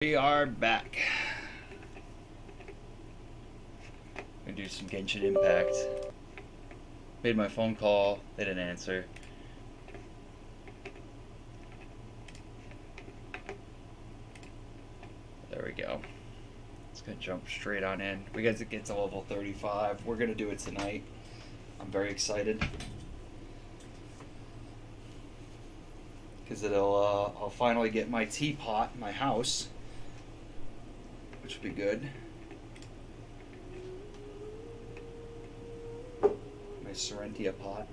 We are back. Gonna do some Genshin Impact. Made my phone call, they didn't answer. There we go. It's gonna jump straight on in. We got to get to level 35. We're gonna do it tonight. I'm very excited. Because I'll finally get my teapot in my house. Which would be good. My Serentia pot.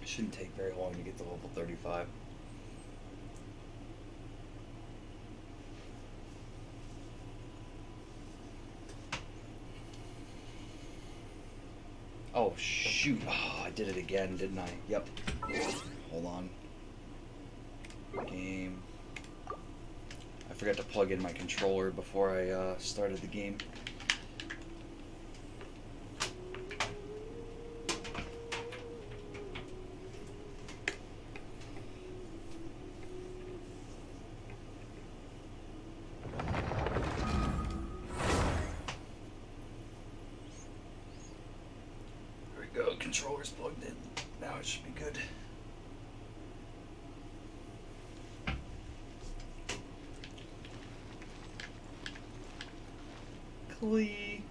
Shouldn't take very long to get to level 35. Oh shoot, oh, I did it again, didn't I? Yep. Hold on. Game. I forgot to plug in my controller before I started the game. Controller's plugged in. Now it should be good. KLEE.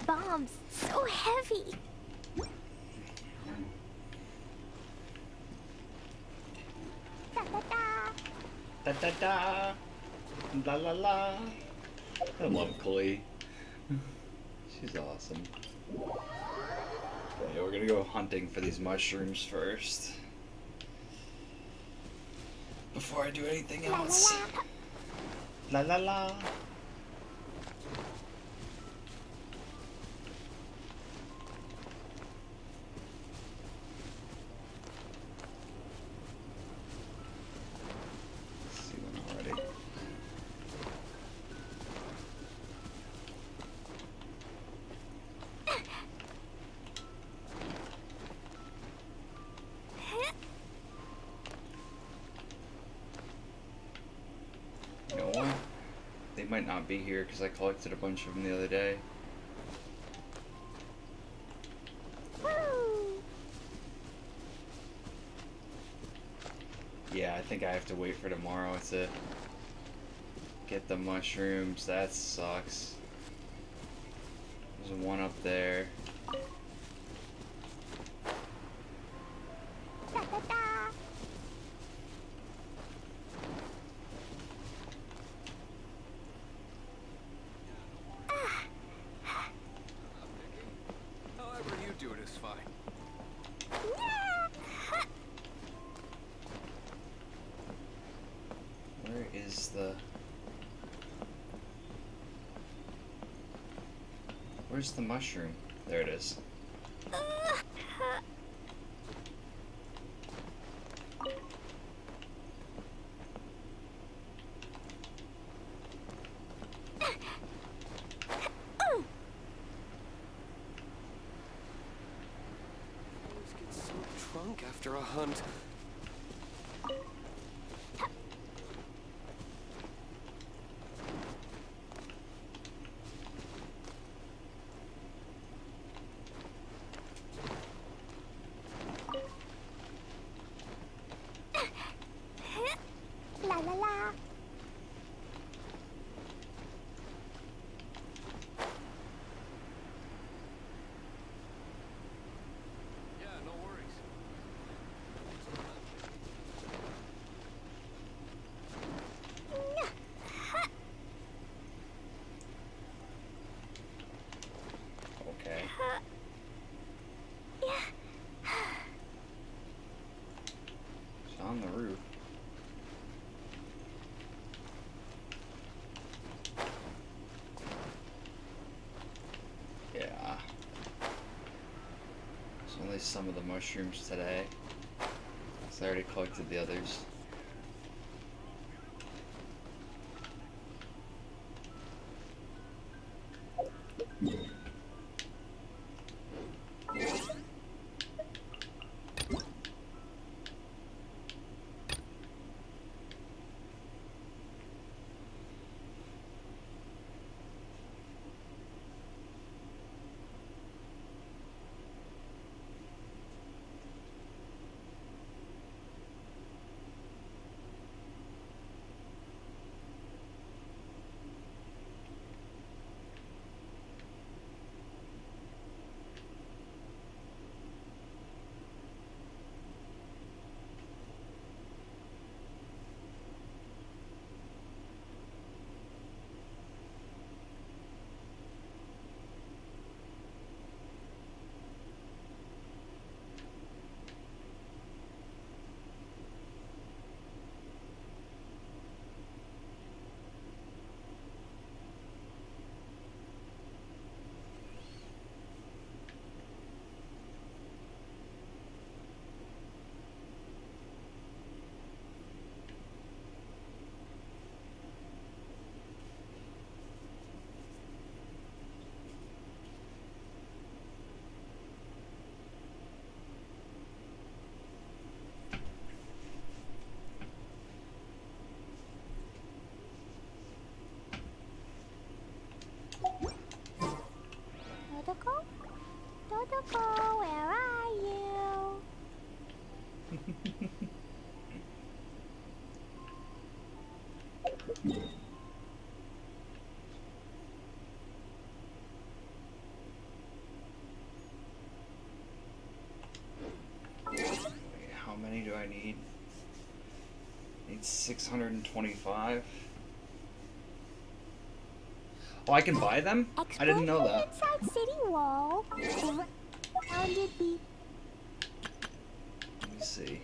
Bombs, so heavy. Da da da. Da da da. La la la. I love KLEE. She's awesome. Okay, we're gonna go hunting for these mushrooms first. Before I do anything else. La la la. You know what? They might not be here because I collected a bunch of them the other day. Woo. Yeah, I think I have to wait for tomorrow to get the mushrooms. That sucks. There's one up there. Da da da. However you do it is fine. Where is the... Where's the mushroom? There it is. Always get so drunk after a hunt. La la la. Yeah, no worries. on the roof. Yeah. There's only some of the mushrooms today. So I already collected the others. Dodoko? Dodoko, where are you? Wait, how many do I need? Need 625. Oh, I can buy them? I didn't know that. Inside city wall. Rounded be. Let me see.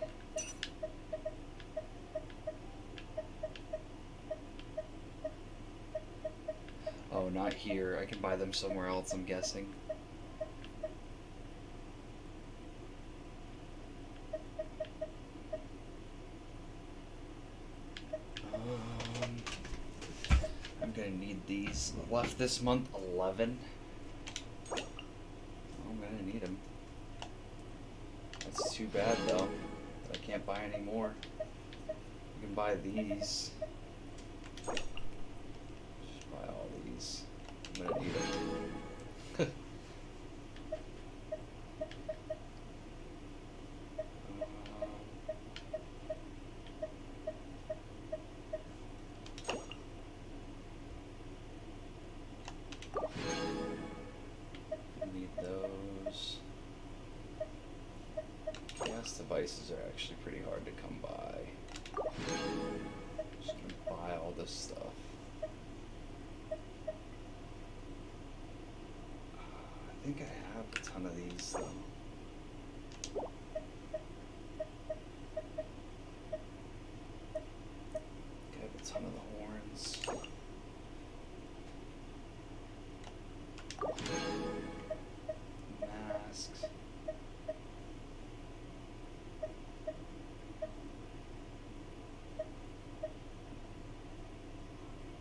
Oh, not here. I can buy them somewhere else, I'm guessing. I'm gonna need these. Left this month 11. I'm gonna need them. That's too bad though. I can't buy any more. You can buy these. Just buy all these. I'm gonna need them. Need those. Gas devices are actually pretty hard to come by. Just gonna buy all this stuff. I think I have a ton of these though. I have a ton of the horns. Masks.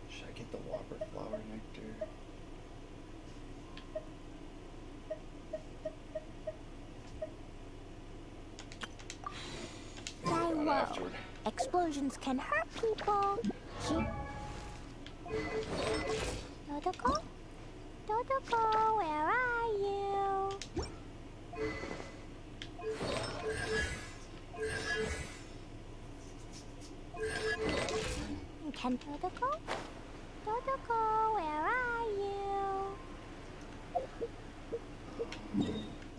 Should I get the whopper flower nectar? Die Got low. afterward. Explosions can hurt people. Dodoko? Dodoko, where are you? Can Dodoko? Dodoko, where are you?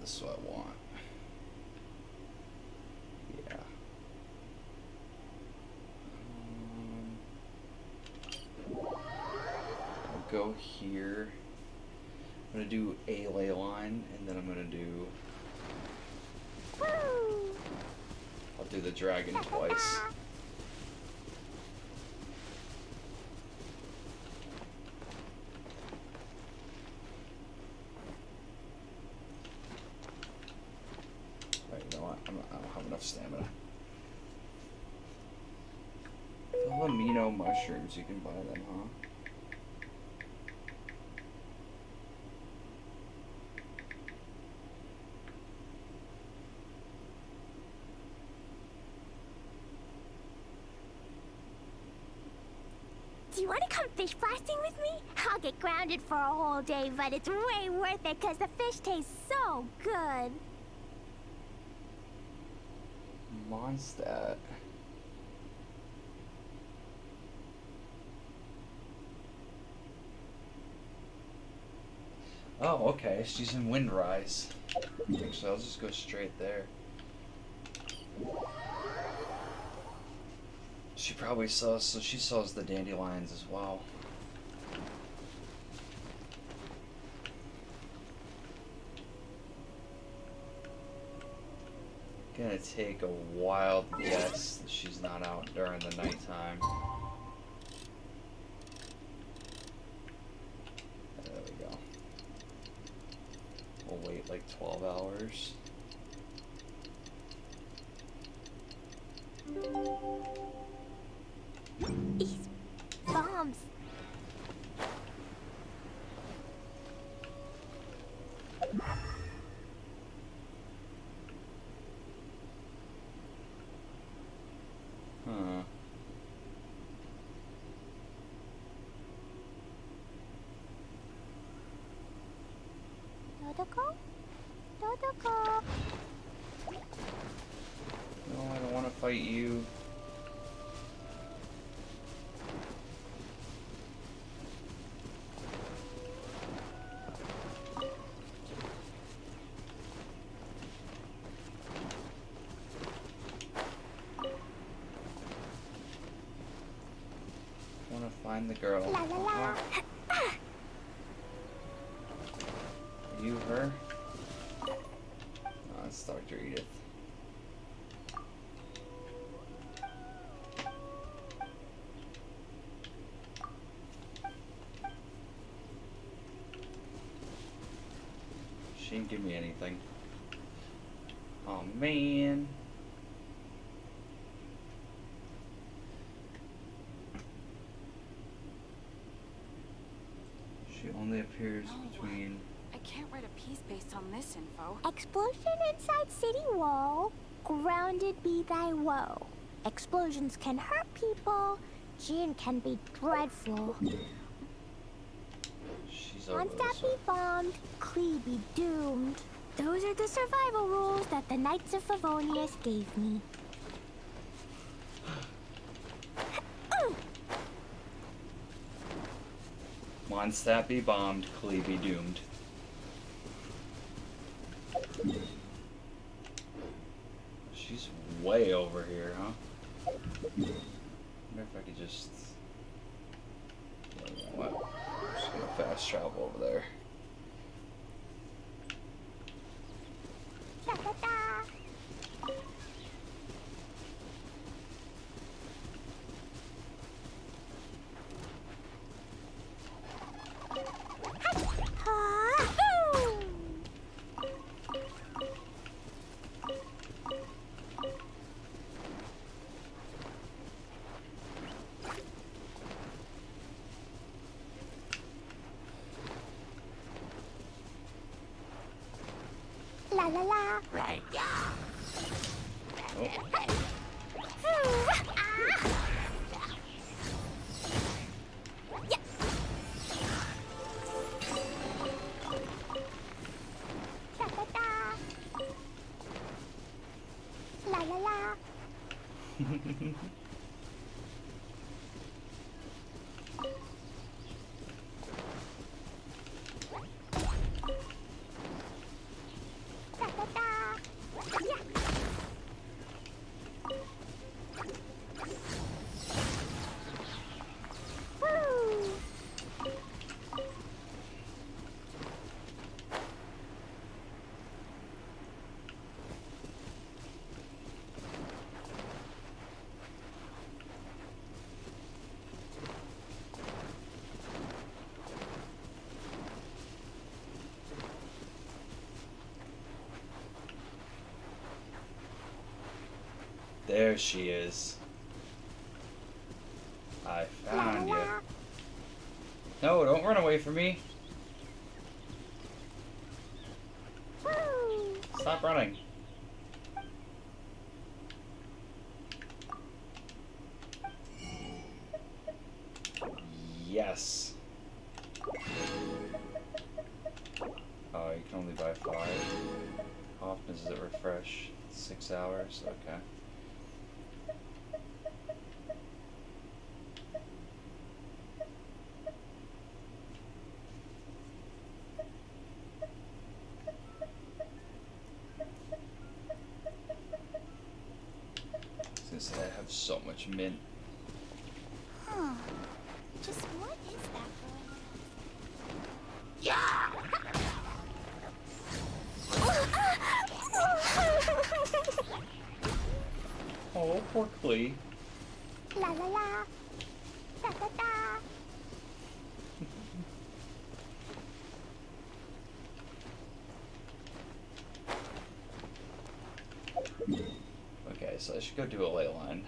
This is what I want. Yeah. I'll go here. I'm gonna do a ley line, and then I'm gonna do. Woo! I'll do the dragon twice. Right, you know what? I don't have enough stamina. The amino mushrooms, you can buy them, huh? Do you want to come fish blasting with me? I'll get grounded for a whole day, but it's way worth it because the fish taste so good. Mondstadt. Oh, okay. She's in Windrise. Actually, I'll just go straight there. She probably sells, so she sells the dandelions as well. Gonna take a wild guess that she's not out during the nighttime. There we go. We'll wait like 12 hours. These bombs. Huh. Dodoko? Dodoko. No, I don't want to fight you. Find the girl. La la la. Are you her? Oh, it's Dr. Edith. She didn't give me anything. Oh man. She only appears between... I can't write a piece based on this info. Explosion inside city wall. Grounded be thy woe. Explosions can hurt people. Gin can be dreadful. She's over Mondstadt this be one. bombed. KLEE be doomed. Those are the survival rules that the Knights of Favonius gave me. Mondstadt be bombed, KLEE be doomed. She's way over here, huh? I wonder if I could just... You know what? I'm just gonna fast travel over there. Da, da, da. Ah, ooh. La la la. Right. Oh, La la la. Da da da. Yeah. Woo. There she is. I found you. No, don't run away from me. Stop running. Yes. Oh, you can only buy 5. How often does it refresh? 6 hours? Okay. I was gonna say I have so much mint. Huh. Just what is that going on? Oh, poor KLEE. La la la. Da da da. Okay, so I should go do a ley line.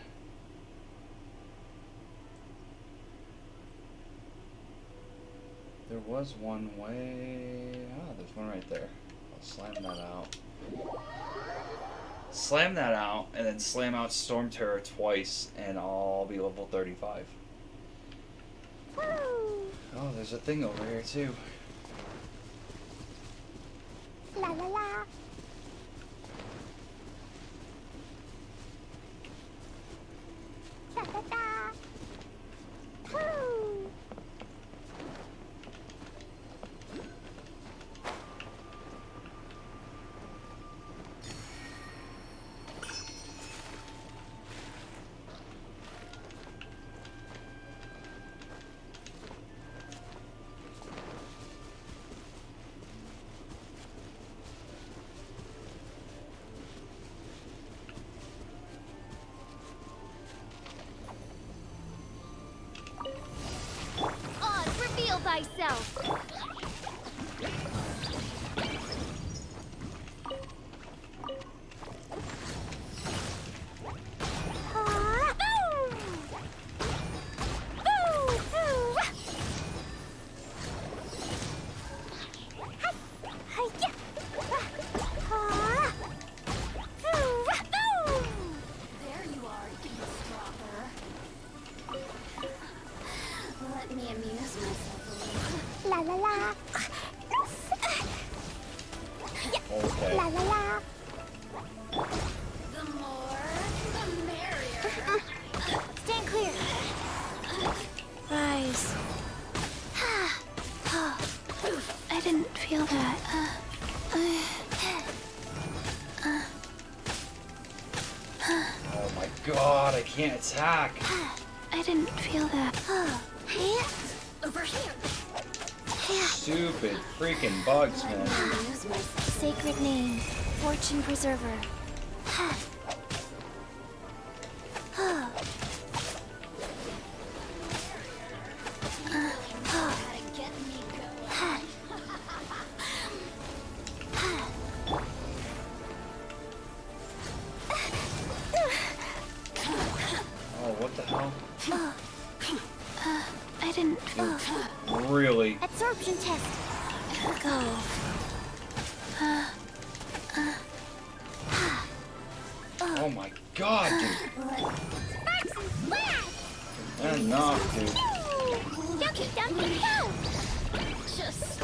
There was one way... Ah, there's one right there. I'll slam that out. Slam that out, and then slam out Storm Terror twice, and I'll be level 35. Woo. Oh, there's a thing over here, too. La la la. Da da da. Woo. Oz, reveal thyself! There you are, eavesdropper. Let me amuse myself a little. La la la. Okay. La la la. The more, the merrier. Stand clear. Rise. I didn't feel that. Oh my god, I can't attack! I didn't feel that. Over here. Stupid freaking bugs, man. Use my sacred name, Fortune Preserver. Oh, what the hell? I didn't feel that. Really? Absorption test. Go. Oh my god, dude. Enough, dude. Ducky, ducky, go! Just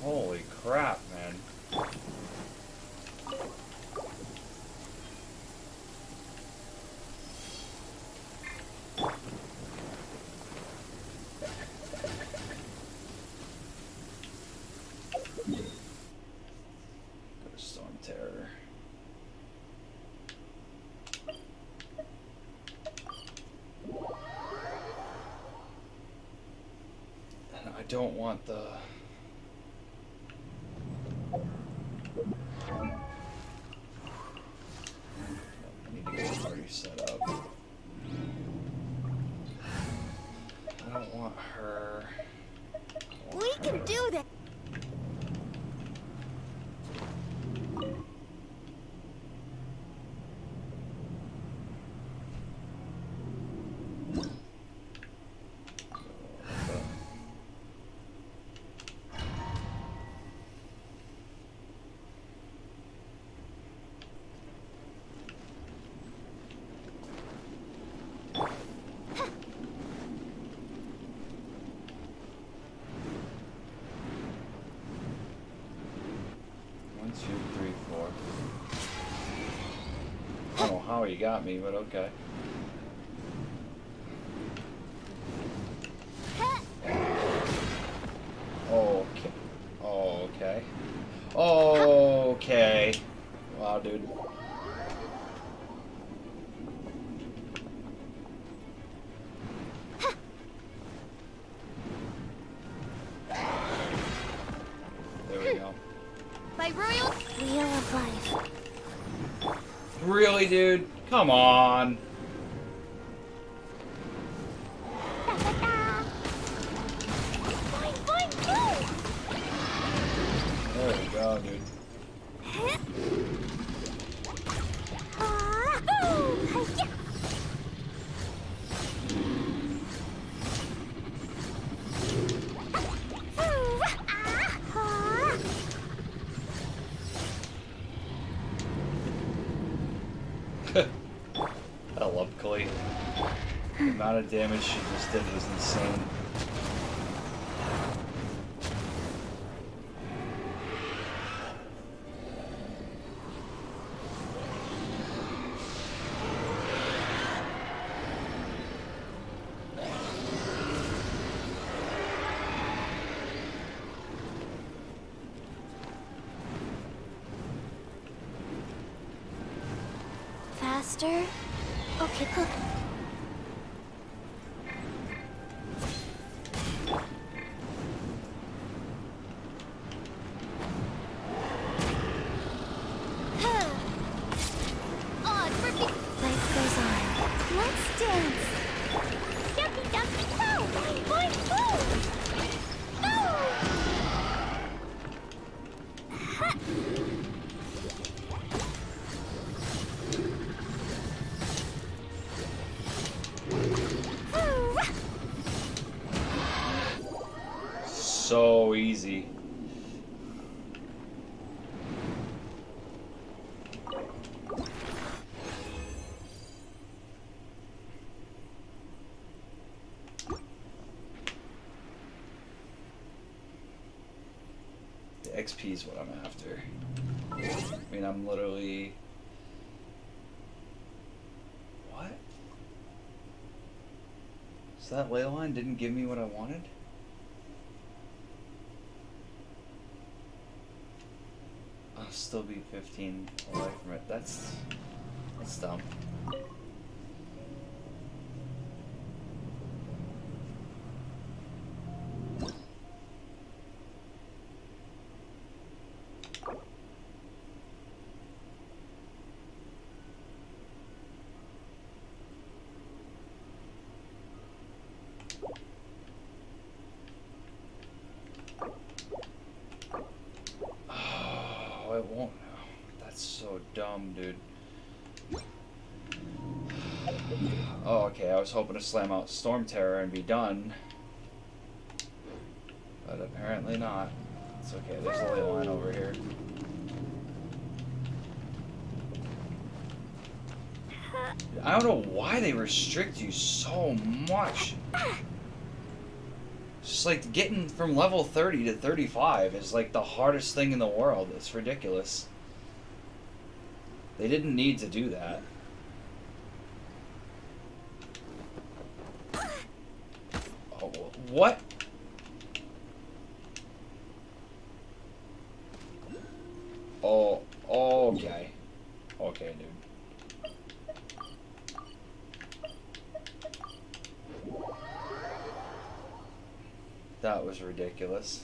Holy crap, man. Go to Storm Terror. And I don't want the... I need to get the party set up. I don't want her. We can do this. how he got me, but okay. Okay. Okay. Okay. Wow, dude. There we go. My royal wheel of life. Really, dude? Come on. Boing, boing, boing. There we go, dude. Ah, ooh, hi-ya. Ooh, ah, ah. I love KLEE. The amount of damage she just did was insane. Faster? Okay, huh. Oh, it's perfect. Life goes on. Let's dance. Ducky, ducky, go. Boing, boing, boing. Ooh. Ha. Ooh. So easy. The XP is what I'm after. I mean, I'm literally... What? So that ley line didn't give me what I wanted? I'll still be 15 away from it. That's dumb. Oh, it won't. That's so dumb, dude. Oh, okay. I was hoping to slam out Storm Terror and be done. But apparently not. It's okay. There's a ley line over here. I don't know why they restrict you so much. It's just like getting from level 30 to 35 is like the hardest thing in the world. It's ridiculous. They didn't need to do that. Oh, what? Oh, okay. Okay, dude. That was ridiculous.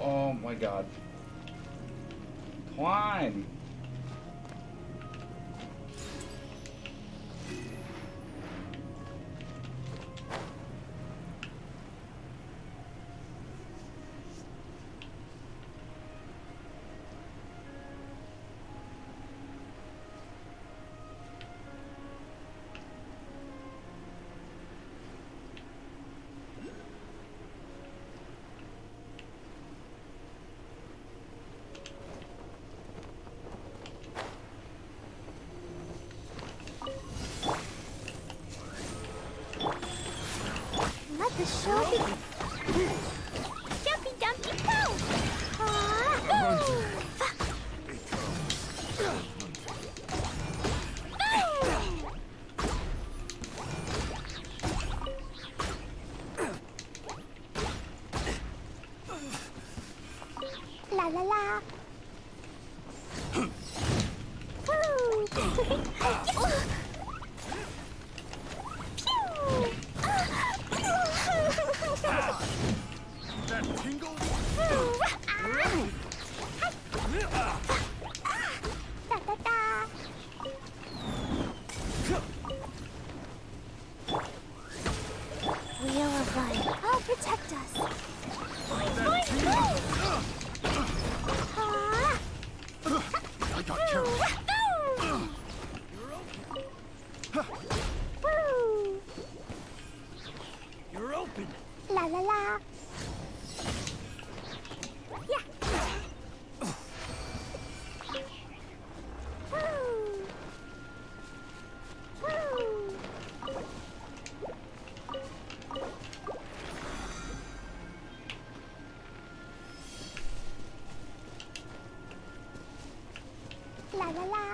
Oh my god. Climb! show be... Jumpy Dumpty Go! La la la. Woo! That tingle? Da da da. Wheel of Life, I'll protect us. Boing, boing, boing. I got carried. Woo! You're open. La la la. Yeah. Woo! Woo! La la la.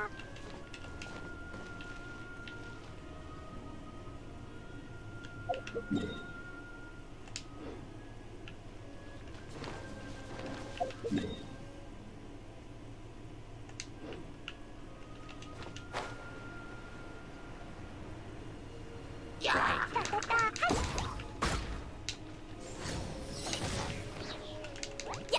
Da da da. Yeah.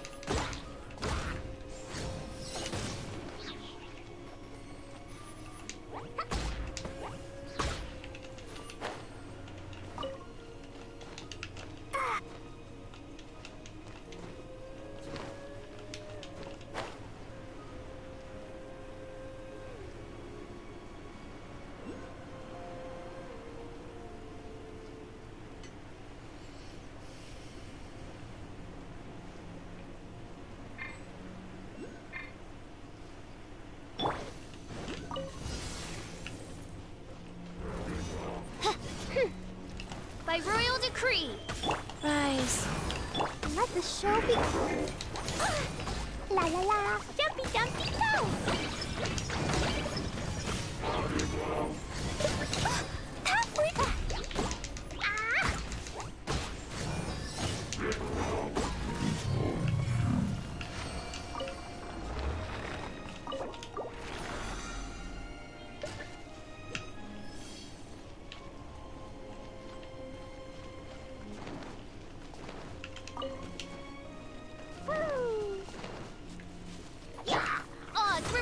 By royal decree. Rise. Let the show be. La la la. Jumpy Dumpty Go! Halfway back. Ah! Woo! Yeah. Odds were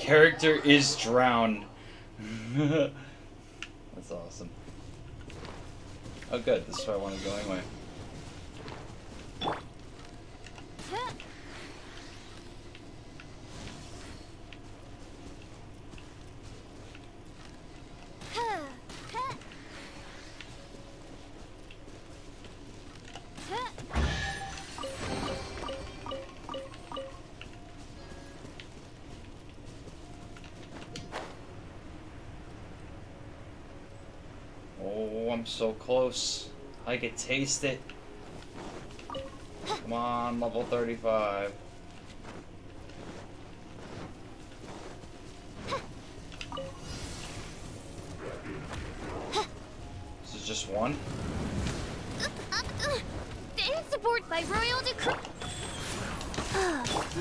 character is drowned. That's awesome. Oh good, this is where I want to go anyway. Oh, I'm so close. I could taste it. Come on, level 35. This is just one? Dance support by royal decree.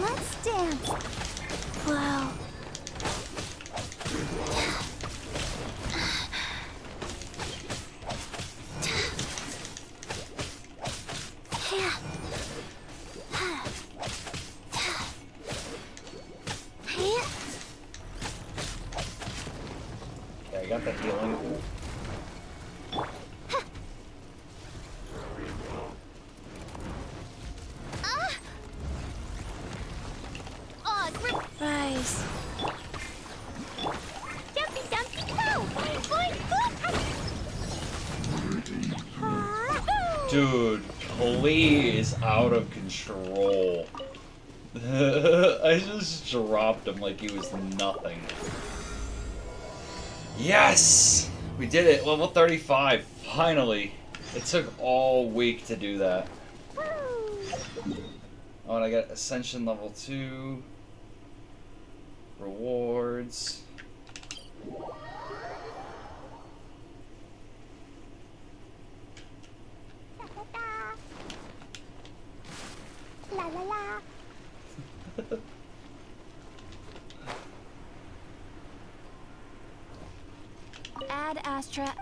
Let's dance. Wow. Okay, I got the healing. Rise. Jumpy, jumpy, go! Boing, boing! Dude, KLEE is out of control. I just dropped him like he was nothing. Yes! We did it! Level 35, finally! It took all week to do that. Oh, and I got Ascension level 2. Rewards. La la la. Add Astra.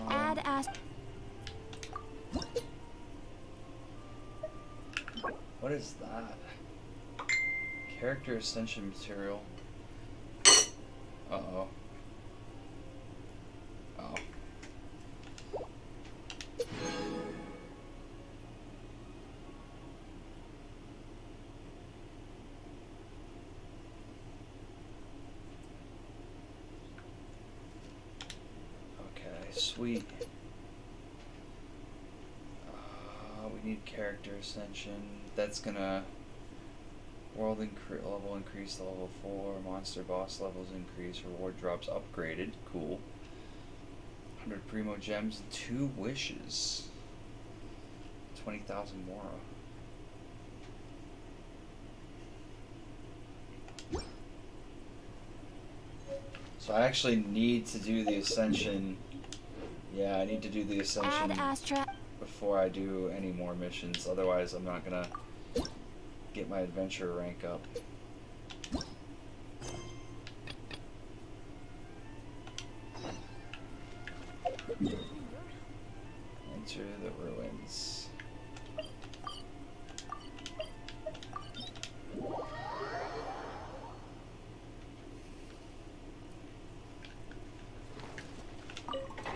Add Astra. What is that? Character Ascension material. Uh-oh. Oh. Okay, sweet. We need character ascension. That's gonna world level increase to level 4. Monster boss levels increase. Reward drops upgraded. Cool. 100 primo gems and 2 wishes. 20,000 more. So I actually need to do the ascension. Yeah, I need to do the ascension Add Astra. before I do any more missions. Otherwise, I'm not gonna get my adventure rank up. Enter the ruins.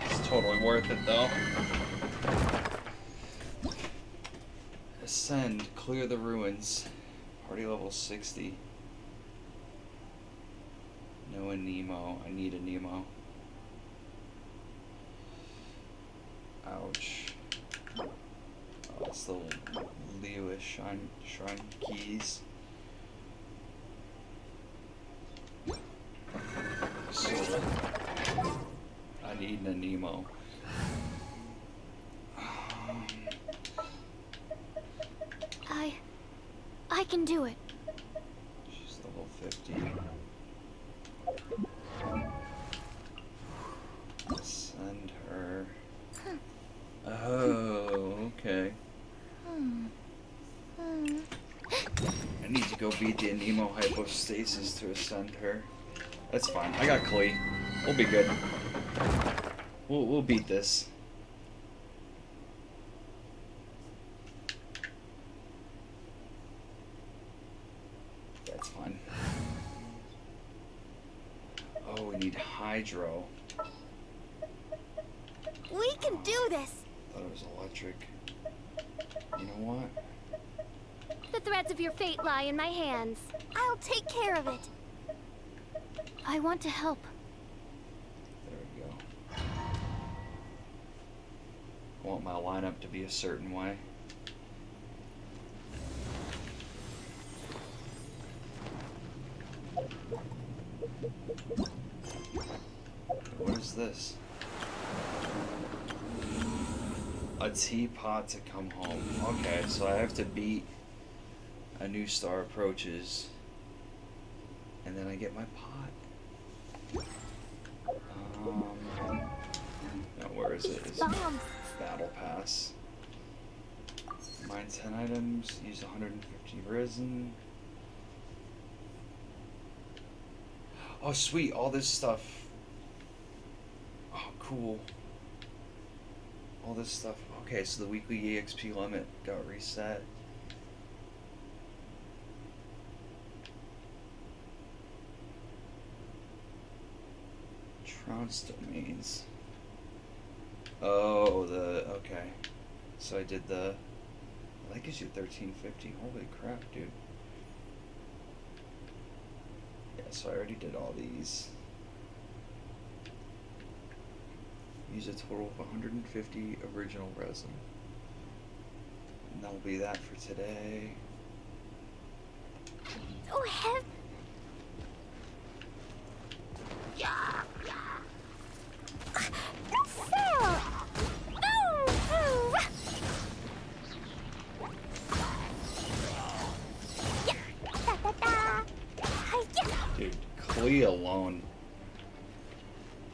It's totally worth it though. Ascend, clear the ruins. Party level 60. No Nemo. I need a Nemo. Ouch. Oh, it's the Lewis shrine keys. So, I need a Nemo. I can do it. She's level 50. Send her. Oh, okay. I need to go beat the Anemo hypostasis to ascend her. That's fine. I got KLEE. We'll be good. We'll beat this. That's fine. Oh, we need hydro. We can do this. Thought it was electric. You know what? The threads of your fate lie in my hands. I'll take care of it. I want to help. There we go. I want my lineup to be a certain way. What is this? A teapot to come home. Okay, so I have to beat a new star approaches, and then I get my pot. No, where is it? Is it Battle Pass? Mine 10 items, use 150 resin. Oh sweet, all this stuff. Oh cool. All this stuff. Okay, so the weekly EXP limit got reset. Trounce domains. Oh, okay. So I did that gives you 1350. Holy crap, dude. Yeah, so I already did all these. Use a total of 150 original resin. And that'll be that for today. Oh, heaven. Dude, KLEE alone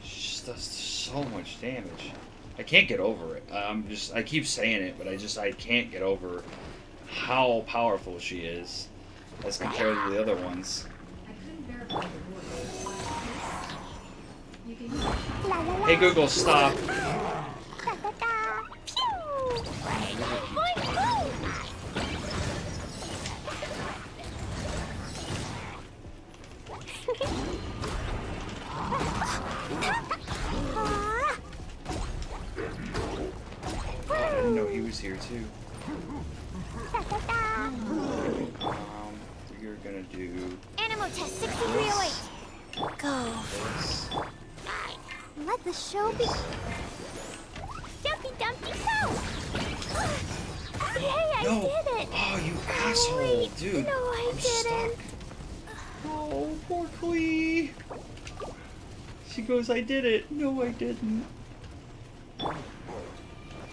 just does so much damage. I can't get over it. I keep saying it, but I can't get over how powerful she is as compared to the other ones. Hey Google, stop. I didn't know he was here too. We're gonna do Animal test 6308. Go. this. Let the show be. Dumpty Dumpty go! Hey, I No. did it! Oh, you asshole, Wait, dude. no, I I'm didn't. stuck. Oh, poor KLEE. She goes, I did it. No, I didn't.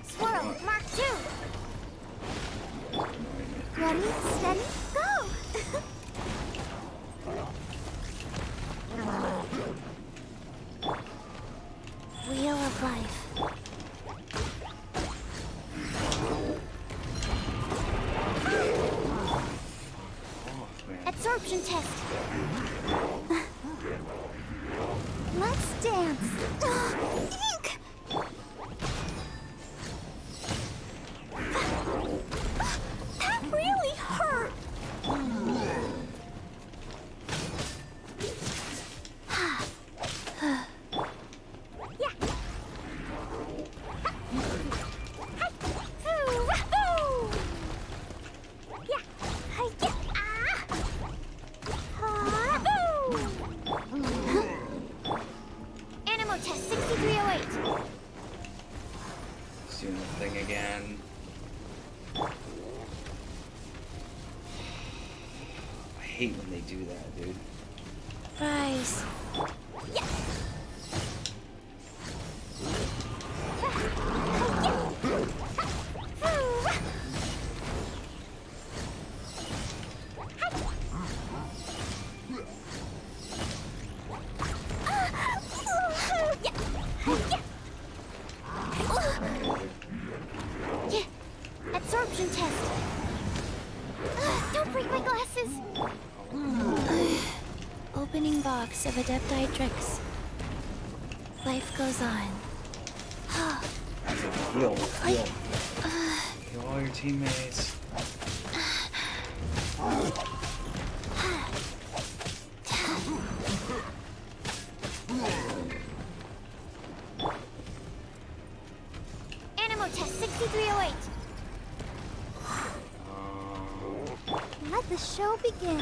Swirl, Mark 2. Ready, steady, go! Wheel of life. Oh, man. Absorption test. Let's dance. Ink! That really hurt. Animal test 6308. Let's do the thing again. I hate when they do that, dude. Rise. Absorption test. Don't break my glasses. Opening box of Adepti tricks. Life goes on. Heal. Heal all your teammates. Animal test 6308. Let the show begin.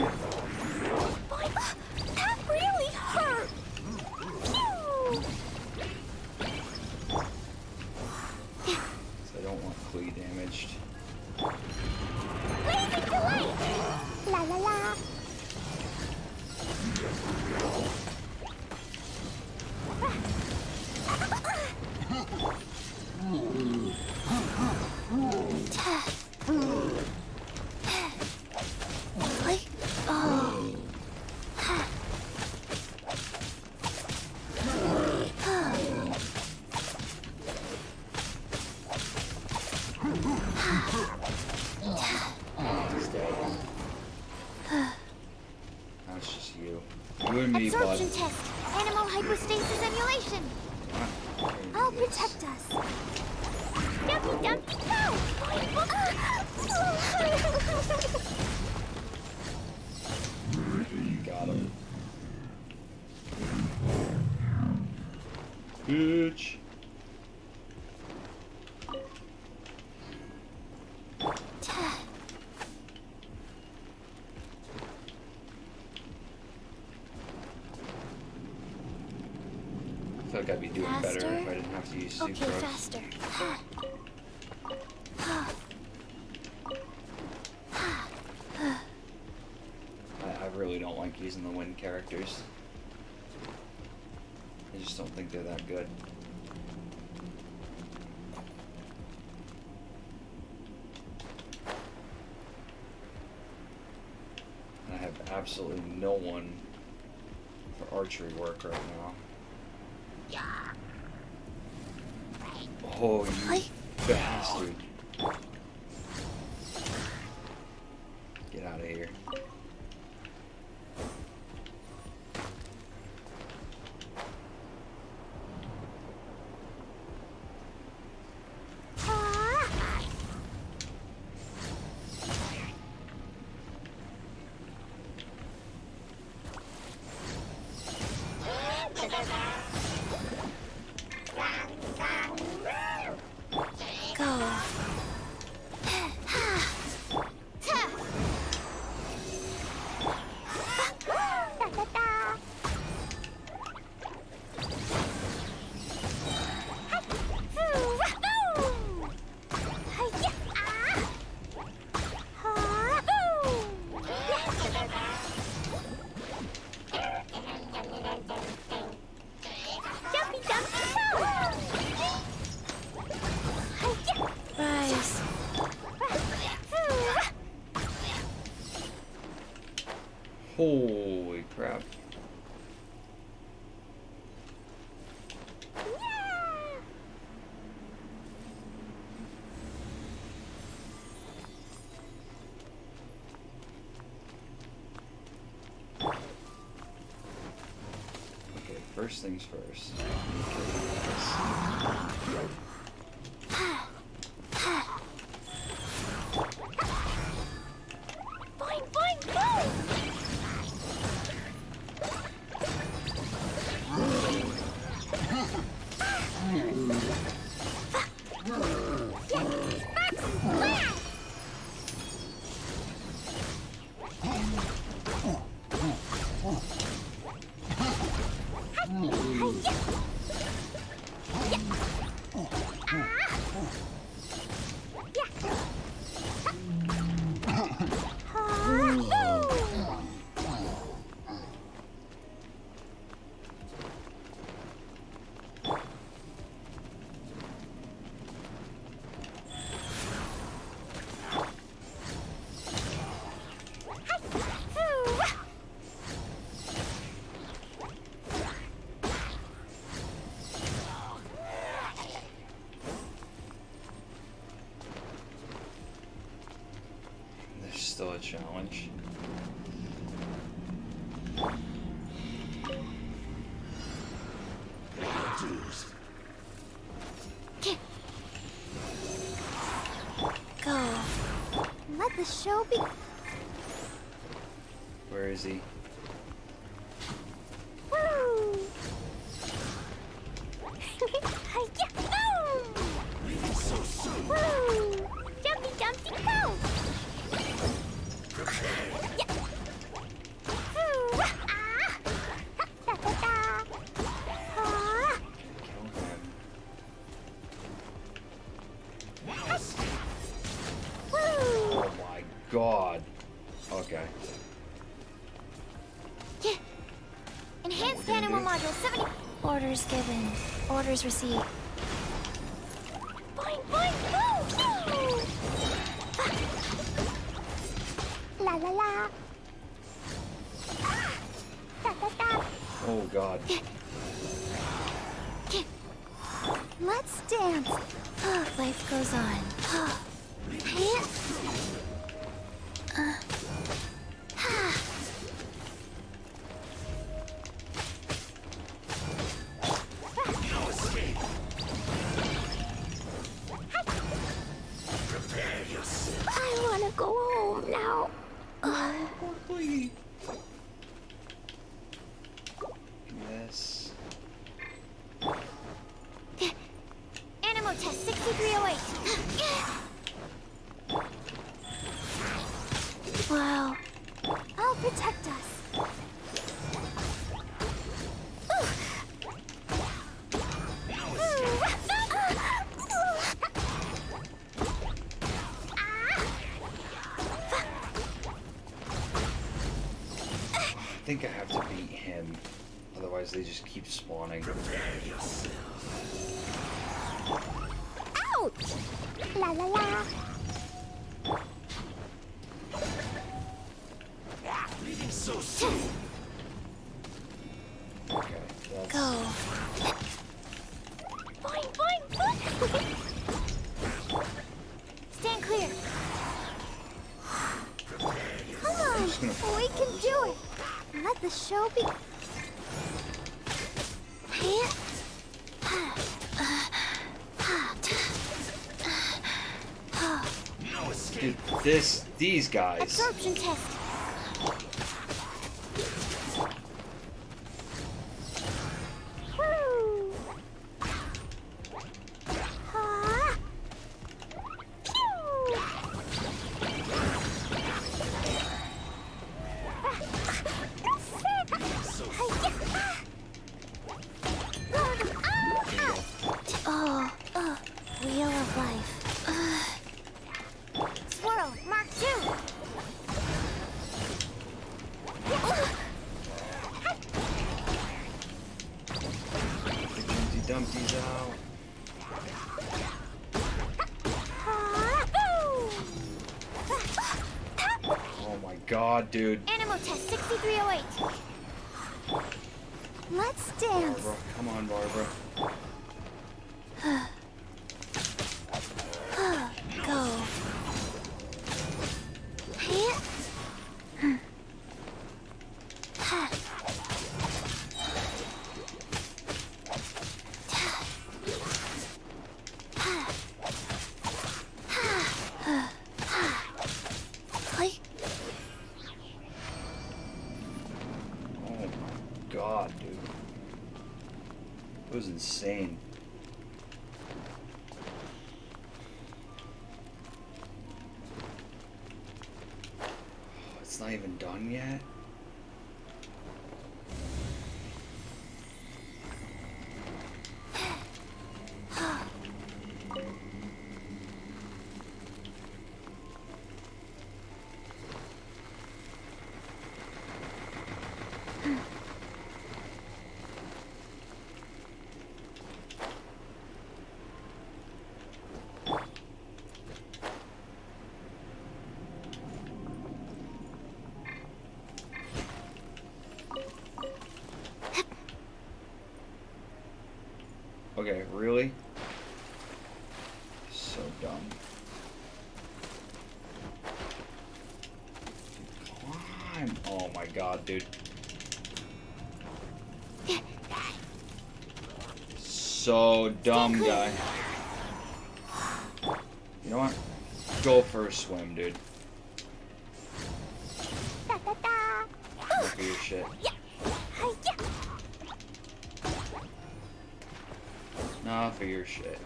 Boy, that really hurt. Phew. So I don't want KLEE damaged. Blazing delight. La la la. Now it's just you. You and me, bud. Absorption test. Animal hypostasis emulation. I'll protect us. Dumpy dumpy go! Got him. Bitch. I feel like I'd be doing better Faster? if I didn't have to use Okay, sucrose. faster. I really don't like using the wind characters. I just don't think they're that good. And I have absolutely no one for archery work right now. Oh, you bastard. Get out of here. Go. Rise. Holy crap. Okay, first things first. Boing, boing, boing. still a challenge. Go. Let the show be. Where is he? Woo! Hi-ya! Boom! Woo! Jumpy, jumpy, go! Yeah. Woo! Ah! Da, da, da. Ah! Kill him. Woo! Oh my god. Okay. Enhanced What we're animal gonna module 70. Orders given. Orders received. Boing, boing, boom! La la la. Ah! Da da da. Oh god. Let's dance. Life goes on. I wanna go home now. Yes. Animal test 6308. Wow. I'll protect us. I think I have to beat him. Otherwise they just keep spawning. Ouch! La la la. Okay, that's... Go. Boing, boing, boing. Stand clear. Come on, just gonna we can do it. Let the show be. Dude, these guys. Absorption test. Woo! Ah! Pew! Oh, wheel of life. Swirl, Mark 2. The Humpty Dumpty's out. Oh my god, dude. Animal test 6308. Let's dance. Barbara, come on, Barbara. Go. Play. Oh my god, dude. It was insane. It's not even done yet. Okay, really? So dumb. my god, dude. So dumb, guy. You know what? Go for a swim, dude. Da, da, da. Look for your shit. Hi-ya. Nah, for your shit.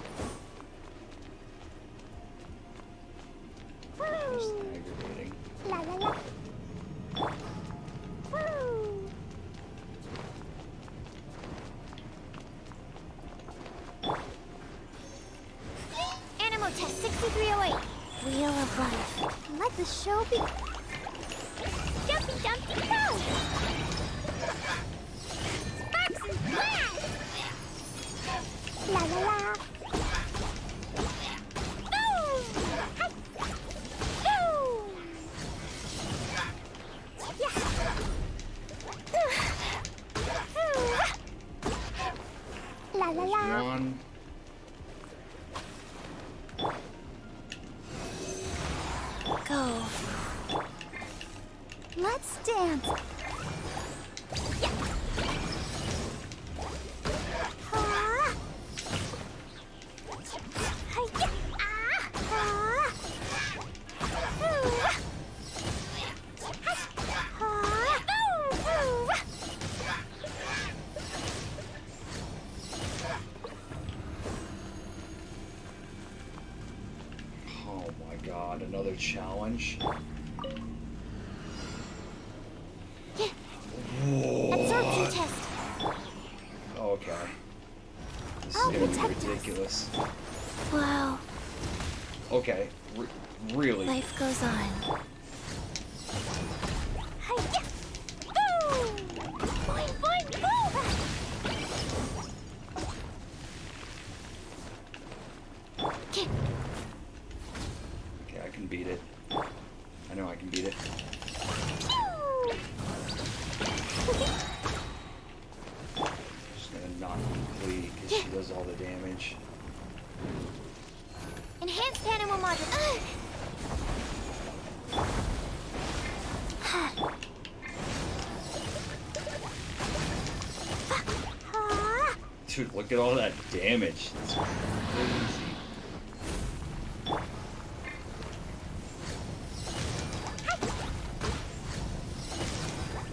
Just Woo. aggravating. La la la. Woo. Animal test 6308. Wheel of life. Let the show be. Jumpy dumpty go. Sparks and flash. La la la. Boom. Hi. Boom. Yeah. La la There's la. one. Go. Let's dance. Yeah. Ah. Hi-ya. Ah. Ah. Ooh. Hi. Ah. Ooh. Oh my god, another challenge. Absorption test. Okay. This is I'll gonna be protect us. ridiculous. Wow. Okay, really? Life goes on. Hi-ya. Boom. Boing, boing, boom. Okay. Okay, I can beat it. I know I can beat it. Just gonna knock KLEE because she does all the damage. Enhanced animal module. Ah. Dude, look at all that damage. That's crazy.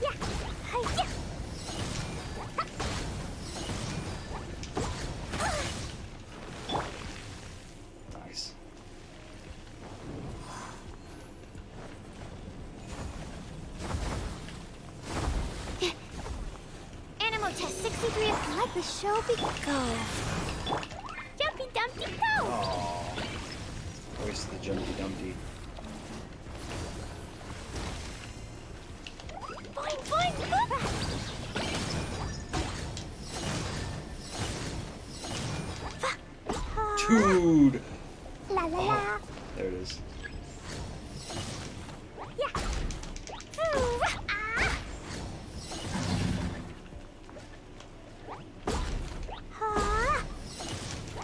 Yeah. Hi-ya. Nice. Animal test 63. Let the show be. Go. Jumpy dumpty go. Oh. Voice the Jumpy Dumpty. Boing, boing, boing. Ah. Dude! La la la. There it is. Yeah. Ooh. Ah. Ah.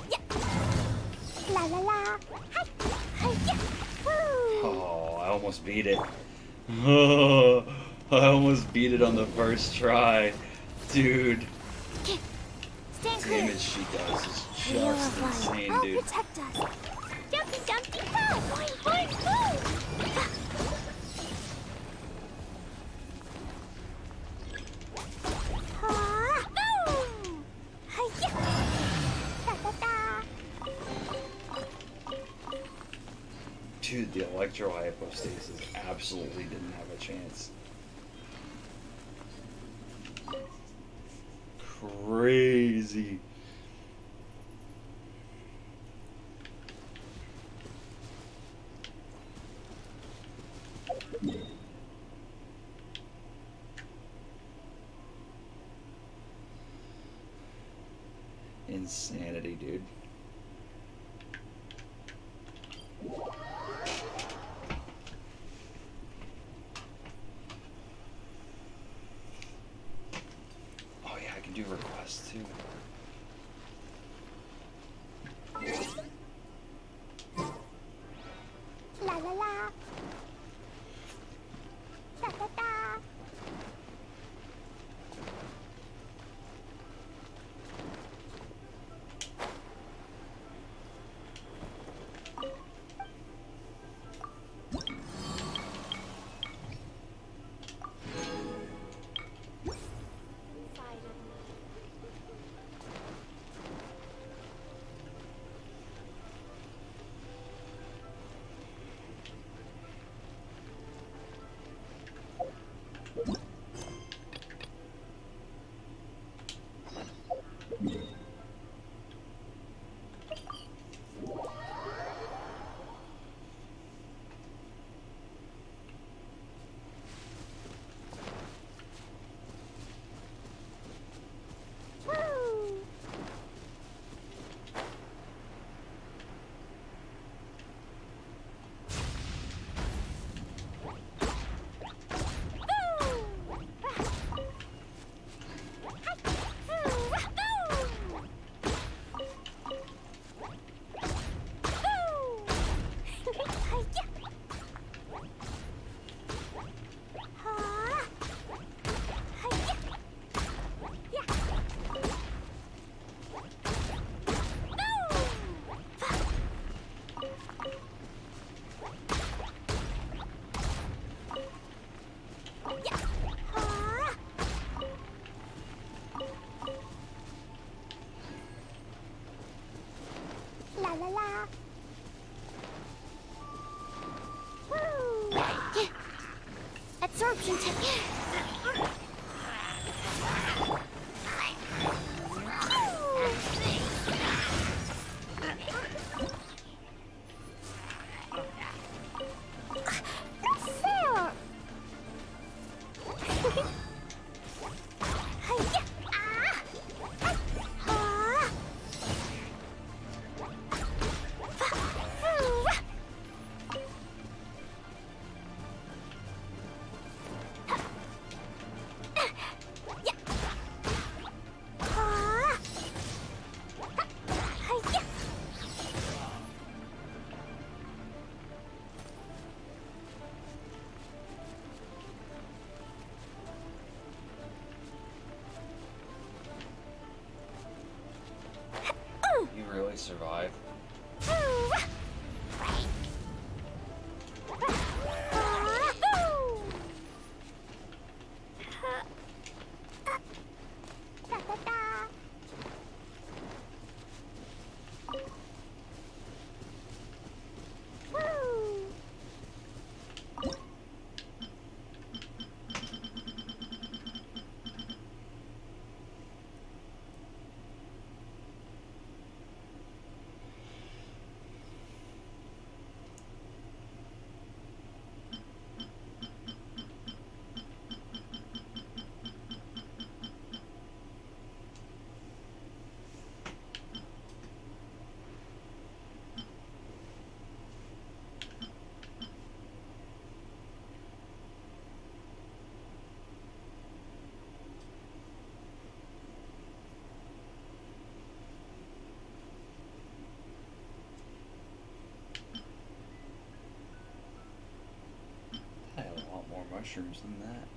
Yeah. La la la. Hi. Hi. Yeah. Ooh. Oh, I almost beat it. I almost beat it on the first try. Dude, Okay. the Stand clear. damage she does is Wheel just of life. insane, I'll dude. protect us. Jumpy dumpty go. Boing, boing, boing. Ah. Boom. Hi-ya. Da, da, da. Dude, the electro hypostasis absolutely didn't have a chance. Crazy. Insanity, dude. Oh yeah, I can do requests too. La la la. Da da da. Perception check. Fair. You really survived? I had a lot more mushrooms than that.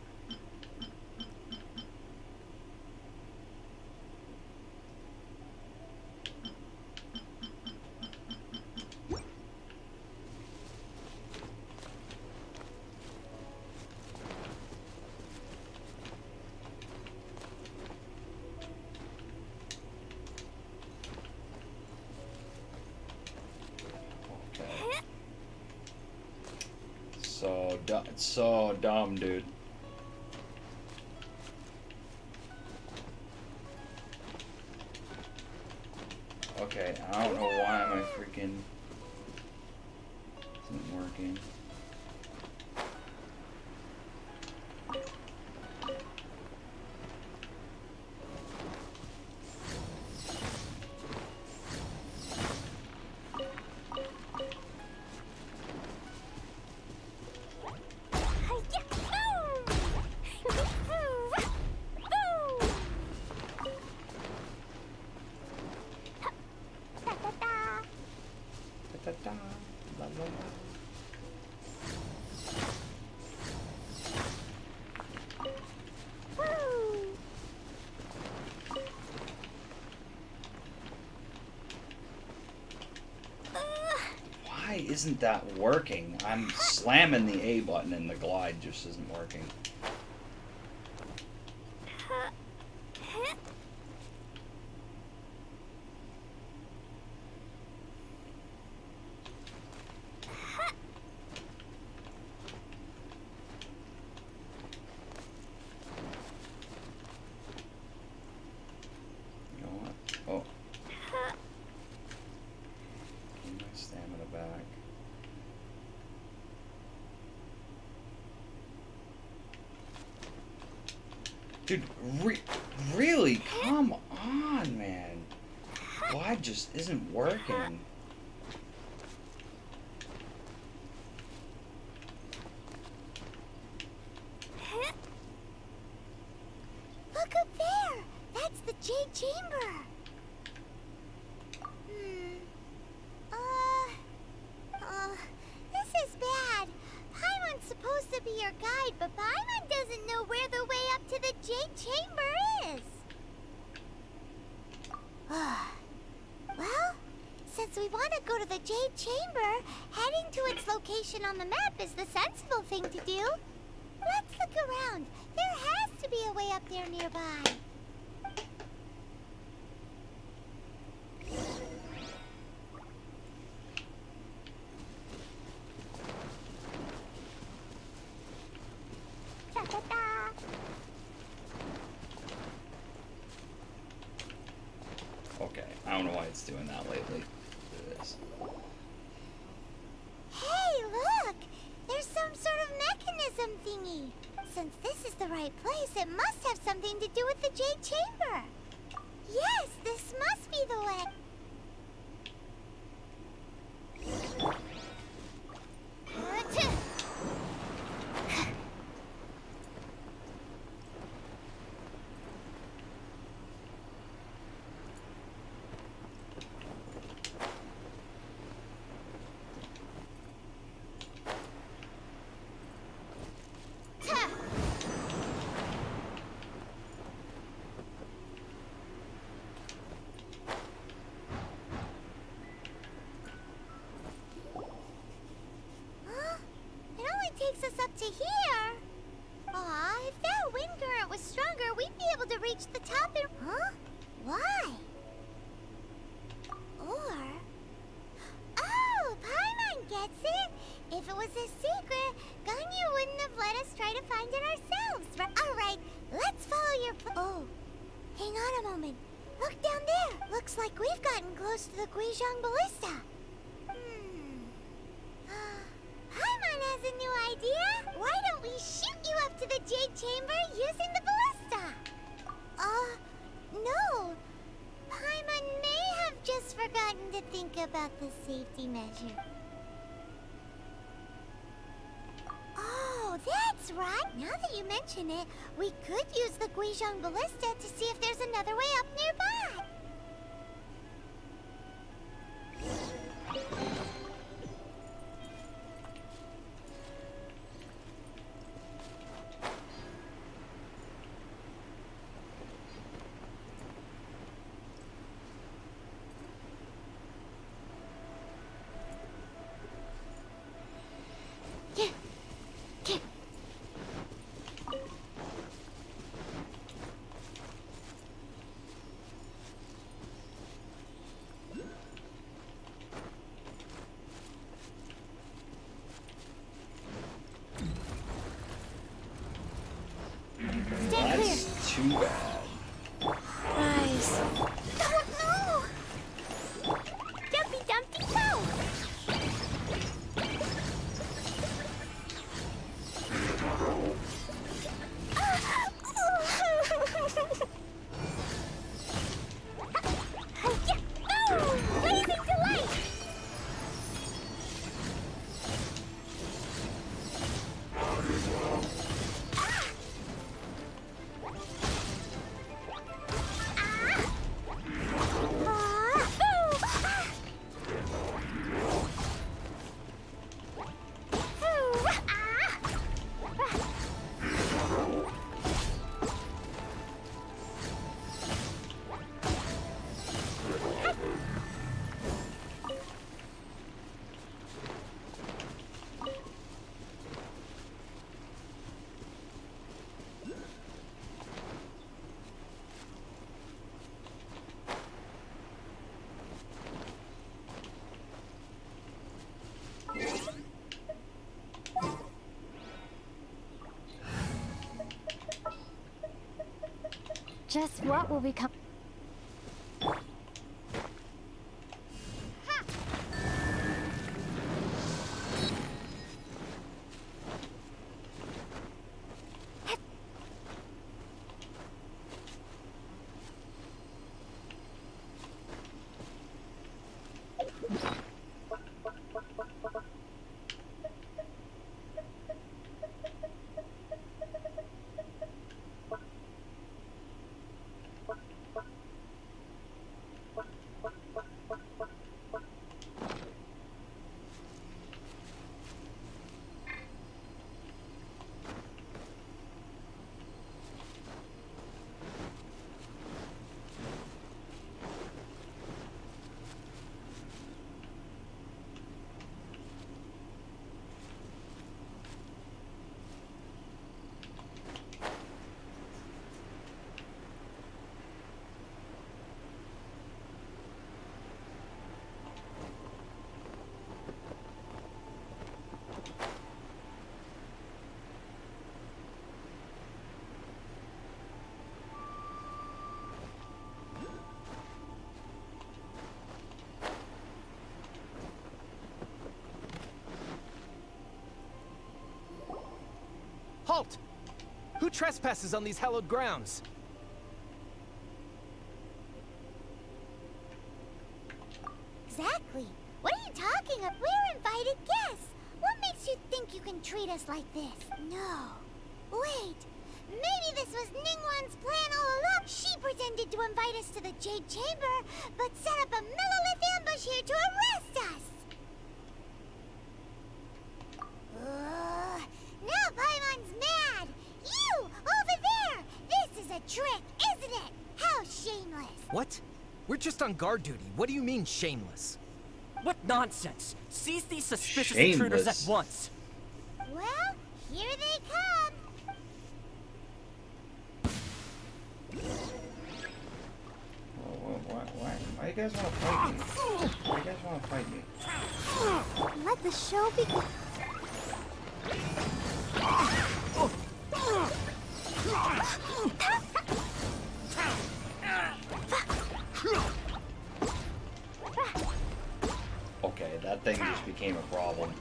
It's so dumb, dude. Okay, I don't know why my freaking isn't working. Why isn't that working? I'm slamming the A button and the glide just isn't working. You know what? Oh. Give my stamina back. Dude, really? Come on, man. Why just isn't working? Look up there! That's the Jade Chamber! This is bad. Paimon's supposed to be your guide, but Paimon doesn't know where the way up to the Jade Chamber is. Well, since we want to go to the Jade Chamber, heading to its location on the map is the sensible thing to do. Let's look around. There has to be a way up there nearby. Okay, I don't know why it's doing that lately. It is. Hey, look! There's some sort of mechanism thingy. Since this is the right place, it must have something to do with the Jade Chamber. Yes, this must be the way. Takes us up to here. Aw, if that wind current was stronger, we'd be able to reach the top and... Huh? Why? Or... Oh, Paimon gets it! If it was a secret, Ganyu wouldn't have let us try to find it ourselves. Alright, let's follow your Oh, hang on a moment. Look down there. Looks like we've gotten close to the Guizhong Ballista. Paimon has a new idea. Why don't we shoot you up to the Jade Chamber using the ballista? No. Paimon may have just forgotten to think about the safety measure. Oh, that's right. Now that you mention it, we could use the Guizhong Ballista to see if there's another way up nearby. That's too bad. Rise. Oh no! Dumpy Dumpty Toe! Blazing delight! Just what will become... Halt! Who trespasses on these hallowed grounds? Exactly. What are you talking of? We're invited guests. What makes you think you can treat us like this? No. Wait. Maybe this was Ningguang's plan all along. She pretended to invite us to the Jade Chamber, but set up a millilith ambush here to arrest us. Now Paimon's mad. You, over there. This is a trick, isn't it? How shameless. What? We're just on guard duty. What do you mean, shameless? What nonsense! Seize these suspicious Shameless. intruders at once! Well, here they come. Why you guys want to fight me? Why you guys want to fight me? Let the show begin. Okay, that thing just became a problem.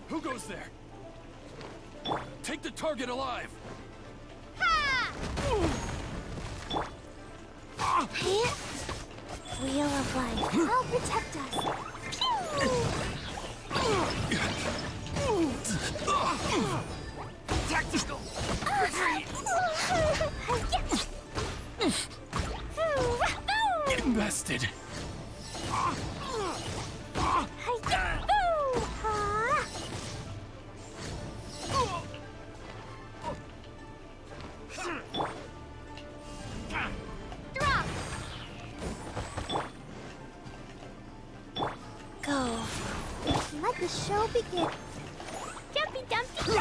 Who goes there? Take the target alive! Wheel of life. Help protect us. Tactical! Getting bested! Go. Let the show begin. Jumpy Dumpty go!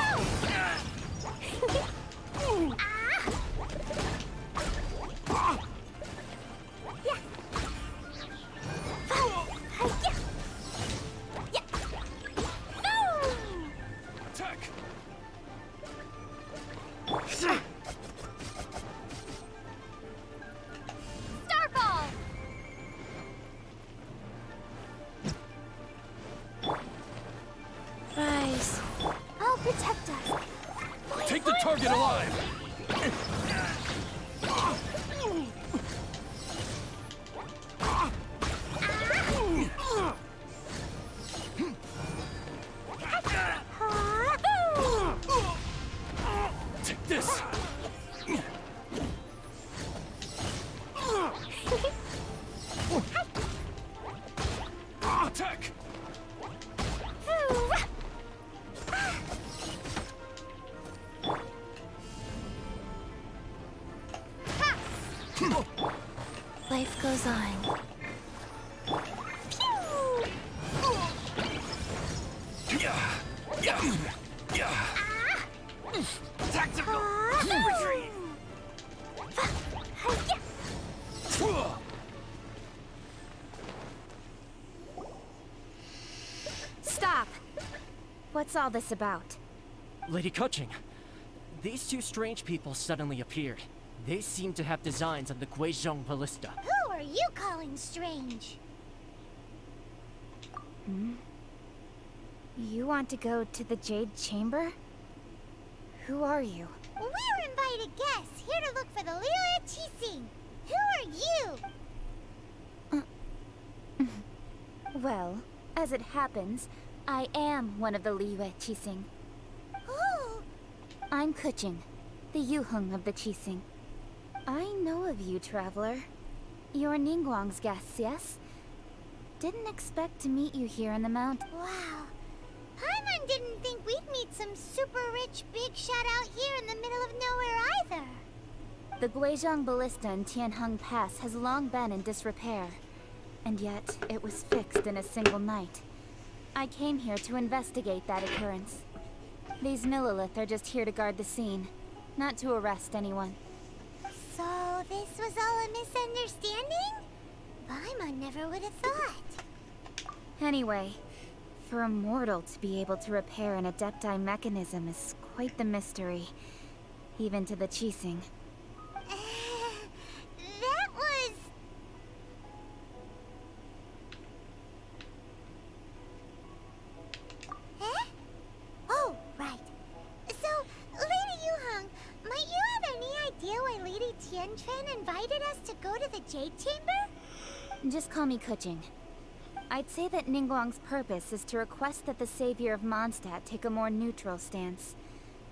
Attack! Starfall! Rise. I'll protect us. Take the target alive! Take this! Attack! Life goes on. Tactical! Retreat! Stop! What's all this about? Lady Kuching, these two strange people suddenly appeared. They seem to have designs on the Guizhong Ballista. Who are you calling strange? You want to go to the Jade Chamber? Who are you? We're invited guests here to look for the Liyue Qixing. Who are you? Well, as it happens, I am one of the Liyue Qixing. Who? I'm Kuching, the Yuheng of the Qixing. I know of you, traveler. You're Ningguang's guests, yes? Didn't expect to meet you here in the mount. Wow. Paimon didn't think we'd meet some super rich big shot out here in the middle of nowhere either. The Guizhong Ballista in Tianheng Pass has long been in disrepair, and yet it was fixed in a single night. I came here to investigate that occurrence. These Millilith are just here to guard the scene, not to arrest anyone. So this was all a misunderstanding? Paimon never would have thought. Anyway, for a mortal to be able to repair an Adepti mechanism is quite the mystery, even to the Qixing. That was... Eh? Oh, right. So, Lady Yuheng, might you have any idea why Lady Tianquan invited us to go to the Jade Chamber? Just call me Kuching. I'd say that Ningguang's purpose is to request that the savior of Mondstadt take a more neutral stance.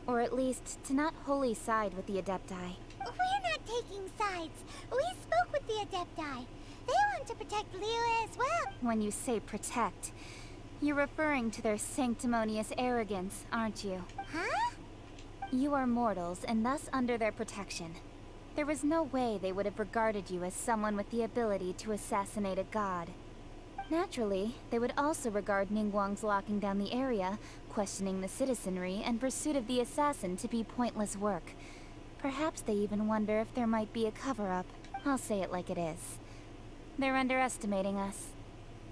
Or at least, to not wholly side with the Adepti. We're not taking sides. We spoke with the Adepti. They want to protect Liyue as well. When you say protect, you're referring to their sanctimonious arrogance, aren't you? Huh? You are mortals, and thus under their protection. There was no way they would have regarded you as someone with the ability to assassinate a god. Naturally, they would also regard Ningguang's locking down the area, questioning the citizenry, and pursuit of the assassin to be pointless work. Perhaps they even wonder if there might be a cover-up. I'll say it like it is. They're underestimating us.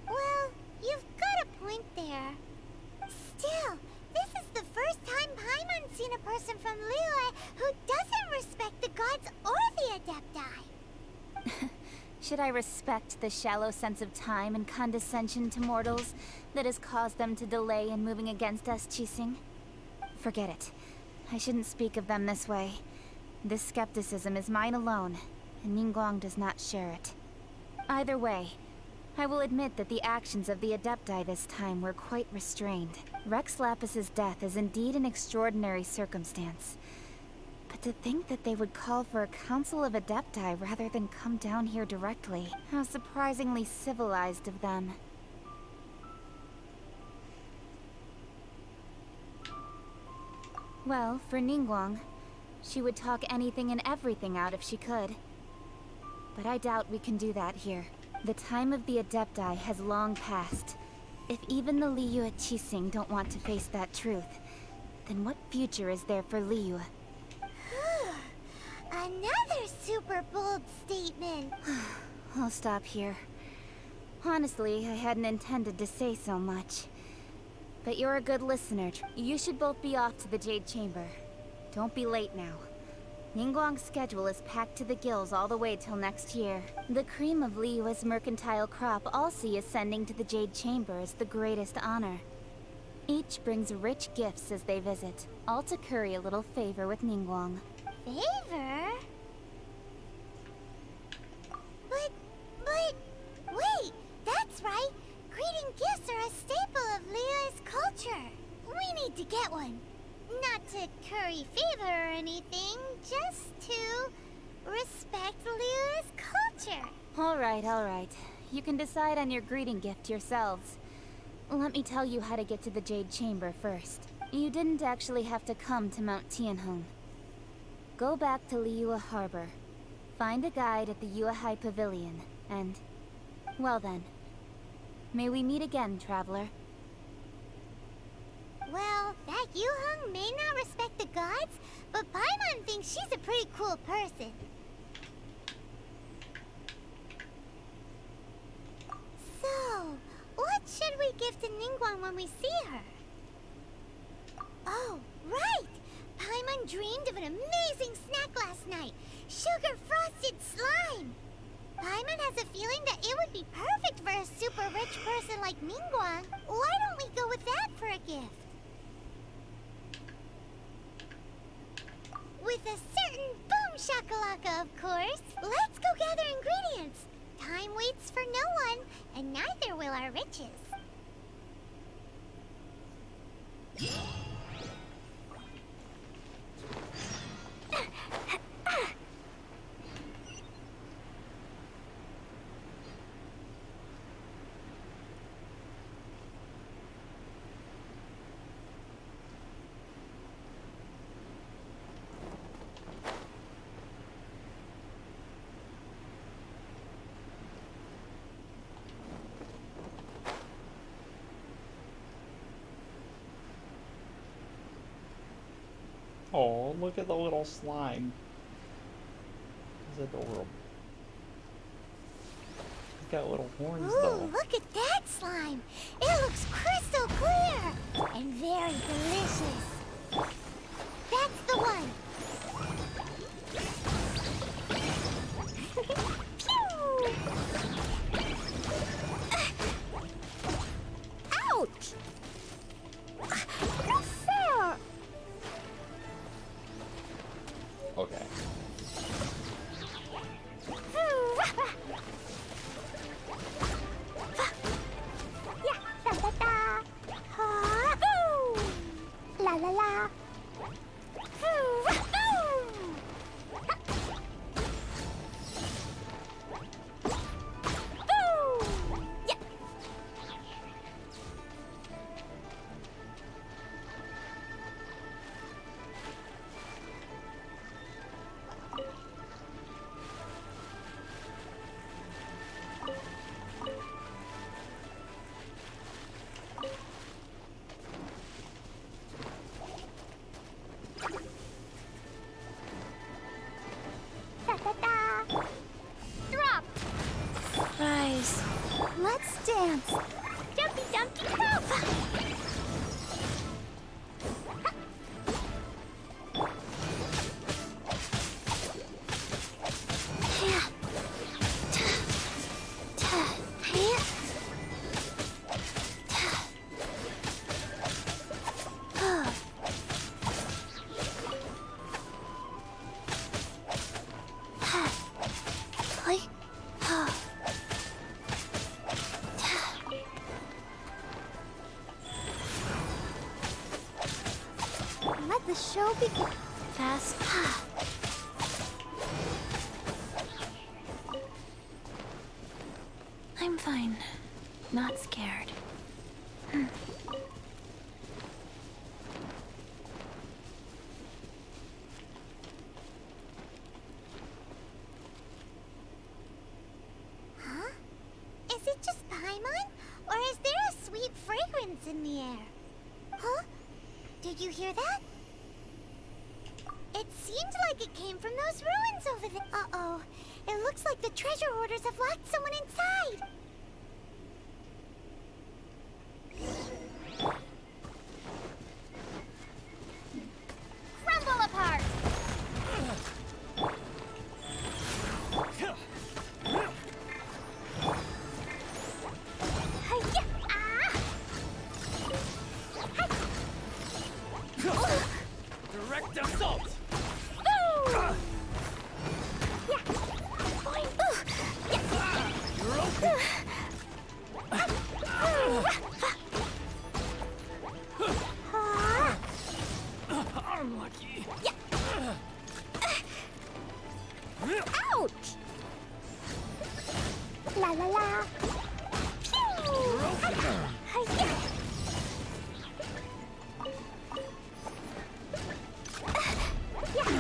Well, you've got a point there. Still, this is the first time Paimon's seen a person from Liyue who doesn't respect the gods or the Adepti. Should I respect the shallow sense of time and condescension to mortals that has caused them to delay in moving against us, Qixing? Forget it. I shouldn't speak of them this way. This skepticism is mine alone, and Ningguang does not share it. Either way, I will admit that the actions of the Adepti this time were quite restrained. Rex Lapis's death is indeed an extraordinary circumstance. But to think that they would call for a council of Adepti rather than come down here directly. How surprisingly civilized of them. Well, for Ningguang, she would talk anything and everything out if she could. But I doubt we can do that here. The time of the Adepti has long passed. If even the Liyue Qixing don't want to face that truth, then what future is there for Liyue? Another super bold statement. I'll stop here. Honestly, I hadn't intended to say so much. But you're a good listener. You should both be off to the Jade Chamber. Don't be late now. Ningguang's schedule is packed to the gills all the way till next year. The cream of Liyue's mercantile crop all see ascending to the Jade Chamber as the greatest honor. Each brings rich gifts as they visit, all to curry a little favor with Ningguang. Favor? But, wait, that's right. Greeting gifts are a staple of Liyue's culture. We need to get one. Not to curry favor or anything, just to respect Liyue's culture. All right. You can decide on your greeting gift yourselves. Let me tell you how to get to the Jade Chamber first. You didn't actually have to come to Mount Tianheng. Go back to Liyue Harbor. Find a guide at the Yuehai Pavilion, and... well then. May we meet again, traveler. Well, that Yuheng may not respect the gods, but Paimon thinks she's a pretty cool person. So, what should we give to Ningguang when we see her? Oh, right! Paimon dreamed of an amazing snack last night. Sugar-frosted slime! Paimon has a feeling that it would be perfect for a super rich person like Ningguang. Why don't we go with that for a gift? With a certain boom shakalaka, of course. Let's go gather ingredients. Time waits for no one, and neither will our riches. Oh, look at the little slime. He's adorable. He's got little horns Ooh, though. look at that slime. It looks crystal clear and very delicious. That's the one. Pew! Ouch! No fair. Okay. Yeah, da da da. Ha! Ooh! La la la. Ooh! Ooh! Ooh! Yeah. Da da da. Drop. Rise. Let's dance. Jumpy dumpty jump. Let the show begin. Fast. I'm fine. Not scared. Huh? Is it just Paimon? Or is there a sweet fragrance in the air? Huh? Did you hear that? It seemed like it came from those ruins over there. Uh-oh. It looks like the treasure hoarders have locked someone inside. Crumble apart! Hi-ya! Ah! Hi! Direct assault! Ooh! Yeah! Boing! Ooh! Yeah! You're open! Ah! Unlucky! Ouch! La la la! Pew! Hi-ya! Yeah!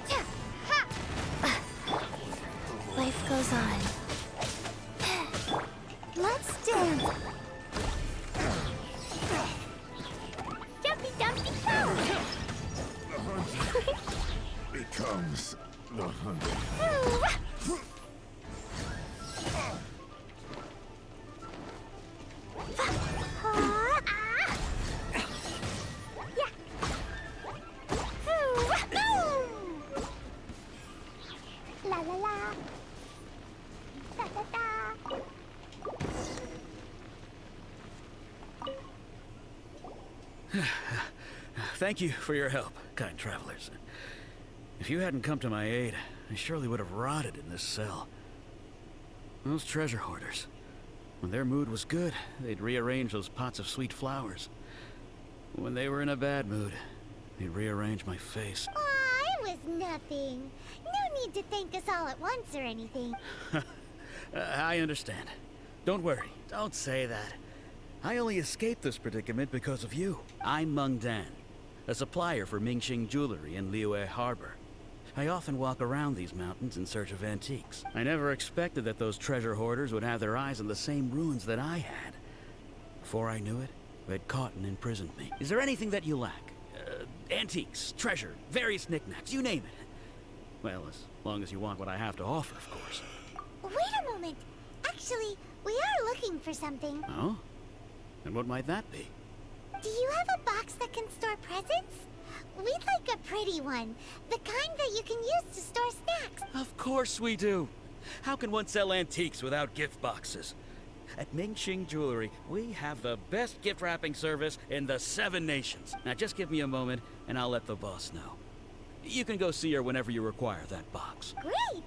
Yeah! Ha! Life goes on. Let's dance! Jumpy dumpty jump! Becomes the hunt. Ooh! Ah! Ah! Yeah! Ooh! Ooh! La la la! Da da da! Thank you for your help, kind travelers. If you hadn't come to my aid, I surely would have rotted in this cell. Those treasure hoarders. When their mood was good, they'd rearrange those pots of sweet flowers. When they were in a bad mood, they'd rearrange my face. Aw, it was nothing. No need to thank us all at once or anything. I understand. Don't worry, don't say that. I only escaped this predicament because of you. I'm Meng Dan, a supplier for Mingxing Jewelry in Liyue Harbor. I often walk around these mountains in search of antiques. I never expected that those treasure hoarders would have their eyes on the same ruins that I had. Before I knew it, they'd caught and imprisoned me. Is there anything that you lack? Antiques, treasure, various knickknacks, you name it. Well, as long as you want what I have to offer, of course. Wait a moment. Actually, we are looking for something. Oh? And what might that be? Do you have a box that can store presents? We'd like a pretty one. The kind that you can use to store snacks. Of course we do. How can one sell antiques without gift boxes? At Mingxing Jewelry, we have the best gift wrapping service in the 7 nations. Now just give me a moment and I'll let the boss know. You can go see her whenever you require that box. Great!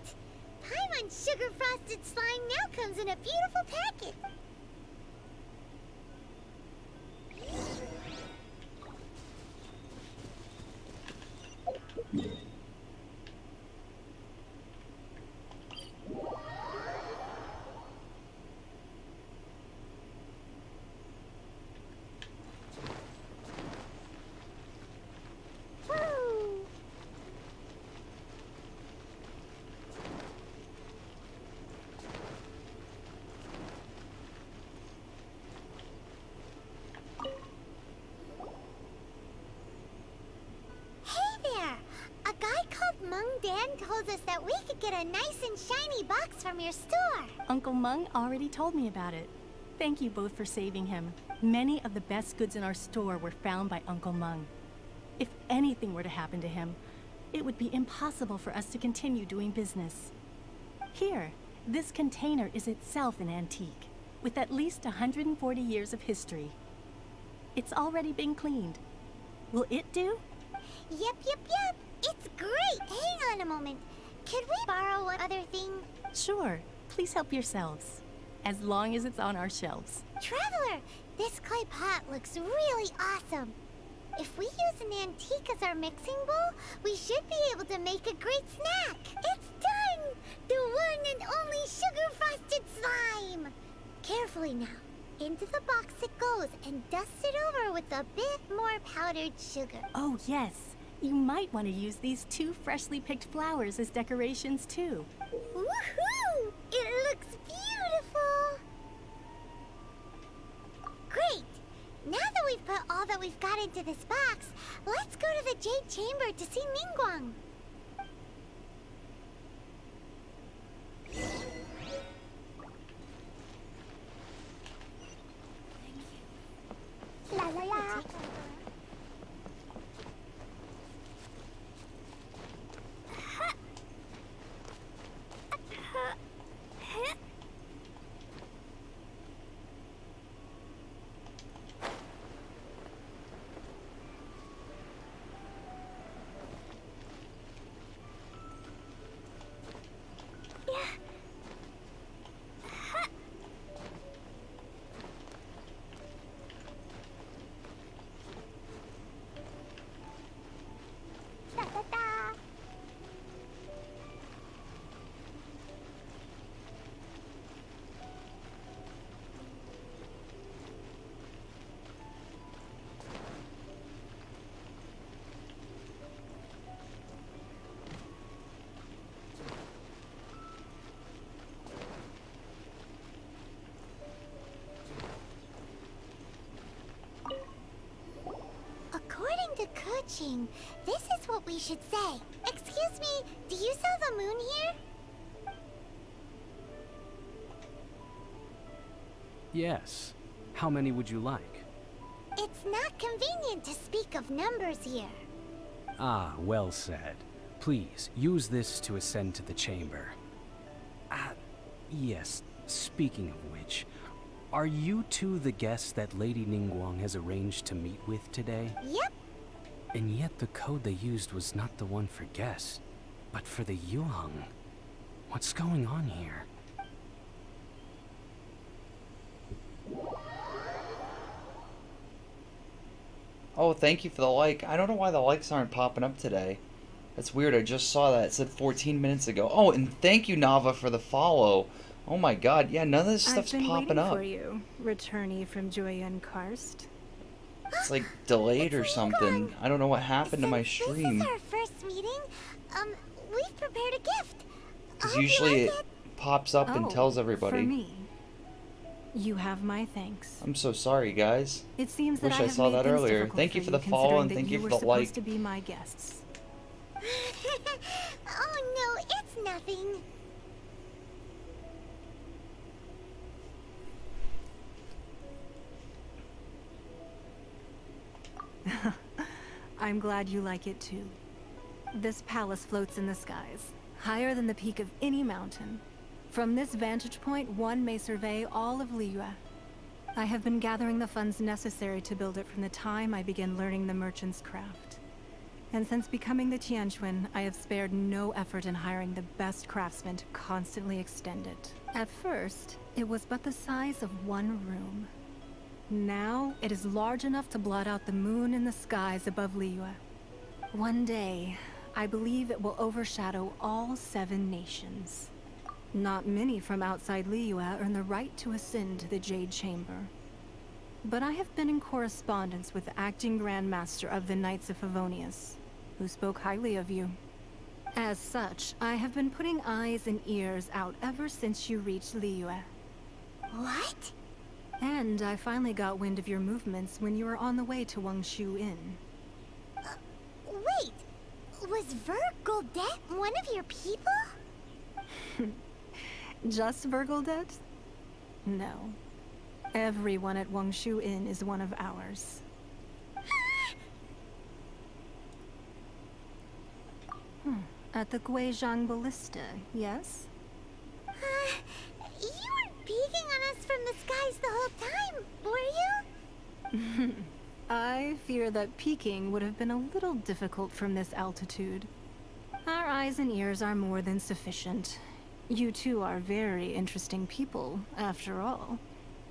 Paimon sugar frosted slime now comes in a beautiful packet. Woo! Hey there! A guy called Mung Dan told us that we could get a nice and shiny box from your store. Uncle Mung already told me about it. Thank you both for saving him. Many of the best goods in our store were found by Uncle Mung. If anything were to happen to him, it would be impossible for us to continue doing business. Here, this container is itself an antique, with at least 140 years of history. It's already been cleaned. Will it do? Yep. It's great. Hang on a moment. Could we borrow one other thing? Sure, please help yourselves, as long as it's on our shelves. Traveler, this clay pot looks really awesome. If we use an antique as our mixing bowl, we should be able to make a great snack. It's done! The one and only sugar-frosted slime! Carefully now. Into the box it goes and dust it over with a bit more powdered sugar. Oh, yes. You might want to use these 2 freshly picked flowers as decorations, too. Woohoo! It looks beautiful! Great! Now that we've put all that we've got into this box, let's go to the Jade Chamber to see Ningguang. La la la. According to Kuching, this is what we should say. Excuse me, do you sell the moon here? Yes. How many would you like? It's not convenient to speak of numbers here. Ah, well said. Please, use this to ascend to the chamber. Yes, speaking of which, are you two the guests that Lady Ningguang has arranged to meet with today? Yep. And yet the code they used was not the one for guests, but for the Yuheng. What's going on here? Oh, thank you for the like. I don't know why the likes aren't popping up today. That's weird. I just saw that. It said 14 minutes ago. Oh, and thank you, Nava, for the follow. Oh my god. Yeah, none of this stuff's popping up. for you, returnee from Joyun Karst. It's like delayed or something. I don't know what happened to my stream. This is our first meeting. We've prepared a gift. Because usually it pops up and tells everybody. For me. You have my thanks. I'm so sorry, guys. It seems that Wish I I have saw made that things earlier. difficult Thank you for the considering follow and that thank you were for the supposed like. to be my guests. Oh no, it's nothing. I'm glad you like it too. This palace floats in the skies, higher than the peak of any mountain. From this vantage point, one may survey all of Liyue. I have been gathering the funds necessary to build it from the time I began learning the merchant's craft. And since becoming the Tianquan, I have spared no effort in hiring the best craftsmen to constantly extend it. At first, it was but the size of one room. Now, it is large enough to blot out the moon in the skies above Liyue. One day, I believe it will overshadow all 7 nations. Not many from outside Liyue earn the right to ascend to the Jade Chamber. But I have been in correspondence with the acting Grand Master of the Knights of Favonius, who spoke highly of you. As such, I have been putting eyes and ears out ever since you reached Liyue. What? And I finally got wind of your movements when you were on the way to Wangshu Inn. Wait, was Vergoldet one of your people? Just Vergoldet? No. Everyone at Wangshu Inn is one of ours. At the Guizhang Ballista, yes? You were peeking on us from the skies the whole time, were you? I fear that peeking would have been a little difficult from this altitude. Our eyes and ears are more than sufficient. You two are very interesting people, after all.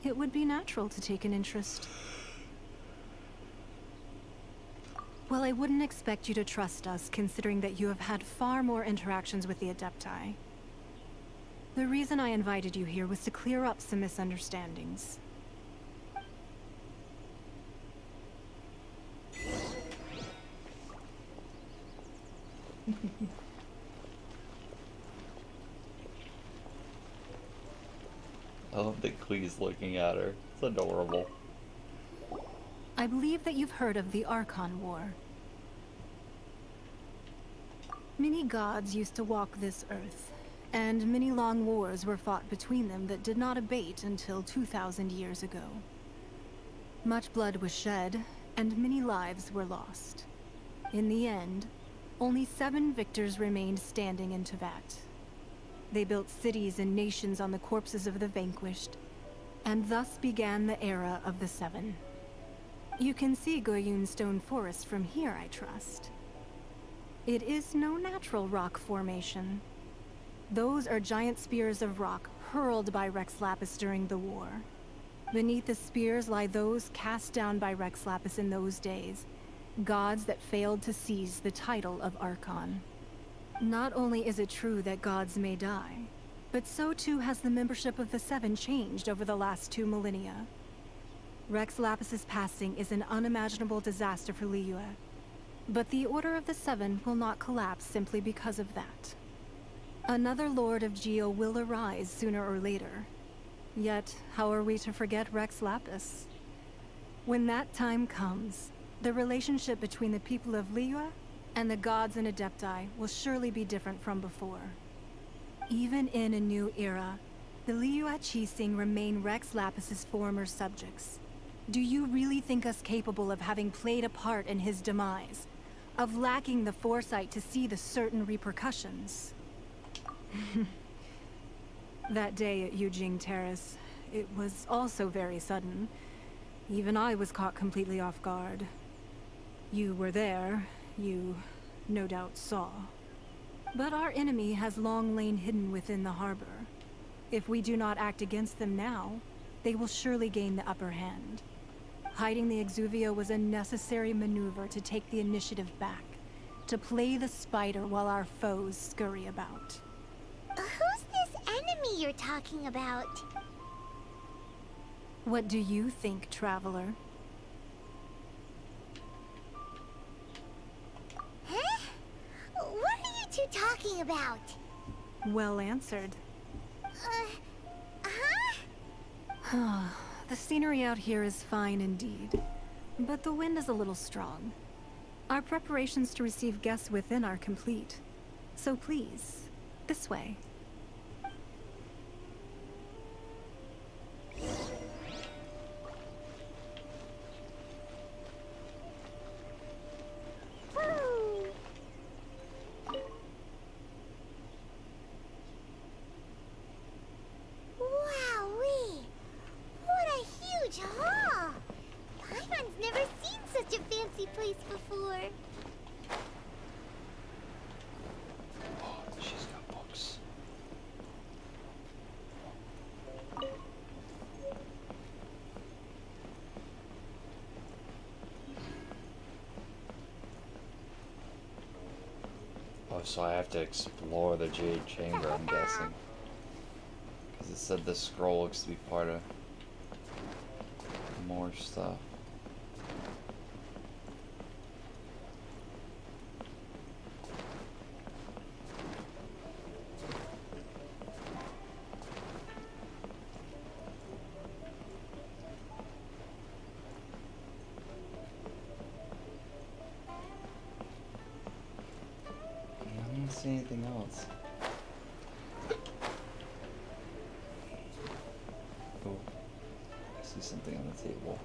It would be natural to take an interest. Well, I wouldn't expect you to trust us, considering that you have had far more interactions with the Adepti. The reason I invited you here was to clear up some misunderstandings. I love that Klee's looking at her. It's adorable. I believe that you've heard of the Archon War. Many gods used to walk this earth, and many long wars were fought between them that did not abate until 2,000 years ago. Much blood was shed, and many lives were lost. In the end, only 7 victors remained standing in Teyvat. They built cities and nations on the corpses of the vanquished, and thus began the era of the 7. You can see Goyun Stone Forest from here, I trust. It is no natural rock formation. Those are giant spears of rock hurled by Rex Lapis during the war. Beneath the spears lie those cast down by Rex Lapis in those days, gods that failed to seize the title of Archon. Not only is it true that gods may die, but so too has the membership of the 7 changed over the last 2 millennia. Rex Lapis's passing is an unimaginable disaster for Liyue, but the Order of the 7 will not collapse simply because of that. Another Lord of Geo will arise sooner or later. Yet, how are we to forget Rex Lapis? When that time comes, the relationship between the people of Liyue and the gods and Adepti will surely be different from before. Even in a new era, the Liyue Qixing remain Rex Lapis's former subjects. Do you really think us capable of having played a part in his demise? Of lacking the foresight to see the certain repercussions? That day at Yujing Terrace, it was also very sudden. Even I was caught completely off guard. You were there, you no doubt saw. But our enemy has long lain hidden within the harbor. If we do not act against them now, they will surely gain the upper hand. Hiding the Exuvio was a necessary maneuver to take the initiative back, to play the spider while our foes scurry about. Who's this enemy you're talking about? What do you think, Traveler? Huh? What are you two talking about? Well answered. Huh? The scenery out here is fine indeed, but the wind is a little strong. Our preparations to receive guests within are complete. So please, this way. Wowee! What a huge hall! Paimon's never seen such a fancy place before. Oh, she's got books. Oh, so I have to explore the Jade Chamber, I'm guessing. Because it said the scroll looks to be part of more stuff. I don't see anything else. Oh, I see something on the table.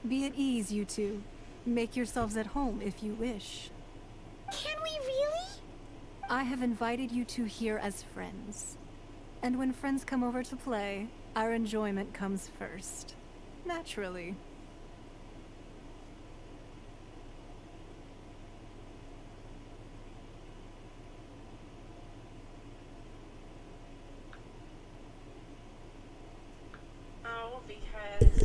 Be at ease, you two. Make yourselves at home if you wish. Can we really? I have invited you two here as friends. And when friends come over to play, our enjoyment comes first. Naturally. Oh, because...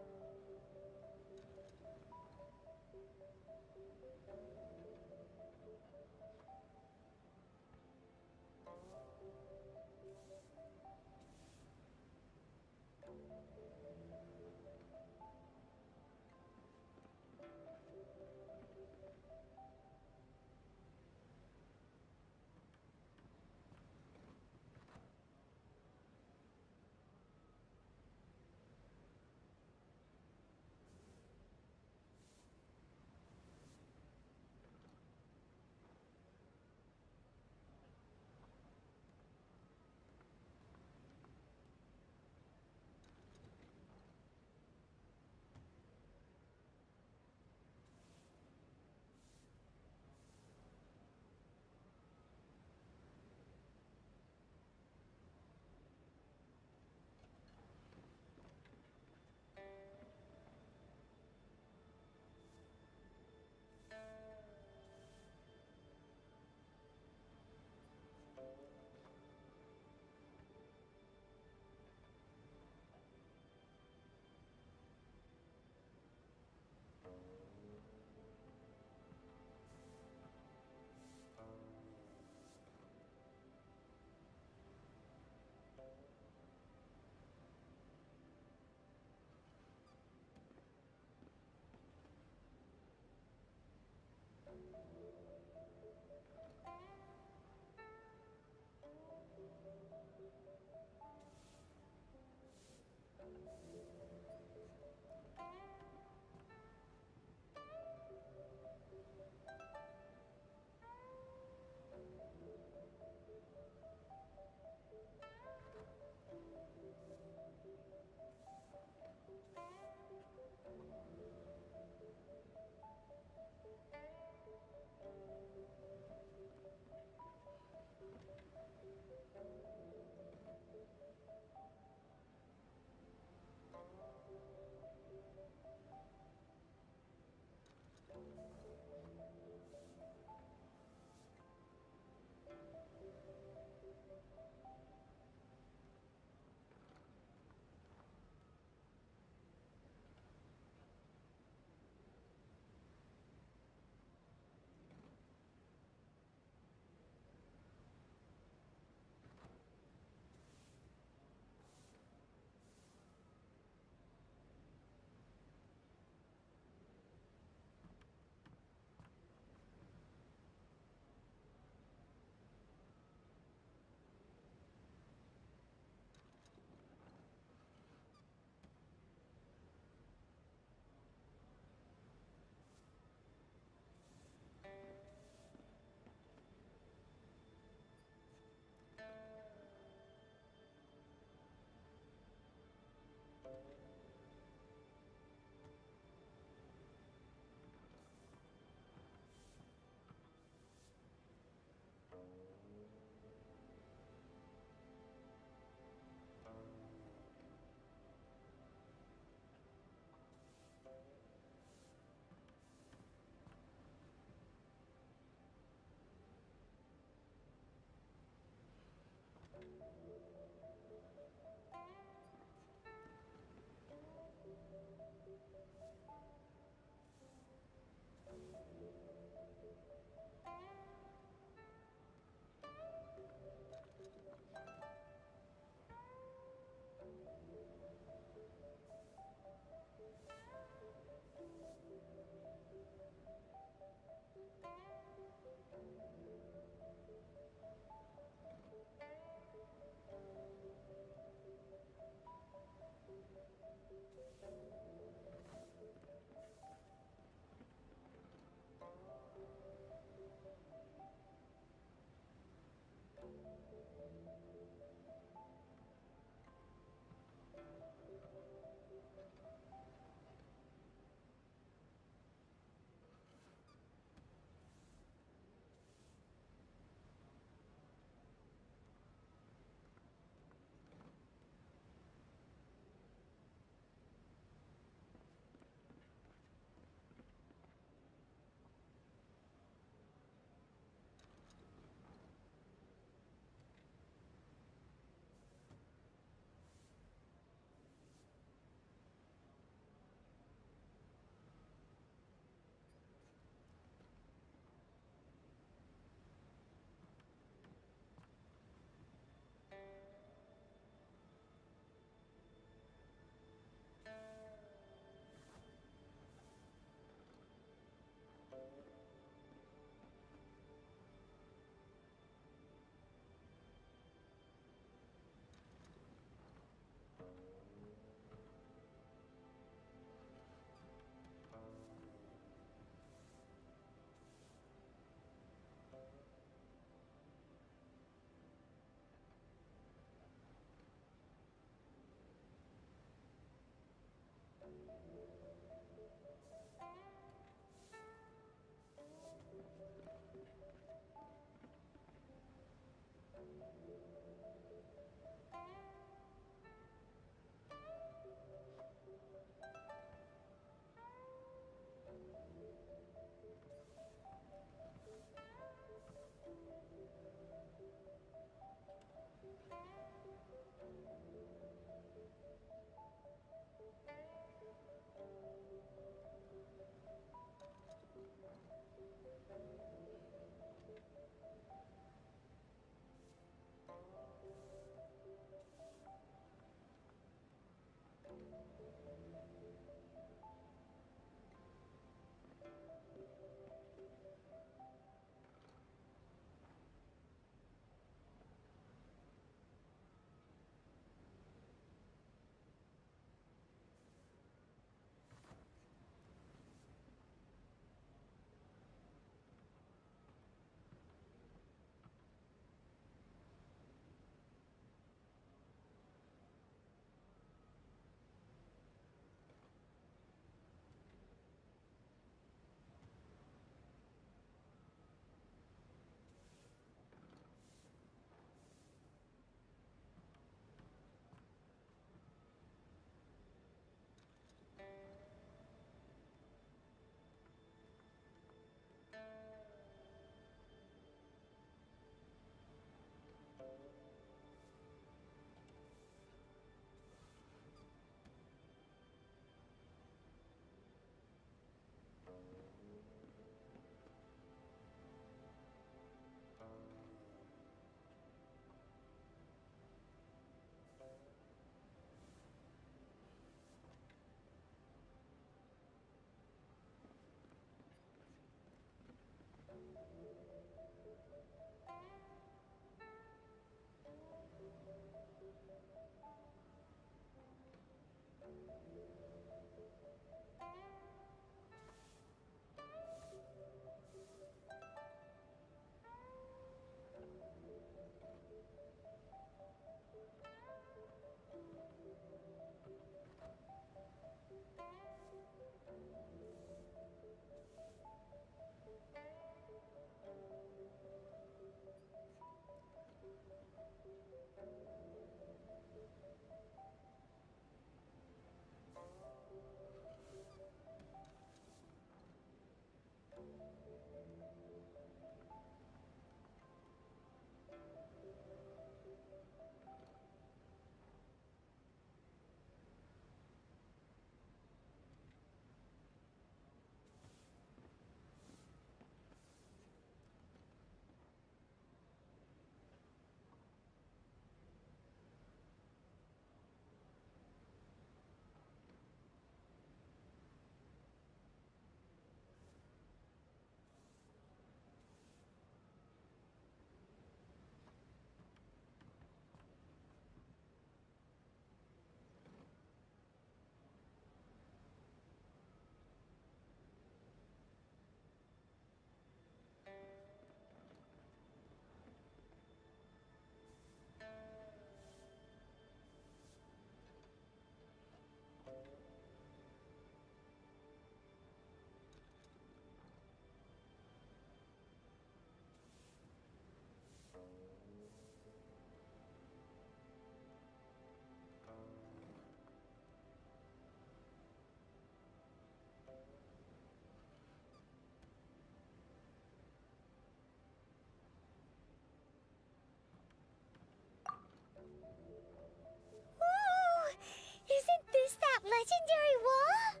legendary wall?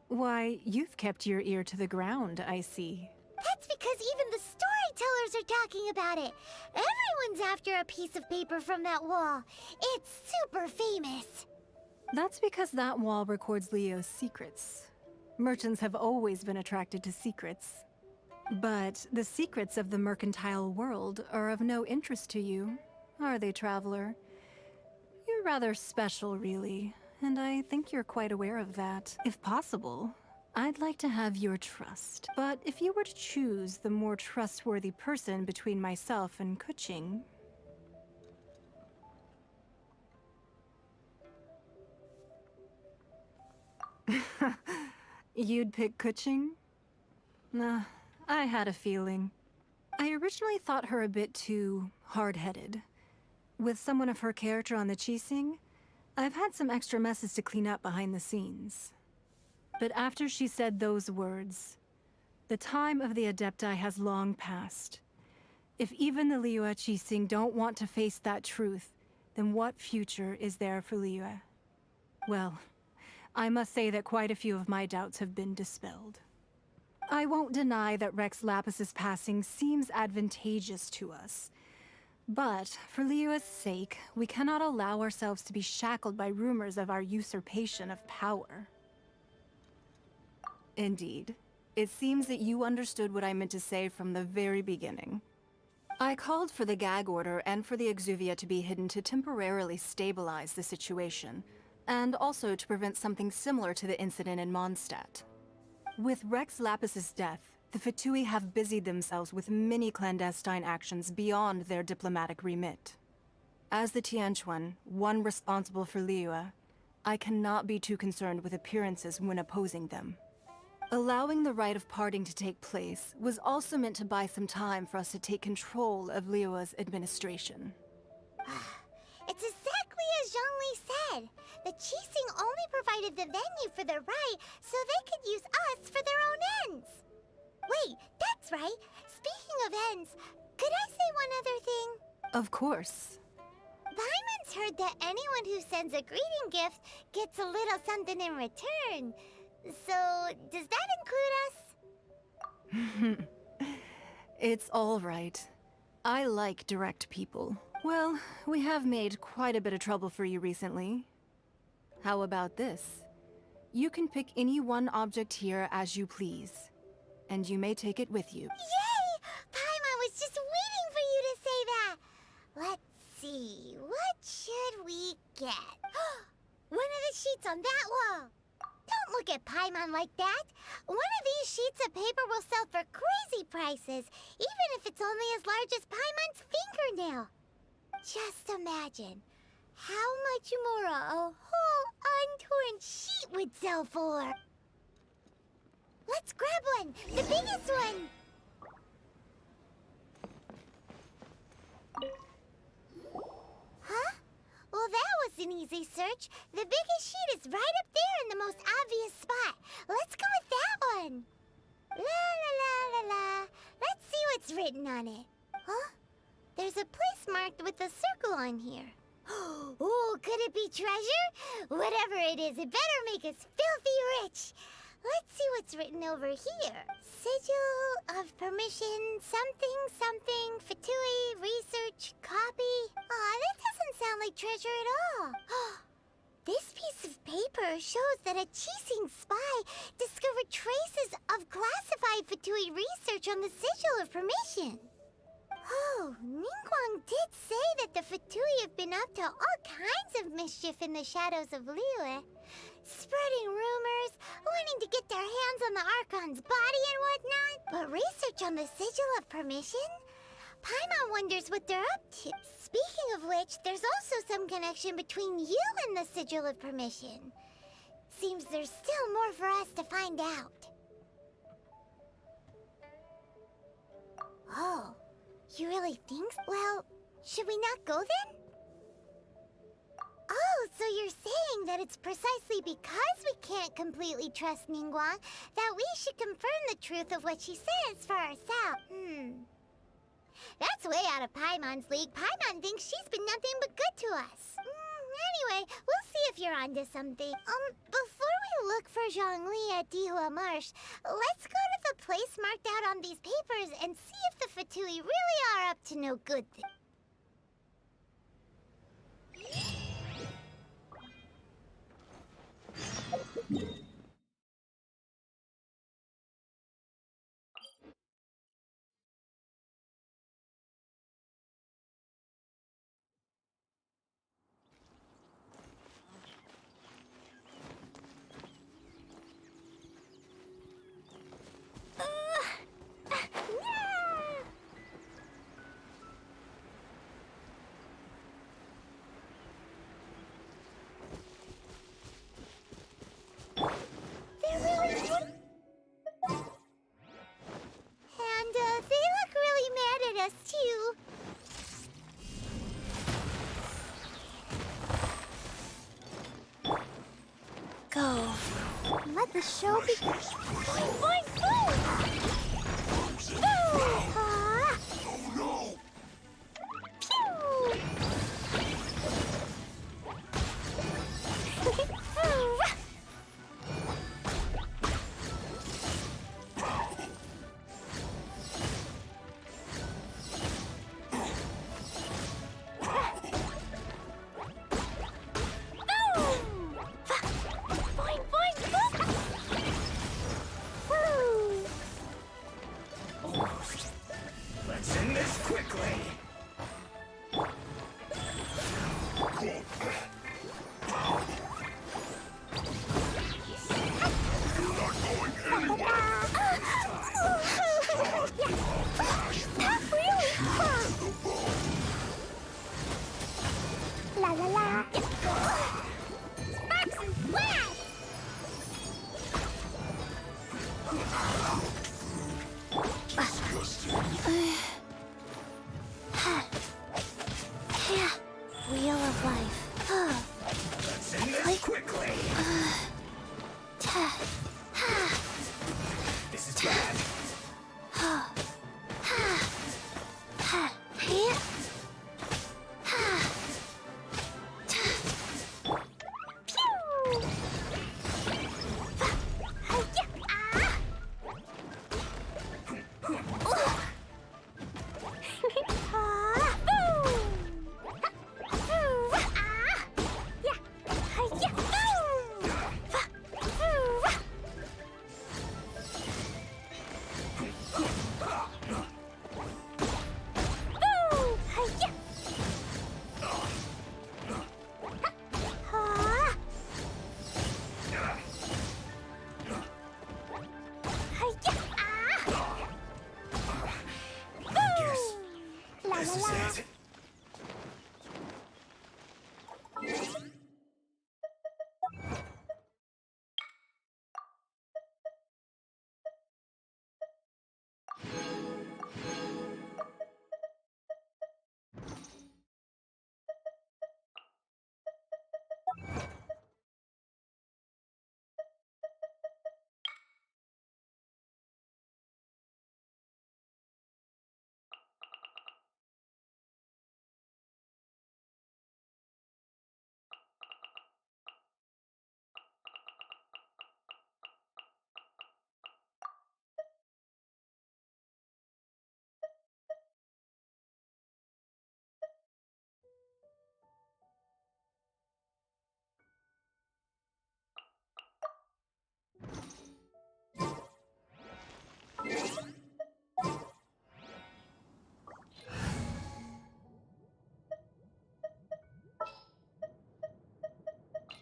Why, you've kept your ear to the ground, I see. That's because even the storytellers are talking about it. Everyone's after a piece of paper from that wall. It's super famous. That's because that wall records Leo's secrets. Merchants have always been attracted to secrets. But the secrets of the mercantile world are of no interest to you, are they, traveler? You're rather special, really, and I think you're quite aware of that. If possible, I'd like to have your trust. But if you were to choose the more trustworthy person between myself and Kuching... You'd pick Kuching? Nah, I had a feeling. I originally thought her a bit too hard-headed. With someone of her character on the Qixing, I've had some extra messes to clean up behind the scenes. But after she said those words, the time of the Adepti has long passed. If even the Liyue Qixing don't want to face that truth, then what future is there for Liyue? Well, I must say that quite a few of my doubts have been dispelled. I won't deny that Rex Lapis's passing seems advantageous to us. But, for Liyue's sake, we cannot allow ourselves to be shackled by rumors of our usurpation of power. Indeed. It seems that you understood what I meant to say from the very beginning. I called for the gag order and for the Exuvia to be hidden to temporarily stabilize the situation, and also to prevent something similar to the incident in Mondstadt. With Rex Lapis's death, the Fatui have busied themselves with many clandestine actions beyond their diplomatic remit. As the Tianquan, one responsible for Liyue, I cannot be too concerned with appearances when opposing them. Allowing the rite of parting to take place was also meant to buy some time for us to take control of Liyue's administration. It's exactly as Zhongli said. The Qixing only provided the venue for the rite so they could use us for their own ends. Wait, that's right. Speaking of ends, could I say one other thing? Of course. Paimon's heard that anyone who sends a greeting gift gets a little something in return. So, does that include us? It's all right. I like direct people. Well, we have made quite a bit of trouble for you recently. How about this? You can pick any one object here as you please, and you may take it with you. Yay! Paimon was just waiting for you to say that! Let's see, what should we get? One of the sheets on that wall! Don't look at Paimon like that! One of these sheets of paper will sell for crazy prices, even if it's only as large as Paimon's fingernail. Just imagine how much more a whole untorn sheet would sell for. Let's grab one, the biggest one. Huh? Well, that was an easy search. The biggest sheet is right up there in the most obvious spot. Let's go with that one. La la la la la. Let's see what's written on it. Huh? There's a place marked with a circle on here. Oh, could it be treasure? Whatever it is, it better make us filthy rich. Let's see what's written over here. Sigil of permission, something, something, Fatui, research, copy. Aw, that doesn't sound like treasure at all. This piece of paper shows that a Qixing spy discovered traces of classified Fatui research on the Sigil of permission. Oh, Ningguang did say that the Fatui have been up to all kinds of mischief in the shadows of Liyue. Spreading rumors, wanting to get their hands on the Archon's body and whatnot. But research on the Sigil of Permission? Paimon wonders what they're up to. Speaking of which, there's also some connection between you and the Sigil of Permission. Seems there's still more for us to find out. Oh, you really think so? Well, should we not go then? Oh, so you're saying that it's precisely because we can't completely trust Ningguang that we should confirm the truth of what she says for ourselves. That's way out of Paimon's league. Paimon thinks she's been nothing but good to us. Anyway, we'll see if you're onto something. Before we look for Zhongli at Dihua Marsh, let's go to the place marked out on these papers and see if the Fatui really are up to no good thing. They look really mad at us, too. Go. Let the show begin. Boing, boing, boom! Boom! Oh, no! Pew! Let's end this quickly. La la la. Sparks and flash. Wheel of life. Let's end this quickly. This is bad. This is it.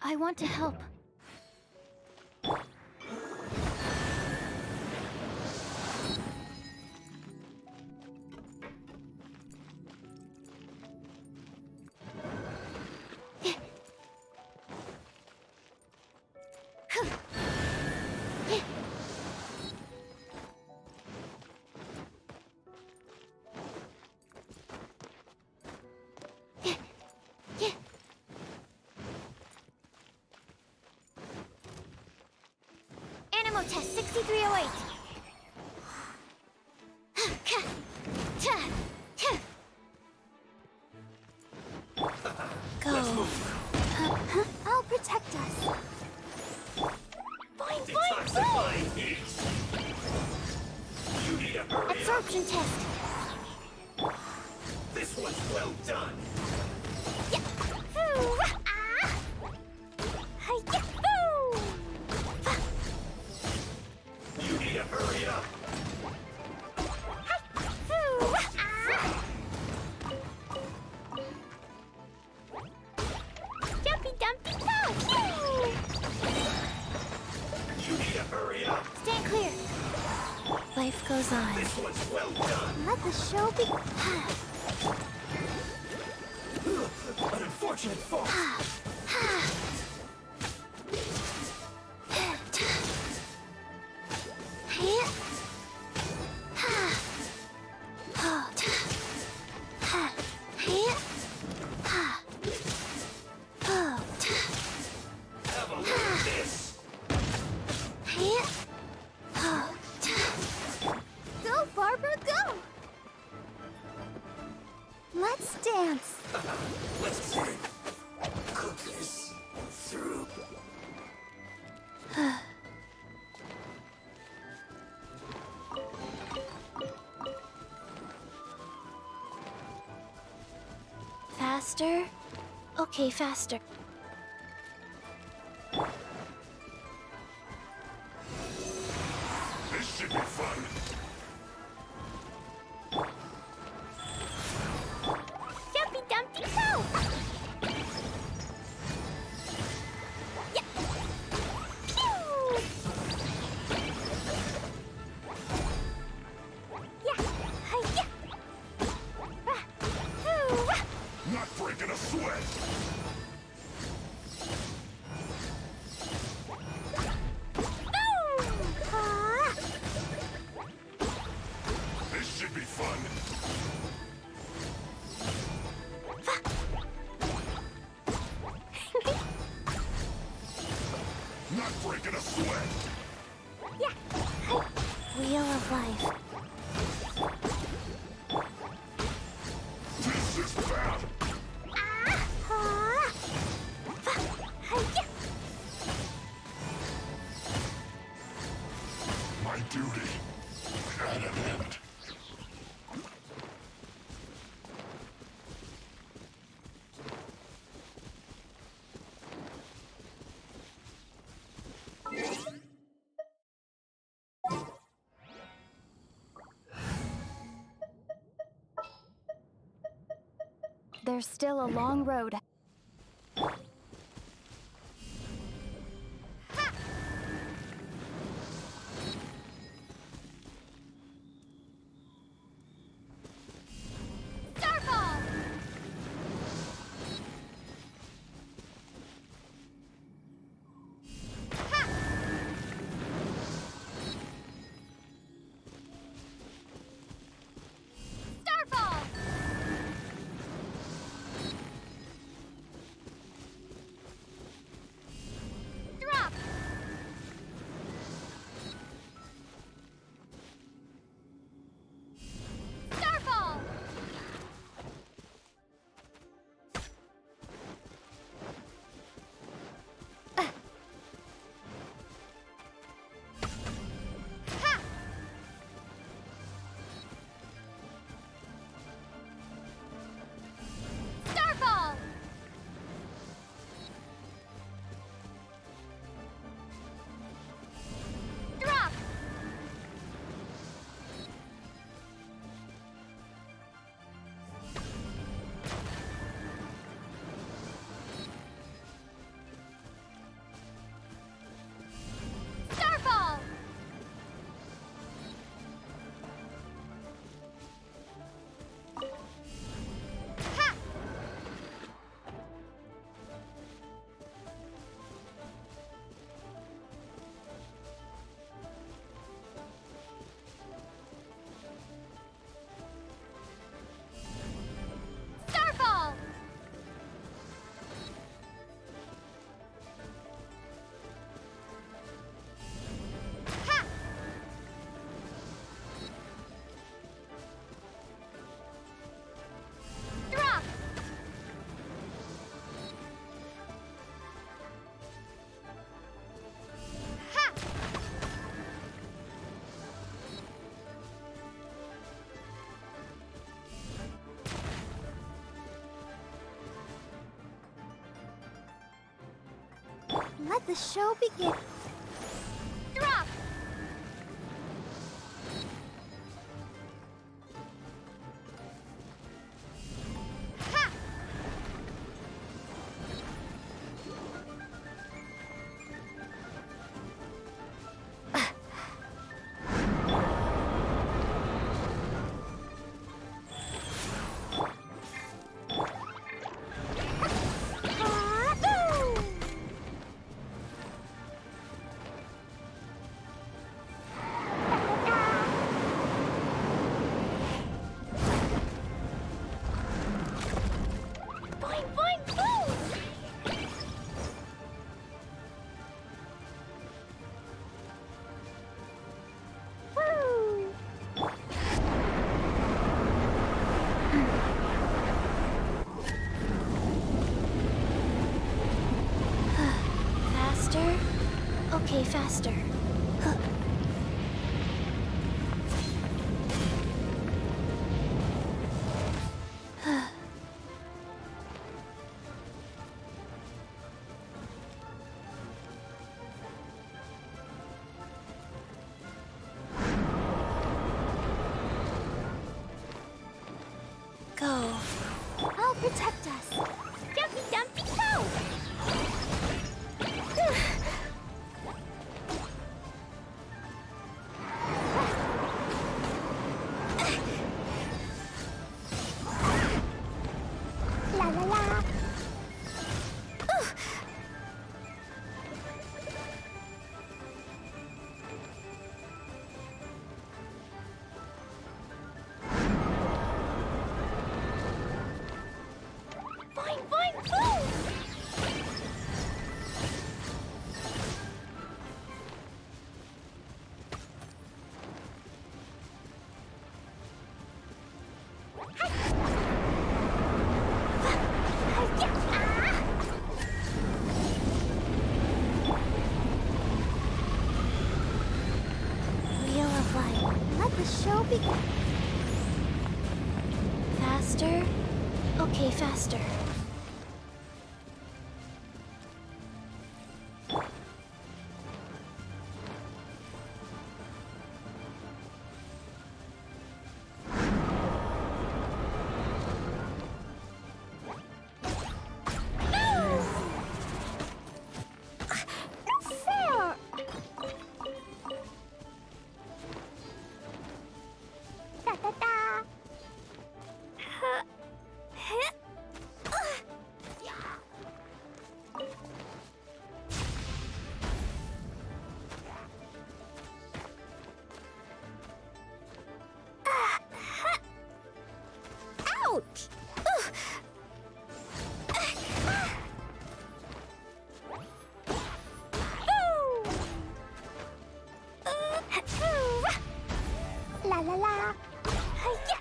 I want to help. Animal test 6308. Go. Intensifying heat. You need a hurry up. Absorption test. This one's well done. Ooh, ah. Hi-ya, ooh. You need to hurry up. Ooh, ah. Jumpy dumpy go. You need to hurry up. Stand clear. Life goes on. This one's well done. Let the show be. An unfortunate fall. Have a look at this. Go, Barbara, go! Let's dance. Let's cook this through. Faster? Okay, faster. This should be fun. Jumpy dumpty go! Yeah. Pew! Yeah. Hi-ya. Ah. Ooh. Ah. Not breaking a sweat. Ooh. Ah. This should be fun. Not breaking a sweat. Yeah. Hi. Wheel of life. This is bad. Ah. Ah. Hi-ya. My duty at an end. There's still a long road. Starfall! Ha! Starfall! Let the show begin. Drop! Ha! Boing, boing, boom! Woo! Faster? Okay, faster. Huh. Go. I'll protect us. Jumpy, dumpy, go! La la la. Boing, boing, boom! Wheel of light. Let the show begin. Faster? Okay, faster. No fair! Da da da! Huh. Huh. Ouch! La la la! Hi-ya!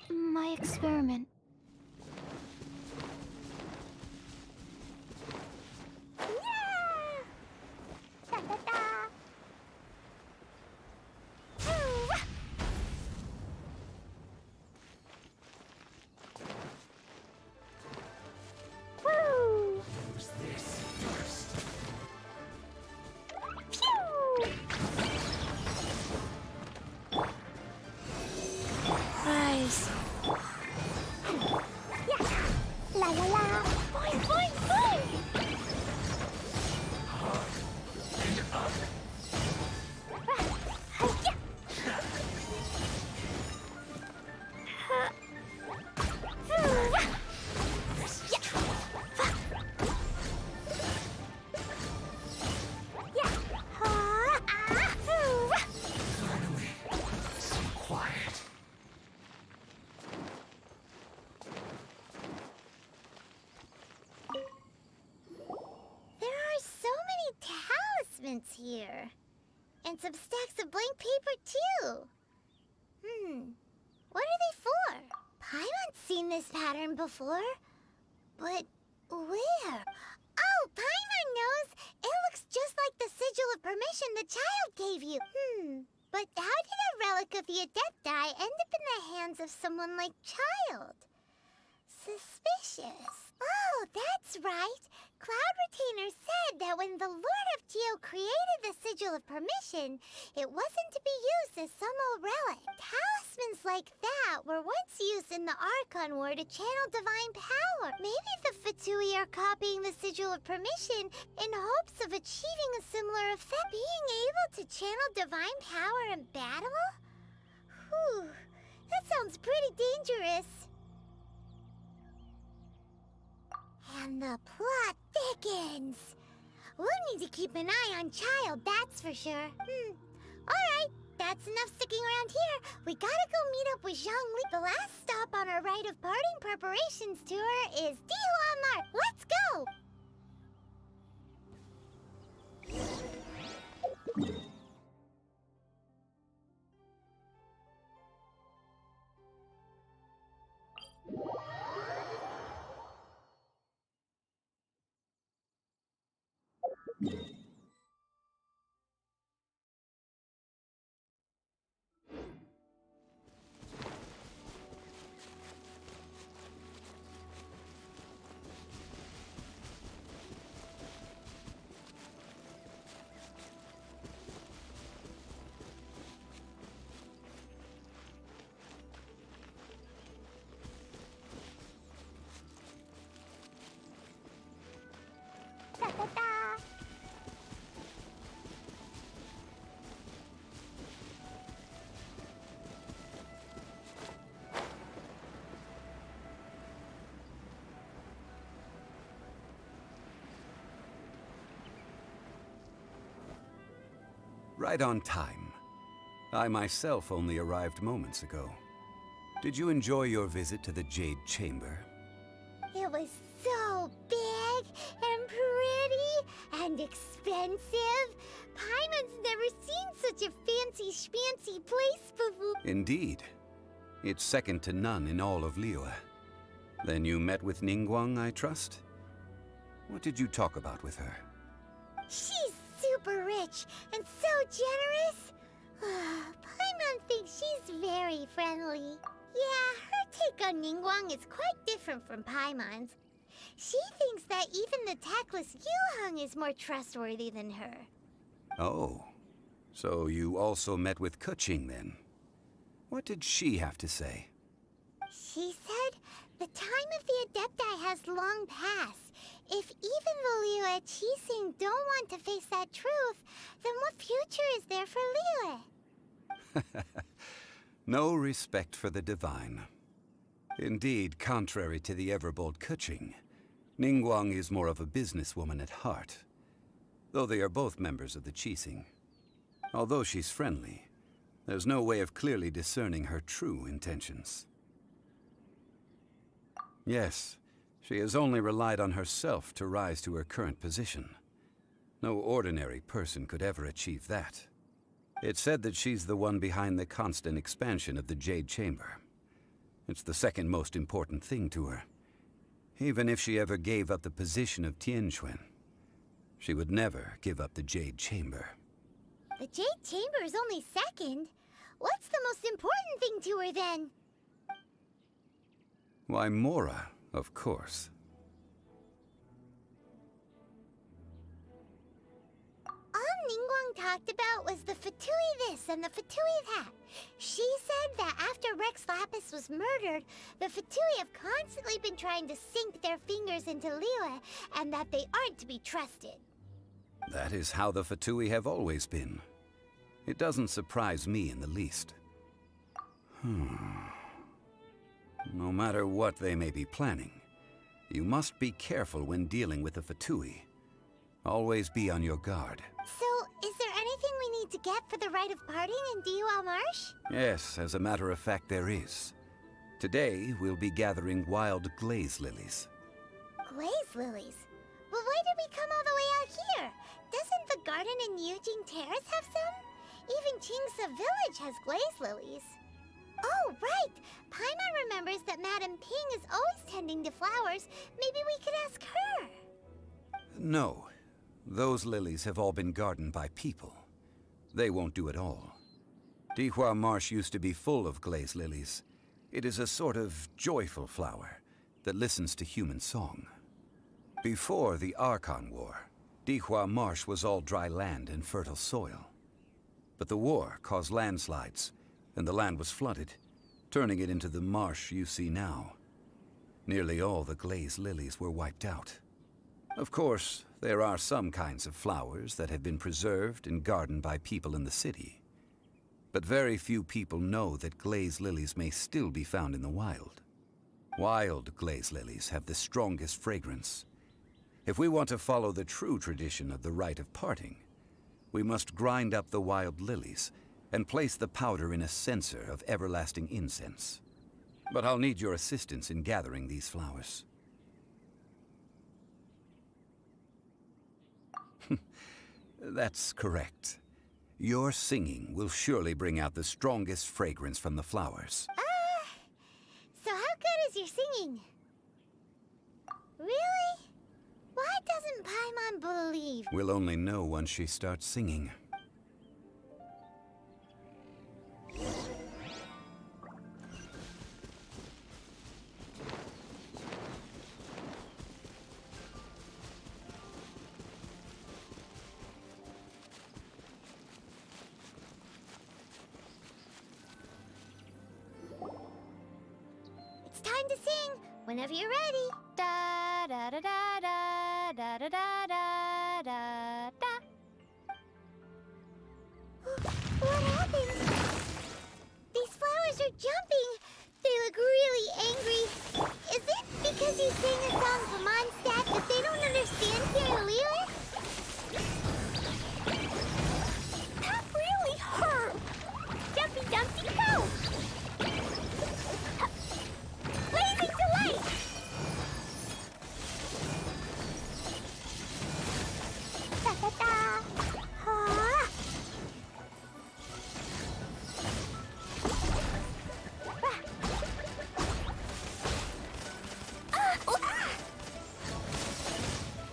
My experiment. Yeah! Da da da! Woo! Use this first. Pew! Rise. Yeah! La la la! Boing, boing, boing! Hi-ya! This is trouble. Yeah! Finally, some quiet. There are so many talismans here. And some stacks of blank paper, too. What are they for? Paimon's seen this pattern before. But where? Oh, Paimon knows! It looks just like the sigil of permission the child gave you. But how did a relic of the Adepti end up in the hands of someone like Child? Suspicious. Oh, that's right. Cloud Retainer said that when the Lord of Geo created the Sigil of Permission, it wasn't to be used as some old relic. Talismans like that were once used in the Archon War to channel divine power. Maybe the Fatui are copying the Sigil of Permission in hopes of achieving a similar effect. Being able to channel divine power in battle? Whew, that sounds pretty dangerous. And the plot thickens. We'll need to keep an eye on Child, that's for sure. Alright, that's enough sticking around here. We gotta go meet up with Zhongli. The last stop on our rite of parting preparations tour is Dihuamar. Let's go! Da-da-da. Right on time. I myself only arrived moments ago. Did you enjoy your visit to the Jade Chamber? It was so big and pretty and expensive. Paimon's never seen such a fancy schmancy place before. Indeed. It's second to none in all of Liyue. Then you met with Ningguang, I trust? What did you talk about with her? She's super rich and so generous. Paimon thinks she's very friendly. Yeah, her take on Ningguang is quite different from Paimon's. She thinks that even the tactless Yuheng is more trustworthy than her. Oh, so you also met with Keqing then? What did she have to say? She said the time of the Adepti has long passed. If even the Liyue Qixing don't want to face that truth, then what future is there for Liyue? No respect for the divine. Indeed, contrary to the ever-bold Keqing, Ningguang is more of a businesswoman at heart, though they are both members of the Qixing. Although she's friendly, there's no way of clearly discerning her true intentions. Yes, she has only relied on herself to rise to her current position. No ordinary person could ever achieve that. It's said that she's the one behind the constant expansion of the Jade Chamber. It's the second most important thing to her. Even if she ever gave up the position of Tianquan, she would never give up the Jade Chamber. The Jade Chamber is only second. What's the most important thing to her then? Why, Mora, of course. All Ningguang talked about was the Fatui this and the Fatui that. She said that after Rex Lapis was murdered, the Fatui have constantly been trying to sink their fingers into Liyue, and that they aren't to be trusted. That is how the Fatui have always been. It doesn't surprise me in the least. No matter what they may be planning, you must be careful when dealing with the Fatui. Always be on your guard. So, is there anything we need to get for the rite of parting in Dihuo Marsh? Yes, as a matter of fact, there is. Today, we'll be gathering wild glaze lilies. Glaze lilies? But why did we come all the way out here? Doesn't the garden in Yujing Terrace have some? Even Qingse Village has glaze lilies. Oh, right! Paimon remembers that Madame Ping is always tending to flowers. Maybe we could ask her. No. Those lilies have all been gardened by people. They won't do it all. Dihua Marsh used to be full of glaze lilies. It is a sort of joyful flower that listens to human song. Before the Archon War, Dihua Marsh was all dry land and fertile soil. But the war caused landslides, and the land was flooded, turning it into the marsh you see now. Nearly all the glaze lilies were wiped out. Of course, there are some kinds of flowers that have been preserved and gardened by people in the city. But very few people know that glaze lilies may still be found in the wild. Wild glaze lilies have the strongest fragrance. If we want to follow the true tradition of the rite of parting, we must grind up the wild lilies and place the powder in a censer of everlasting incense. But I'll need your assistance in gathering these flowers. That's correct. Your singing will surely bring out the strongest fragrance from the flowers. So how good is your singing? Really? Why doesn't Paimon believe? We'll only know once she starts singing. It's time to sing. Whenever you're ready. Da da da da da da da da da da da. What happened? These flowers are jumping. They look really angry. Is it because you sing a song for Mondstadt that they don't understand KLEE? That really hurt. Jumpy Dumpty go! Blazing Delight! Da da da! Ha!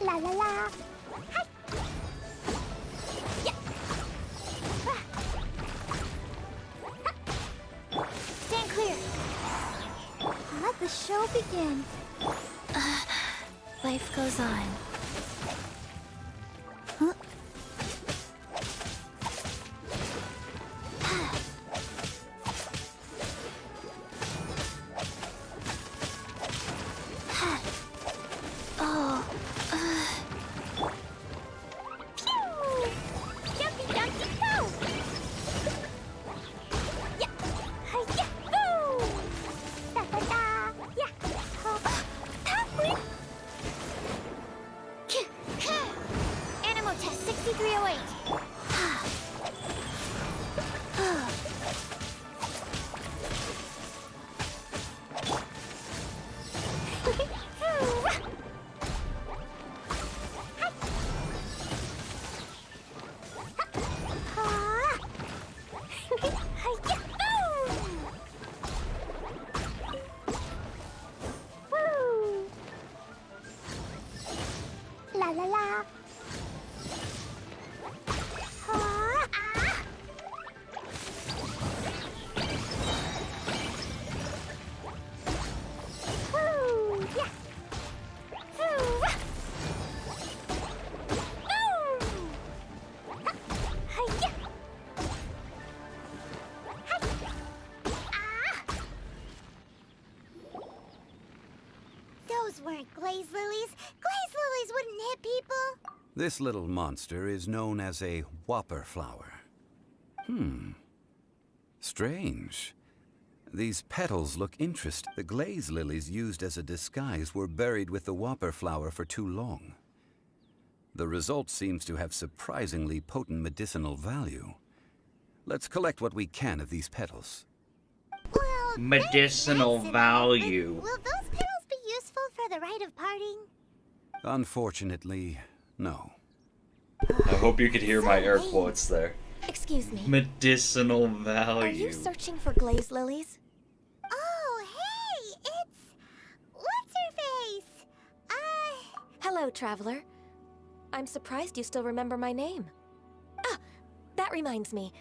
La la la. Hi. Yeah. Stand clear. Let the show begin. Life goes on. Huh? Oh. Pew! Jumpy Dumpty go! Yeah! Hi-ya! Boo! Da-da-da! Yeah! Top-whip! Animal test 6308. La la la. Woo! Yeah. Hi-ya! Those weren't glaze lilies. Glaze lilies wouldn't hit people. This little monster is known as a whopper flower. Strange. These petals look interesting. The glaze lilies used as a disguise were buried with the whopper flower for too long. The result seems to have surprisingly potent medicinal value. Let's collect what we can of these petals. Well, Medicinal value. Will those petals be useful for the rite of parting? Unfortunately, no. I hope you could hear my air quotes there. Excuse me. Medicinal Are value. you searching for glaze lilies? Oh, hey! It's... What's-her-face? Hello, traveler. I'm surprised you still remember my name. Ah, that reminds me.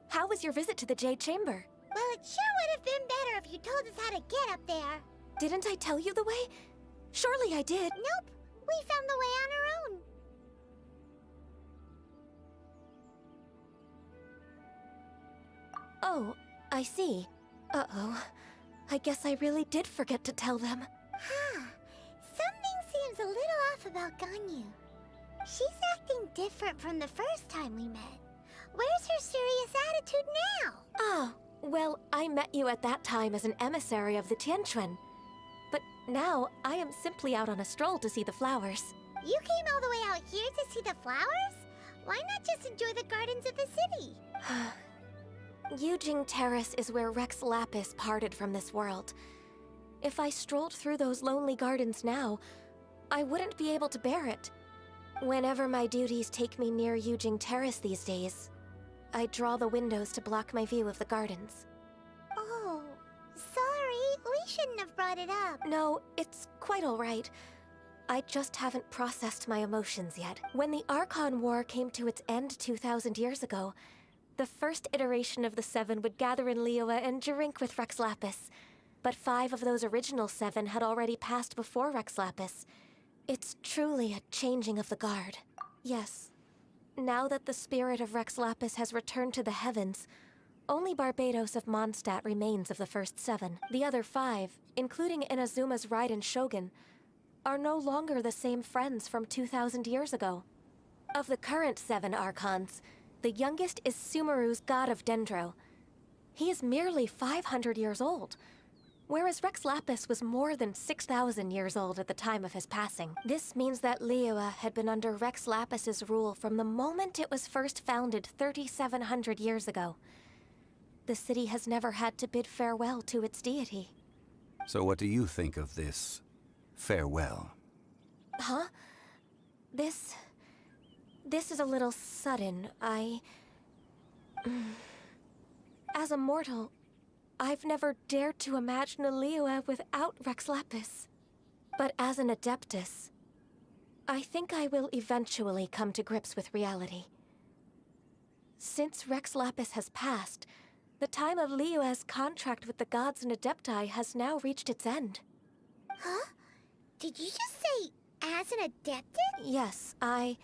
How was your visit to the Jade Chamber? Well, it sure would have been better if you told us how to get up there. Didn't I tell you the way? Surely I did. Nope, we found the way on our own. Oh, I see. Uh-oh. I guess I really did forget to tell them. Huh. Something seems a little off about Ganyu. She's acting different from the first time we met. Where's her serious attitude now? Ah, well, I met you at that time as an emissary of the Tianquan. But now, I am simply out on a stroll to see the flowers. You came all the way out here to see the flowers? Why not just enjoy the gardens of the city? Yujing Terrace is where Rex Lapis parted from this world. If I strolled through those lonely gardens now, I wouldn't be able to bear it. Whenever my duties take me near Yujing Terrace these days, I draw the windows to block my view of the gardens. Oh, sorry. We shouldn't have brought it up. No, it's quite all right. I just haven't processed my emotions yet. When the Archon War came to its end 2,000 years ago, the first iteration of the Seven would gather in Liyue and drink with Rex Lapis. But 5 of those original 7 had already passed before Rex Lapis. It's truly a changing of the guard. Yes. Now that the spirit of Rex Lapis has returned to the heavens, only Barbados of Mondstadt remains of the first 7. The other 5, including Inazuma's Raiden Shogun, are no longer the same friends from 2,000 years ago. Of the current 7 Archons, the youngest is Sumeru's god of Dendro. He is merely 500 years old, whereas Rex Lapis was more than 6,000 years old at the time of his passing. This means that Liyue had been under Rex Lapis's rule from the moment it was first founded 3,700 years ago. The city has never had to bid farewell to its deity. So what do you think of this farewell? Huh? This is a little sudden. As a mortal, I've never dared to imagine a Liyue without Rex Lapis. But as an Adeptus, I think I will eventually come to grips with reality. Since Rex Lapis has passed, the time of Liyue's contract with the gods and Adepti has now reached its end. Huh? Did you just say, as an Adeptus? Yes, I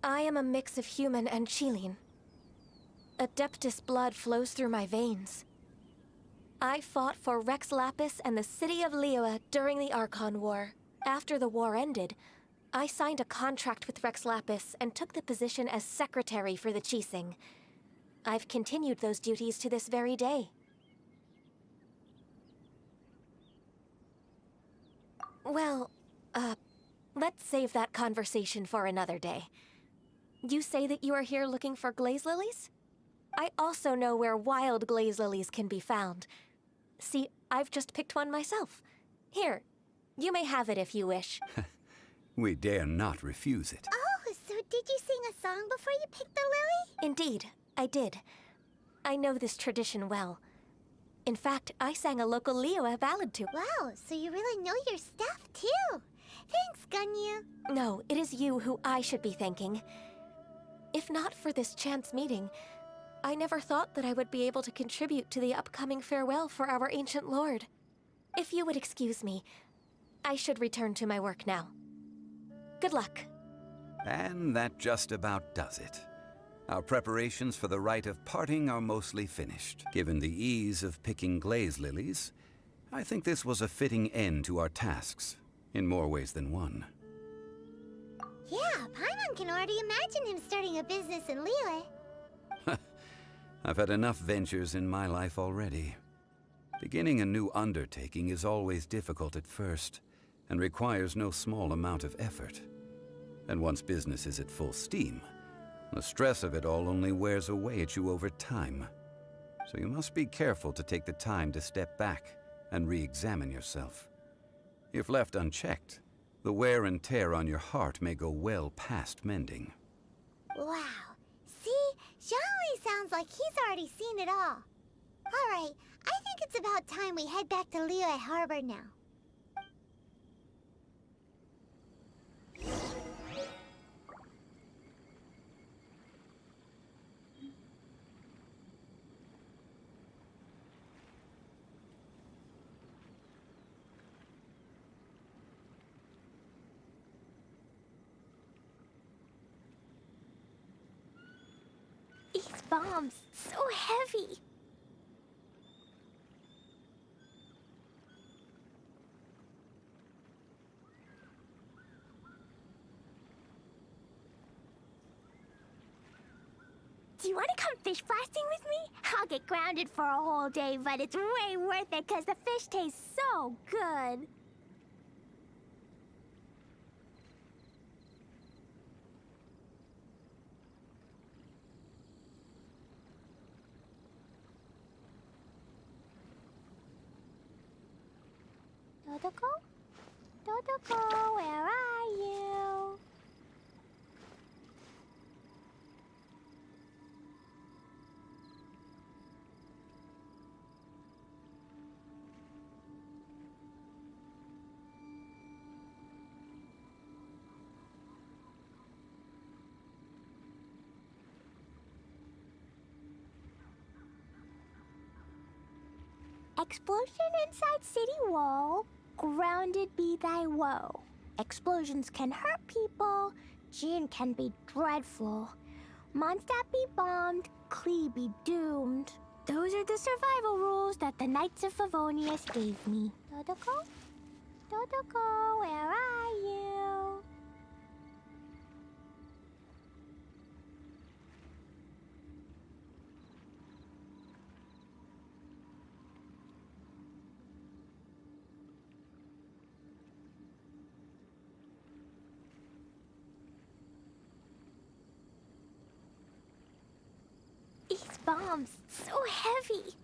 am a mix of human and Qilin. Adeptus blood flows through my veins. I fought for Rex Lapis and the city of Liyue during the Archon War. After the war ended, I signed a contract with Rex Lapis and took the position as secretary for the Qixing. I've continued those duties to this very day. Well, let's save that conversation for another day. You say that you are here looking for glaze lilies? I also know where wild glaze lilies can be found. See, I've just picked one myself. Here, you may have it if you wish. We dare not refuse it. Oh, so did you sing a song before you picked the lily? Indeed, I did. I know this tradition well. In fact, I sang a local Liyue ballad too. Wow, so you really know your stuff too. Thanks, Ganyu. No, it is you who I should be thanking. If not for this chance meeting, I never thought that I would be able to contribute to the upcoming farewell for our ancient lord. If you would excuse me, I should return to my work now. Good luck. And that just about does it. Our preparations for the rite of parting are mostly finished. Given the ease of picking glaze lilies, I think this was a fitting end to our tasks, in more ways than one. Yeah, Paimon can already imagine him starting a business in Liyue. I've had enough ventures in my life already. Beginning a new undertaking is always difficult at first, and requires no small amount of effort. And once business is at full steam, the stress of it all only wears away at you over time. So you must be careful to take the time to step back and re-examine yourself. If left unchecked, the wear and tear on your heart may go well past mending. Wow. See? Zhongli sounds like he's already seen it all. Alright, I think it's about time we head back to Liyue Harbor now. bombs, so heavy. Do you want to come fish blasting with me? I'll get grounded for a whole day, but it's way worth it because the fish tastes so good. Dodoko? Dodoko, where are you? Explosion inside city wall, grounded be thy woe. Explosions can hurt people, Jin can be dreadful. Mondstadt be bombed, KLEE be doomed. Those are the survival rules that the Knights of Favonius gave me. Dodoko? Dodoko, where are you? These bombs, so heavy.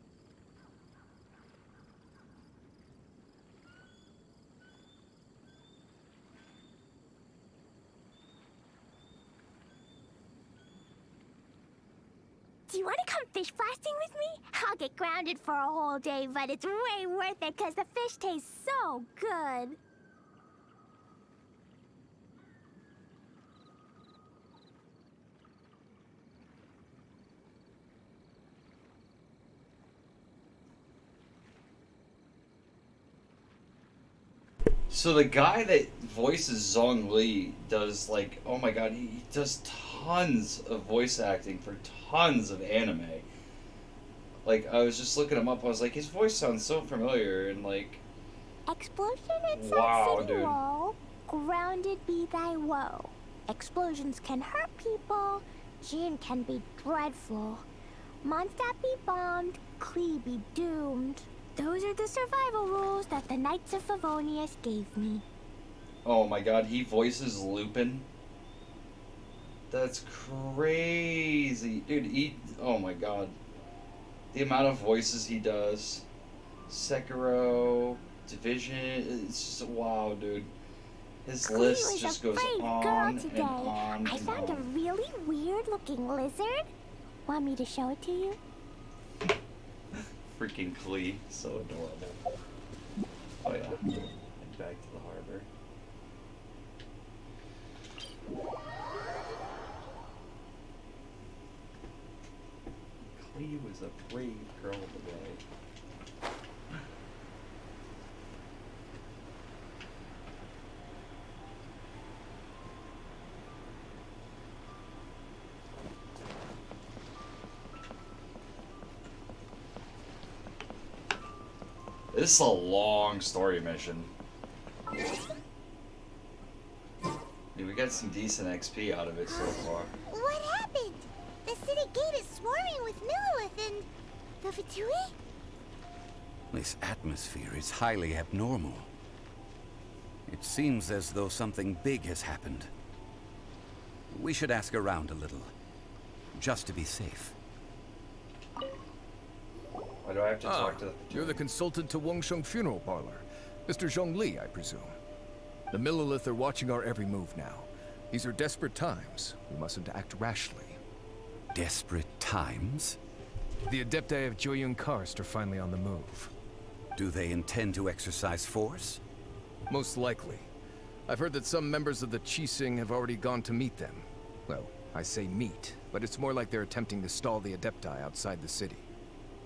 Do you want to come fish blasting with me? I'll get grounded for a whole day, but it's way worth it because the fish tastes so good. So the guy that voices Zhongli does, like, oh my god, he does tons of voice acting for tons of anime. Like, I was just looking him up, I was like, his voice sounds so familiar, and like... Explosion inside wow, city dude. wall, grounded be thy woe. Explosions can hurt people, Jin can be dreadful. Mondstadt be bombed, KLEE be doomed. Those are the survival rules that the Knights of Favonius gave me. Oh my god, he voices Lupin? That's crazy. Dude, oh my god. The amount of voices he does. Sekiro, Division, it's just, wow, dude. His KLEE list was just a goes brave on girl and today. on I and found a on. really weird looking lizard. Want me to show it to you? Freaking KLEE, so adorable. Oh yeah, and back to the harbor. KLEE was a brave girl today. This is a long story mission. Dude, we got some decent XP out of it so far. What happened? The city gate is swarming with Millilith and the Fatui? This atmosphere is highly abnormal. It seems as though something big has happened. We should ask around a little, just to be safe. Why do I have to talk to the... You're the consultant to Wangsheng Funeral Parlor. Mr. Zhongli, I presume. The Millilith are watching our every move now. These are desperate times. We mustn't act rashly. Desperate times? The Adepti of Joyun Karst are finally on the move. Do they intend to exercise force? Most likely. I've heard that some members of the Qixing have already gone to meet them. Well, I say meet, but it's more like they're attempting to stall the Adepti outside the city.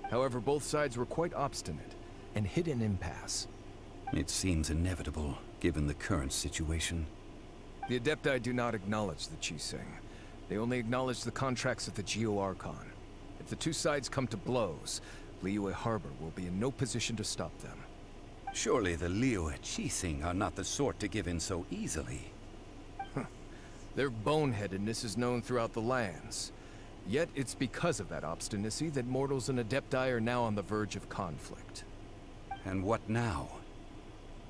However, both sides were quite obstinate and hit an impasse. It seems inevitable, given the current situation. The Adepti do not acknowledge the Qixing. They only acknowledge the contracts of the Geo-Archon. If the two sides come to blows, Liyue Harbor will be in no position to stop them. Surely the Liyue Qixing are not the sort to give in so easily. Their boneheadedness is known throughout the lands. Yet it's because of that obstinacy that mortals and Adepti are now on the verge of conflict. And what now?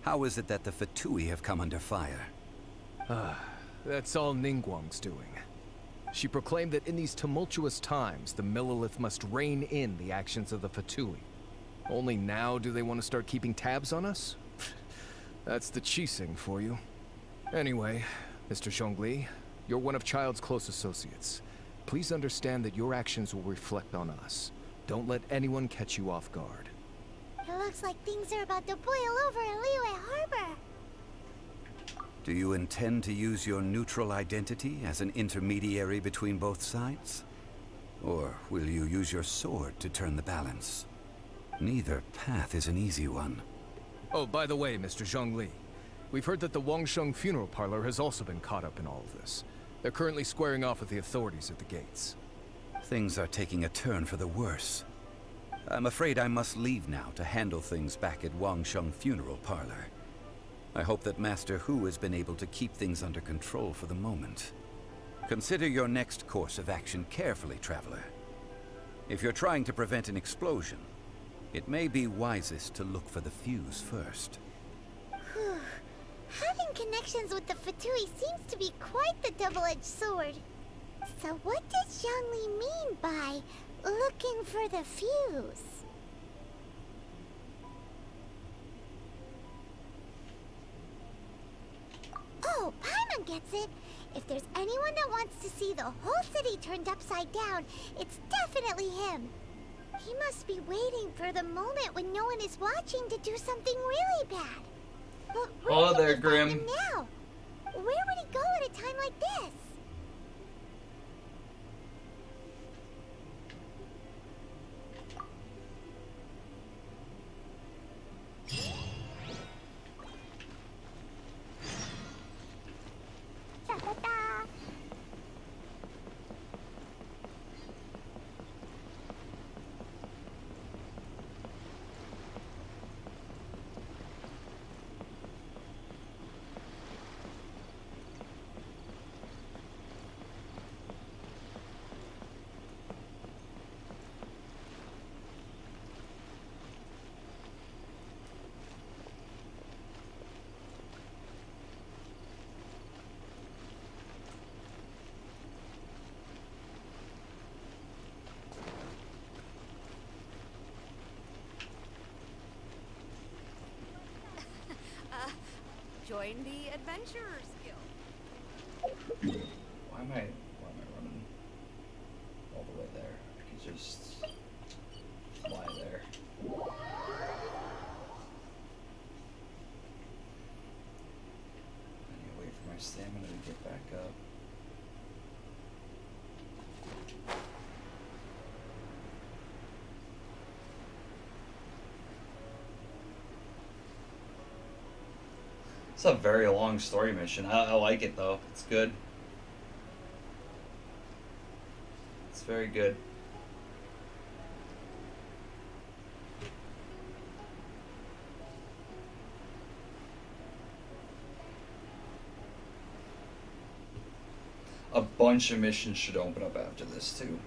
How is it that the Fatui have come under fire? That's all Ningguang's doing. She proclaimed that in these tumultuous times, the Millelith must rein in the actions of the Fatui. Only now do they want to start keeping tabs on us? That's the Qixing for you. Anyway, Mr. Zhongli, you're one of Child's close associates. Please understand that your actions will reflect on us. Don't let anyone catch you off guard. It looks like things are about to boil over in Liyue Harbor. Do you intend to use your neutral identity as an intermediary between both sides? Or will you use your sword to turn the balance? Neither path is an easy one. Oh, by the way, Mr. Zhongli, we've heard that the Wangsheng funeral parlor has also been caught up in all of this. They're currently squaring off with the authorities at the gates. Things are taking a turn for the worse. I'm afraid I must leave now to handle things back at Wangsheng funeral parlor. I hope that Master Hu has been able to keep things under control for the moment. Consider your next course of action carefully, Traveler. If you're trying to prevent an explosion, it may be wisest to look for the fuse first. Having connections with the Fatui seems to be quite the double-edged sword. So what does Zhongli mean by looking for the fuse? Oh, Paimon gets it. If there's anyone that wants to see the whole city turned upside down, it's definitely him. He must be waiting for the moment when no one is watching to do something really bad. But where can we find him now? Where would he go at a time like this? Ta-ta-ta. Join the Adventurers Guild. Why am I running all the way there? I could just fly there. I need to wait for my stamina to get back up. It's a very long story mission. I like it though. It's good. It's very good. A bunch of missions should open up after this too.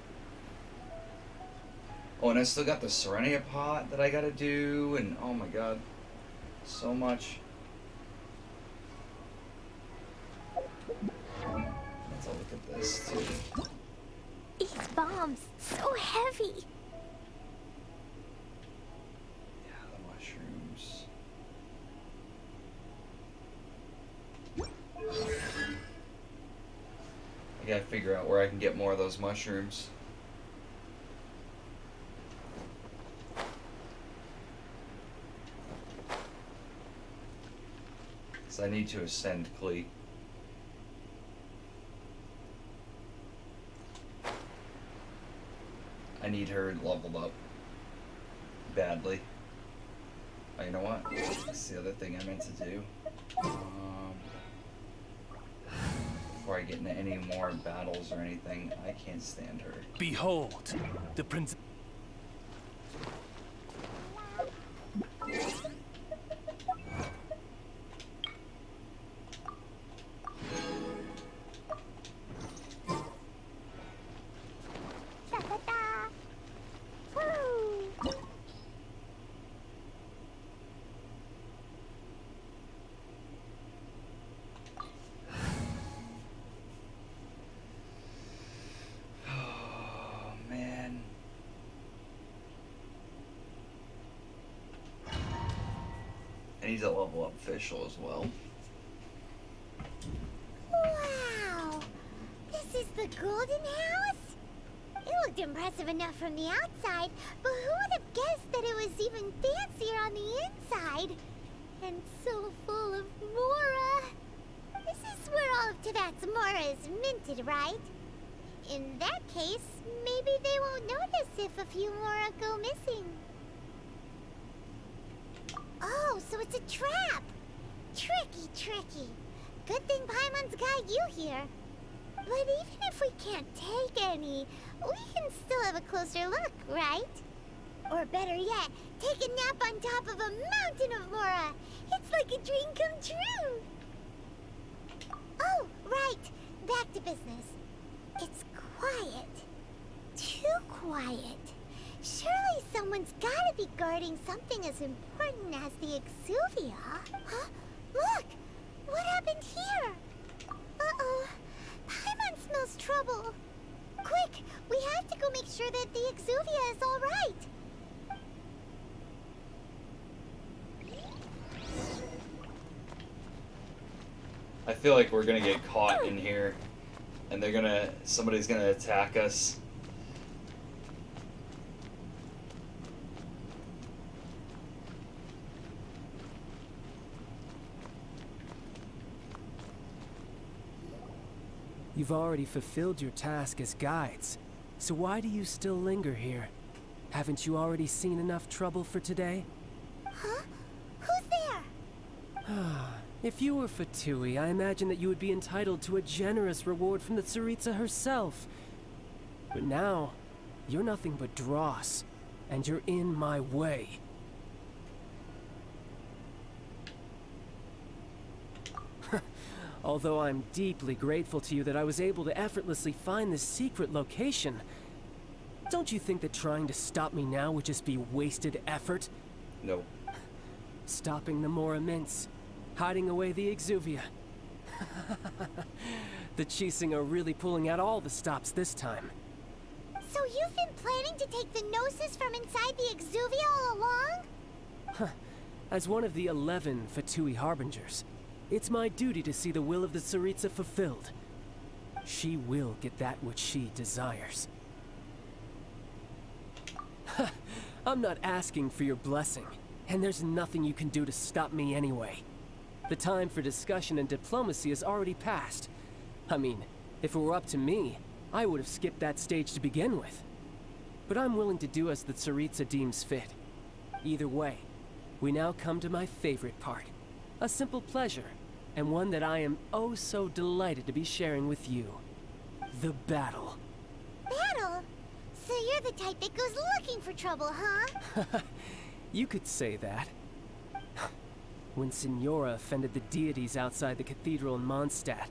Oh, and I still got the Serenia pot that I gotta do, and oh my god, so much. Let's all look at this too. These bombs, so heavy. Yeah, the mushrooms. I gotta figure out where I can get more of those mushrooms. So I need to ascend KLEE. I need her leveled up badly. Oh, you know what? That's the other thing I meant to do. Before before I get into any more battles or anything. I can't stand her. Behold, the prince. Ta-ta-ta. Woo! Oh, man. And he's a level up official as well. Wow! This is the Golden House? It looked impressive enough from the outside, but who would have guessed that it was even fancier on the inside? And so full of Mora. This is where all of Teyvat's Mora is minted, right? In that case, maybe they won't notice if a few Mora go missing. Oh, so it's a trap! Tricky, tricky. Good thing Paimon's got you here. But even if we can't take any, we can still have a closer look, right? Or better yet, take a nap on top of a mountain of Mora. It's like a dream come true. Oh, right. Back to business. It's quiet. Too quiet. Surely someone's gotta be guarding something as important as the Exuvia. Huh? Look! What happened here? Uh-oh. Paimon smells trouble. Quick! We have to go make sure that the Exuvia is all right. I feel like we're gonna get caught in here, and somebody's gonna attack us. You've already fulfilled your task as guides, so why do you still linger here? Haven't you already seen enough trouble for today? Huh? Who's there? If you were Fatui, I imagine that you would be entitled to a generous reward from the Tsaritsa herself. But now, you're nothing but dross, and you're in my way. Although I'm deeply grateful to you that I was able to effortlessly find this secret location, don't you think that trying to stop me now would just be wasted effort? No. Stopping the Mora Mints, hiding away the Exuvia. The Chising are really pulling out all the stops this time. So you've been planning to take the Gnosis from inside the Exuvia all along? As one of the 11 Fatui Harbingers, it's my duty to see the will of the Tsaritsa fulfilled. She will get that which she desires. I'm not asking for your blessing, and there's nothing you can do to stop me anyway. The time for discussion and diplomacy has already passed. I mean, if it were up to me, I would have skipped that stage to begin with. But I'm willing to do as the Tsaritsa deems fit. Either way, we now come to my favorite part. A simple pleasure, and one that I am oh so delighted to be sharing with you. The battle. Battle? So you're the type that goes looking for trouble, huh? You could say that. When Signora offended the deities outside the cathedral in Mondstadt,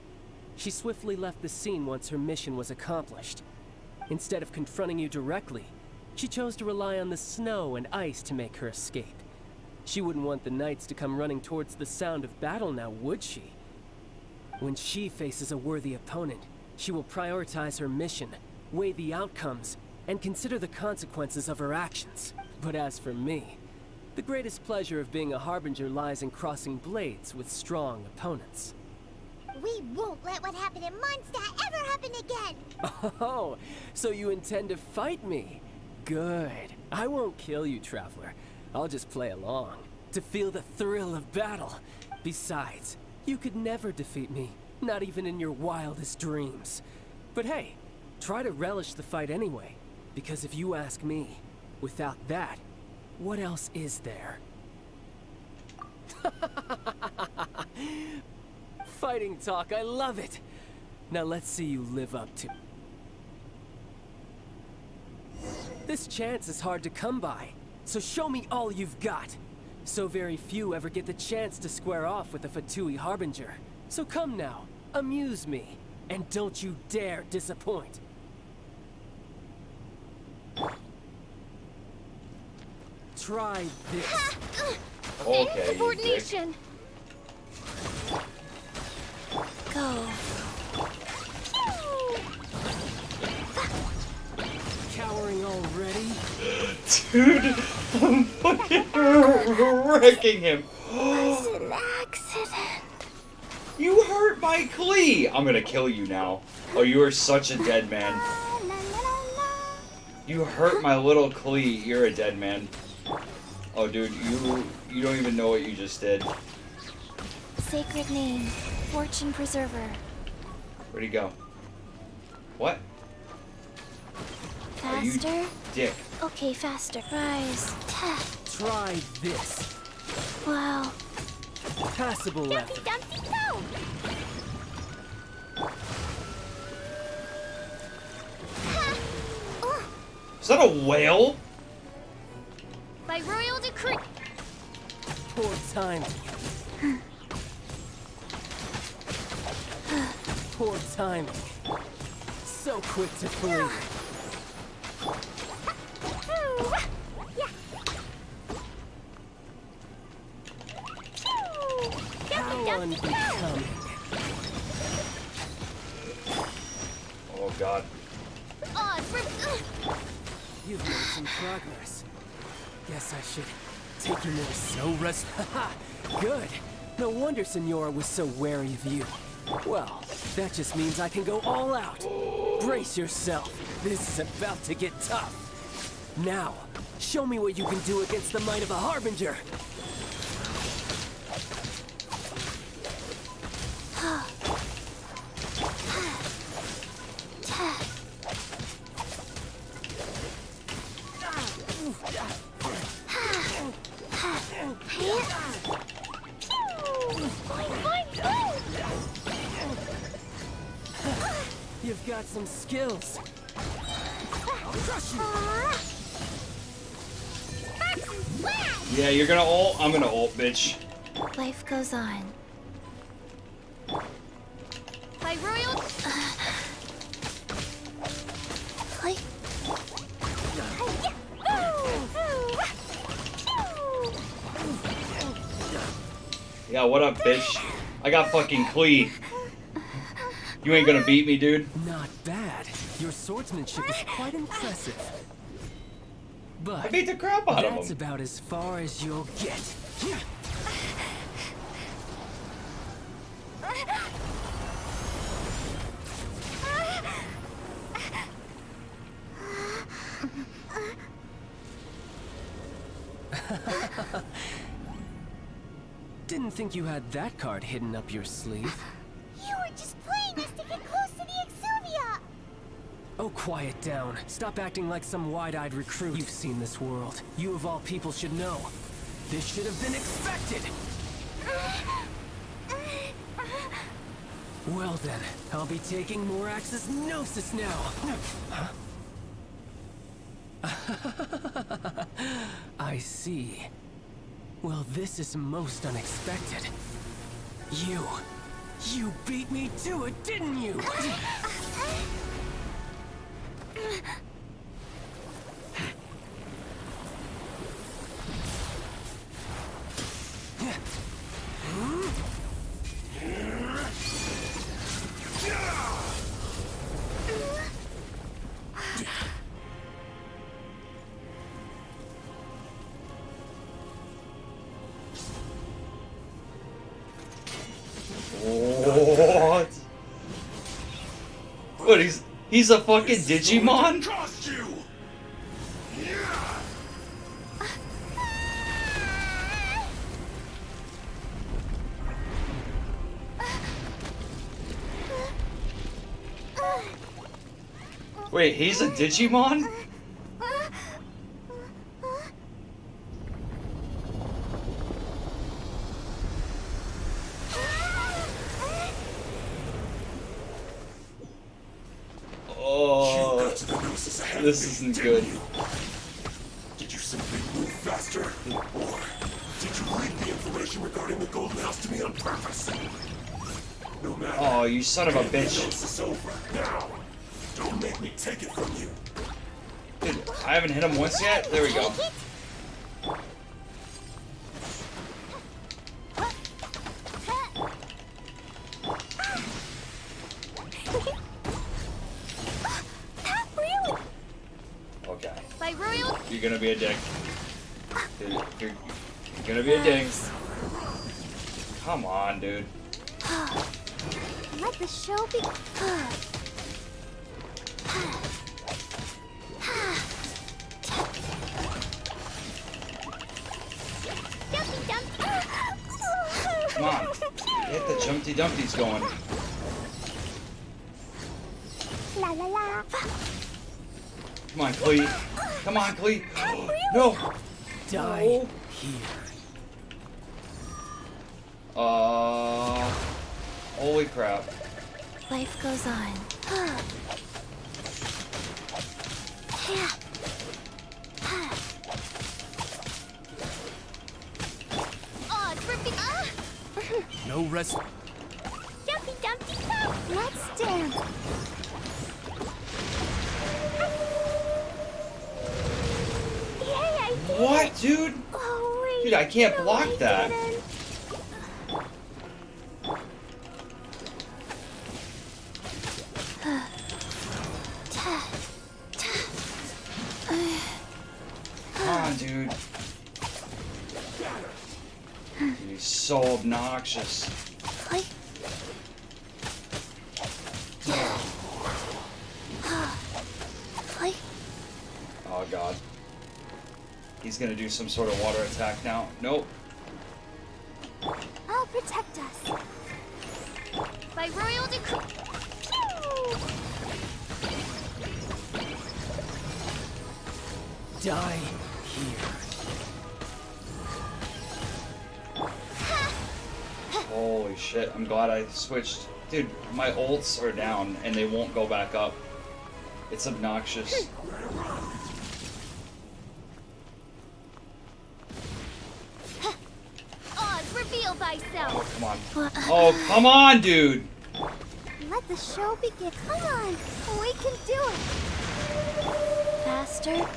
she swiftly left the scene once her mission was accomplished. Instead of confronting you directly, she chose to rely on the snow and ice to make her escape. She wouldn't want the knights to come running towards the sound of battle now, would she? When she faces a worthy opponent, she will prioritize her mission, weigh the outcomes, and consider the consequences of her actions. But as for me, the greatest pleasure of being a Harbinger lies in crossing blades with strong opponents. We won't let what happened in Mondstadt ever happen again! Oh, so you intend to fight me? Good. I won't kill you, Traveler. I'll just play along, to feel the thrill of battle. Besides, you could never defeat me, not even in your wildest dreams. But hey, try to relish the fight anyway, because if you ask me, without that, what else is there? Fighting talk, I love it! Now let's see you live up to. This chance is hard to come by, so show me all you've got. So very few ever get the chance to square off with the Fatui Harbinger. So come now, amuse me, and don't you dare disappoint. Try this. Okay, Subordination. Go. Cowering already? Dude, I'm fucking wrecking him. Was an accident. You hurt my KLEE! I'm gonna kill you now. Oh, you are such a dead man. You hurt my little KLEE. You're a dead man. Oh, dude, you don't even know what you just did. Sacred name, Fortune Preserver. Where'd he go? What? Are you Faster? dick? Okay, faster. Rise. Try this. Wow. Passable effort. Dumpty, go! Is that a whale? By royal decree. Poor timing. Poor timing. So quick to flee. How unbecoming. Oh god. You've made some progress. Guess I should take you more so rest. Good. No wonder Senora was so wary of you. Well, that just means I can go all out. Brace yourself. This is about to get tough. Now, show me what you can do against the might of a Harbinger. You've got some skills. Yeah, you're gonna ult. I'm gonna ult, bitch. Life goes on. By royal. Yeah, what up, bitch? I got fucking KLEE. You ain't gonna beat me, dude. Not bad. Your swordsmanship is quite impressive. But I beat the crap out of him. that's about as far as you'll get. Didn't think you had that card hidden up your sleeve. You were just playing us to get close to the Exuvia! Oh, quiet down. Stop acting like some wide-eyed recruit. You've seen this world. You of all people should know. This should have been expected! Well then, I'll be taking Morax's Gnosis now! Huh? I see. Well, this is most unexpected. You beat me to it, didn't you? What? What, he's a fucking Digimon? Trust you. Wait, he's a Digimon? This isn't good. Did you simply move faster? Or did you leak the information regarding the Golden House to me on purpose? No matter. Oh, you son of a bitch. This is over now. Don't make me take it from you. Dude, I haven't hit him once yet. There we go. Okay. By royal. You're gonna be a dick. Dude, you're gonna be a dick. Come on, dude. Let the show be. Come on. Get the Jumpty Dumpties going. La la la. Come on, KLEE. Come on, KLEE. No. Die No. here. Holy crap. Life goes on. Oh, it's ripping. No rest. Jumpy Dumpty Dump. Let's dance. Yay, I did What, it. dude? Oh, wait. Dude, I can't No, block I that. didn't. Come on, dude. Dude, he's so obnoxious. Like. Like. Oh, God. He's gonna do some sort of water attack now. Nope. I'll protect us. By royal decree. Die here. Holy shit, I'm glad I switched. Dude, my ults are down and they won't go back up. It's obnoxious. Oz, reveal thyself. Come on. Oh, come on, dude! Let the show begin. Come on. We can do it. Faster.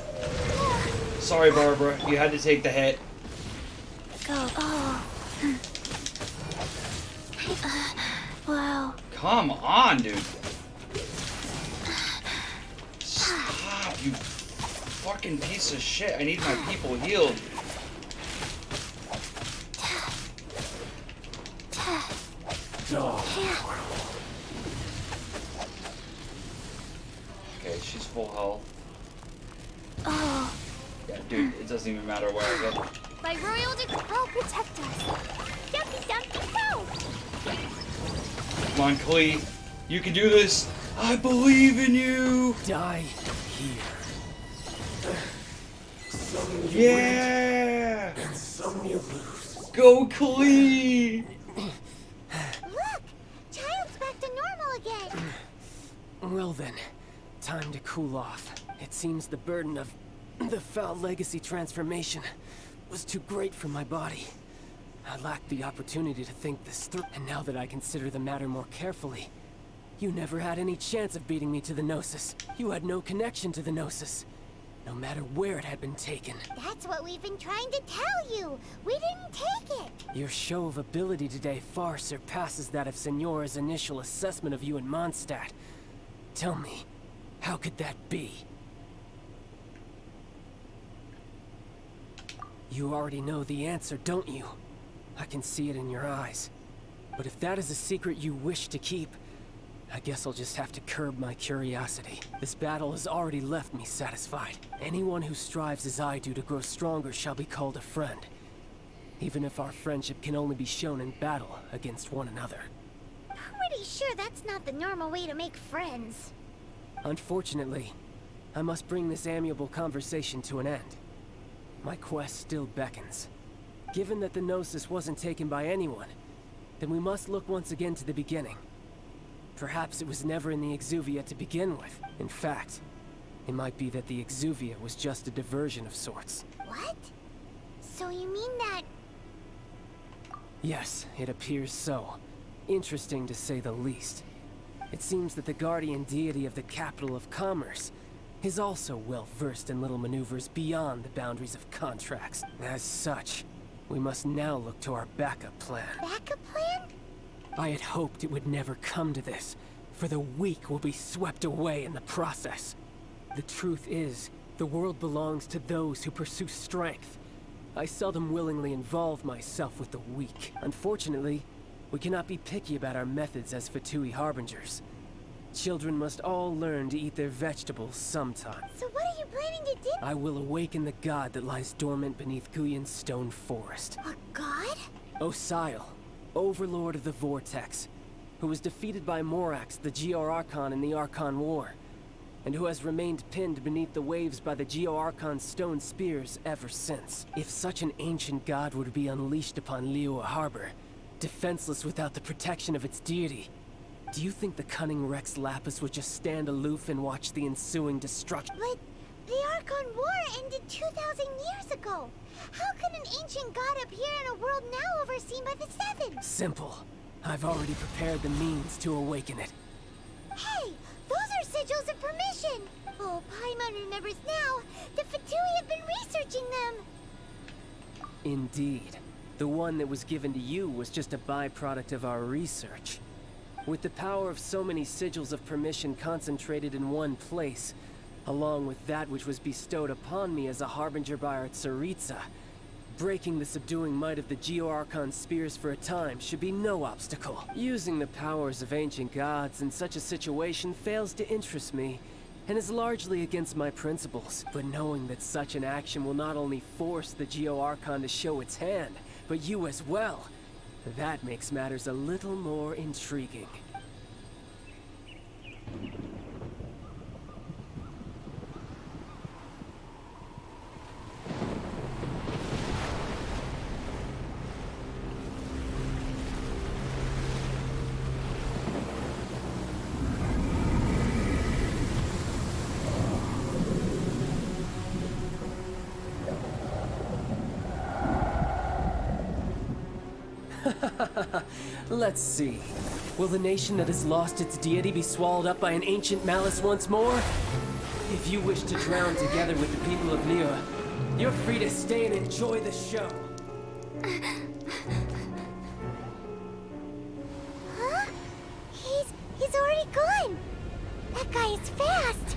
Sorry, Barbara. You had to take the hit. Go. Oh. Wow. Come on, dude. Stop, you fucking piece of shit. I need my people healed. Okay, she's full health. Oh. Yeah, dude, it doesn't even matter where I go. By royal decree. I'll protect us. Dumpy Dumpty go. Come on, KLEE. You can do this. I believe in you. Die here. Yeah. And some you lose. Go, KLEE. Look, child's back to normal again. Well then, time to cool off. It seems the burden of the foul legacy transformation was too great for my body. I lacked the opportunity to think this through, and now that I consider the matter more carefully, you never had any chance of beating me to the Gnosis. You had no connection to the Gnosis, no matter where it had been taken. That's what we've been trying to tell you. We didn't take it. Your show of ability today far surpasses that of Signora's initial assessment of you in Mondstadt. Tell me, how could that be? You already know the answer, don't you? I can see it in your eyes. But if that is a secret you wish to keep, I guess I'll just have to curb my curiosity. This battle has already left me satisfied. Anyone who strives as I do to grow stronger shall be called a friend. Even if our friendship can only be shown in battle against one another. Pretty sure that's not the normal way to make friends. Unfortunately, I must bring this amiable conversation to an end. My quest still beckons. Given that the Gnosis wasn't taken by anyone, then we must look once again to the beginning. Perhaps it was never in the Exuvia to begin with. In fact, It might be that the Exuvia was just a diversion of sorts. What? So you mean that... Yes, it appears so. Interesting to say the least. It seems that the guardian deity of the capital of commerce is also well versed in little maneuvers beyond the boundaries of contracts. As such, we must now look to our backup plan. Backup plan? I had hoped it would never come to this, for the weak will be swept away in the process. The truth is, the world belongs to those who pursue strength. I seldom willingly involve myself with the weak. Unfortunately, we cannot be picky about our methods as Fatui Harbingers. Children must all learn to eat their vegetables sometime. So what are you planning to do? I will awaken the god that lies dormant beneath Guyon's stone forest. A god? Osial, overlord of the Vortex, who was defeated by Morax, the Geo-Archon in the Archon War, and who has remained pinned beneath the waves by the Geo-Archon's stone spears ever since. If such an ancient god were to be unleashed upon Liyue Harbor, defenseless without the protection of its deity, do you think the cunning Rex Lapis would just stand aloof and watch the ensuing destruction? But the Archon War ended 2,000 years ago. How could an ancient god appear in a world now overseen by the Seven? Simple. I've already prepared the means to awaken it. Hey! Those are sigils of permission! Oh, Paimon remembers now. The Fatui have been researching them! Indeed. The one that was given to you was just a byproduct of our research. With the power of so many sigils of permission concentrated in one place, along with that which was bestowed upon me as a harbinger by our Tsaritsa, breaking the subduing might of the Geo-Archon spears for a time should be no obstacle. Using the powers of ancient gods in such a situation fails to interest me, and is largely against my principles. But knowing that such an action will not only force the Geo-Archon to show its hand, but you as well, that makes matters a little more intriguing. Let's see. Will the nation that has lost its deity be swallowed up by an ancient malice once more? If you wish to drown together with the people of Liyue, you're free to stay and enjoy the show. Huh? He's already gone! That guy is fast!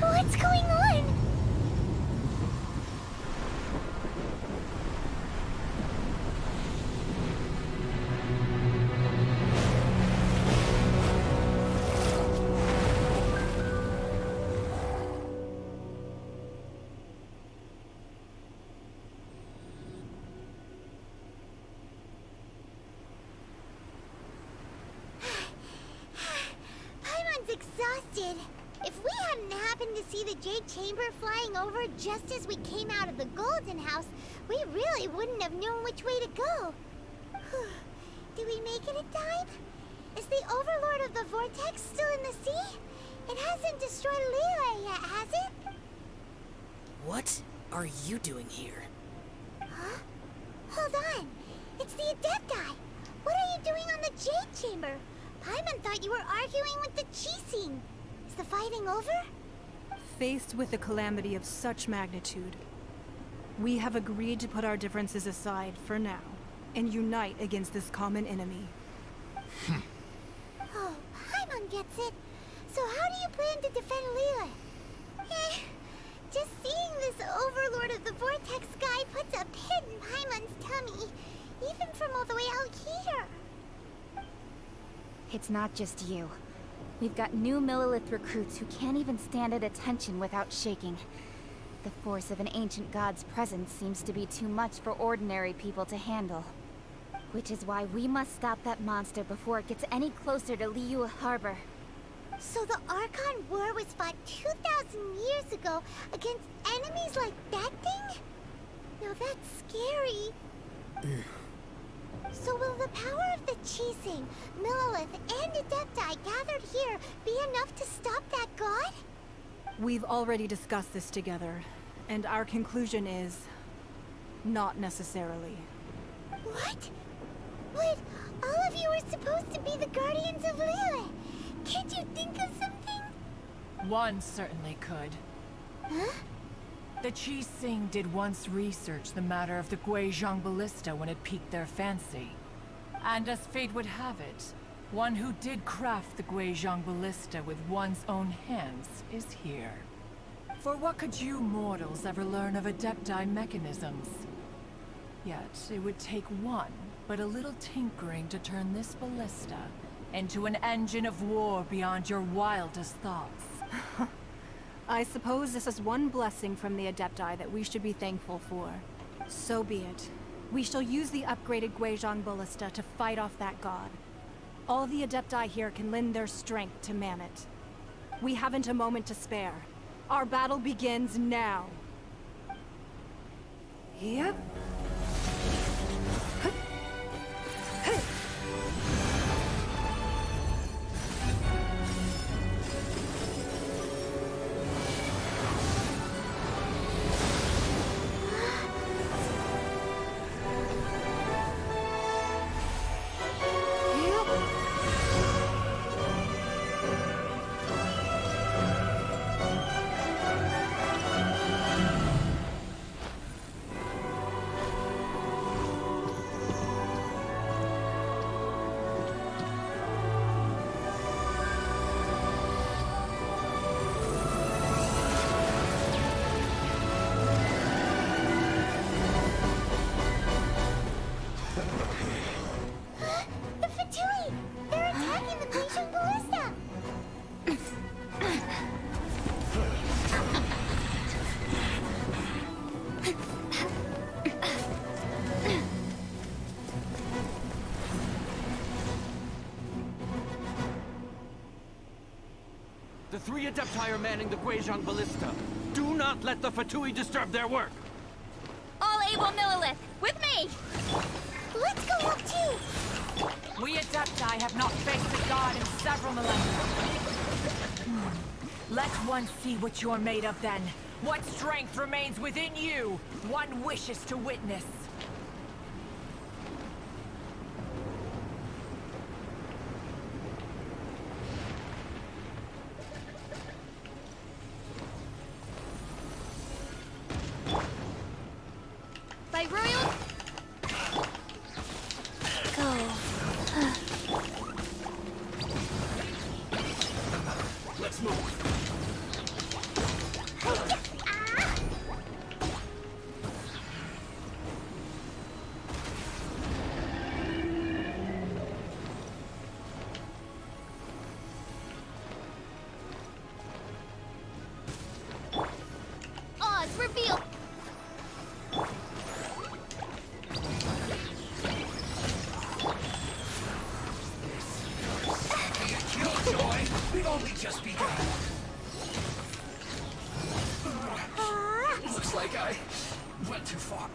What's going on? Exhausted. If we hadn't happened to see the Jade Chamber flying over just as we came out of the Golden House, we really wouldn't have known which way to go. Did we make it in time? Is the Overlord of the Vortex still in the sea? It hasn't destroyed Liyue yet, has it? What are you doing here? Huh? Hold on. It's the Adepti. What are you doing on the Jade Chamber? Paimon thought you were arguing with the Qixing. Is the fighting over? Faced with a calamity of such magnitude, we have agreed to put our differences aside for now and unite against this common enemy. Oh, Paimon gets it. So how do you plan to defend Liyue? Just seeing this Overlord of the Vortex guy puts a pit in Paimon's tummy, even from all the way out here. It's not just you. We've got new Millilith recruits who can't even stand at attention without shaking. The force of an ancient god's presence seems to be too much for ordinary people to handle. Which is why we must stop that monster before it gets any closer to Liyue Harbor. So the Archon War was fought 2,000 years ago against enemies like that thing? Now that's scary. So will the power of the Chising, Millelith, and Adepti gathered here be enough to stop that god? We've already discussed this together, and our conclusion is... not necessarily. What? But all of you are supposed to be the guardians of Liyue. Can't you think of something? One certainly could. Huh? The Chising did once research the matter of the Guizhong Ballista when it piqued their fancy. And as fate would have it, one who did craft the Guizhong Ballista with one's own hands is here. For what could you mortals ever learn of Adepti mechanisms? Yet, it would take one, but a little tinkering to turn this ballista into an engine of war beyond your wildest thoughts. I suppose this is one blessing from the Adepti that we should be thankful for. So be it. We shall use the upgraded Guizhong Ballista to fight off that god. All the Adepti here can lend their strength to man it. We haven't a moment to spare. Our battle begins now. Yep. The three Adepti are manning the Guizhong Ballista. Do not let the Fatui disturb their work! All able Millelith, with me! Let's go up too! We Adepti have not faced the god in several millennia. Let one see what you're made of then. What strength remains within you, one wishes to witness. By royal... Go. Let's move. Oz, reveal! Killjoy! We've only just begun. Looks like I went too far.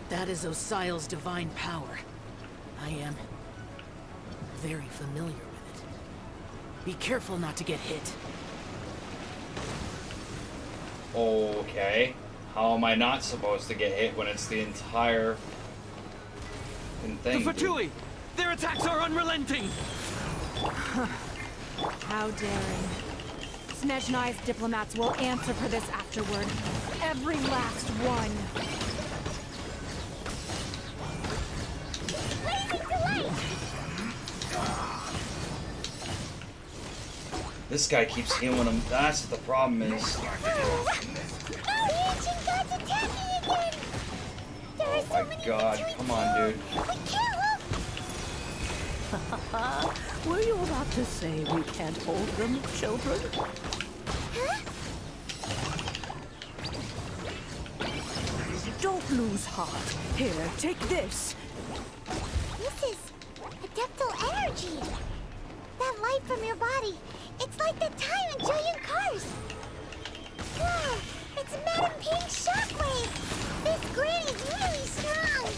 That is Osial's divine power. I am very familiar with it. Be careful not to get hit. Okay. How am I not supposed to get hit when it's the entire thing? The Fatui! Their attacks are unrelenting! How daring. Snezhnai's diplomats will answer for this afterward. Every last one. This guy keeps healing him. That's what the problem is. Oh my god, come on, dude. Were you about to say we can't hold them, children? Don't lose heart. Here, take this. This is adeptal energy. That light from your body. It's like the time in Julian Cars. Wow, It's Madam Pink's shockwave! This grid is really strong!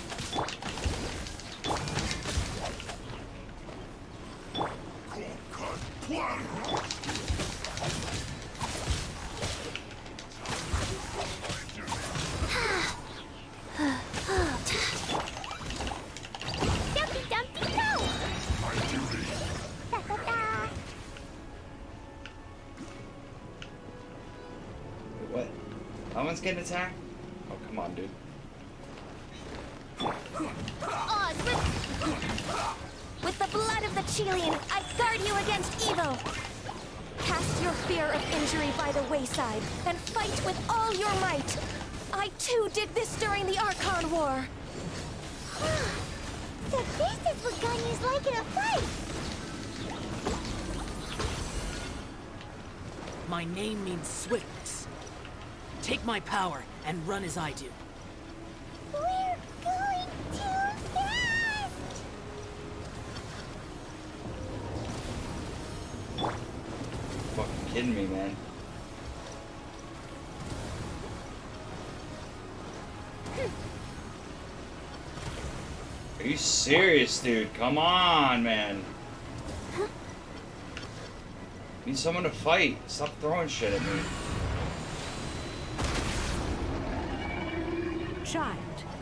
Dumpty Dumpty go! My duty. Da-da-da. What? That one's getting attacked? Oh, come on, dude. Oz, with the blood of the Chilean, I guard you against evil. Cast your fear of injury by the wayside and fight with all your might. I too did this during the Archon War. So this is what Ganyu's like in a fight! My name means swiftness. Take my power and run as I do. We're going too fast! Fucking kidding me, man. Are you serious, dude? Come on, man. Need someone to fight. Stop throwing shit at me. Child,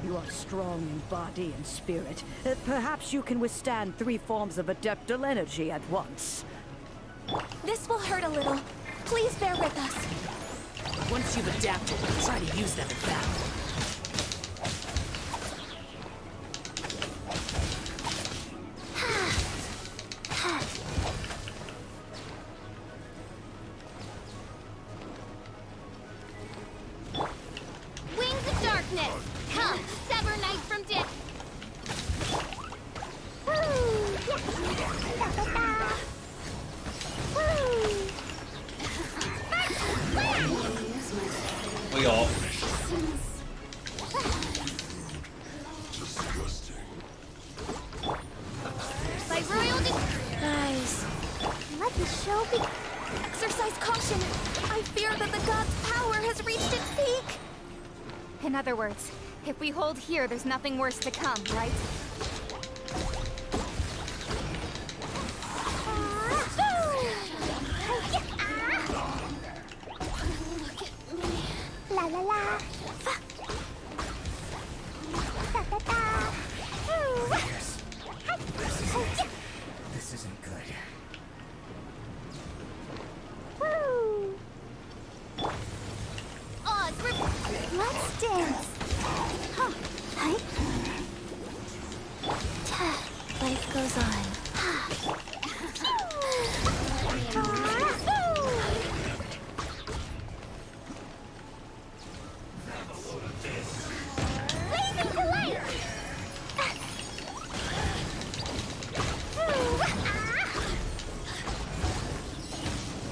you are strong in body and spirit. Perhaps you can withstand 3 forms of adeptal energy at once. This will hurt a little. Please bear with us. Once you've adapted, try to use them in battle. Wings of darkness! Come, sever night from day! We all. By royal Nice. let the show be... Exercise caution. I fear that the god's power has reached its peak. In other words, if we hold here, there's nothing worse to come, right? La la la. Da da da. This isn't good. Woo! Oz, let's dance. Huh. Hi. Life goes on. Blazing to light.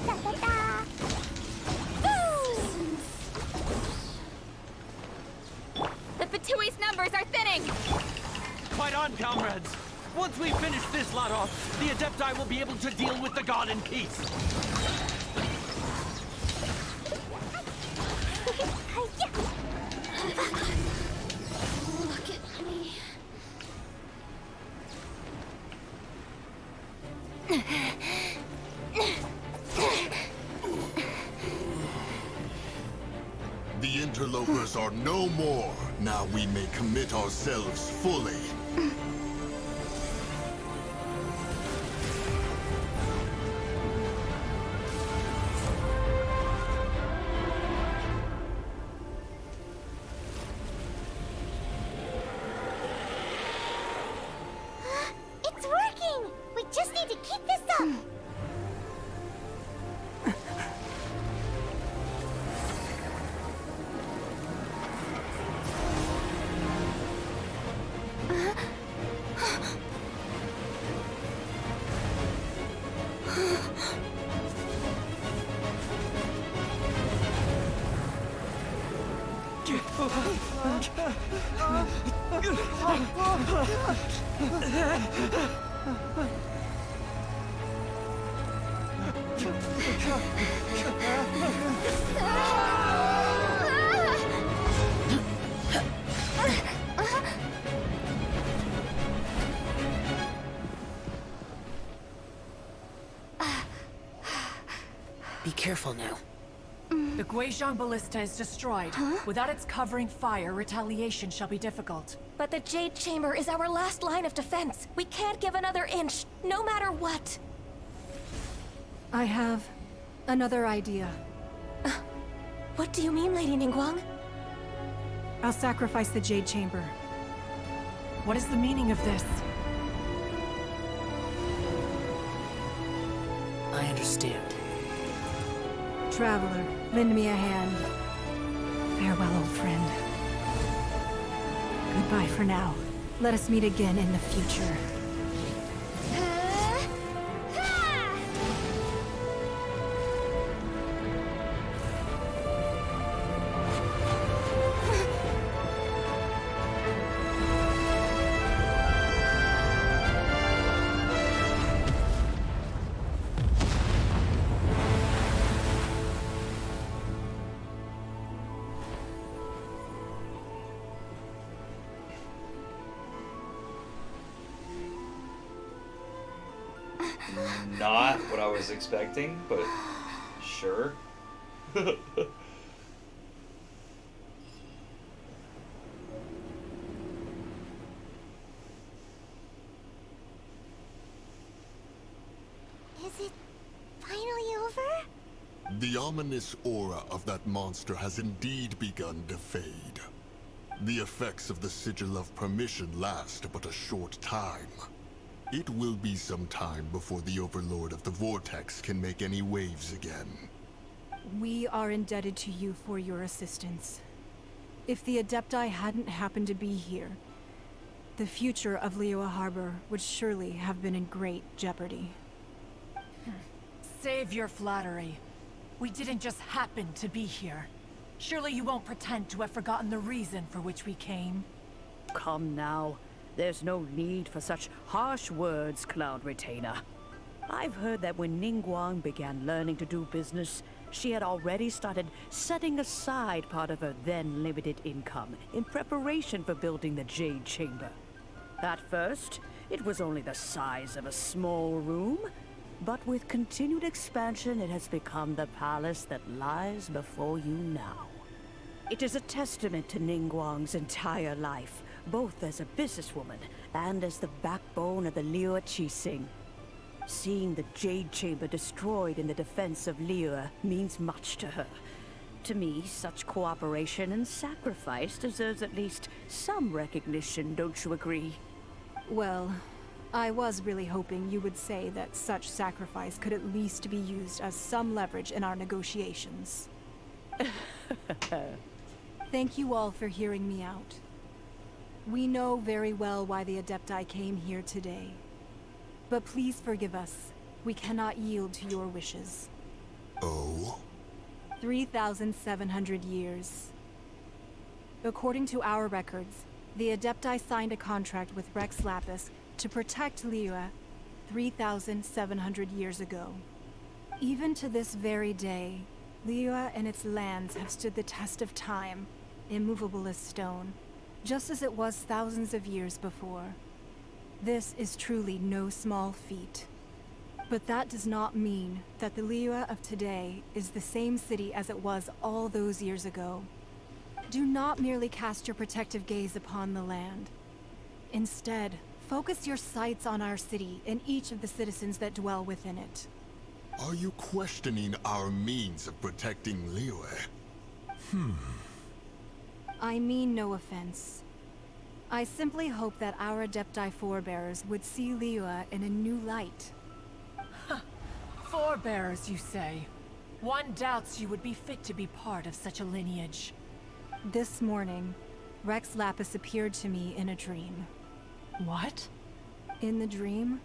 Da da da. The Fatui's numbers are thinning! Fight on, comrades! Once we finish this lot off, the Adepti will be able to deal with the god in peace. Look at me. The interlopers are no more. Now we may commit ourselves fully. It's working! We just need to keep this up! Be careful now. The Guizhong Ballista is destroyed. Without its covering fire, retaliation shall be difficult. But the Jade Chamber is our last line of defense. We can't give another inch, no matter what. I have another idea. What do you mean, Lady Ningguang? I'll sacrifice the Jade Chamber. What is the meaning of this? I understand. Traveler, lend me a hand. Farewell, old friend. Goodbye for now. Let us meet again in the future. Not what I was expecting, but sure. Is it finally over? The ominous aura of that monster has indeed begun to fade. The effects of the Sigil of Permission last but a short time. It will be some time before the Overlord of the Vortex can make any waves again. We are indebted to you for your assistance. If the Adepti hadn't happened to be here, the future of Liyue Harbor would surely have been in great jeopardy. Save your flattery. We didn't just happen to be here. Surely you won't pretend to have forgotten the reason for which we came. Come now. There's no need for such harsh words, Cloud Retainer. I've heard that when Ningguang began learning to do business, she had already started setting aside part of her then limited income in preparation for building the Jade Chamber. At first, it was only the size of a small room, but with continued expansion, it has become the palace that lies before you now. It is a testament to Ningguang's entire life, both as a businesswoman and as the backbone of the Liyue Qixing. Seeing the Jade Chamber destroyed in the defense of Liyue means much to her. To me, such cooperation and sacrifice deserves at least some recognition, don't you agree? Well, I was really hoping you would say that such sacrifice could at least be used as some leverage in our negotiations. Thank you all for hearing me out. We know very well why the Adepti came here today. But please forgive us. We cannot yield to your wishes. Oh? 3,700 years. According to our records, the Adepti signed a contract with Rex Lapis to protect Liyue 3,700 years ago. Even to this very day, Liyue and its lands have stood the test of time, immovable as stone, just as it was thousands of years before. This is truly no small feat. But that does not mean that the Liyue of today is the same city as it was all those years ago. Do not merely cast your protective gaze upon the land. Instead, focus your sights on our city and each of the citizens that dwell within it. Are you questioning our means of protecting Liyue? I mean no offense. I simply hope that our Adepti forebears would see Liyue in a new light. Forebears, you say? One doubts you would be fit to be part of such a lineage. This morning, Rex Lapis appeared to me in a dream. What? In the dream,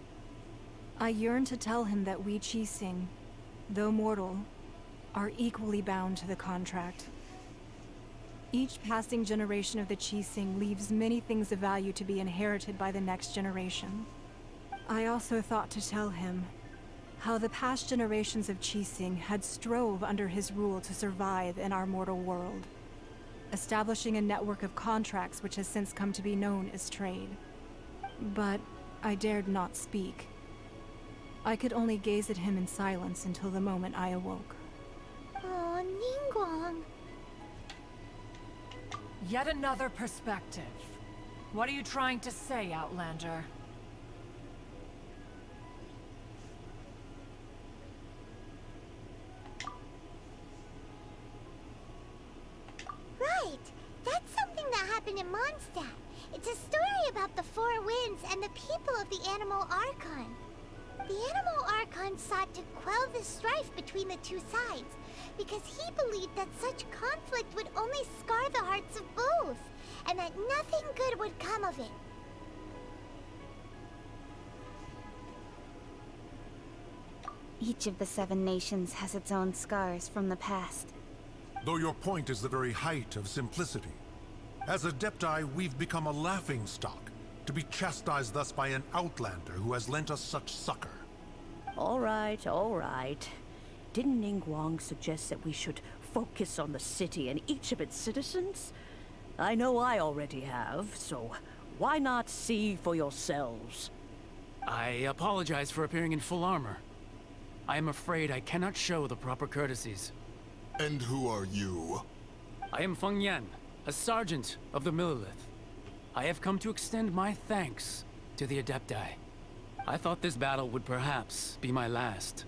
I yearned to tell him that we Qixing, though mortal, are equally bound to the contract. Each passing generation of the Qixing leaves many things of value to be inherited by the next generation. I also thought to tell him how the past generations of Qixing had strove under his rule to survive in our mortal world, establishing a network of contracts which has since come to be known as trade. But I dared not speak. I could only gaze at him in silence until the moment I awoke. Yet another perspective. What are you trying to say, Outlander? Right! That's something that happened in Mondstadt. It's a story about the Four Winds and the people of the Animal Archon. The Animal Archon sought to quell the strife between the two sides, because he believed that such conflict would only scar the hearts of both, and that nothing good would come of it. Each of the 7 nations has its own scars from the past. Though your point is the very height of simplicity. As Adepti, we've become a laughingstock, to be chastised thus by an outlander who has lent us such succor. All right, all right. Didn't Ningguang suggest that we should focus on the city and each of its citizens? I know I already have, so why not see for yourselves? I apologize for appearing in full armor. I am afraid I cannot show the proper courtesies. And who are you? I am Feng Yan, a sergeant of the Millelith. I have come to extend my thanks to the Adepti. I thought this battle would perhaps be my last.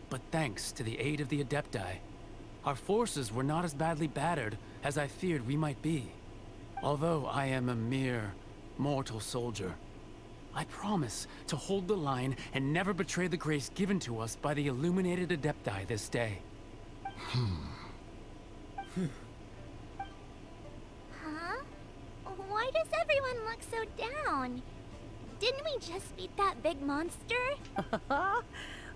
But thanks to the aid of the Adepti, our forces were not as badly battered as I feared we might be. Although I am a mere mortal soldier, I promise to hold the line and never betray the grace given to us by the illuminated Adepti this day. Huh? Why does everyone look so down? Didn't we just beat that big monster?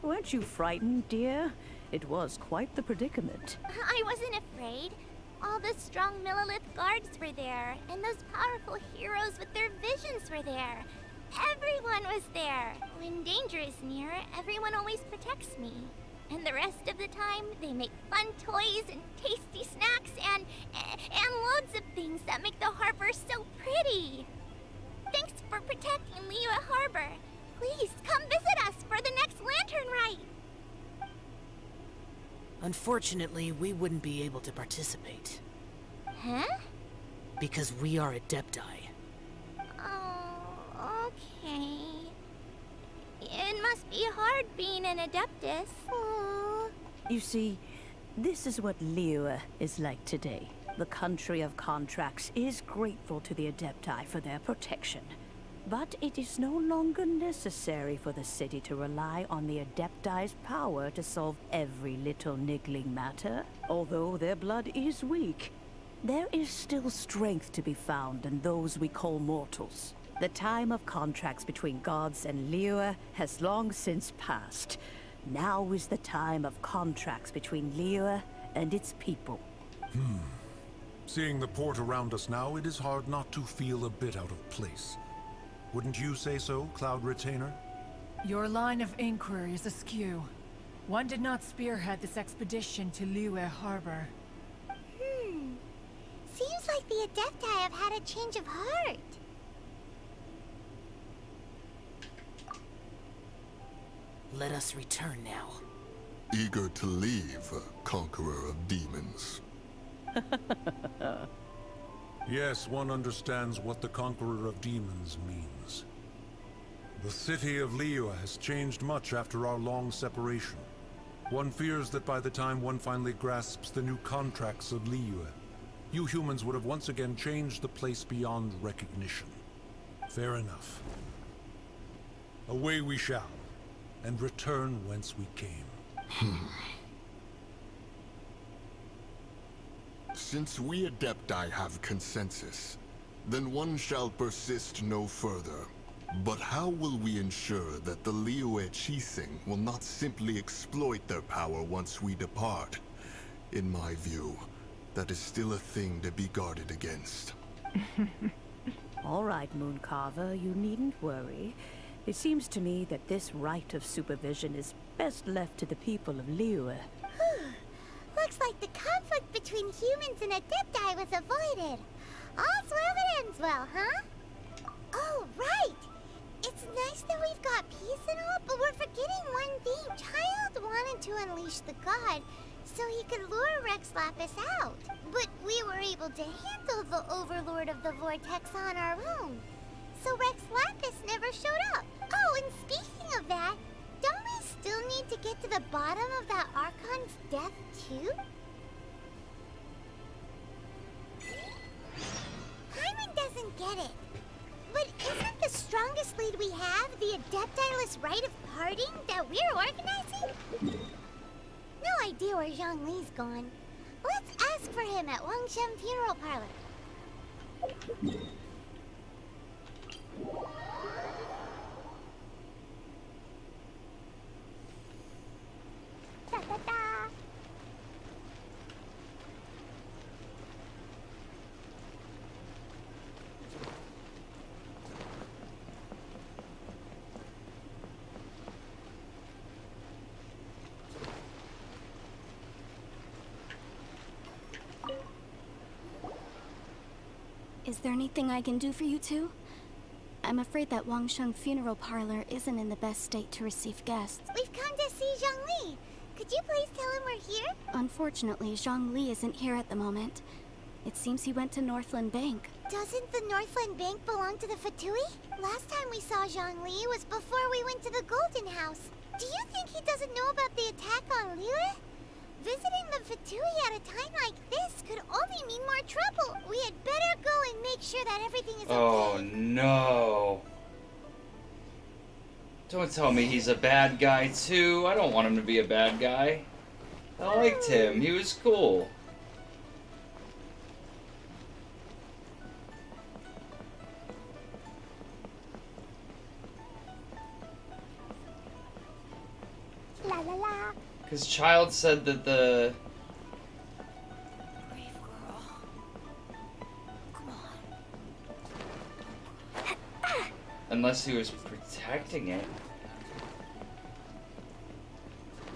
Weren't you frightened, dear? It was quite the predicament. I wasn't afraid. All the strong Millelith guards were there, and those powerful heroes with their visions were there. Everyone was there. When danger is near, everyone always protects me. And the rest of the time, they make fun toys and tasty snacks and loads of things that make the harbor so pretty. Thanks for protecting Liyue Harbor. Please come visit us for the next lantern rite. Unfortunately, we wouldn't be able to participate. Huh? Because we are Adepti. Oh, okay. It must be hard being an Adeptus. Aww. You see, this is what Liyue is like today. The country of contracts is grateful to the Adepti for their protection. But it is no longer necessary for the city to rely on the Adepti's power to solve every little niggling matter. Although their blood is weak, there is still strength to be found in those we call mortals. The time of contracts between gods and Liyue has long since passed. Now is the time of contracts between Liyue and its people. Seeing the port around us now, it is hard not to feel a bit out of place. Wouldn't you say so, Cloud Retainer? Your line of inquiry is askew. One did not spearhead this expedition to Liyue Harbor. Seems like the Adepti have had a change of heart. Let us return now. Eager to leave, Conqueror of Demons. Yes, one understands what the Conqueror of Demons means. The city of Liyue has changed much after our long separation. One fears that by the time one finally grasps the new contracts of Liyue, you humans would have once again changed the place beyond recognition. Fair enough. Away we shall, and return whence we came. Since we Adepti have consensus, then one shall persist no further. But how will we ensure that the Liyue Qixing will not simply exploit their power once we depart? In my view, that is still a thing to be guarded against. All right, Mooncarver, you needn't worry. It seems to me that this right of supervision is best left to the people of Liyue. Looks like the conflict between humans and Adepti was avoided. All's well that ends well, huh? Oh, right! It's nice that we've got peace and all, but we're forgetting one thing. Child wanted to unleash the god, so he could lure Rex Lapis out. But we were able to handle the Overlord of the Vortex on our own. So Rex Lapis never showed up. Oh, and speaking of that, don't we still need to get to the bottom of that Archon's death, too? Hyman doesn't get it. But isn't the strongest lead we have the Adeptilus Rite of Parting that we're organizing? No idea where Zhongli's gone. Let's ask for him at Wangshen Funeral Parlor. Da, da, da. Is there anything I can do for you two? I'm afraid that Wangsheng Funeral Parlor isn't in the best state to receive guests. We've come to see Zhongli. Could you please tell him we're here? Unfortunately, Zhongli isn't here at the moment. It seems he went to Northland Bank. Doesn't the Northland Bank belong to the Fatui? Last time we saw Zhongli was before we went to the Golden House. Do you think he doesn't know about the attack on Liyue? Visiting the Fatui at a time like this could only mean more trouble. We had better go and make sure that everything is okay. Oh no. Don't tell me he's a bad guy too. I don't want him to be a bad guy. I liked him. He was cool. La la la. Because Child said that the... Brave girl. Come on. Unless he was protecting it.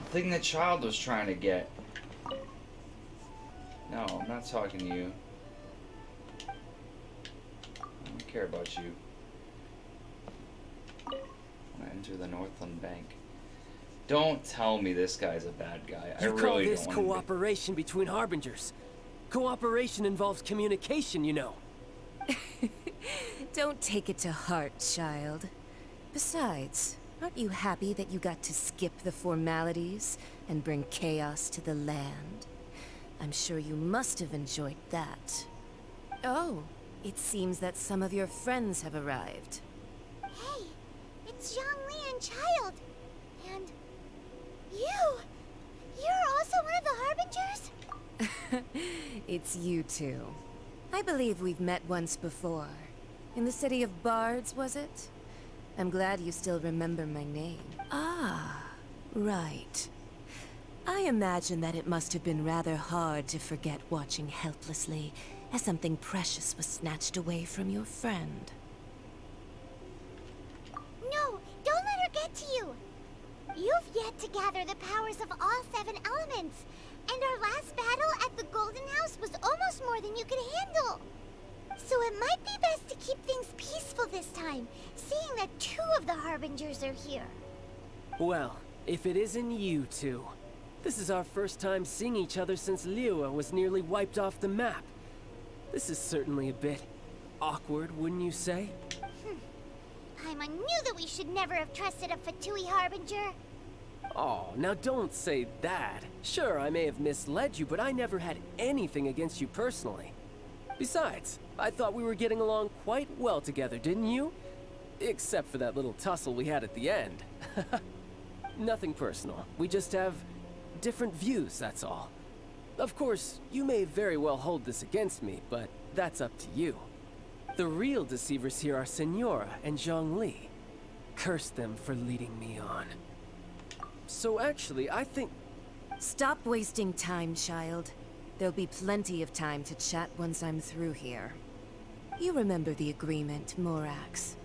The thing that Child was trying to get. No, I'm not talking to you. I don't care about you. I want to enter the Northland Bank. Don't tell me this guy's a bad guy. I You call really this don't want to be. cooperation between Harbingers. Cooperation involves communication, you know. Don't take it to heart, child. Besides, aren't you happy that you got to skip the formalities and bring chaos to the land? I'm sure you must have enjoyed that. Oh, it seems that some of your friends have arrived. Hey, it's Zhongli and Child. And you're also one of the Harbingers? It's you two. I believe we've met once before. In the city of Bards, was it? I'm glad you still remember my name. Ah, right. I imagine that it must have been rather hard to forget watching helplessly as something precious was snatched away from your friend. No, don't let her get to you. You've yet to gather the powers of all 7 elements. And our last battle at the Golden House was almost more than you could handle. So it might be best to keep things peaceful this time, seeing that 2 of the Harbingers are here. Well, if it isn't you two. This is our first time seeing each other since Liyue was nearly wiped off the map. This is certainly a bit awkward, wouldn't you say? Paimon knew that we should never have trusted a Fatui Harbinger. Oh, now don't say that. Sure, I may have misled you, but I never had anything against you personally. Besides, I thought we were getting along quite well together, didn't you? Except for that little tussle we had at the end. Nothing personal. We just have different views, that's all. Of course, you may very well hold this against me, but that's up to you. The real deceivers here are Senora and Zhongli. Curse them for leading me on. So actually, I think... Stop wasting time, child. There'll be plenty of time to chat once I'm through here. You remember the agreement, Morax.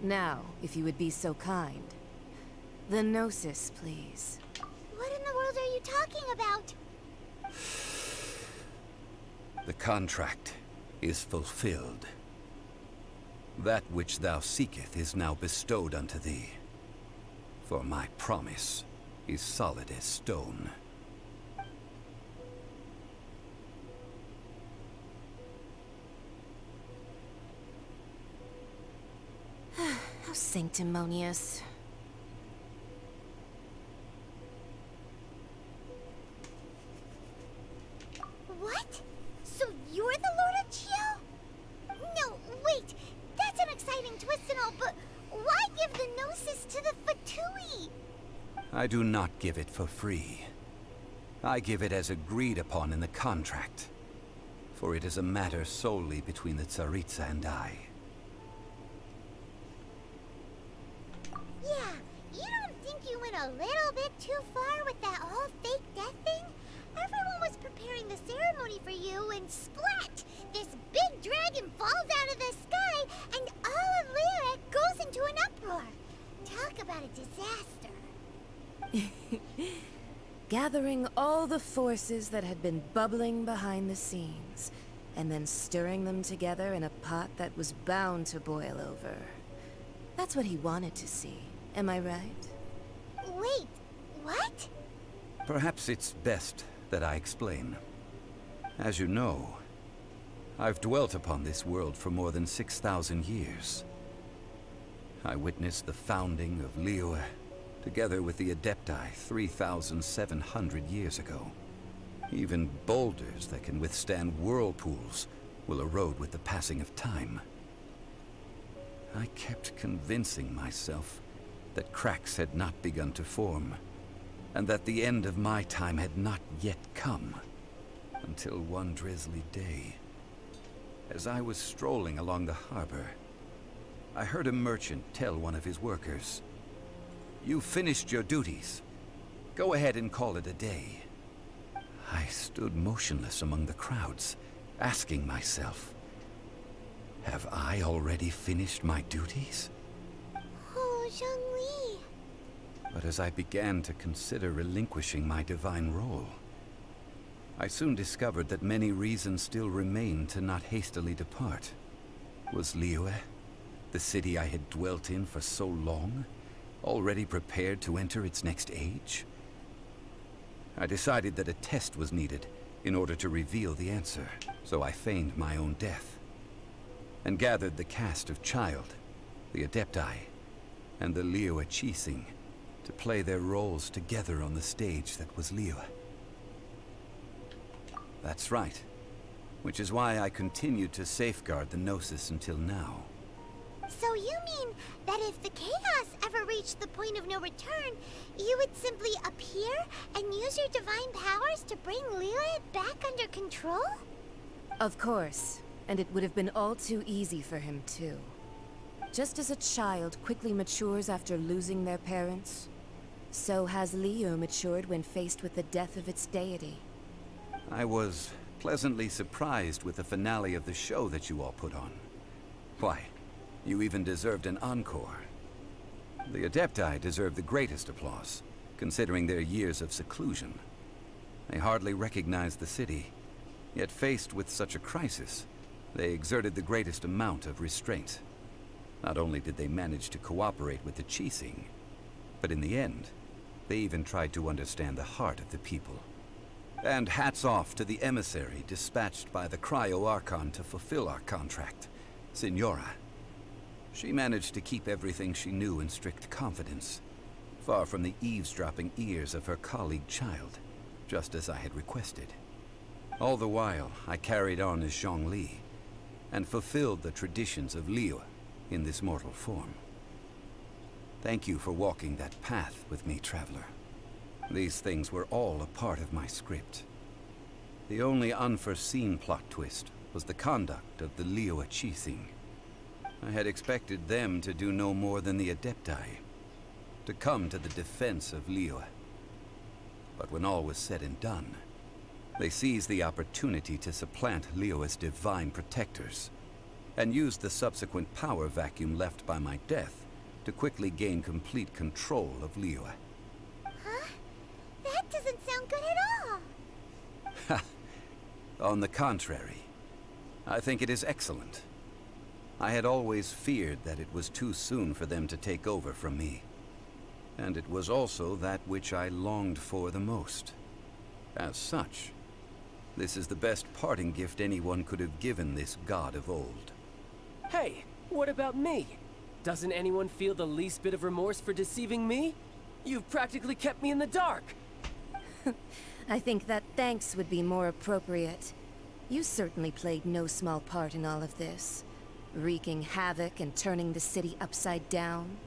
Now, if you would be so kind. The Gnosis, please. What in the world are you talking about? The contract is fulfilled. That which thou seeketh is now bestowed unto thee. For my promise is solid as stone. sanctimonious. What? So you're the Lord of Chio? No, wait. That's an exciting twist and all, but why give the Gnosis to the Fatui? I do not give it for free. I give it as agreed upon in the contract. For it is a matter solely between the Tsaritsa and I. Yeah, you don't think you went a little bit too far with that whole fake death thing? Everyone was preparing the ceremony for you, and splat! This big dragon falls out of the sky, and all of Lyric goes into an uproar. Talk about a disaster. Gathering all the forces that had been bubbling behind the scenes, and then stirring them together in a pot that was bound to boil over. That's what he wanted to see, am I right? Wait, what? Perhaps it's best that I explain. As you know, I've dwelt upon this world for more than 6,000 years. I witnessed the founding of Liyue, together with the Adepti 3,700 years ago. Even boulders that can withstand whirlpools will erode with the passing of time. I kept convincing myself that cracks had not begun to form, and that the end of my time had not yet come, until one drizzly day. As I was strolling along the harbor, I heard a merchant tell one of his workers, "You finished your duties. Go ahead and call it a day." I stood motionless among the crowds, asking myself, have I already finished my duties? Oh, Zhongli. But as I began to consider relinquishing my divine role, I soon discovered that many reasons still remained to not hastily depart. Was Liyue, the city I had dwelt in for so long, already prepared to enter its next age? I decided that a test was needed in order to reveal the answer, so I feigned my own death, and gathered the cast of Child, the Adepti, and the Liyue Qixing to play their roles together on the stage that was Liyue. That's right, which is why I continued to safeguard the Gnosis until now. So you mean that if the chaos ever reached the point of no return, you would simply appear and use your divine powers to bring Liyue back under control? Of course, and it would have been all too easy for him too. Just as a child quickly matures after losing their parents, so has Liyue matured when faced with the death of its deity. I was pleasantly surprised with the finale of the show that you all put on. Why, you even deserved an encore. The Adepti deserve the greatest applause, considering their years of seclusion. They hardly recognized the city, yet faced with such a crisis, they exerted the greatest amount of restraint. Not only did they manage to cooperate with the Qixing, but in the end, they even tried to understand the heart of the people. And hats off to the emissary dispatched by the Cryo-Archon to fulfill our contract, Signora. She managed to keep everything she knew in strict confidence, far from the eavesdropping ears of her colleague Child, just as I had requested. All the while, I carried on as Zhongli, and fulfilled the traditions of Liyue in this mortal form. Thank you for walking that path with me, Traveler. These things were all a part of my script. The only unforeseen plot twist was the conduct of the Liyue Qixing. I had expected them to do no more than the Adepti, to come to the defense of Liyue. But when all was said and done, they seized the opportunity to supplant Liyue's divine protectors, and used the subsequent power vacuum left by my death to quickly gain complete control of Liyue. Huh? That doesn't sound good at all. On the contrary, I think it is excellent. I had always feared that it was too soon for them to take over from me. And it was also that which I longed for the most. As such, this is the best parting gift anyone could have given this god of old. Hey, what about me? Doesn't anyone feel the least bit of remorse for deceiving me? You've practically kept me in the dark! I think that thanks would be more appropriate. You certainly played no small part in all of this, wreaking havoc and turning the city upside down.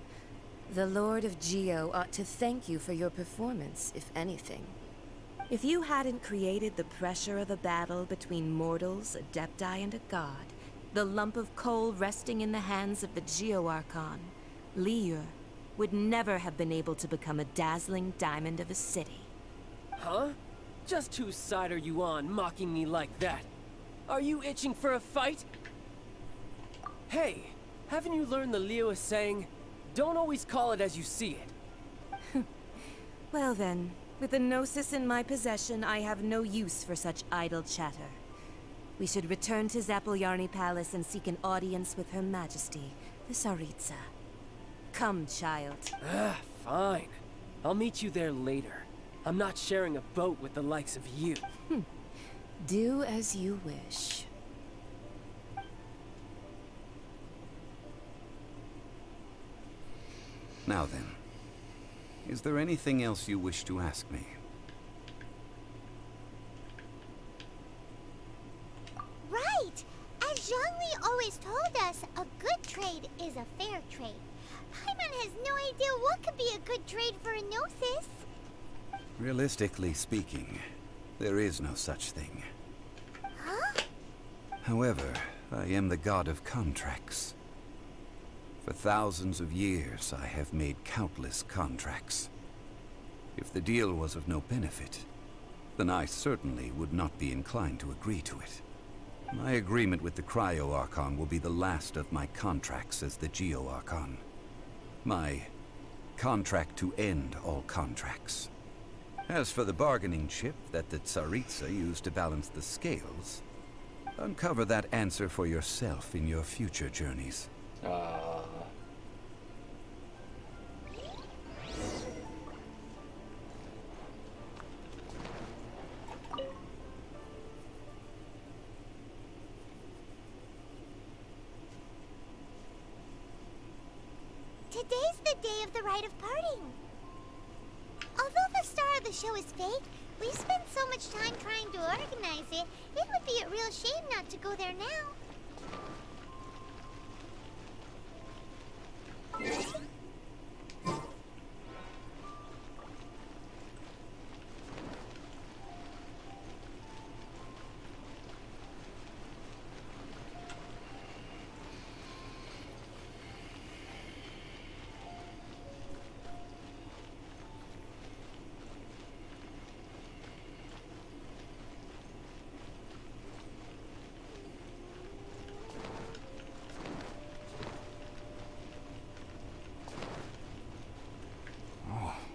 The Lord of Geo ought to thank you for your performance, if anything. If you hadn't created the pressure of a battle between mortals, adepti, and a god, the lump of coal resting in the hands of the Geo Archon, Liyue, would never have been able to become a dazzling diamond of a city. Huh? Just whose side are you on, mocking me like that? Are you itching for a fight? Hey, haven't you learned the Liyue saying, don't always call it as you see it? Well then, with the Gnosis in my possession, I have no use for such idle chatter. We should return to Zapoljarny Palace and seek an audience with Her Majesty, the Tsaritsa. Come, child. Fine. I'll meet you there later. I'm not sharing a boat with the likes of you. Do as you wish. Now then, is there anything else you wish to ask me? Right! As Zhongli always told us, a good trade is a fair trade. Paimon has no idea what could be a good trade for a Gnosis. Realistically speaking, there is no such thing. Huh? However, I am the god of contracts. For thousands of years, I have made countless contracts. If the deal was of no benefit, then I certainly would not be inclined to agree to it. My agreement with the Cryo Archon will be the last of my contracts as the Geo Archon. My contract to end all contracts. As for the bargaining chip that the Tsaritsa used to balance the scales, uncover that answer for yourself in your future journeys. Today's the day of the rite of parting. Although the star of the show is fake, we've spent so much time trying to organize it, it would be a real shame not to go there now.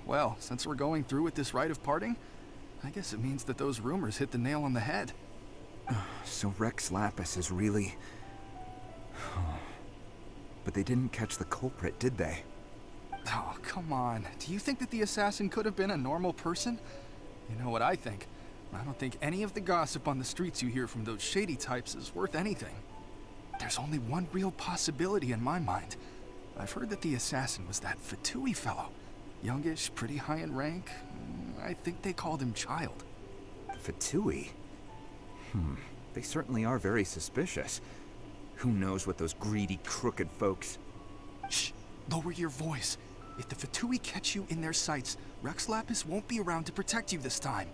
Well, since we're going through with this rite of parting, I guess it means that those rumors hit the nail on the head. So Rex Lapis is really... But they didn't catch the culprit, did they? Oh, come on. Do you think that the assassin could have been a normal person? You know what I think. I don't think any of the gossip on the streets you hear from those shady types is worth anything. There's only one real possibility in my mind. I've heard that the assassin was that Fatui fellow. Youngish, pretty high in rank. I think they called him Child. The Fatui? They certainly are very suspicious. Who knows what those greedy, crooked folks... Shh! Lower your voice. If the Fatui catch you in their sights, Rex Lapis won't be around to protect you this time.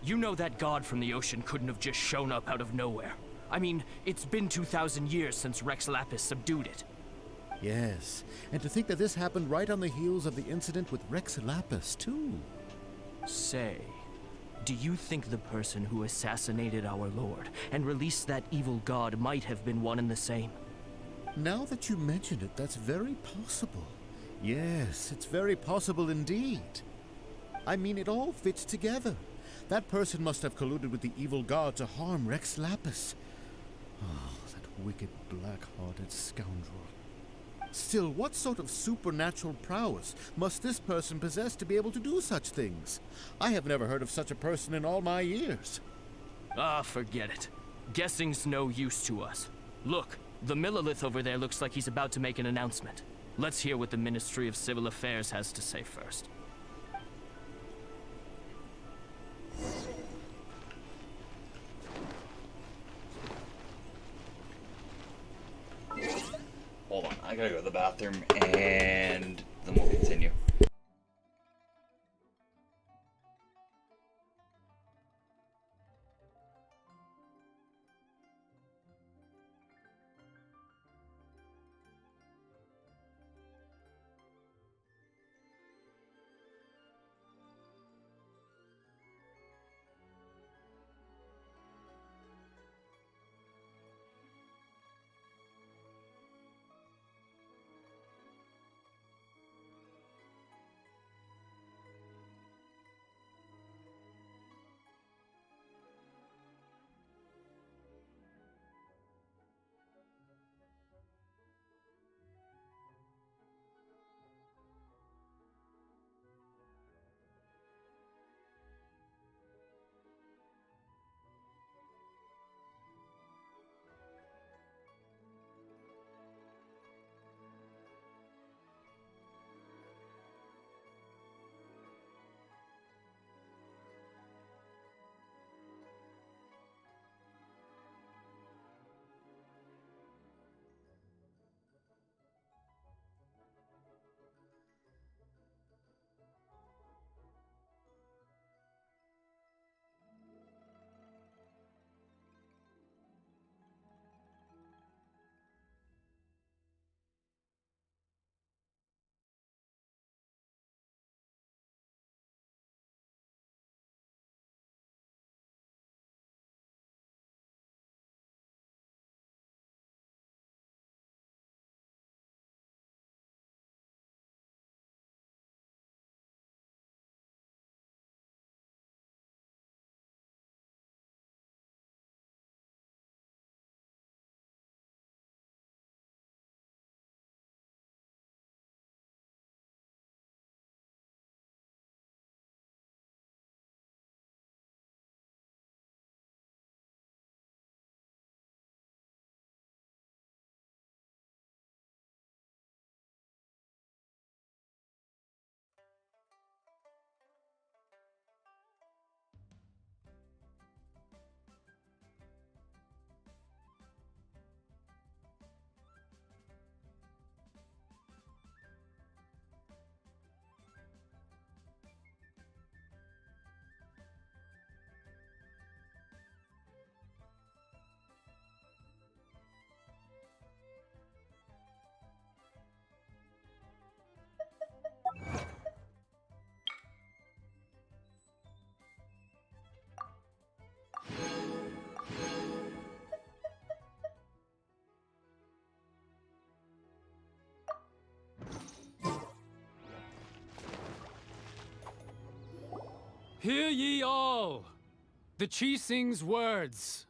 You know that god from the ocean couldn't have just shown up out of nowhere. I mean, it's been 2,000 years since Rex Lapis subdued it. Yes, and to think that this happened right on the heels of the incident with Rex Lapis, too. Say, do you think the person who assassinated our lord and released that evil god might have been one and the same? Now that you mention it, that's very possible. Yes, it's very possible indeed. I mean, it all fits together. That person must have colluded with the evil god to harm Rex Lapis. Oh, that wicked, black-hearted scoundrel. Still, what sort of supernatural prowess must this person possess to be able to do such things? I have never heard of such a person in all my years. Ah, forget it. Guessing's no use to us. Look, the Millilith over there looks like he's about to make an announcement. Let's hear what the Ministry of Civil Affairs has to say first. Hold on, I gotta go to the bathroom and then we'll continue. Hear ye all, the Qixing's words.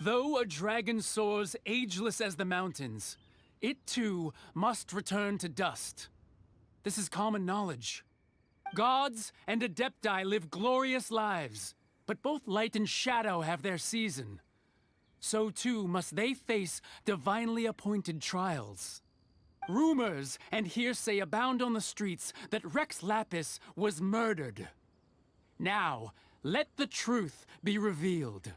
Though a dragon soars ageless as the mountains, it too must return to dust. This is common knowledge. Gods and Adepti live glorious lives, but both light and shadow have their season. So too must they face divinely appointed trials. Rumors and hearsay abound on the streets that Rex Lapis was murdered. Now, let the truth be revealed.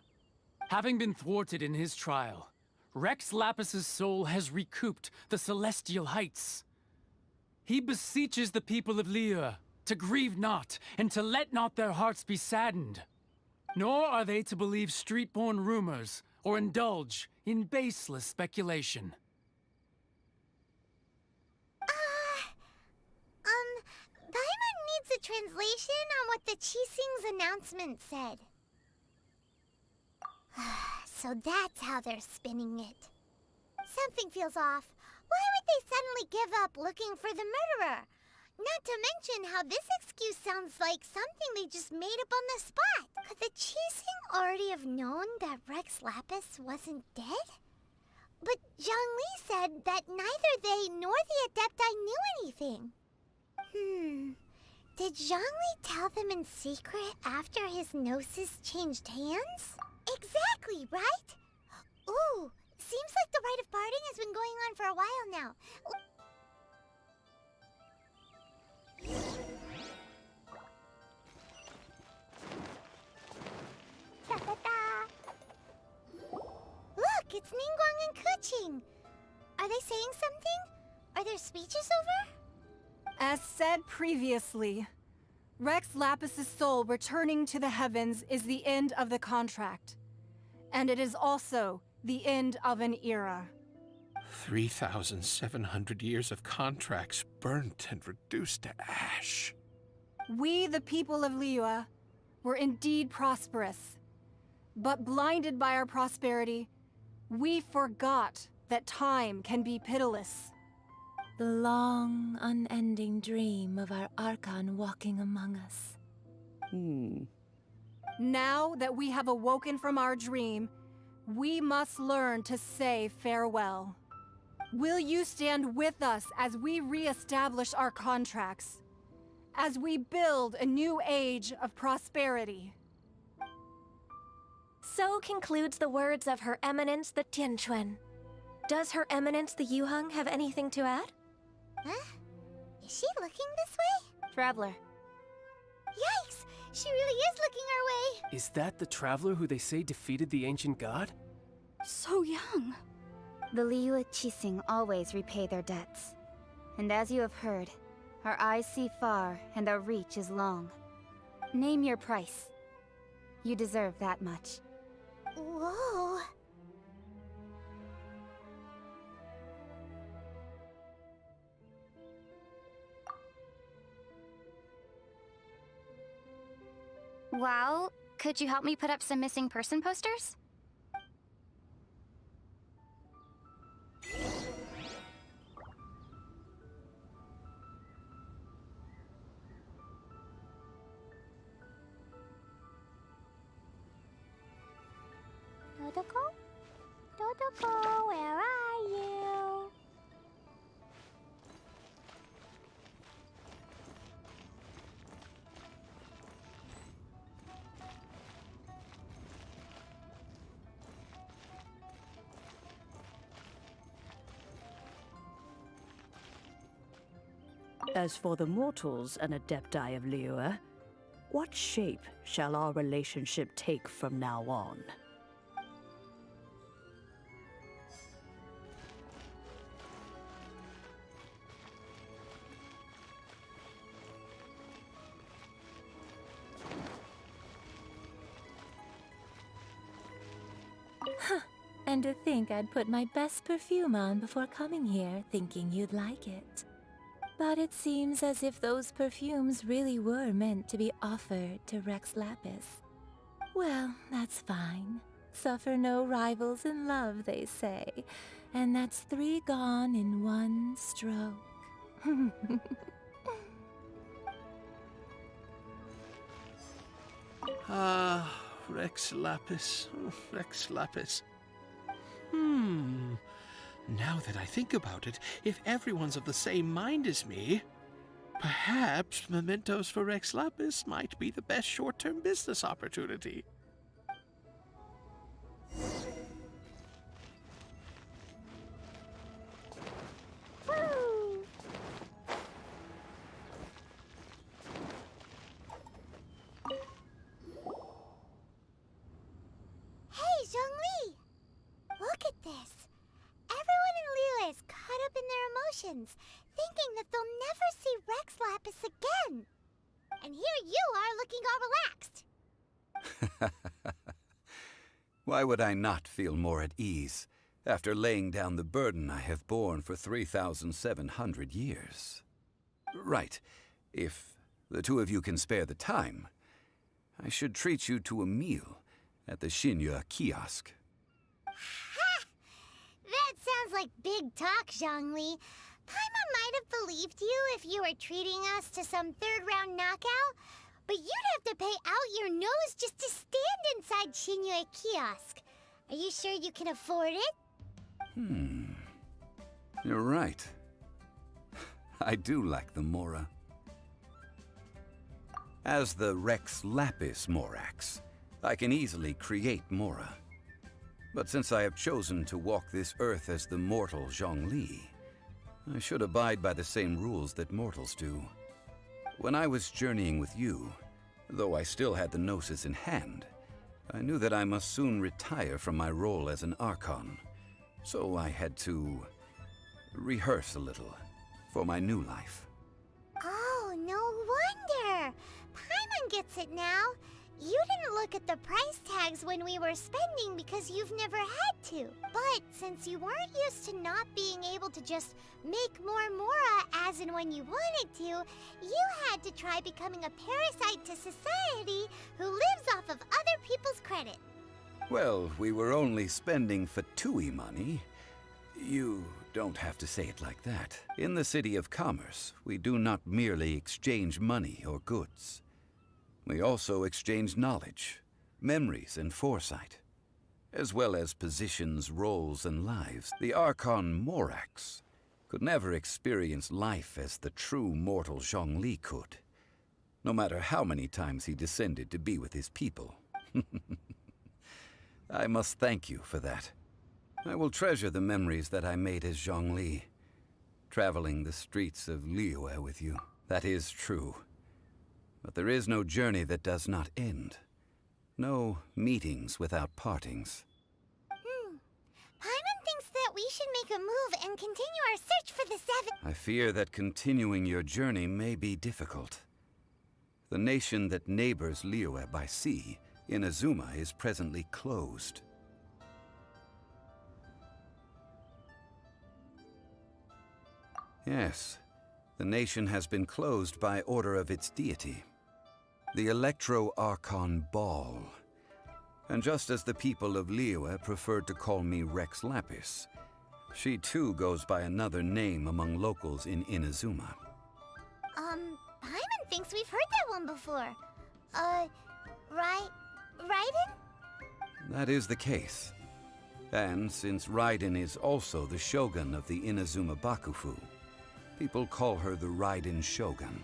Having been thwarted in his trial, Rex Lapis's soul has recouped the celestial heights. He beseeches the people of Liyue to grieve not and to let not their hearts be saddened. Nor are they to believe street-born rumors or indulge in baseless speculation. Paimon needs a translation on what the Qixing's announcement said. So that's how they're spinning it. Something feels off. Why would they suddenly give up looking for the murderer? Not to mention how this excuse sounds like something they just made up on the spot. Could the Qixing already have known that Rex Lapis wasn't dead? But Zhongli said that neither they nor the Adepti knew anything. Did Zhongli tell them in secret after his gnosis changed hands? Exactly, right? Ooh, seems like the rite of parting has been going on for a while now. Look, it's Ningguang and Keqing. Are they saying something? Are their speeches over? As said previously, Rex Lapis's soul returning to the heavens is the end of the contract. And it is also the end of an era. 3,700 years of contracts burnt and reduced to ash. We, the people of Liyue, were indeed prosperous. But blinded by our prosperity, we forgot that time can be pitiless. The long, unending dream of our Archon walking among us. Now that we have awoken from our dream, we must learn to say farewell. Will you stand with us as we re-establish our contracts? As we build a new age of prosperity? So concludes the words of Her Eminence the Tianquan. Does Her Eminence the Yuheng have anything to add? Huh? Is she looking this way? Traveler. Yikes! She really is looking our way! Is that the traveler who they say defeated the ancient god? So young. The Liyue Qixing always repay their debts. And as you have heard, our eyes see far and our reach is long. Name your price. You deserve that much. Whoa! Well, could you help me put up some missing person posters? Dodoko? Dodoko, where are you? As for the mortals and Adepti of Liyue, what shape shall our relationship take from now on? And to think I'd put my best perfume on before coming here, thinking you'd like it. But it seems as if those perfumes really were meant to be offered to Rex Lapis. Well, that's fine. Suffer no rivals in love, they say. And that's 3 gone in 1 stroke. Rex Lapis. Rex Lapis. Now that I think about it, if everyone's of the same mind as me, perhaps mementos for Rex Lapis might be the best short-term business opportunity. Woo! Hey, Zhongli! Look at this. Everyone in Liyue is caught up in their emotions, thinking that they'll never see Rex Lapis again. And here you are looking all relaxed. Why would I not feel more at ease after laying down the burden I have borne for 3,700 years? Right. If the 2 of you can spare the time, I should treat you to a meal at the Xinyue kiosk. That sounds like big talk, Zhongli. Paimon might have believed you if you were treating us to some 3rd round knockout, but you'd have to pay out your nose just to stand inside Xinyue kiosk. Are you sure you can afford it? You're right. I do like the Mora. As the Rex Lapis Morax, I can easily create Mora. But since I have chosen to walk this earth as the mortal Zhongli, I should abide by the same rules that mortals do. When I was journeying with you, though I still had the Gnosis in hand, I knew that I must soon retire from my role as an Archon, so I had to rehearse a little for my new life. Oh, no wonder! Paimon gets it now. You didn't look at the price tags when we were spending because you've never had to. But since you weren't used to not being able to just make more Mora as and when you wanted to, you had to try becoming a parasite to society who lives off of other people's credit. Well, we were only spending Fatui money. You don't have to say it like that. In the City of Commerce, we do not merely exchange money or goods. We also exchange knowledge, memories, and foresight, as well as positions, roles, and lives. The Archon Morax could never experience life as the true mortal Zhongli could, no matter how many times he descended to be with his people. I must thank you for that. I will treasure the memories that I made as Zhongli, traveling the streets of Liyue with you. That is true. But there is no journey that does not end. No meetings without partings. Paimon thinks that we should make a move and continue our search for the seven. I fear that continuing your journey may be difficult. The nation that neighbors Liyue by sea, Inazuma, is presently closed. Yes, the nation has been closed by order of its deity, the Electro-Archon Ball. And just as the people of Liyue preferred to call me Rex Lapis, she too goes by another name among locals in Inazuma. Paimon thinks we've heard that one before. Raiden? That is the case. And since Raiden is also the shogun of the Inazuma Bakufu, people call her the Raiden Shogun.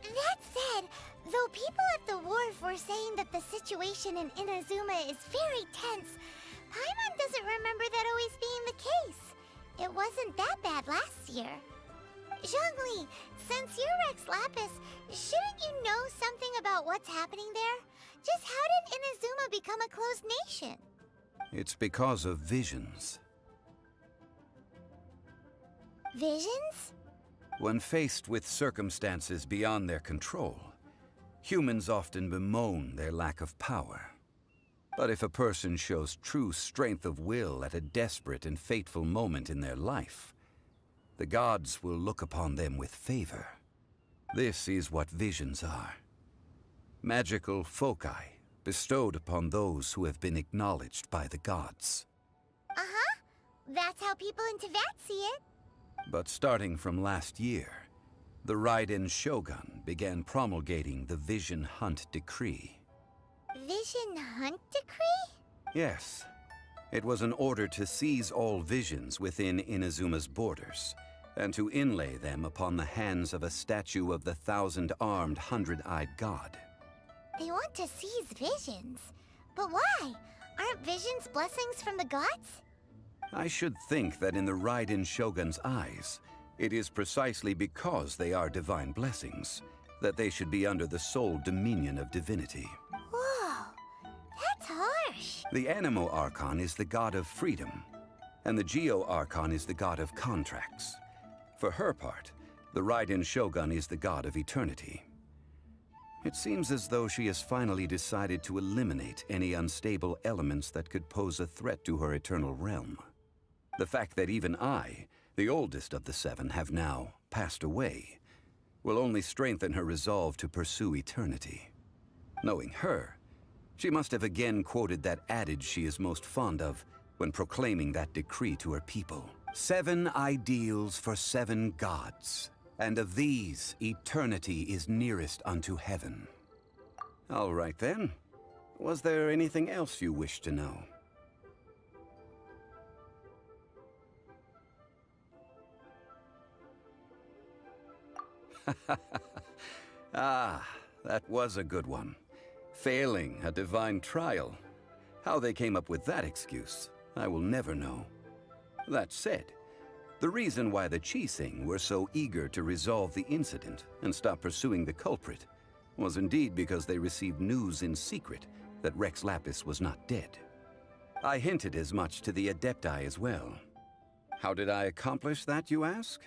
That said, though people at the wharf were saying that the situation in Inazuma is very tense, Paimon doesn't remember that always being the case. It wasn't that bad last year. Zhongli, since you're Rex Lapis, shouldn't you know something about what's happening there? Just how did Inazuma become a closed nation? It's because of visions. Visions? When faced with circumstances beyond their control, humans often bemoan their lack of power. But if a person shows true strength of will at a desperate and fateful moment in their life, the gods will look upon them with favor. This is what visions are. Magical foci bestowed upon those who have been acknowledged by the gods. Uh-huh. That's how people in Teyvat see it. But starting from last year, the Raiden Shogun began promulgating the Vision Hunt Decree. Vision Hunt Decree? Yes. It was an order to seize all visions within Inazuma's borders, and to inlay them upon the hands of a statue of the 1,000-armed, 100-eyed god. They want to seize visions. But why? Aren't visions blessings from the gods? I should think that in the Raiden Shogun's eyes, it is precisely because they are divine blessings that they should be under the sole dominion of divinity. Whoa, that's harsh. The Animo Archon is the god of freedom, and the Geo Archon is the god of contracts. For her part, the Raiden Shogun is the god of eternity. It seems as though she has finally decided to eliminate any unstable elements that could pose a threat to her eternal realm. The fact that even I, the oldest of the seven, have now passed away, will only strengthen her resolve to pursue eternity. Knowing her, she must have again quoted that adage she is most fond of when proclaiming that decree to her people. 7 ideals for 7 gods, and of these, eternity is nearest unto heaven. All right then. Was there anything else you wish to know? Ah, that was a good one. Failing a divine trial. How they came up with that excuse, I will never know. That said, the reason why the Qixing were so eager to resolve the incident and stop pursuing the culprit was indeed because they received news in secret that Rex Lapis was not dead. I hinted as much to the Adepti as well. How did I accomplish that, you ask?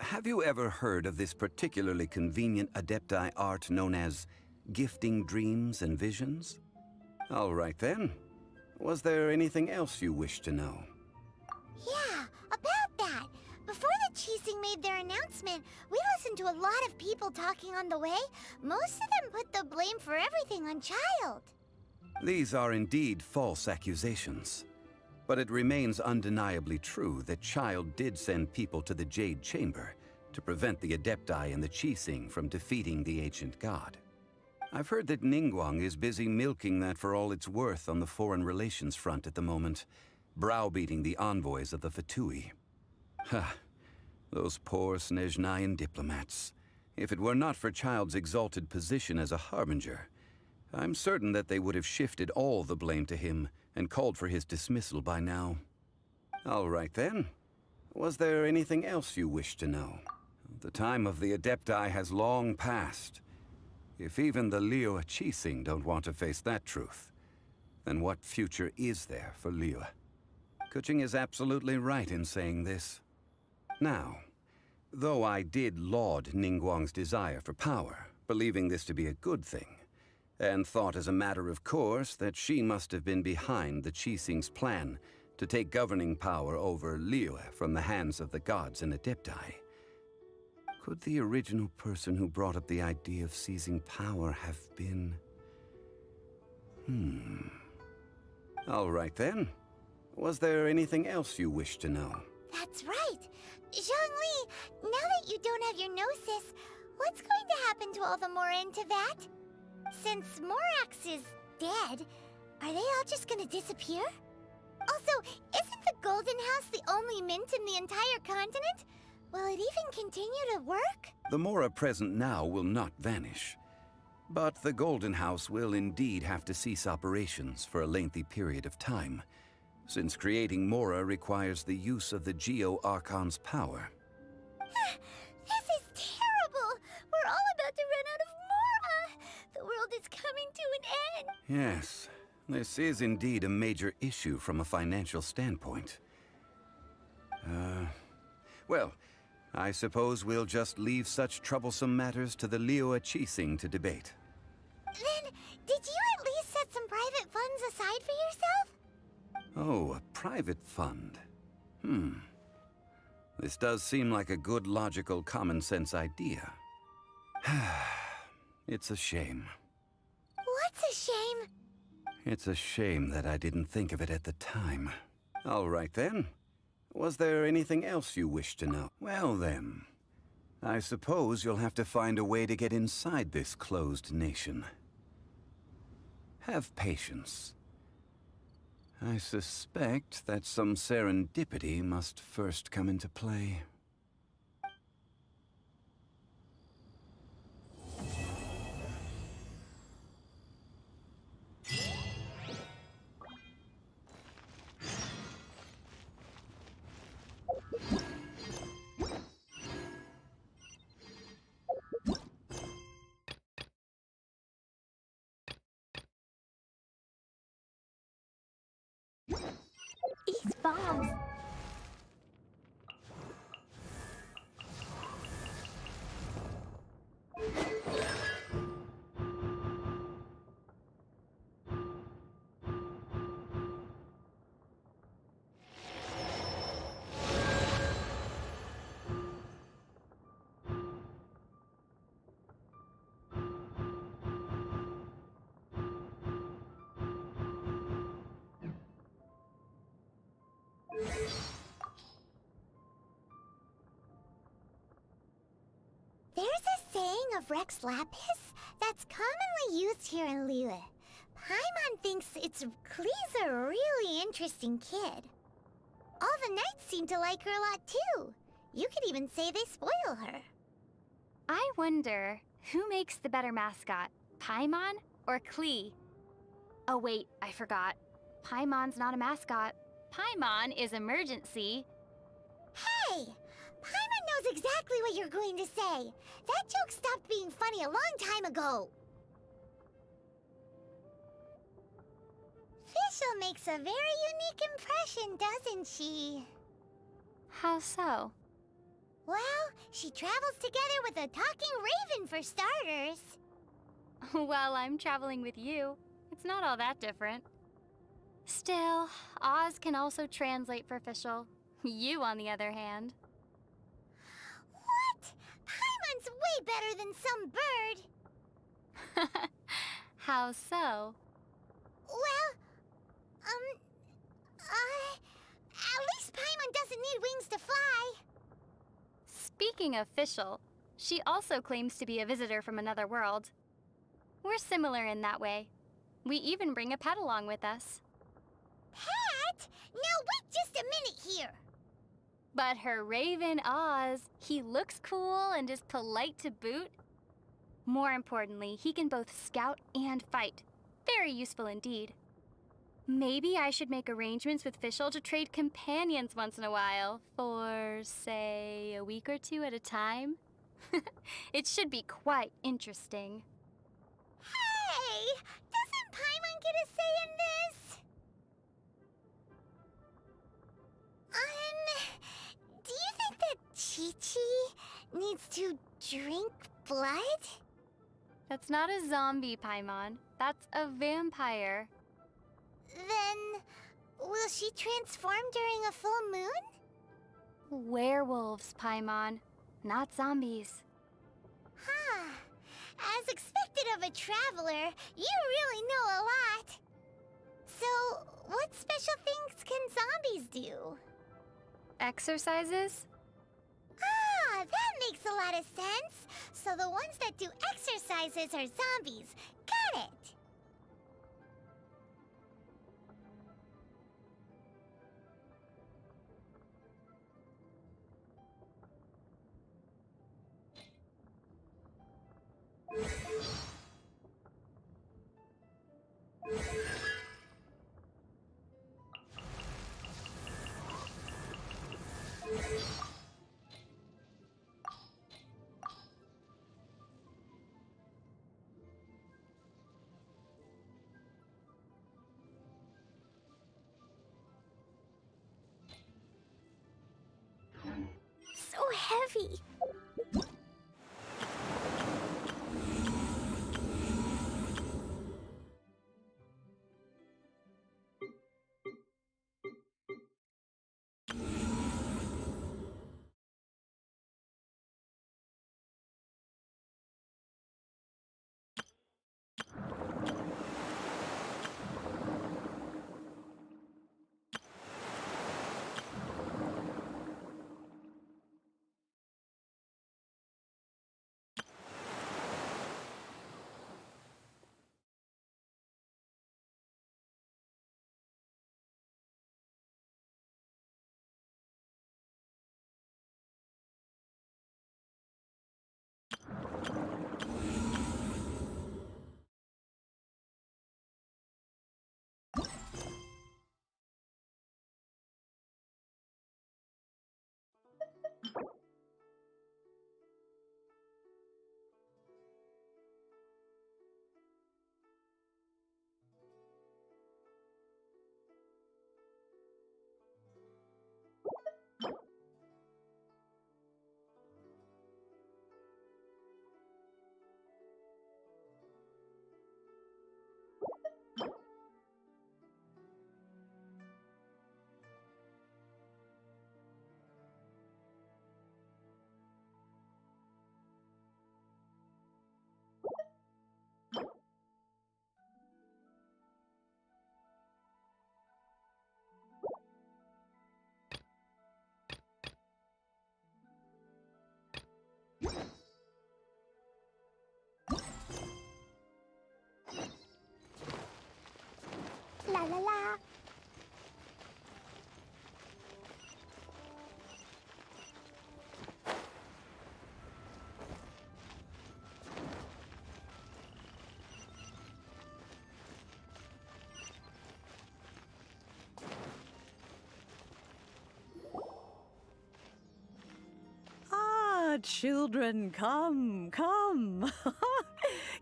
Have you ever heard of this particularly convenient Adepti art known as gifting dreams and visions? All right then. Was there anything else you wish to know? Yeah, about that. Before the Qixing made their announcement, we listened to a lot of people talking on the way. Most of them put the blame for everything on Child. These are indeed false accusations. But it remains undeniably true that Child did send people to the Jade Chamber to prevent the Adepti and the Qixing from defeating the ancient god. I've heard that Ningguang is busy milking that for all it's worth on the foreign relations front at the moment, browbeating the envoys of the Fatui. Ha! Those poor Snezhnayan diplomats. If it were not for Child's exalted position as a harbinger, I'm certain that they would have shifted all the blame to him and called for his dismissal by now. All right then. Was there anything else you wish to know? The time of the Adepti has long passed. If even the Liyue Qixing don't want to face that truth, then what future is there for Liyue? Kuching is absolutely right in saying this. Now, though I did laud Ningguang's desire for power, believing this to be a good thing, and thought as a matter of course that she must have been behind the Qixing's plan to take governing power over Liyue from the hands of the gods and Adepti, could the original person who brought up the idea of seizing power have been... All right then. Was there anything else you wish to know? That's right. Zhongli, now that you don't have your gnosis, what's going to happen to all the Mora in Teyvat? Since Morax is dead, are they all just gonna disappear? Also, isn't the Golden House the only mint in the entire continent? Will it even continue to work? The Mora present now will not vanish. But the Golden House will indeed have to cease operations for a lengthy period of time, since creating Mora requires the use of the Geo-Archon's power. This is terrible! We're all about to run out of Mora! The world is coming to an end! Yes, this is indeed a major issue from a financial standpoint. Well, I suppose we'll just leave such troublesome matters to the Liyue Qixing to debate. Then, did you at least set some private funds aside for yourself? Oh, a private fund. This does seem like a good, logical, common-sense idea. It's a shame. What's a shame? It's a shame that I didn't think of it at the time. All right then. Was there anything else you wish to know? Well then, I suppose you'll have to find a way to get inside this closed nation. Have patience. I suspect that some serendipity must first come into play. These bombs. There's a saying of Rex Lapis that's commonly used here in Liyue. Paimon thinks Klee's a really interesting kid. All the knights seem to like her a lot too. You could even say they spoil her. I wonder, who makes the better mascot, Paimon or KLEE? Oh wait, I forgot. Paimon's not a mascot. Paimon is emergency. Hey! Paimon knows exactly what you're going to say. That joke stopped being funny a long time ago. Fischl makes a very unique impression, doesn't she? How so? Well, she travels together with a talking raven for starters. Well, I'm traveling with you. It's not all that different. Still, Oz can also translate for Fischl. You, on the other hand. What? Paimon's way better than some bird. How so? Well, at least Paimon doesn't need wings to fly. Speaking of Fischl, she also claims to be a visitor from another world. We're similar in that way. We even bring a pet along with us. Pet? Now wait just a minute here. But her raven Oz, he looks cool and is polite to boot. More importantly, he can both scout and fight. Very useful indeed. Maybe I should make arrangements with Fischl to trade companions once in a while, for, say, a week or two at a time. It should be quite interesting. Hey! Doesn't Paimon get a say in this? Do you think that Chi-Chi needs to drink blood? That's not a zombie, Paimon. That's a vampire. Then, will she transform during a full moon? Werewolves, Paimon, not zombies. Huh. As expected of a traveler, you really know a lot. So, what special things can zombies do? Exercises? Ah, that makes a lot of sense. So the ones that do exercises are zombies. Got it. So heavy. La la la. children, come, come.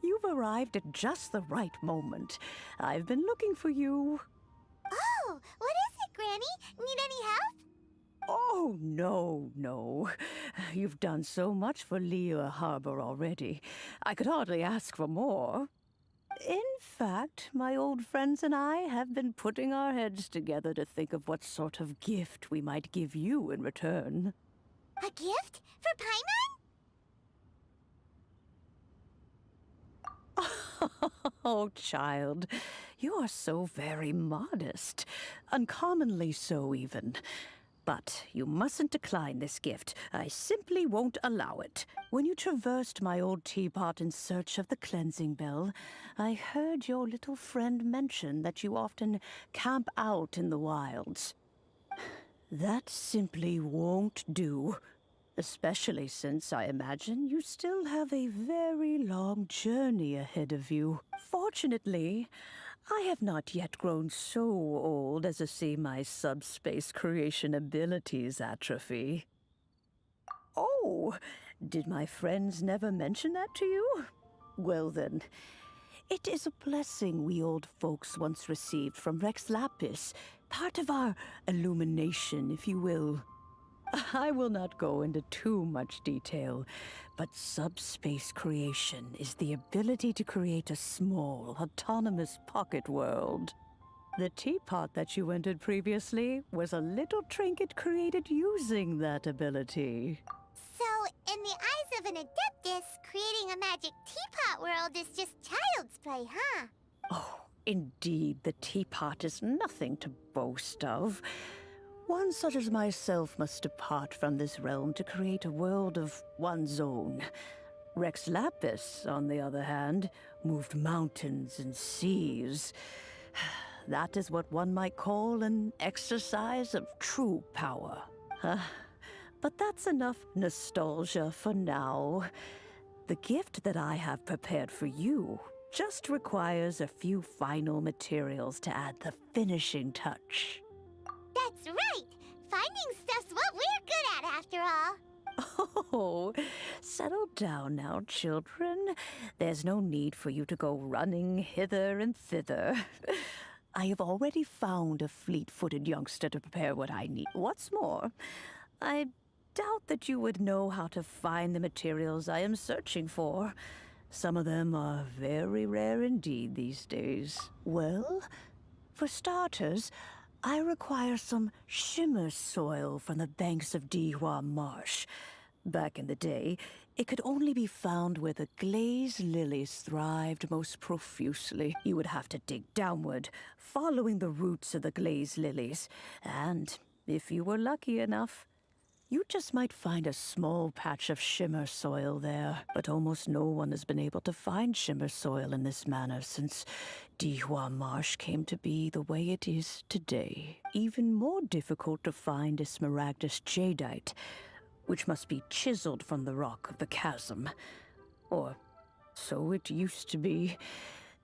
You've arrived at just the right moment. I've been looking for you. Oh, what is it, Granny? Need any help? Oh, no. You've done so much for Liyue Harbor already. I could hardly ask for more. In fact, my old friends and I have been putting our heads together to think of what sort of gift we might give you in return. A gift? For Paimon? Oh, child, you are so very modest. Uncommonly so, even. But you mustn't decline this gift. I simply won't allow it. When you traversed my old teapot in search of the cleansing bell, I heard your little friend mention that you often camp out in the wilds. That simply won't do. Especially since I imagine you still have a very long journey ahead of you. Fortunately, I have not yet grown so old as to see my subspace creation abilities atrophy. Oh, did my friends never mention that to you? Well then, it is a blessing we old folks once received from Rex Lapis, part of our illumination, if you will. I will not go into too much detail, but subspace creation is the ability to create a small, autonomous pocket world. The teapot that you entered previously was a little trinket created using that ability. So, in the eyes of an Adeptus, creating a magic teapot world is just child's play, huh? Oh, indeed, the teapot is nothing to boast of. One such as myself must depart from this realm to create a world of one's own. Rex Lapis, on the other hand, moved mountains and seas. That is what one might call an exercise of true power. But that's enough nostalgia for now. The gift that I have prepared for you just requires a few final materials to add the finishing touch. That's right! Finding stuff's what we're good at, after all. Oh, settle down now, children. There's no need for you to go running hither and thither. I have already found a fleet-footed youngster to prepare what I need. What's more, I doubt that you would know how to find the materials I am searching for. Some of them are very rare indeed these days. Well, for starters, I require some shimmer soil from the banks of Dihua Marsh. Back in the day, it could only be found where the glaze lilies thrived most profusely. You would have to dig downward, following the roots of the glaze lilies. And if you were lucky enough, you just might find a small patch of shimmer soil there. But almost no one has been able to find shimmer soil in this manner since Dihua Marsh came to be the way it is today. Even more difficult to find is smaragdus jadeite, which must be chiseled from the rock of the chasm. Or so it used to be.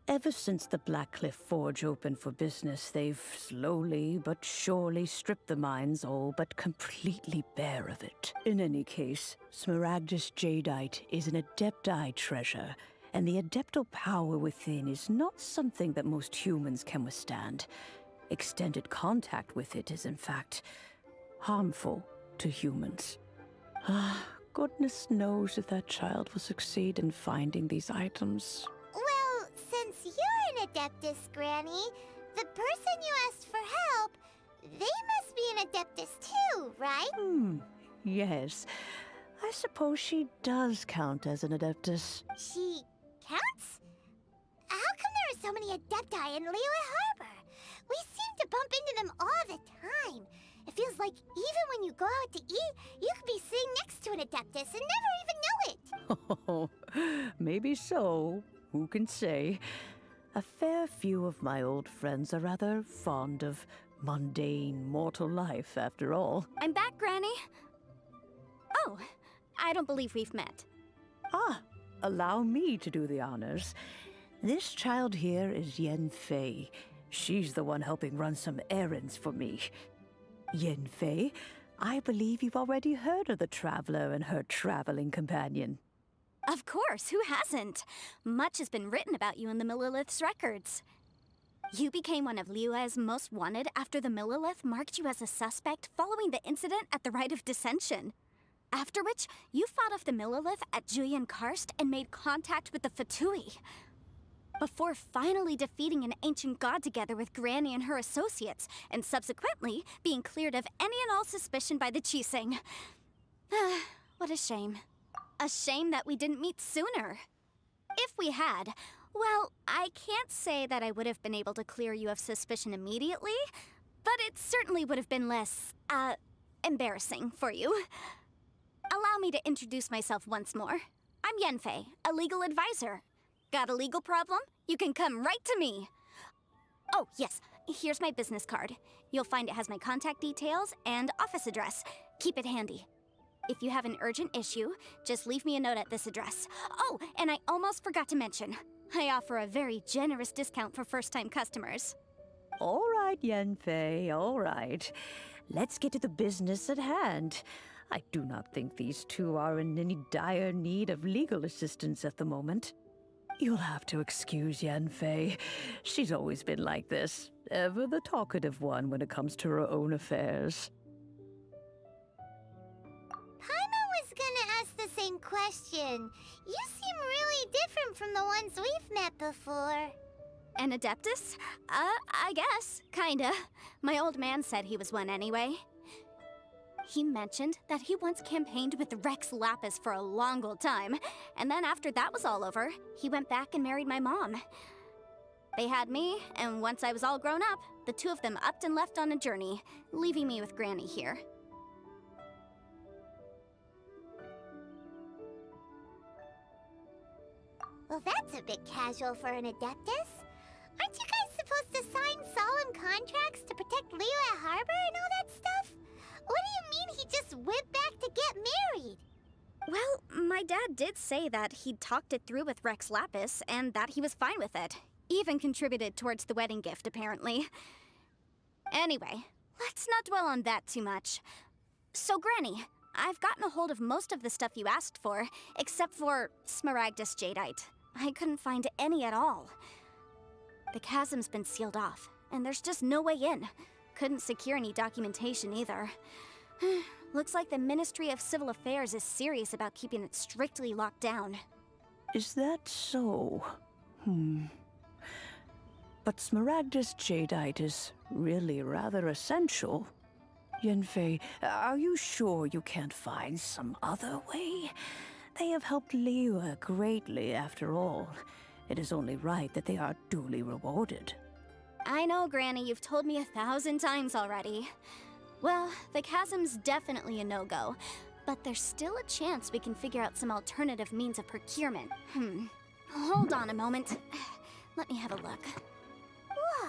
Ever since the Blackcliff Forge opened for business, they've slowly but surely stripped the mines all but completely bare of it. In any case, smaragdus jadeite is an adepti treasure, and the adeptal power within is not something that most humans can withstand. Extended contact with it is, in fact, harmful to humans. Goodness knows if that child will succeed in finding these items. Well, since you're an Adeptus, Granny, the person you asked for help, they must be an Adeptus too, right? Yes. I suppose she does count as an Adeptus. She counts? How come there are so many Adepti in Liyue Harbor? We seem to bump into them all the time. It feels like even when you go out to eat, you could be sitting next to an Adeptus and never even know it. Oh, maybe so. Who can say? A fair few of my old friends are rather fond of mundane mortal life, after all. I'm back, Granny. Oh, I don't believe we've met. Allow me to do the honors. This child here is Yen Fei. She's the one helping run some errands for me. Yen Fei, I believe you've already heard of the Traveler and her traveling companion. Of course, who hasn't? Much has been written about you in the Millilith's records. You became one of Liyue's most wanted after the Millilith marked you as a suspect following the incident at the Rite of Dissension. After which, you fought off the Millilith at Julian Karst and made contact with the Fatui. Before finally defeating an ancient god together with Granny and her associates, and subsequently being cleared of any and all suspicion by the Qixing. What a shame. A shame that we didn't meet sooner. If we had, well, I can't say that I would have been able to clear you of suspicion immediately, but it certainly would have been less, embarrassing for you. Allow me to introduce myself once more. I'm Yanfei, a legal advisor. Got a legal problem? You can come right to me. Oh, yes, here's my business card. You'll find it has my contact details and office address. Keep it handy. If you have an urgent issue, just leave me a note at this address. Oh, and I almost forgot to mention, I offer a very generous discount for first-time customers. All right, Yanfei, all right. Let's get to the business at hand. I do not think these two are in any dire need of legal assistance at the moment. You'll have to excuse Yanfei. She's always been like this, ever the talkative one when it comes to her own affairs. Paimon was gonna ask the same question. You seem really different from the ones we've met before. An Adeptus? I guess, kinda. My old man said he was one anyway. He mentioned that he once campaigned with Rex Lapis for a long old time, and then after that was all over, he went back and married my mom. They had me, and once I was all grown up, the two of them upped and left on a journey, leaving me with Granny here. Well, that's a bit casual for an Adeptus. Aren't you guys supposed to sign solemn contracts to protect Liyue Harbor and all that stuff? What do you mean he just went back to get married? Well, my dad did say that he'd talked it through with Rex Lapis, and that he was fine with it. Even contributed towards the wedding gift, apparently. Anyway, let's not dwell on that too much. So, Granny, I've gotten a hold of most of the stuff you asked for, except for Smaragdus Jadeite. I couldn't find any at all. The chasm's been sealed off, and there's just no way in. Couldn't secure any documentation either. Looks like the Ministry of Civil Affairs is serious about keeping it strictly locked down. Is that so? But Smaragdus Jadeite is really rather essential. Yanfei, are you sure you can't find some other way? They have helped Liyue greatly, after all. It is only right that they are duly rewarded. I know, Granny, you've told me 1,000 times already. Well, the chasm's definitely a no-go, but there's still a chance we can figure out some alternative means of procurement. Hold on a moment. Let me have a look. Whoa,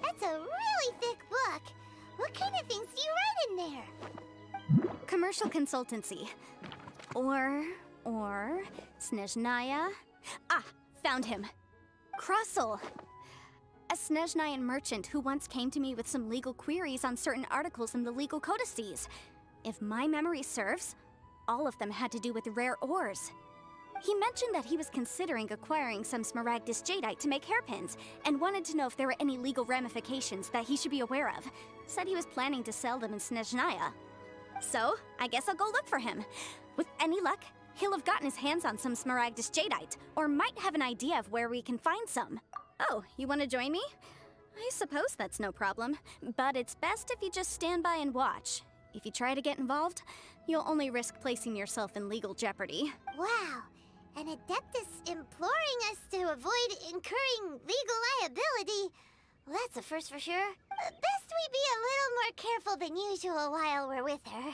that's a really thick book. What kind of things do you write in there? Commercial consultancy. Or Snezhnaya. Ah, found him. Krusel. A Snezhnayan merchant who once came to me with some legal queries on certain articles in the legal codices. If my memory serves, all of them had to do with rare ores. He mentioned that he was considering acquiring some Smaragdus Jadeite to make hairpins, and wanted to know if there were any legal ramifications that he should be aware of. Said he was planning to sell them in Snezhnaya. So, I guess I'll go look for him. With any luck, he'll have gotten his hands on some Smaragdus Jadeite, or might have an idea of where we can find some. Oh, you want to join me? I suppose that's no problem, but it's best if you just stand by and watch. If you try to get involved, you'll only risk placing yourself in legal jeopardy. Wow, an Adeptus imploring us to avoid incurring legal liability. Well, that's a first for sure. Best we be a little more careful than usual while we're with her.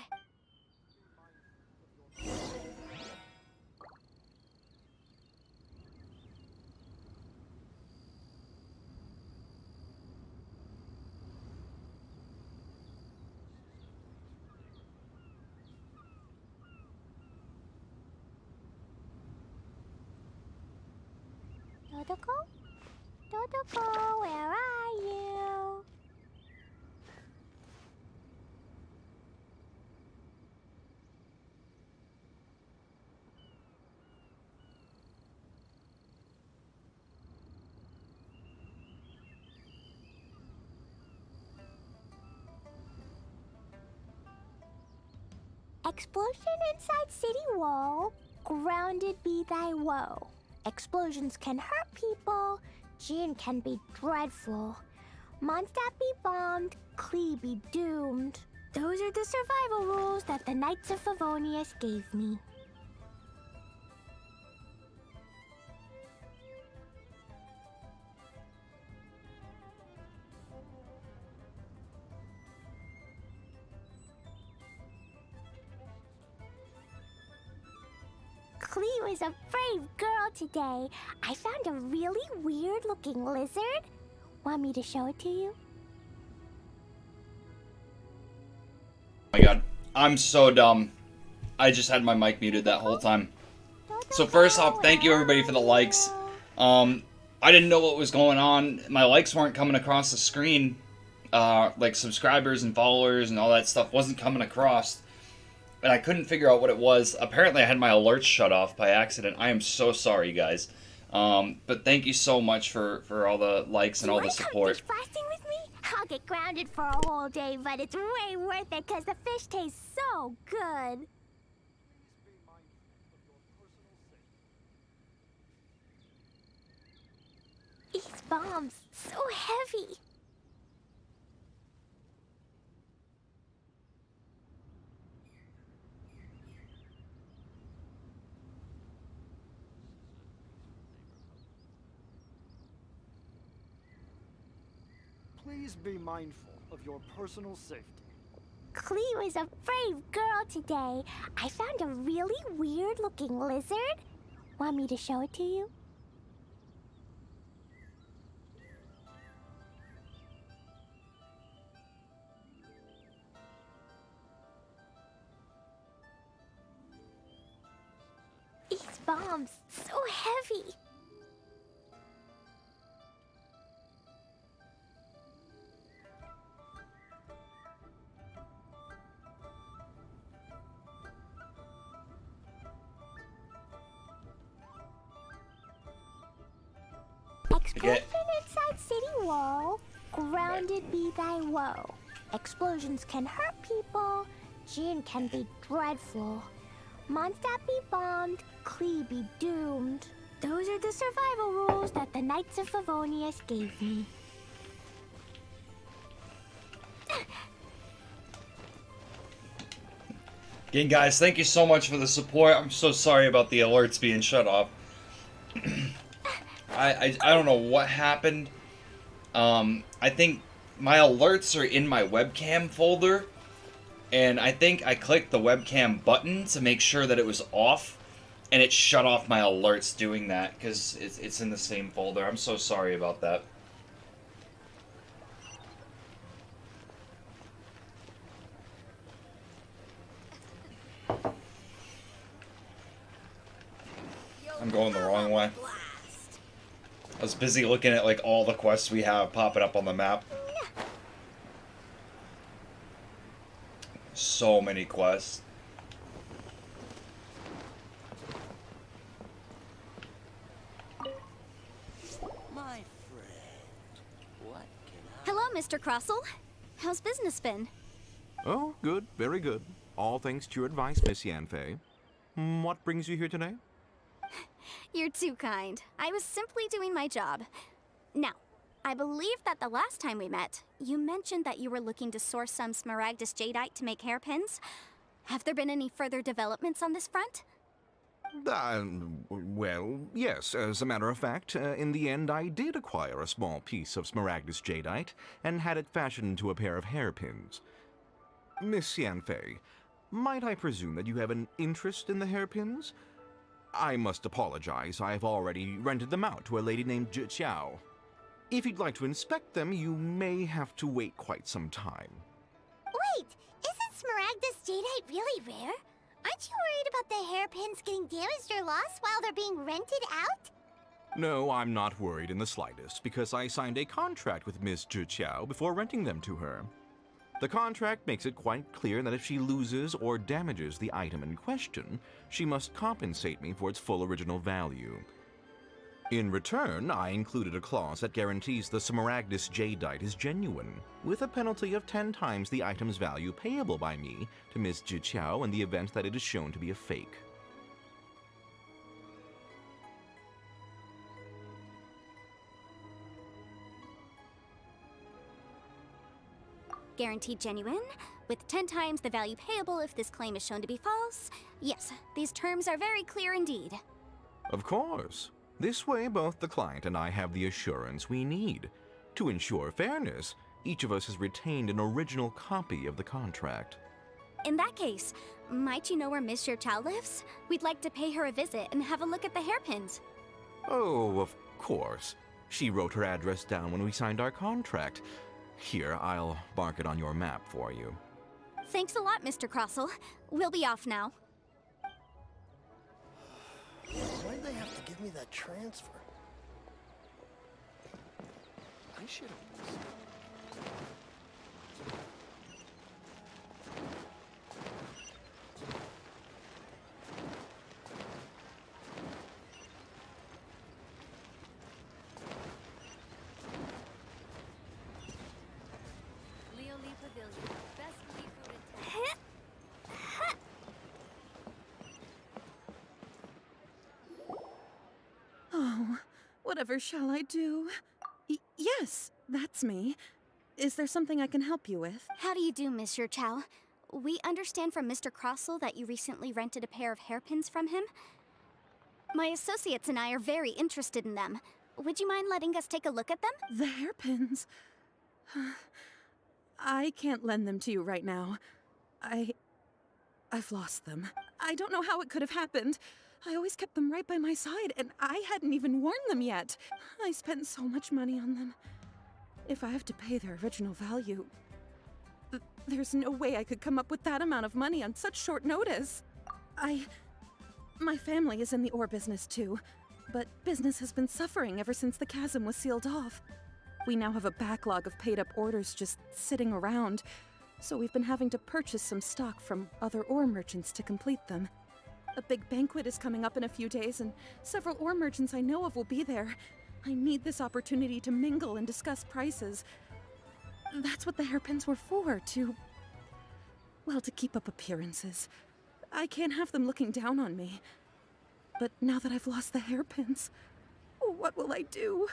Dodoko? Dodoko, where are you? Explosion inside city wall. Grounded be thy woe. Explosions can hurt people. Jin can be dreadful. Mondstadt be bombed. KLEE be doomed. Those are the survival rules that the Knights of Favonius gave me. KLEE was a brave girl today. I found a really weird-looking lizard. Want me to show it to you? Oh my god, I'm so dumb. I just had my mic muted that whole time. So first off, thank you everybody for the likes. I didn't know what was going on. My likes weren't coming across the screen. Like subscribers and followers and all that stuff wasn't coming across. And I couldn't figure out what it was. Apparently I had my alerts shut off by accident. I am so sorry, guys. But thank you so much for all the likes and all the support. Fish blasting with me? I'll get grounded for a whole day, but it's way worth it because the fish tastes so good. These bombs, so heavy. Please be mindful of your personal safety. KLEE was a brave girl today. I found a really weird-looking lizard. Want me to show it to you? These bombs, so heavy. Explosion inside city wall. Grounded be thy woe. Explosions can hurt people. Jin can be dreadful. Mondstadt be bombed. KLEE be doomed. Those are the survival rules that the Knights of Favonius gave me. Again, guys, thank you so much for the support. I'm so sorry about the alerts being shut off. I don't know what happened. I think my alerts are in my webcam folder, and I think I clicked the webcam button to make sure that it was off, and it shut off my alerts doing that because it's in the same folder. I'm so sorry about that. I'm going the wrong way. I was busy looking at like all the quests we have popping up on the map. So many quests. My friend, what can Hello, Mr. Crossell. How's business been? Oh, good, very good. All thanks to your advice, Miss Yanfei. What brings you here today? You're too kind. I was simply doing my job. Now, I believe that the last time we met, you mentioned that you were looking to source some Smaragdus jadeite to make hairpins. Have there been any further developments on this front? Well, yes. As a matter of fact, in the end, I did acquire a small piece of Smaragdus jadeite and had it fashioned into a pair of hairpins. Miss Yanfei, might I presume that you have an interest in the hairpins? I must apologize. I've already rented them out to a lady named Zhi Qiao. If you'd like to inspect them, you may have to wait quite some time. Wait, isn't Smaragdus jadeite really rare? Aren't you worried about the hairpins getting damaged or lost while they're being rented out? No, I'm not worried in the slightest, because I signed a contract with Miss Zhi Qiao before renting them to her. The contract makes it quite clear that if she loses or damages the item in question, she must compensate me for its full original value. In return, I included a clause that guarantees the Smaragdus jadeite is genuine, with a penalty of 10 times the item's value payable by me to Miss Jiqiao in the event that it is shown to be a fake. Guaranteed genuine, with 10 times the value payable if this claim is shown to be false. Yes, these terms are very clear indeed. Of course. This way, both the client and I have the assurance we need. To ensure fairness, each of us has retained an original copy of the contract. In that case, might you know where Miss Chow lives? We'd like to pay her a visit and have a look at the hairpins. Oh, of course. She wrote her address down when we signed our contract. Here, I'll mark it on your map for you. Thanks a lot, Mr. Crossell. We'll be off now. Why'd they have to give me that transfer? I should have. Oh, whatever shall I do? Yes, that's me. Is there something I can help you with? How do you do, Monsieur Chow? We understand from Mr. Crossell that you recently rented a pair of hairpins from him. My associates and I are very interested in them. Would you mind letting us take a look at them? The hairpins? I can't lend them to you right now. I've lost them. I don't know how it could have happened. I always kept them right by my side, and I hadn't even worn them yet. I spent so much money on them. If I have to pay their original value, there's no way I could come up with that amount of money on such short notice. My family is in the ore business too, but business has been suffering ever since the chasm was sealed off. We now have a backlog of paid-up orders just sitting around, so we've been having to purchase some stock from other ore merchants to complete them. A big banquet is coming up in a few days, and several ore merchants I know of will be there. I need this opportunity to mingle and discuss prices. That's what the hairpins were for, to keep up appearances. I can't have them looking down on me. But now that I've lost the hairpins, what will I do?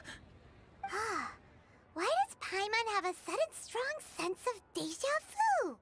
Why does Paimon have a sudden strong sense of deja vu?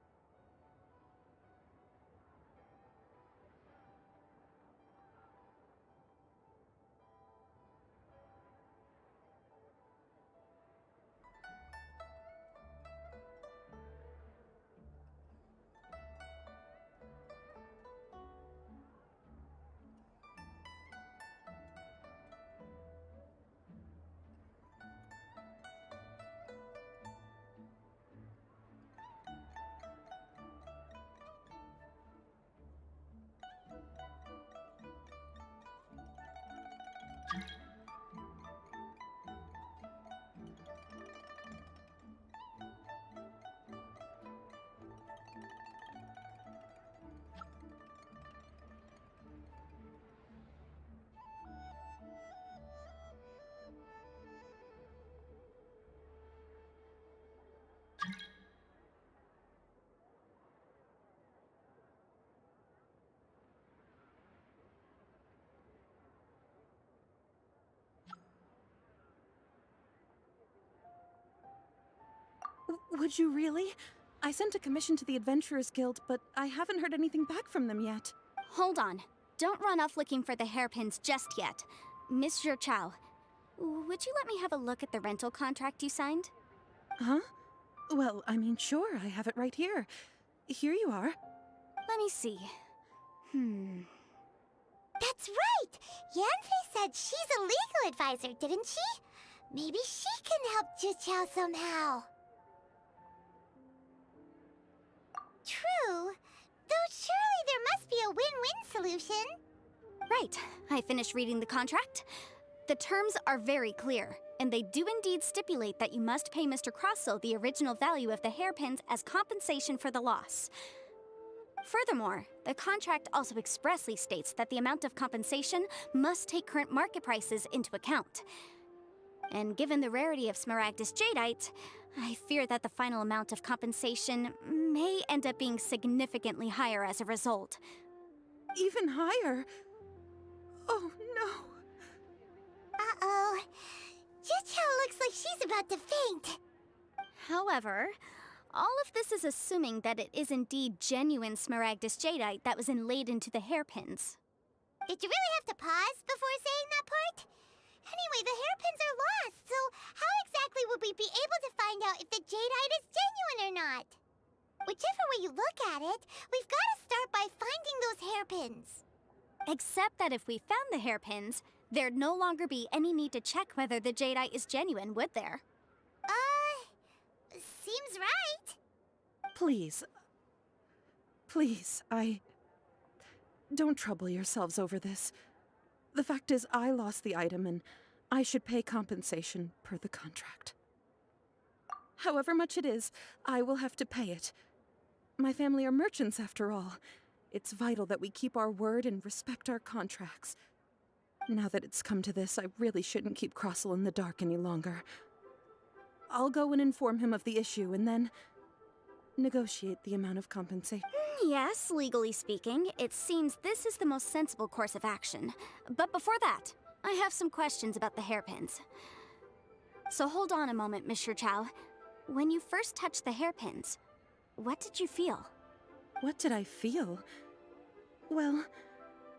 Would you really? I sent a commission to the Adventurers Guild, but I haven't heard anything back from them yet. Hold on. Don't run off looking for the hairpins just yet. Mr. Chow, would you let me have a look at the rental contract you signed? Huh? Well, I mean, sure, I have it right here. Here you are. Let me see. That's right! Yanfei said she's a legal advisor, didn't she? Maybe she can help Jiqiao somehow. True. Though surely there must be a win-win solution. Right. I finished reading the contract. The terms are very clear, and they do indeed stipulate that you must pay Mr. Crossell the original value of the hairpins as compensation for the loss. Furthermore, the contract also expressly states that the amount of compensation must take current market prices into account. And given the rarity of Smaragdus Jadeite, I fear that the final amount of compensation may end up being significantly higher as a result. Even higher? Oh no. Uh-oh. Chicho looks like she's about to faint. However, all of this is assuming that it is indeed genuine Smaragdus Jadeite that was inlaid into the hairpins. Did you really have to pause before saying that part? Anyway, the hairpins are lost, so how exactly would we be able to find out if the jadeite is genuine or not? Whichever way you look at it, we've got to start by finding those hairpins. Except that if we found the hairpins, there'd no longer be any need to check whether the jadeite is genuine, would there? Seems right. Please. Don't trouble yourselves over this. The fact is, I lost the item and I should pay compensation per the contract. However much it is, I will have to pay it. My family are merchants, after all. It's vital that we keep our word and respect our contracts. Now that it's come to this, I really shouldn't keep Crossell in the dark any longer. I'll go and inform him of the issue and then negotiate the amount of compensation. Yes, legally speaking, it seems this is the most sensible course of action. But before that, I have some questions about the hairpins. So hold on a moment, Mr. Chow. When you first touched the hairpins, what did you feel? What did I feel? Well,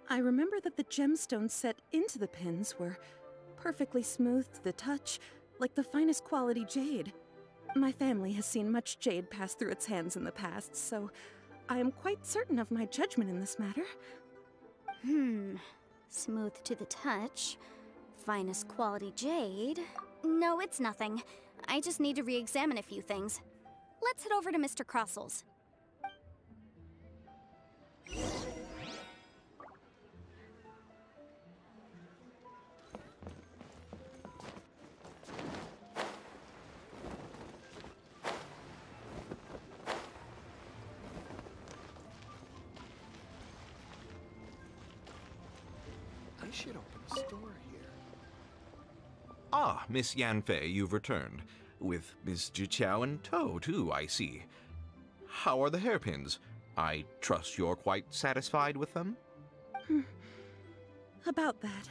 I remember that the gemstones set into the pins were perfectly smooth to the touch, like the finest quality jade. My family has seen much jade pass through its hands in the past, so I am quite certain of my judgment in this matter. Smooth to the touch. Finest quality jade. No, it's nothing. I just need to re-examine a few things. Let's head over to Mr. Crossell's. I should open a store here. Ah, Miss Yanfei, you've returned. With Miss Jiqiao in tow, too, I see. How are the hairpins? I trust you're quite satisfied with them? About that.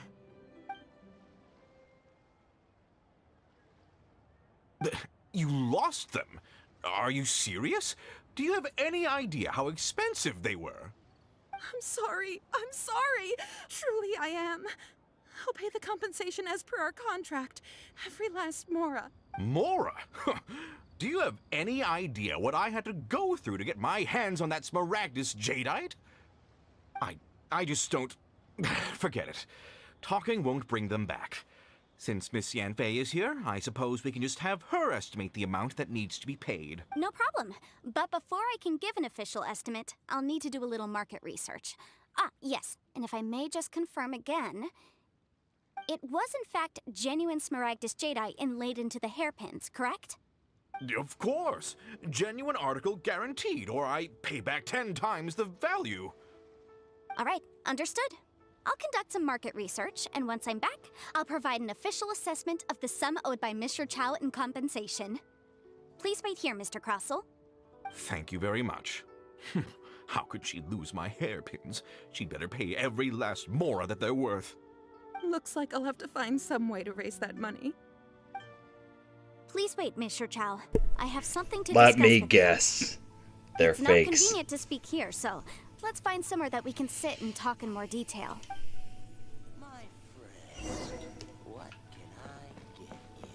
You lost them? Are you serious? Do you have any idea how expensive they were? I'm sorry. Truly I am. I'll pay the compensation as per our contract. Every last mora. Mora? Do you have any idea what I had to go through to get my hands on that Smaragdus Jadeite? I just don't... Forget it. Talking won't bring them back. Since Miss Yanfei is here, I suppose we can just have her estimate the amount that needs to be paid. No problem. But before I can give an official estimate, I'll need to do a little market research. Ah, yes, and if I may just confirm again, it was in fact genuine Smaragdus Jadeite inlaid into the hairpins, correct? Of course. Genuine article guaranteed, or I pay back 10 times the value. All right, understood. I'll conduct some market research, and once I'm back, I'll provide an official assessment of the sum owed by Mr. Chow in compensation. Please wait here, Mr. Crossell. Thank you very much. How could she lose my hairpins? She'd better pay every last mora that they're worth. Looks like I'll have to find some way to raise that money. Please wait, Mr. Chow. I have something to Let discuss me with guess. They're It's fakes. not convenient to speak here, so let's find somewhere that we can sit and talk in more detail. My friend, what can I get you?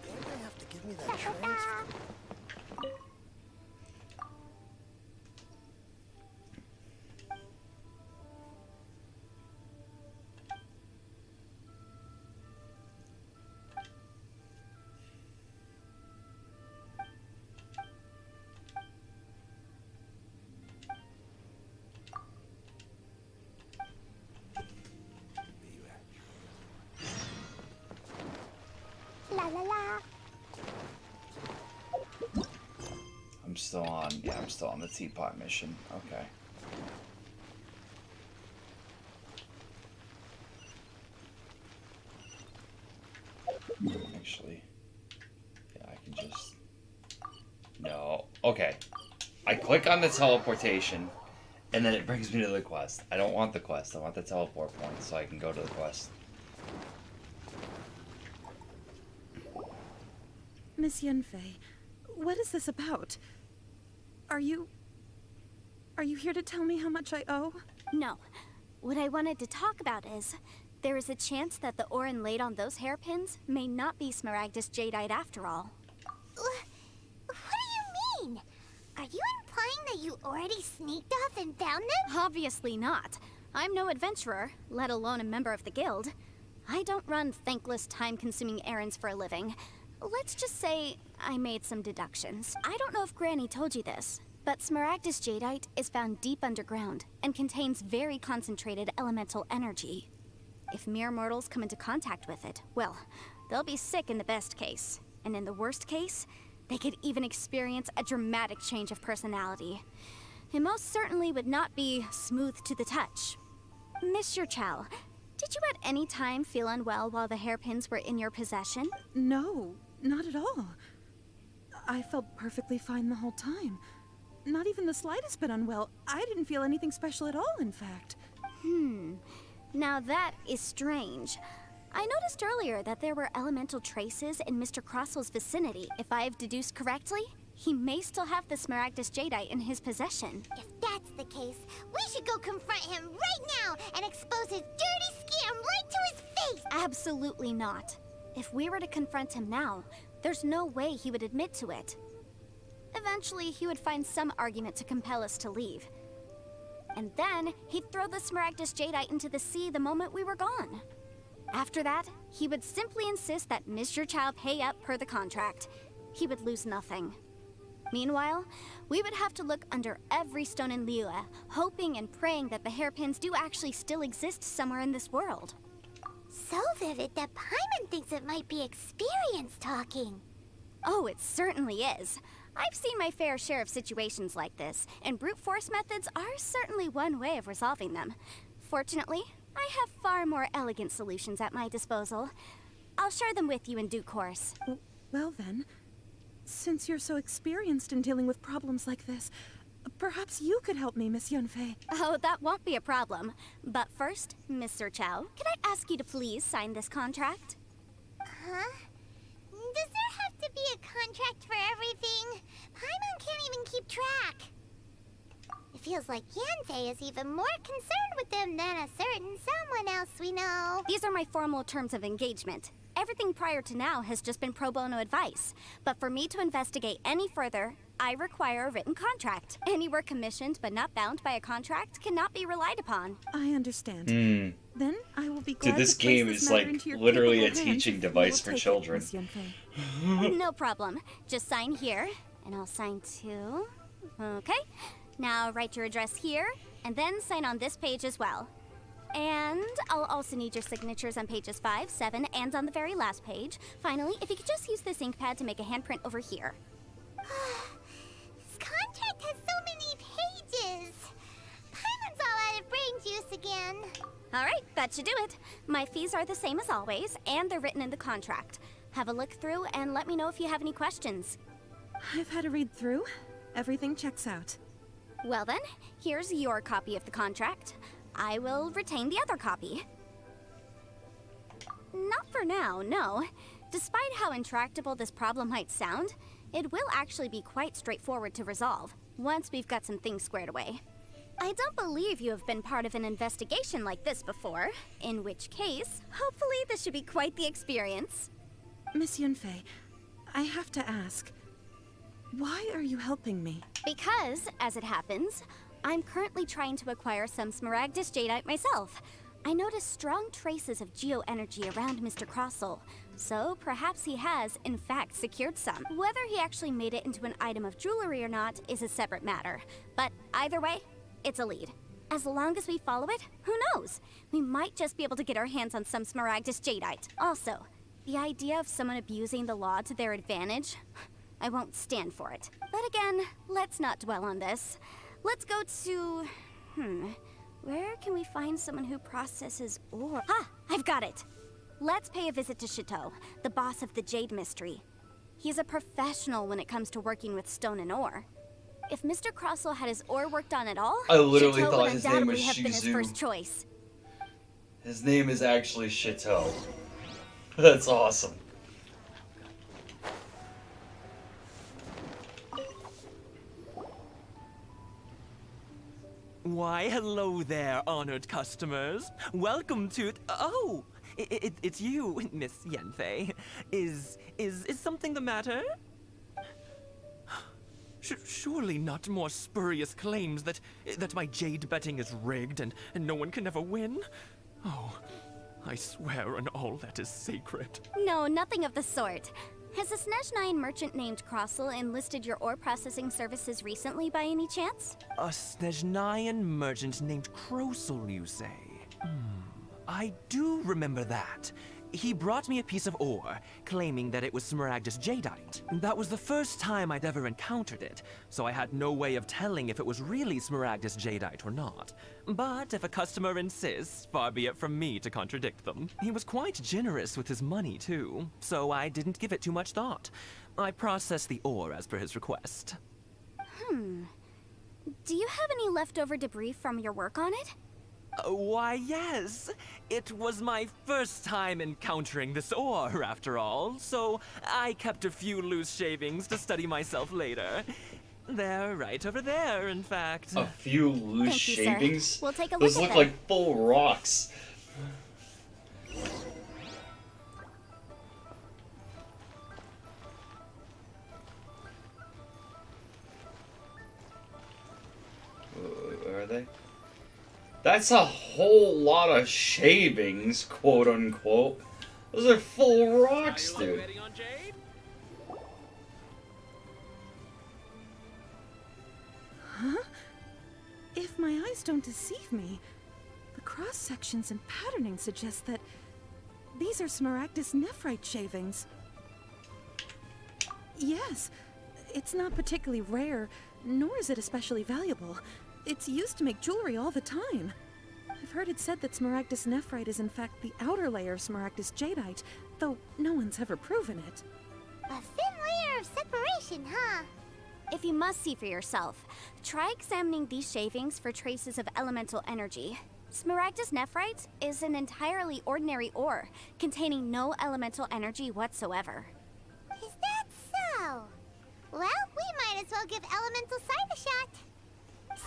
Don't they have to give me that transfer? still on. Yeah, I'm still on the teapot mission. Okay. Actually, yeah, I can just... No. Okay. I click on the teleportation, and then it brings me to the quest. I don't want the quest. I want the teleport point so I can go to the quest. Miss Yanfei, what is this about? Are you here to tell me how much I owe? No. What I wanted to talk about is, there is a chance that the ore inlaid on those hairpins may not be Smaragdus Jadeite after all. What do you mean? Are you implying that you already sneaked off and found them? Obviously not. I'm no adventurer, let alone a member of the guild. I don't run thankless, time-consuming errands for a living. Let's just say I made some deductions. I don't know if Granny told you this, but Smaragdus Jadeite is found deep underground and contains very concentrated elemental energy. If mere mortals come into contact with it, well, they'll be sick in the best case. And in the worst case, they could even experience a dramatic change of personality. It most certainly would not be smooth to the touch. Mr. Chow, did you at any time feel unwell while the hairpins were in your possession? No, not at all. I felt perfectly fine the whole time. Not even the slightest bit unwell. I didn't feel anything special at all, in fact. Now that is strange. I noticed earlier that there were elemental traces in Mr. Crossel's vicinity. If I have deduced correctly, he may still have the Smaragdus Jadeite in his possession. If that's the case, we should go confront him right now and expose his dirty scam right to his face! Absolutely not. If we were to confront him now, there's no way he would admit to it. Eventually, he would find some argument to compel us to leave. And then, he'd throw the Smaragdus Jadeite into the sea the moment we were gone. After that, he would simply insist that Mr. Chow pay up per the contract. He would lose nothing. Meanwhile, we would have to look under every stone in Liyue, hoping and praying that the hairpins do actually still exist somewhere in this world. So vivid that Paimon thinks it might be experience talking. Oh, it certainly is. I've seen my fair share of situations like this, and brute force methods are certainly one way of resolving them. Fortunately, I have far more elegant solutions at my disposal. I'll share them with you in due course. Well then, since you're so experienced in dealing with problems like this, perhaps you could help me, Miss Yunfei. Oh, that won't be a problem. But first, Mr. Chow, could I ask you to please sign this contract? Huh? Does there have to be a contract for everything? Paimon can't even keep track. It feels like Yanfei is even more concerned with them than a certain someone else we know. These are my formal terms of engagement. Everything prior to now has just been pro bono advice. But for me to investigate any further, I require a written contract. Any work commissioned but not bound by a contract cannot be relied upon. I understand. Then I will be glad Dude, this to place game this is matter like into your literally a capable hands teaching if you device will for take it, children. Miss Yunfei. No problem. Just sign here, and I'll sign too. Okay. Now write your address here, and then sign on this page as well. And I'll also need your signatures on pages 5, 7, and on the very last page. Finally, if you could just use this ink pad to make a handprint over here. This contract has so many pages. Paimon's all out of brain juice again. All right, that should do it. My fees are the same as always, and they're written in the contract. Have a look through and let me know if you have any questions. I've had a read through. Everything checks out. Well then, here's your copy of the contract. I will retain the other copy. Not for now, no. Despite how intractable this problem might sound, it will actually be quite straightforward to resolve, once we've got some things squared away. I don't believe you have been part of an investigation like this before, in which case, hopefully this should be quite the experience. Miss Yunfei, I have to ask, why are you helping me? Because, as it happens, I'm currently trying to acquire some Smaragdus Jadeite myself. I noticed strong traces of geo-energy around Mr. Crossel, so perhaps he has, in fact, secured some. Whether he actually made it into an item of jewelry or not is a separate matter. But either way, it's a lead. As long as we follow it, who knows? We might just be able to get our hands on some Smaragdus Jadeite. Also, the idea of someone abusing the law to their advantage, I won't stand for it. But again, let's not dwell on this. Let's go to... Where can we find someone who processes ore? Ah, I've got it! Let's pay a visit to Chateau, the boss of the Jade Mystery. He's a professional when it comes to working with stone and ore. If Mr. Crossell had his ore worked on at all, I literally Chateau thought would his name undoubtedly was have been his Shizu. first choice. His name is actually Chateau. That's awesome. Why, hello there, honored customers. Welcome to... Oh! It's you, Miss Yanfei. Is something the matter? Surely not more spurious claims that my jade betting is rigged and no one can ever win? Oh, I swear on all that is sacred. No, nothing of the sort. Has a Snezhnayan merchant named Crossell enlisted your ore processing services recently by any chance? A Snezhnayan merchant named Crossell, you say? I do remember that. He brought me a piece of ore, claiming that it was Smaragdus jadeite. That was the first time I'd ever encountered it, so I had no way of telling if it was really Smaragdus jadeite or not. But if a customer insists, far be it from me to contradict them. He was quite generous with his money, too, so I didn't give it too much thought. I processed the ore as per his request. Do you have any leftover debris from your work on it? Why, yes. It was my first time encountering this ore, after all, so I kept a few loose shavings to study myself later. They're right over there, in fact. A few loose Thank you, shavings? sir. We'll take a Those look look at like full rocks. Where are they? That's a whole lot of shavings, quote unquote. Those are full rocks, dude. Huh? If my eyes don't deceive me, the cross-sections and patterning suggest that these are Smaragdus nephrite shavings. Yes, it's not particularly rare, nor is it especially valuable. It's used to make jewelry all the time. I've heard it said that Smaragdus nephrite is in fact the outer layer of Smaragdus jadeite, though no one's ever proven it. A thin layer of separation, huh? If you must see for yourself, try examining these shavings for traces of elemental energy. Smaragdus nephrite is an entirely ordinary ore, containing no elemental energy whatsoever. Is that so? Well, we might as well give elemental sight a shot.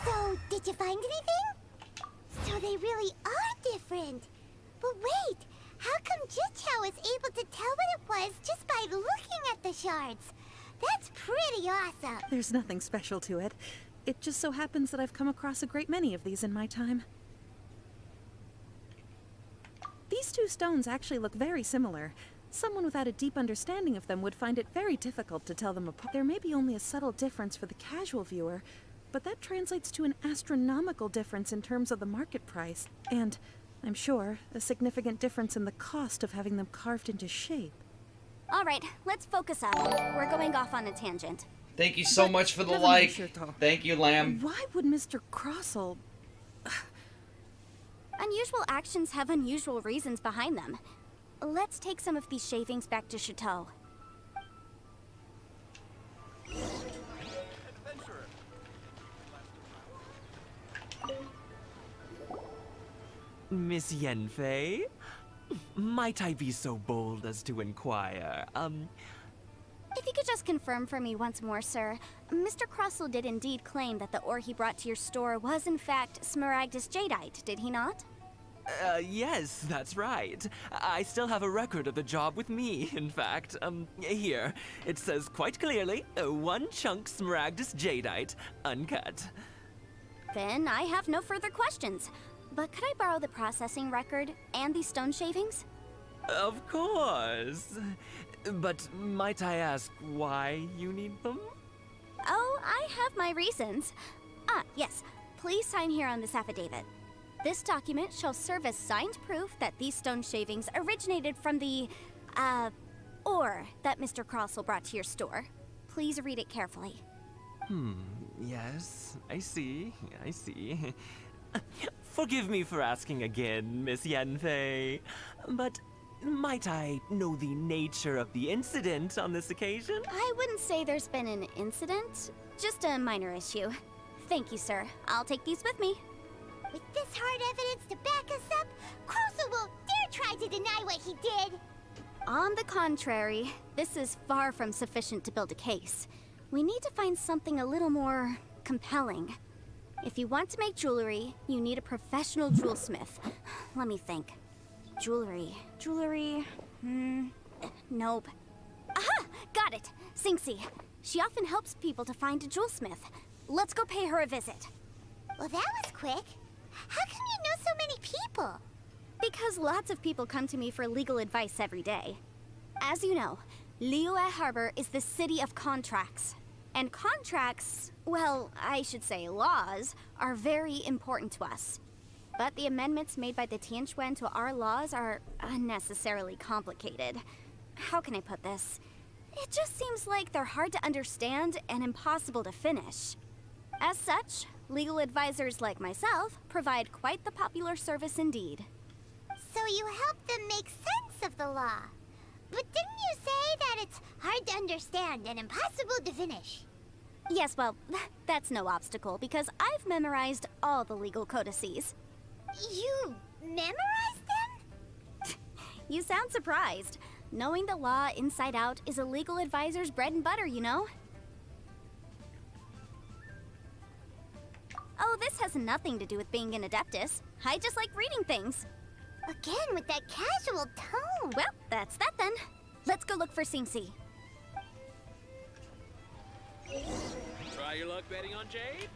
So, did you find anything? So they really are different. But wait, how come Jichao is able to tell what it was just by looking at the shards? That's pretty awesome. There's nothing special to it. It just so happens that I've come across a great many of these in my time. These two stones actually look very similar. Someone without a deep understanding of them would find it very difficult to tell them apart. There may be only a subtle difference for the casual viewer, but that translates to an astronomical difference in terms of the market price, and, I'm sure, a significant difference in the cost of having them carved into shape. All right, let's focus up. We're going off on a tangent. Thank you so much for the like. Thank you, Lamb. Why would Mr. Crossell... Unusual actions have unusual reasons behind them. Let's take some of these shavings back to Chateau. Miss Yanfei? Might I be so bold as to inquire, If you could just confirm for me once more, sir. Mr. Crossell did indeed claim that the ore he brought to your store was in fact Smaragdus jadeite, did he not? Yes, that's right. I still have a record of the job with me, in fact. Here. It says quite clearly, 1 chunk Smaragdus jadeite, uncut. Then I have no further questions. But could I borrow the processing record and these stone shavings? Of course. But might I ask why you need them? Oh, I have my reasons. Ah, yes. Please sign here on this affidavit. This document shall serve as signed proof that these stone shavings originated from the, ore that Mr. Crossell brought to your store. please read it carefully. Yes, I see. Forgive me for asking again, Miss Yanfei, but might I know the nature of the incident on this occasion? I wouldn't say there's been an incident, just a minor issue. Thank you, sir. I'll take these with me. With this hard evidence to back us up, Krousel won't dare try to deny what he did. On the contrary, this is far from sufficient to build a case. We need to find something a little more compelling. If you want to make jewelry, you need a professional jewelsmith. Let me think. Jewelry. Nope. Aha! Got it! Sinxi. She often helps people to find a jewelsmith. Let's go pay her a visit. Well, that was quick. How come you know so many people? Because lots of people come to me for legal advice every day. As you know, Liyue Harbor is the city of contracts. And contracts, well, I should say laws, are very important to us. But the amendments made by the Tianquan to our laws are unnecessarily complicated. How can I put this? It just seems like they're hard to understand and impossible to finish. As such, legal advisors like myself provide quite the popular service indeed. So you help them make sense of the law. But didn't you say that it's hard to understand and impossible to finish? Yes, well, that's no obstacle because I've memorized all the legal codices. You memorized them? You sound surprised. Knowing the law inside out is a legal advisor's bread and butter, you know? Oh, this has nothing to do with being an adeptus. I just like reading things. Again, with that casual tone. Well, that's that then. Let's go look for Sinxi. Try your luck betting on Jade?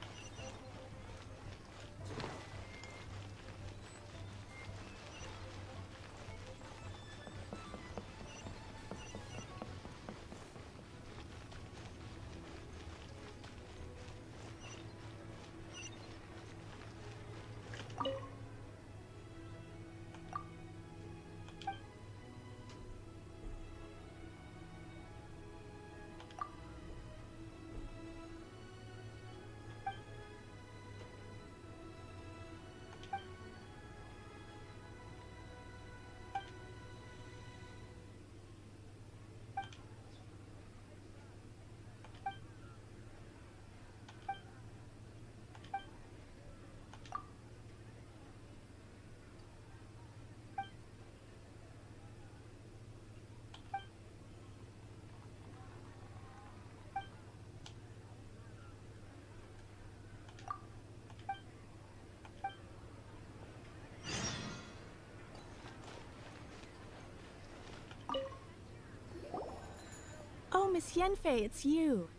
Oh, Miss Yanfei, it's you.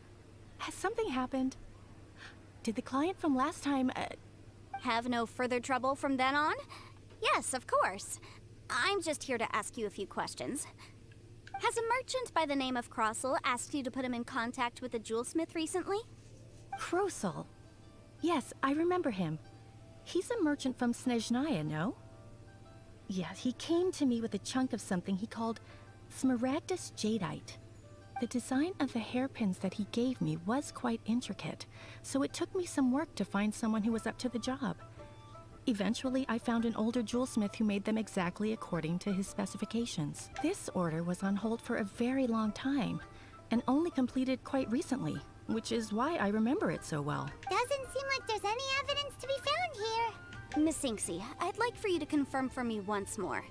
Has something happened? Did the client from last time, Have no further trouble from then on? Yes, of course. I'm just here to ask you a few questions. Has a merchant by the name of Krousel asked you to put him in contact with a jewelsmith recently? Krousel? Yes, I remember him. He's a merchant from Snezhnaya, no? Yeah, he came to me with a chunk of something he called Smaragdus Jadeite. The design of the hairpins that he gave me was quite intricate, so it took me some work to find someone who was up to the job. Eventually, I found an older jewelsmith who made them exactly according to his specifications. This order was on hold for a very long time, and only completed quite recently, which is why I remember it so well. Doesn't seem like there's any evidence to be found here. Miss Sinxi, I'd like for you to confirm for me once more.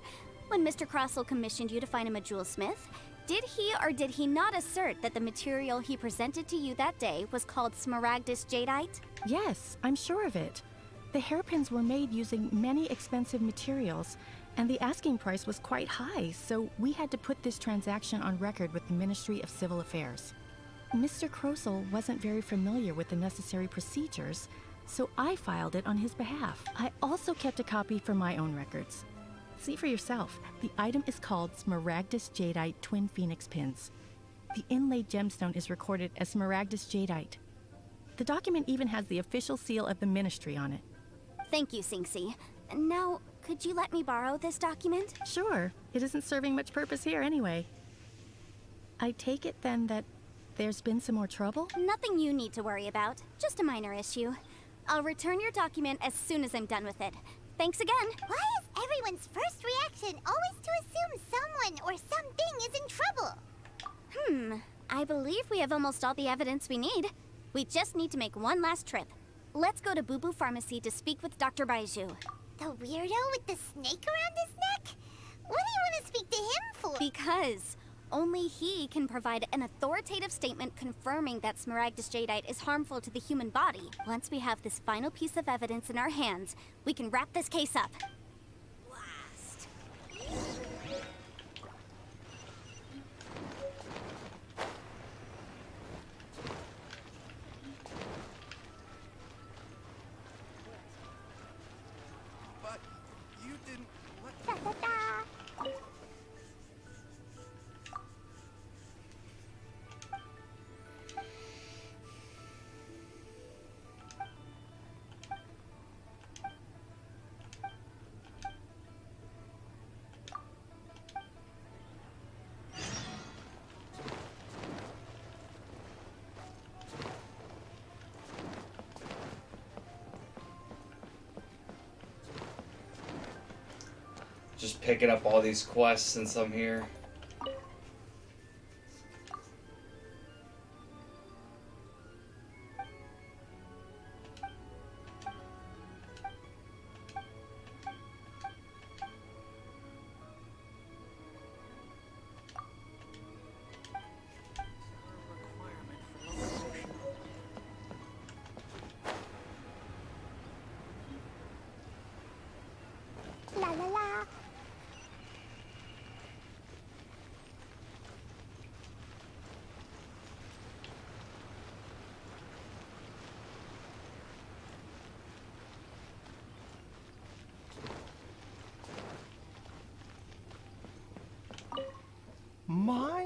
When Mr. Krousel commissioned you to find him a jewelsmith, did he or did he not assert that the material he presented to you that day was called Smaragdus Jadeite? Yes, I'm sure of it. The hairpins were made using many expensive materials, and the asking price was quite high, so we had to put this transaction on record with the Ministry of Civil Affairs. Mr. Krousel wasn't very familiar with the necessary procedures, so I filed it on his behalf. I also kept a copy for my own records. See for yourself, the item is called Smaragdus Jadeite Twin Phoenix Pins. The inlaid gemstone is recorded as Smaragdus Jadeite. The document even has the official seal of the ministry on it. Thank you, Sinxi. Now, could you let me borrow this document? Sure, it isn't serving much purpose here anyway. I take it then that There's been some more trouble? Nothing you need to worry about. Just a minor issue. I'll return your document as soon as I'm done with it. Thanks again. Why is everyone's first reaction always to assume someone or something is in trouble? I believe we have almost all the evidence we need. We just need to make one last trip. Let's go to Boo Boo Pharmacy to speak with Dr. Baiju. The weirdo with the snake around his neck? What do you want to speak to him for? Because only he can provide an authoritative statement confirming that Smaragdus Jadeite is harmful to the human body. Once we have this final piece of evidence in our hands, we can wrap this case up. Blast. But you didn't let Da, da, da. Just picking up all these quests since I'm here. La la la.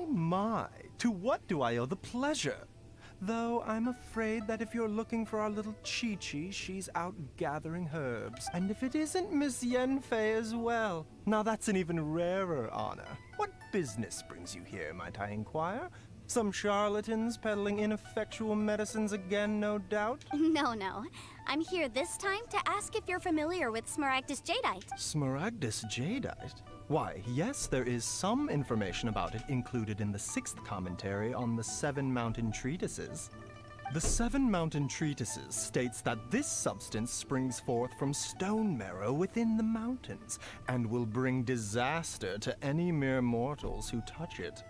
My, to what do I owe the pleasure? Though I'm afraid that if you're looking for our little Chi-Chi, she's out gathering herbs. And if it isn't Miss Yanfei as well, now that's an even rarer honor. What business brings you here, might I inquire? Some charlatans peddling ineffectual medicines again, no doubt? No. I'm here this time to ask if you're familiar with Smaragdus Jadeite. Smaragdus Jadeite? Why, yes, there is some information about it included in the 6th commentary on the 7 Mountain Treatises. The 7 Mountain Treatises states that this substance springs forth from stone marrow within the mountains, and will bring disaster to any mere mortals who touch it.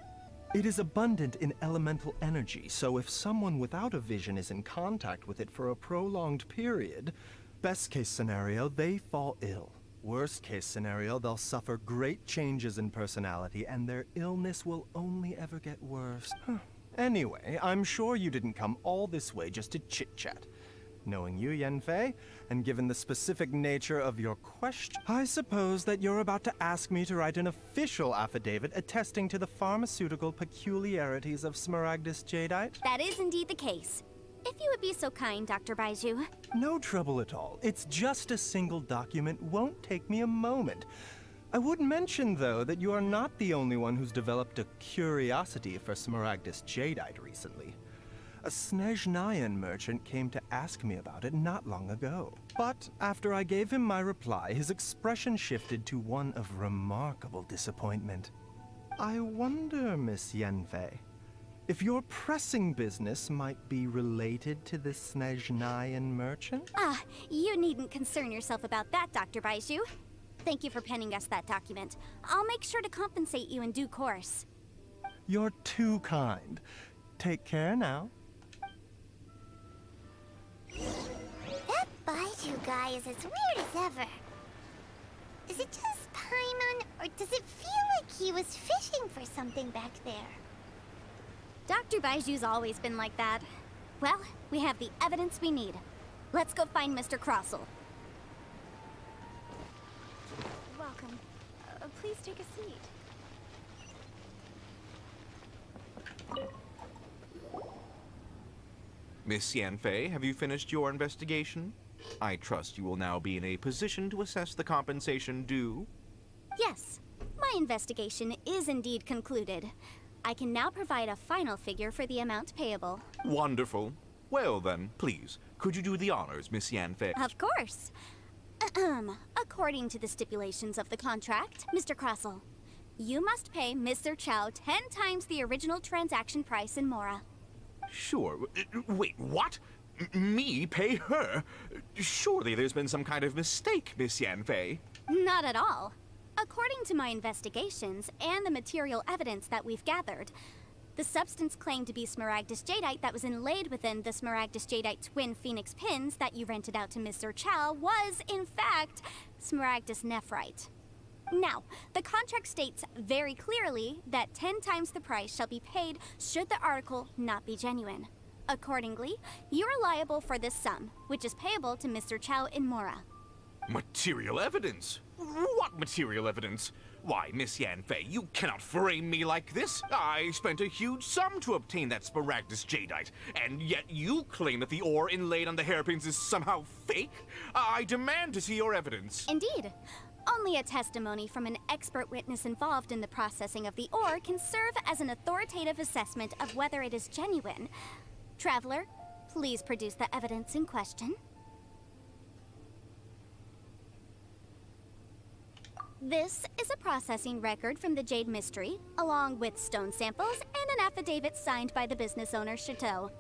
It is abundant in elemental energy, so if someone without a vision is in contact with it for a prolonged period, best case scenario, they fall ill. Worst case scenario, they'll suffer great changes in personality, and their illness will only ever get worse. Anyway, I'm sure you didn't come all this way just to chit-chat. Knowing you, Yanfei, and given the specific nature of your question, I suppose that you're about to ask me to write an official affidavit attesting to the pharmaceutical peculiarities of Smaragdus Jadeite? That is indeed the case. If you would be so kind, Dr. Baiju. No trouble at all. It's just a single document. Won't take me a moment. I would mention, though, that you are not the only one who's developed a curiosity for Smaragdus Jadeite recently. A Snezhnayan merchant came to ask me about it not long ago. But after I gave him my reply, his expression shifted to one of remarkable disappointment. I wonder, Miss Yanfei, if your pressing business might be related to the Snezhnayan merchant? You needn't concern yourself about that, Dr. Baiju. Thank you for penning us that document. I'll make sure to compensate you in due course. You're too kind. Take care now. That Baiju guy is as weird as ever. Is it just Paimon, or does it feel like he was fishing for something back there? Dr. Baiju's always been like that. Well, we have the evidence we need. Let's go find Mr. Crossell. Welcome. Please take a seat. Miss Yanfei, have you finished your investigation? I trust you will now be in a position to assess the compensation due. Yes, my investigation is indeed concluded. I can now provide a final figure for the amount payable. Wonderful. Well then, please, could you do the honors, Miss Yanfei? Of course. According to the stipulations of the contract, Mr. Crossell, you must pay Mr. Chow 10 times the original transaction price in Mora. Sure. Wait, what? Me pay her? Surely there's been some kind of mistake, Miss Yanfei. Not at all. According to my investigations and the material evidence that we've gathered, the substance claimed to be Smaragdus Jadeite that was inlaid within the Smaragdus Jadeite twin phoenix pins that you rented out to Mr. Chow was, in fact, Smaragdus Nephrite. Now, the contract states very clearly that 10 times the price shall be paid should the article not be genuine. Accordingly, you are liable for this sum, which is payable to Mr. Chow in Mora. Material evidence? What material evidence? Why, Miss Yanfei, you cannot frame me like this. I spent a huge sum to obtain that Smaragdus Jadeite, and yet you claim that the ore inlaid on the hairpins is somehow fake? I demand to see your evidence. Indeed. Only a testimony from an expert witness involved in the processing of the ore can serve as an authoritative assessment of whether it is genuine. Traveler, please produce the evidence in question. This is a processing record from the Jade Mystery, along with stone samples and an affidavit signed by the business owner, Chateau.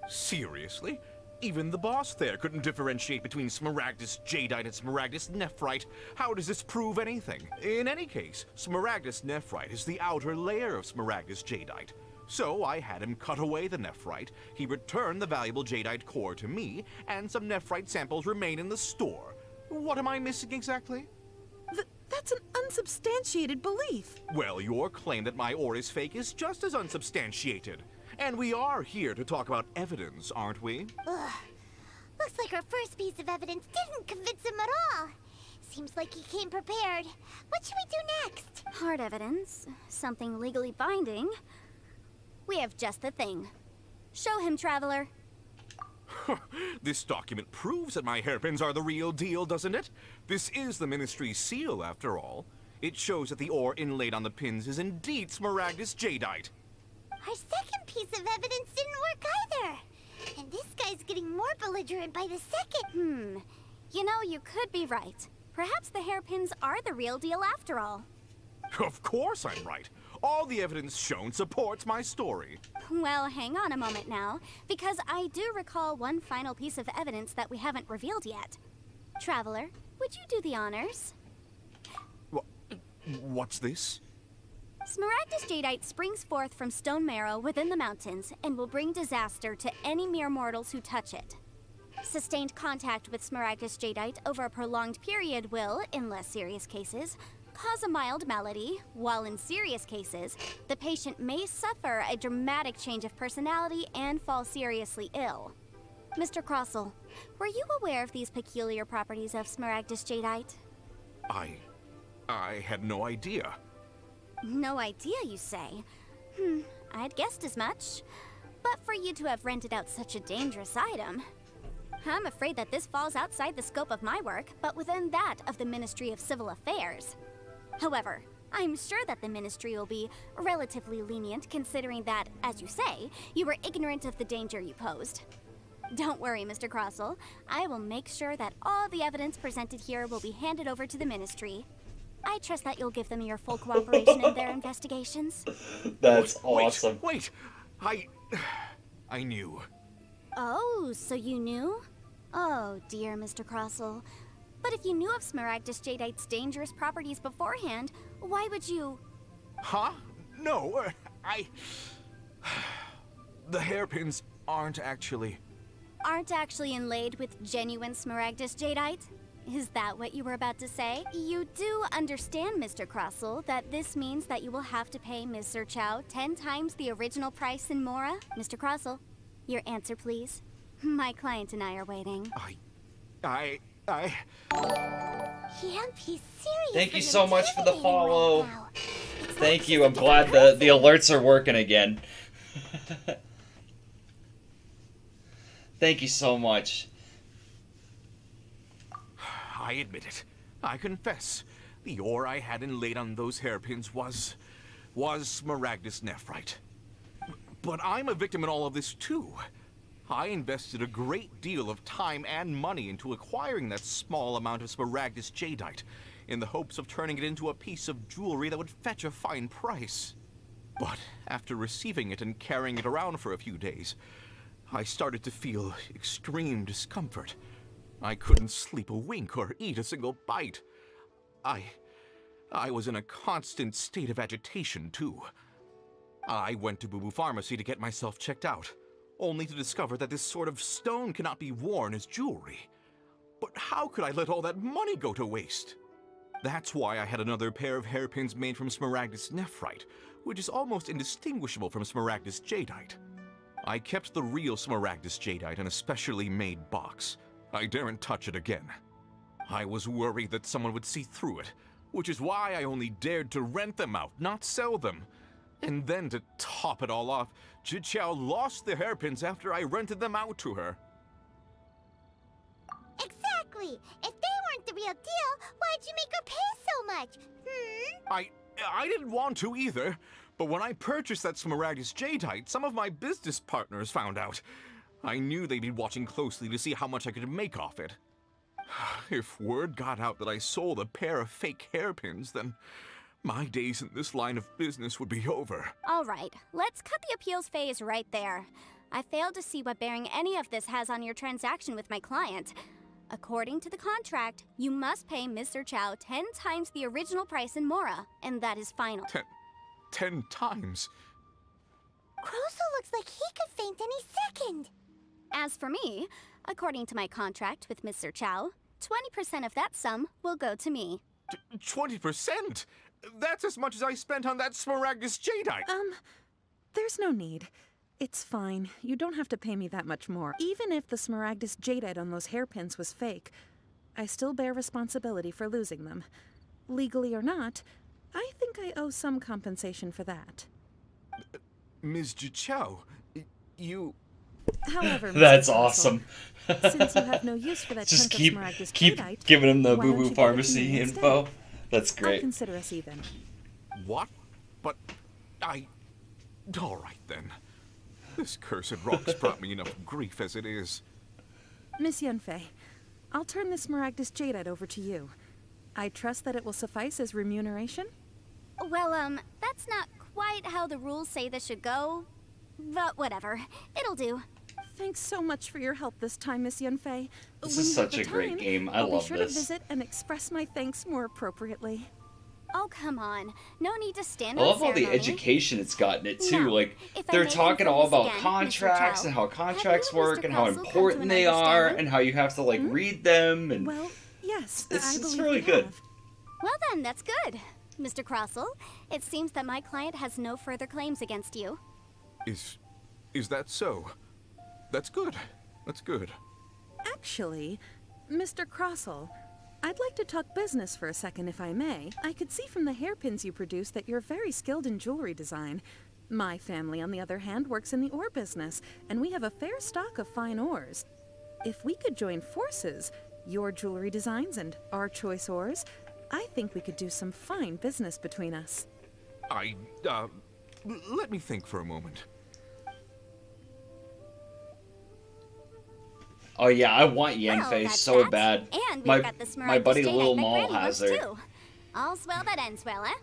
Seriously? Even the boss there couldn't differentiate between Smaragdus Jadeite and Smaragdus Nephrite. How does this prove anything? In any case, Smaragdus Nephrite is the outer layer of Smaragdus Jadeite. So I had him cut away the nephrite, he returned the valuable jadeite core to me, and some nephrite samples remain in the store. What am I missing exactly? That's an unsubstantiated belief. Well, your claim that my ore is fake is just as unsubstantiated. And we are here to talk about evidence, aren't we? Ugh. Looks like our first piece of evidence didn't convince him at all. Seems like he came prepared. What should we do next? Hard evidence. Something legally binding. We have just the thing. Show him, Traveler. This document proves that my hairpins are the real deal, doesn't it? This is the Ministry's seal, after all. It shows that the ore inlaid on the pins is indeed Smaragdus Jadeite. Our second piece of evidence didn't work either. And this guy's getting more belligerent by the second. You know, you could be right. Perhaps the hairpins are the real deal after all. Of course I'm right. All the evidence shown supports my story. Well, hang on a moment now, because I do recall one final piece of evidence that we haven't revealed yet. Traveler, would you do the honors? What's this? Smaragdus Jadeite springs forth from stone marrow within the mountains and will bring disaster to any mere mortals who touch it. Sustained contact with Smaragdus Jadeite over a prolonged period will, in less serious cases, cause a mild malady, while in serious cases, the patient may suffer a dramatic change of personality and fall seriously ill. Mr. Crossell, were you aware of these peculiar properties of Smaragdus Jadeite? I had no idea. No idea, you say? I'd guessed as much. But for you to have rented out such a dangerous item, I'm afraid that this falls outside the scope of my work, but within that of the Ministry of Civil Affairs. However, I'm sure that the Ministry will be relatively lenient considering that, as you say, you were ignorant of the danger you posed. Don't worry, Mr. Crossell. I will make sure that all the evidence presented here will be handed over to the Ministry. I trust that you'll give them your full cooperation in their investigations. That's awesome. Wait! I knew. Oh, so you knew? Oh, dear Mr. Crossell. But if you knew of Smaragdus Jadeite's dangerous properties beforehand, why would you... Huh? No, The hairpins aren't actually inlaid with genuine Smaragdus Jadeite? Is that what you were about to say? You do understand, Mr. Crossell, that this means that you will have to pay Mr. Chow 10 times the original price in Mora? Mr. Crossell, your answer, please. My client and I are waiting. He's serious. Thank you so much for the follow. Thank you. I'm glad the alerts are working again. Thank you so much. I admit it. I confess. The ore I had inlaid on those hairpins was was Smaragdus Nephrite. But I'm a victim in all of this too. I invested a great deal of time and money into acquiring that small amount of Smaragdus Jadeite, in the hopes of turning it into a piece of jewelry that would fetch a fine price. But after receiving it and carrying it around for a few days, I started to feel extreme discomfort. I couldn't sleep a wink or eat a single bite. I was in a constant state of agitation, too. I went to Boo Boo Pharmacy to get myself checked out, only to discover that this sort of stone cannot be worn as jewelry. But how could I let all that money go to waste? That's why I had another pair of hairpins made from Smaragdus Nephrite, which is almost indistinguishable from Smaragdus Jadeite. I kept the real Smaragdus Jadeite in a specially made box. I daren't touch it again. I was worried that someone would see through it, which is why I only dared to rent them out, not sell them. And then to top it all off, Jiqiao lost the hairpins after I rented them out to her. Exactly! If they weren't the real deal, why'd you make her pay so much? I didn't want to either, but when I purchased that Smaragdus Jadeite, some of my business partners found out. I knew they'd be watching closely to see how much I could make off it. If word got out that I sold a pair of fake hairpins, then my days in this line of business would be over. All right, let's cut the appeals phase right there. I failed to see what bearing any of this has on your transaction with my client. According to the contract, you must pay Mr. Chow 10 times the original price in Mora, and that is final. 10 times? Kroso looks like he could faint any second. As for me, according to my contract with Mr. Chow, 20% of that sum will go to me. 20%? That's as much as I spent on that Smaragdus Jadeite. There's no need. It's fine. You don't have to pay me that much more. Even if the Smaragdus Jadeite on those hairpins was fake, I still bear responsibility for losing them. Legally or not, I think I owe some compensation for that. Ms. Jiqiao, you... However, That's Mr. awesome. Since you have no use for that Just chunk of Smaragdus keep Jadeite, giving him the why Boo don't Boo you give it to Pharmacy me info. instead? That's I'll great. consider us even. What? But all right then. This cursed rock's brought me enough grief as it is. Miss Yanfei, I'll turn this Smaragdus Jadeite over to you. I trust that it will suffice as remuneration? Well, that's not quite how the rules say this should go. But whatever. It'll do. Thanks so much for your help this time, Miss Yanfei. This When is you have such the a great time, game. I I'll love be sure this. to visit and express my thanks more appropriately. Oh, come on. No need to stand I on love all the ceremony. education it's gotten it too. Now, like if I they're may talking confirm all this about again, Mr. contracts Chow, and how contracts have you and work Mr. and how Crossell come to important an they are understanding? and how you have to like read them and Well, yes, it's I believe really we good. have. Well then, that's good. Mr. Crossell, it seems that my client has no further claims against you. Is that so? That's good. That's good. Actually, Mr. Crossell, I'd like to talk business for a second, if I may. I could see from the hairpins you produce that you're very skilled in jewelry design. My family, on the other hand, works in the ore business, and we have a fair stock of fine ores. If we could join forces, your jewelry designs and our choice ores, I think we could do some fine business between us. Let me think for a moment. Oh yeah, I want Yanfei that's so that. bad. And we've My got the my Smaragdus buddy Jadeite Lil that Maul Granny has loves her. too. All's well that ends well, eh?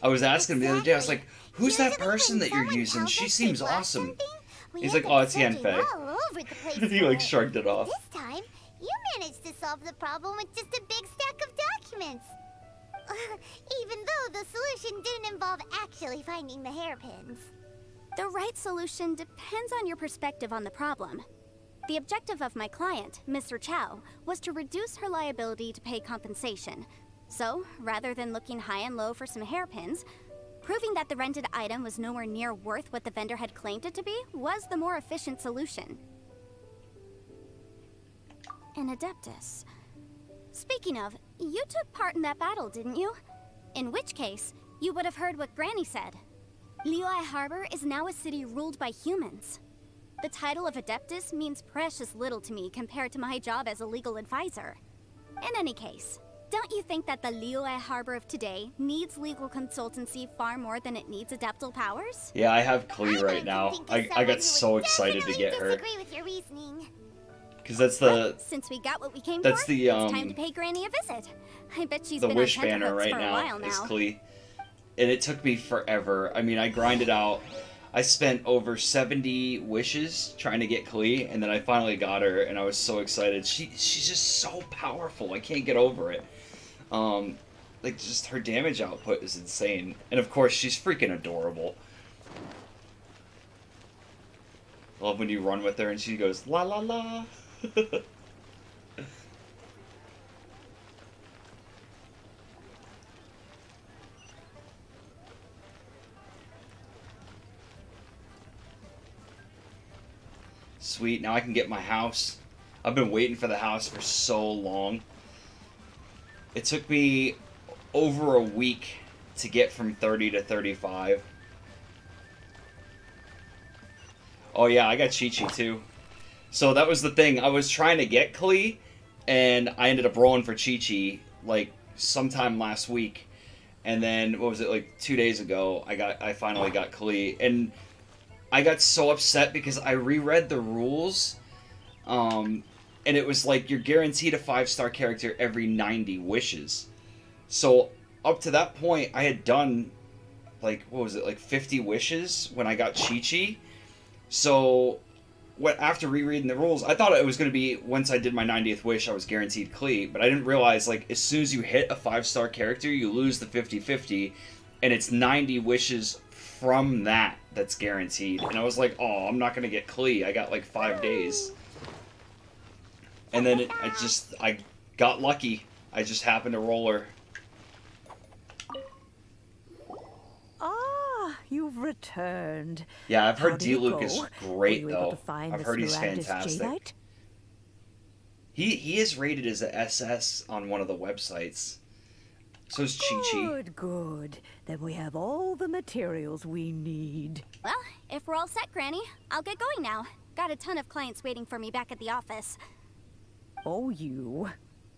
I was asking him the other day. I was like, "Who's that Usually person when that you're someone using? tells She us seems they've lost awesome." something, we He's end like, up "Oh, it's searching Yanfei." all over the place He for like it. shrugged it off. This time, you managed to solve the problem with just a big stack of documents. Even though the solution didn't involve actually finding the hairpins. The right solution depends on your perspective on the problem. The objective of my client, Mr. Chow, was to reduce her liability to pay compensation. So, rather than looking high and low for some hairpins, proving that the rented item was nowhere near worth what the vendor had claimed it to be was the more efficient solution. An Adeptus. Speaking of, you took part in that battle, didn't you? In which case, you would have heard what Granny said. Liyue Harbor is now a city ruled by humans. The title of Adeptus means precious little to me compared to my job as a legal advisor. In any case, Don't you think that the Liyue Harbor of today needs legal consultancy far more than it needs adaptal powers? Yeah, I have KLEE right now. I got so excited to get her. Disagree with your reasoning. Because that's the... Since we got what we came that's for, the, it's time to pay Granny a visit. I bet she's the been wish on banner tenterhooks right for a while now is now. KLEE. And it took me forever. I mean, I grinded out. I spent over 70 wishes trying to get KLEE, and then I finally got her, and I was so excited. She's just so powerful. I can't get over it. Like, just her damage output is insane. And of course, she's freaking adorable. I love when you run with her and she goes, la la la. Sweet, now I can get my house. I've been waiting for the house for so long. It took me over a week to get from 30 to 35. Oh yeah, I got Chi-Chi too. So that was the thing. I was trying to get KLEE, and I ended up rolling for Chi-Chi like sometime last week. And then, what was it, like 2 days ago, I finally got KLEE. And I got so upset because I reread the rules, and it was like you're guaranteed a 5-star character every 90 wishes. So up to that point, I had done like, what was it, like 50 wishes when I got Chi-Chi. So after rereading the rules, I thought it was going to be once I did my 90th wish, I was guaranteed KLEE. But I didn't realize, like, as soon as you hit a 5-star character, you lose the 50-50, and it's 90 wishes from that's guaranteed. And I was like, oh, I'm not going to get KLEE. I got like 5 days. And then I got lucky. I just happened to roll her. Ah, you've returned. Yeah, I've heard How did it D-Luke is go? great, Were you able though. to find I've the heard he's Smaragdus fantastic. Jadeite? He is rated as a SS on one of the websites. So is Chi-Chi. Good, good. Then we have all the materials we need. Well, if we're all set, Granny, I'll get going now. Got a ton of clients waiting for me back at the office. Oh, you.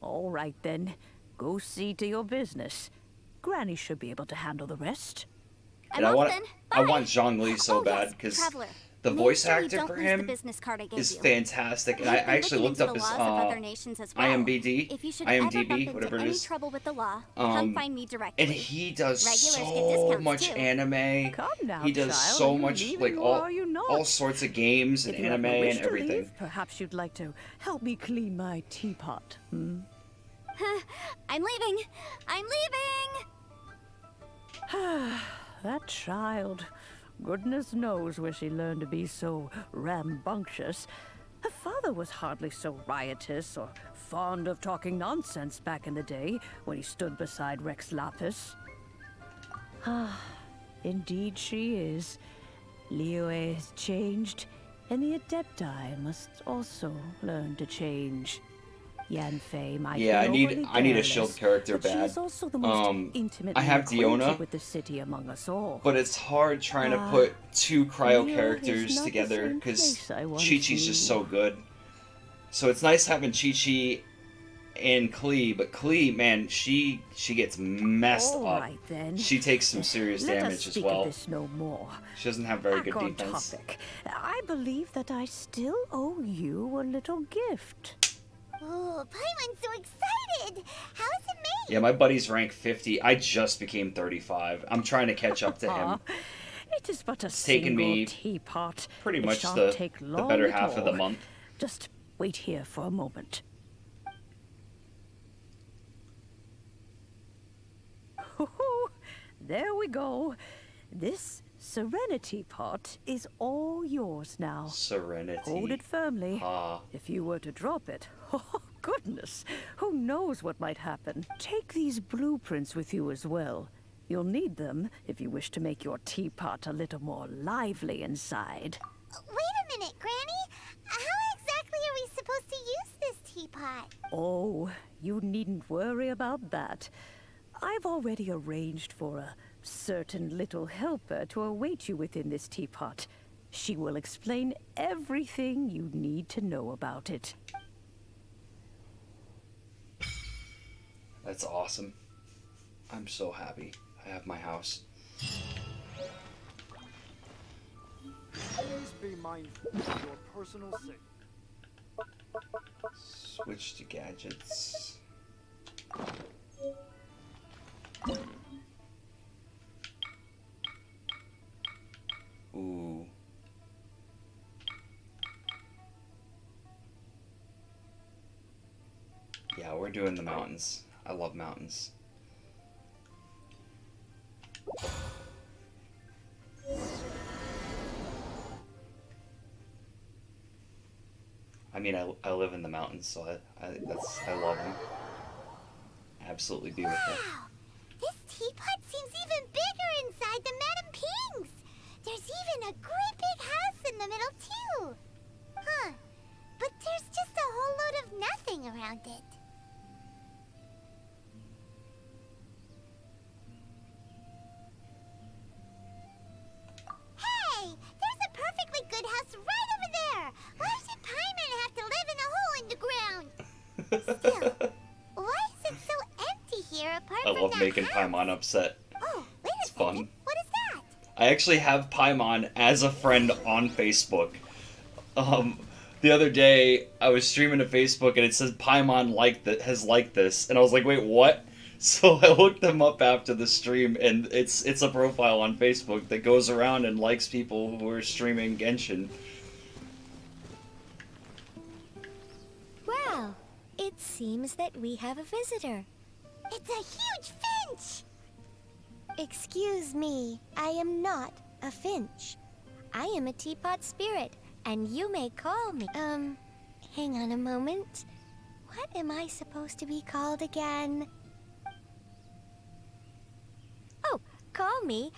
All right, then. Go see to your business. Granny should be able to handle the rest. And I want Zhongli so bad because the voice actor for him is fantastic. And I actually looked up his IMDb, whatever it is. And he does so much anime. He does so much, like, all sorts of games and anime and everything. Leave, perhaps you'd like to help me clean my teapot, hmm? I'm leaving! I'm leaving! That child. Goodness knows where she learned to be so rambunctious. Her father was hardly so riotous or fond of talking nonsense back in the day when he stood beside Rex Lapis. Ah, indeed she is. Liyue has changed, and the Adepti must also learn to change. Yanfei might Yeah, be I need a shield character but bad. She is also the most intimately I have acquainted Diona, with the city among us all. but it's hard trying to put two cryo Liyue is characters not the together same because place I once Chi-Chi's just knew. so good. So it's nice having Chi-Chi and KLEE, but KLEE, man, she gets messed All up. right, then. She takes some serious Let us damage as speak well. of this no more. She doesn't have very Back good on defense. topic. I believe that I still owe you a little gift. Oh, Paimon's so excited! How is it made? Yeah, my buddy's rank 50. I just became 35. I'm trying to catch up to him. It is but a It's taken single me teapot. pretty It much shan't the take better long at half of the all. month. Just wait here for a moment. There we go. This Serenity pot is all yours now. Serenity. Hold it firmly. Ah. If you were to drop it, oh goodness, who knows what might happen. Take these blueprints with you as well. You'll need them if you wish to make your teapot a little more lively inside. Wait a minute, Granny. How exactly are we supposed to use this teapot? Oh, you needn't worry about that. I've already arranged for a certain little helper to await you within this teapot. She will explain everything you need to know about it. That's awesome. I'm so happy. I have my house. Please be mindful of your personal safety. Switch to gadgets. Ooh. Yeah, we're doing the mountains. I love mountains. I mean, I live in the mountains, so I love them. Absolutely be with it. Wow! This teapot seems even bigger inside than Madame Ping's! There's even a great big house in the middle, too! Huh. But there's just a whole load of nothing around it. Hey! There's a perfectly good house right over there! Why should Paimon have to live in a hole in the ground? Still, why is it so empty here apart I from love that making house? Paimon upset. Oh, wait a It's second. fun. What is that? I actually have Paimon as a friend on Facebook. The other day I was streaming to Facebook and it says Paimon has liked this, and I was like, wait, what? So I looked them up after the stream, and it's a profile on Facebook that goes around and likes people who are streaming Genshin. Well, it seems that we have a visitor. It's a huge finch! Excuse me, I am not a finch. I am a teapot spirit, and you may call me. Hang on a moment. What am I supposed to be called again? Oh, call me.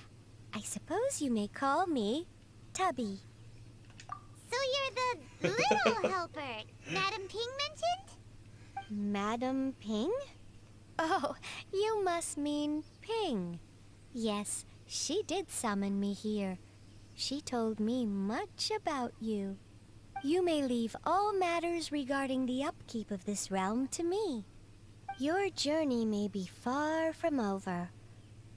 I suppose you may call me Tubby. So you're the little helper Madame Ping mentioned? Madam Ping? Oh, you must mean Ping. Yes, she did summon me here. She told me much about you. You may leave all matters regarding the upkeep of this realm to me. Your journey may be far from over,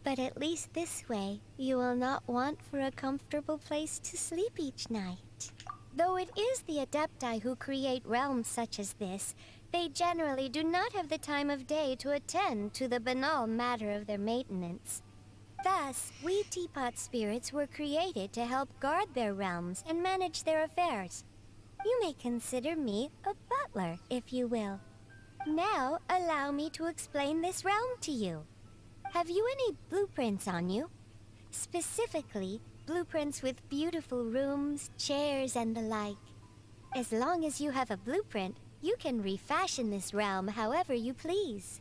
but at least this way you will not want for a comfortable place to sleep each night. Though it is the Adepti who create realms such as this, they generally do not have the time of day to attend to the banal matter of their maintenance. Thus, we teapot spirits were created to help guard their realms and manage their affairs. You may consider me a butler, if you will. Now, allow me to explain this realm to you. Have you any blueprints on you? Specifically, blueprints with beautiful rooms, chairs, and the like. As long as you have a blueprint, you can refashion this realm however you please.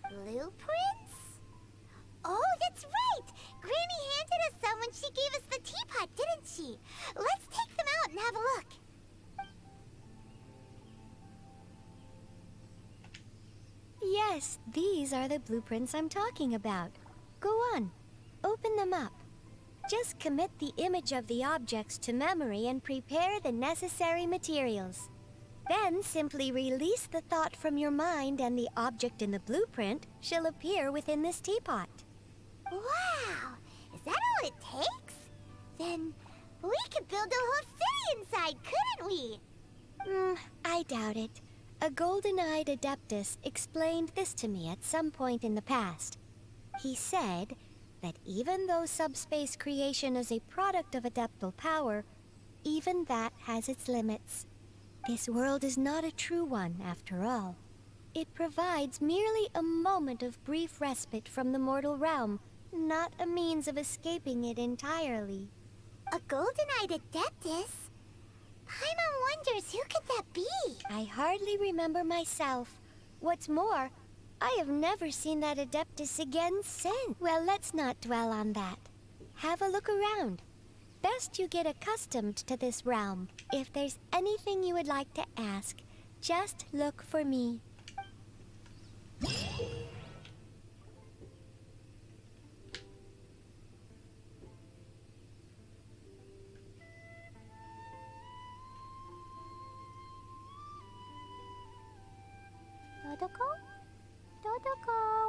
Blueprints? Oh, that's right! Granny handed us some when she gave us the teapot, didn't she? Let's take them out and have a look. Yes, these are the blueprints I'm talking about. Go on, open them up. Just commit the image of the objects to memory and prepare the necessary materials. Then simply release the thought from your mind and the object in the blueprint shall appear within this teapot. Wow! Is that all it takes? Then we could build a whole city inside, couldn't we? I doubt it. A golden-eyed adeptus explained this to me at some point in the past. He said that even though subspace creation is a product of adeptal power, even that has its limits. This world is not a true one, after all. It provides merely a moment of brief respite from the mortal realm, not a means of escaping it entirely. A golden-eyed adeptus? Paimon wonders who could that be? I hardly remember myself. What's more, I have never seen that adeptus again since. Well, let's not dwell on that. Have a look around. Best you get accustomed to this realm. If there's anything you would like to ask, just look for me. Dodoko? Dodoko?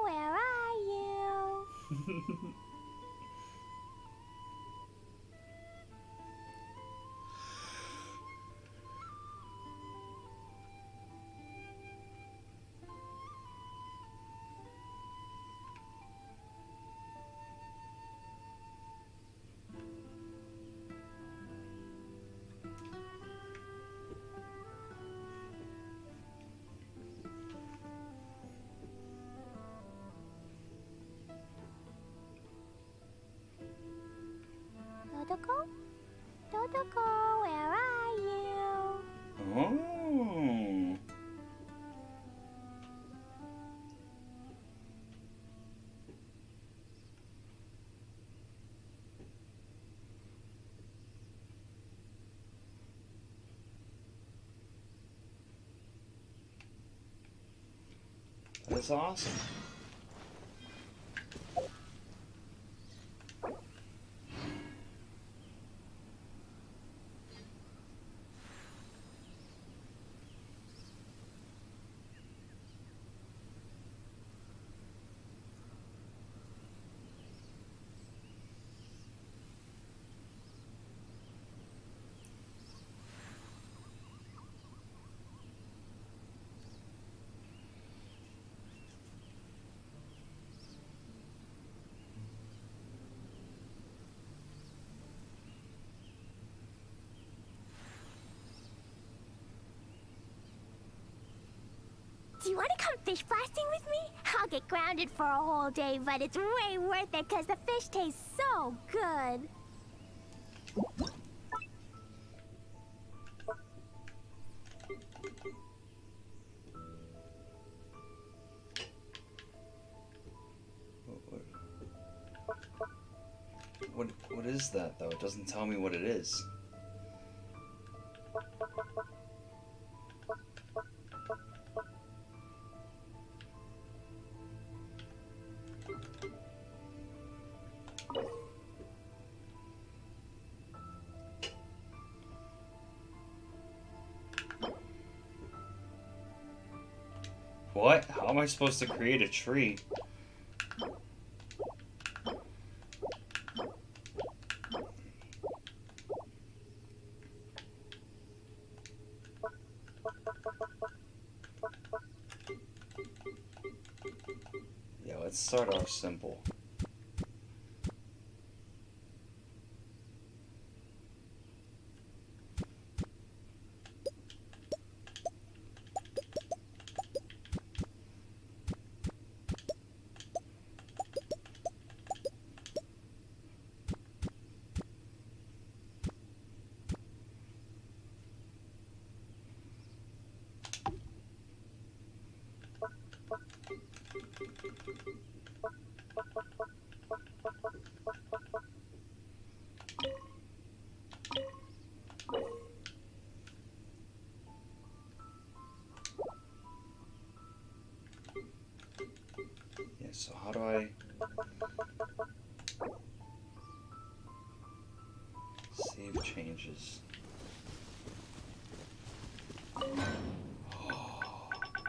Dodoko? Dodoko, where are you? Oh. That's awesome. Do you want to come fish blasting with me? I'll get grounded for a whole day, but it's way worth it because the fish taste so good. What is that though? It doesn't tell me what it is. What? How am I supposed to create a tree? Yeah, let's start off simple. Yeah, so how do I save changes?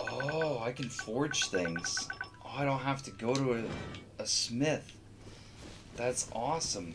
Oh, I can forge things. Oh, I don't have to go to a smith. That's awesome.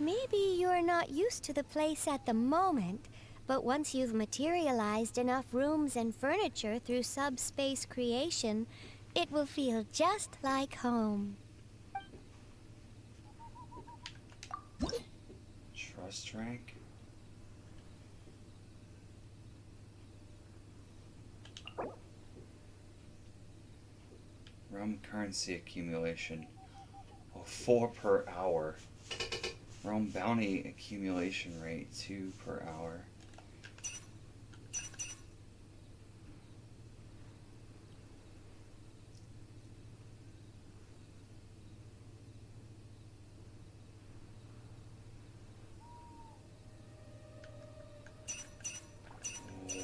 Maybe you're not used to the place at the moment, but once you've materialized enough rooms and furniture through subspace creation, it will feel just like home. Trust rank? Realm currency accumulation. Oh, 4 per hour. Realm bounty accumulation rate, 2 per hour.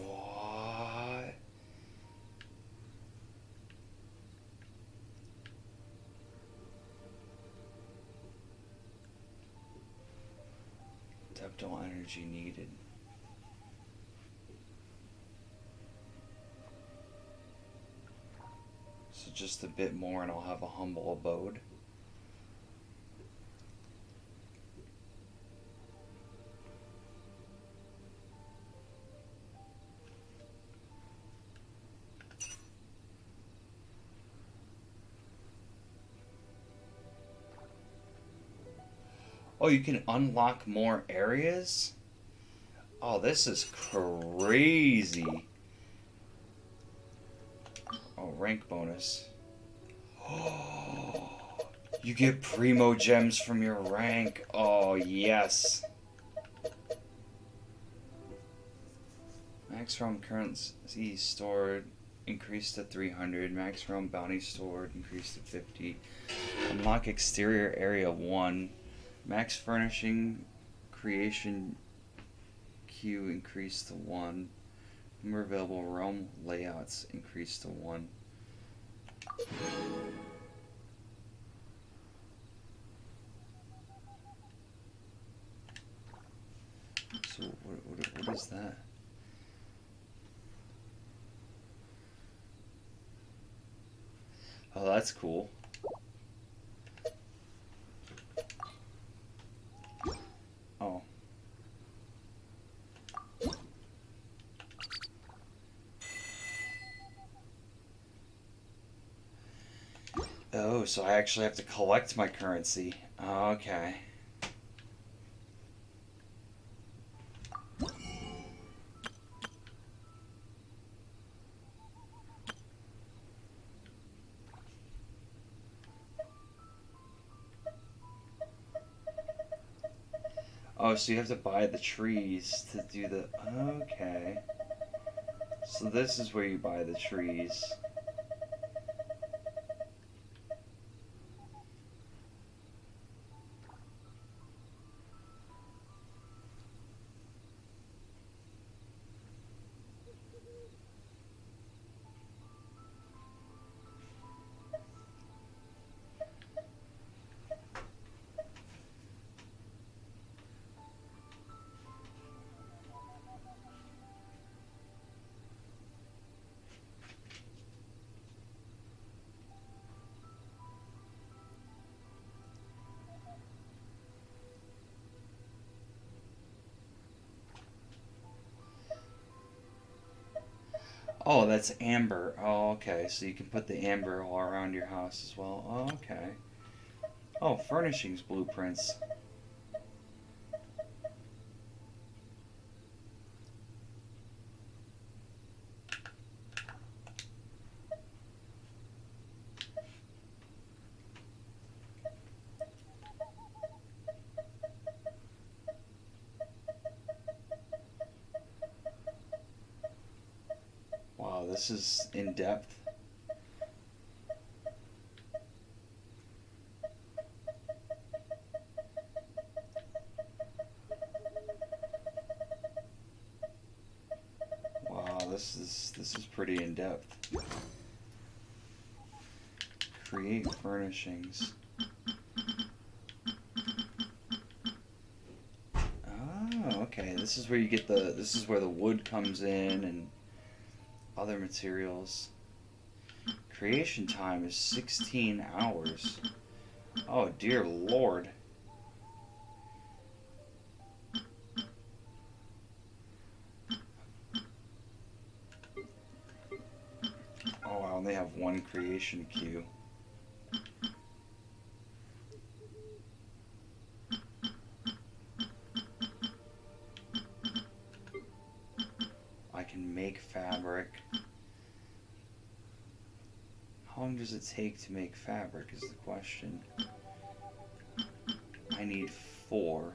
What? Ductile energy needed. So just a bit more and I'll have a humble abode. Oh, you can unlock more areas? Oh, this is crazy. Oh, rank bonus. Oh, you get primo gems from your rank. Oh, yes. Max realm currency stored increased to 300. Max realm bounty stored increased to 50. Unlock exterior area 1. Max furnishing creation queue increased to 1. Number available realm layouts increased to 1. So what is that? Oh, that's cool. Oh. Oh, so I actually have to collect my currency. Okay. Oh, so you have to buy the trees to do the... Okay. So this is where you buy the trees. Oh, that's amber. Oh, okay. So you can put the amber all around your house as well. Oh, okay. Oh, furnishings blueprints. Wow, this is in depth. Wow, this is pretty in depth. Create furnishings. Oh, okay. This is where you get the. This is where the wood comes in and other materials. Creation time is 16 hours. Oh dear Lord. Oh, I only have one creation queue. I can make fabric. How long does it take to make fabric is the question. I need 4.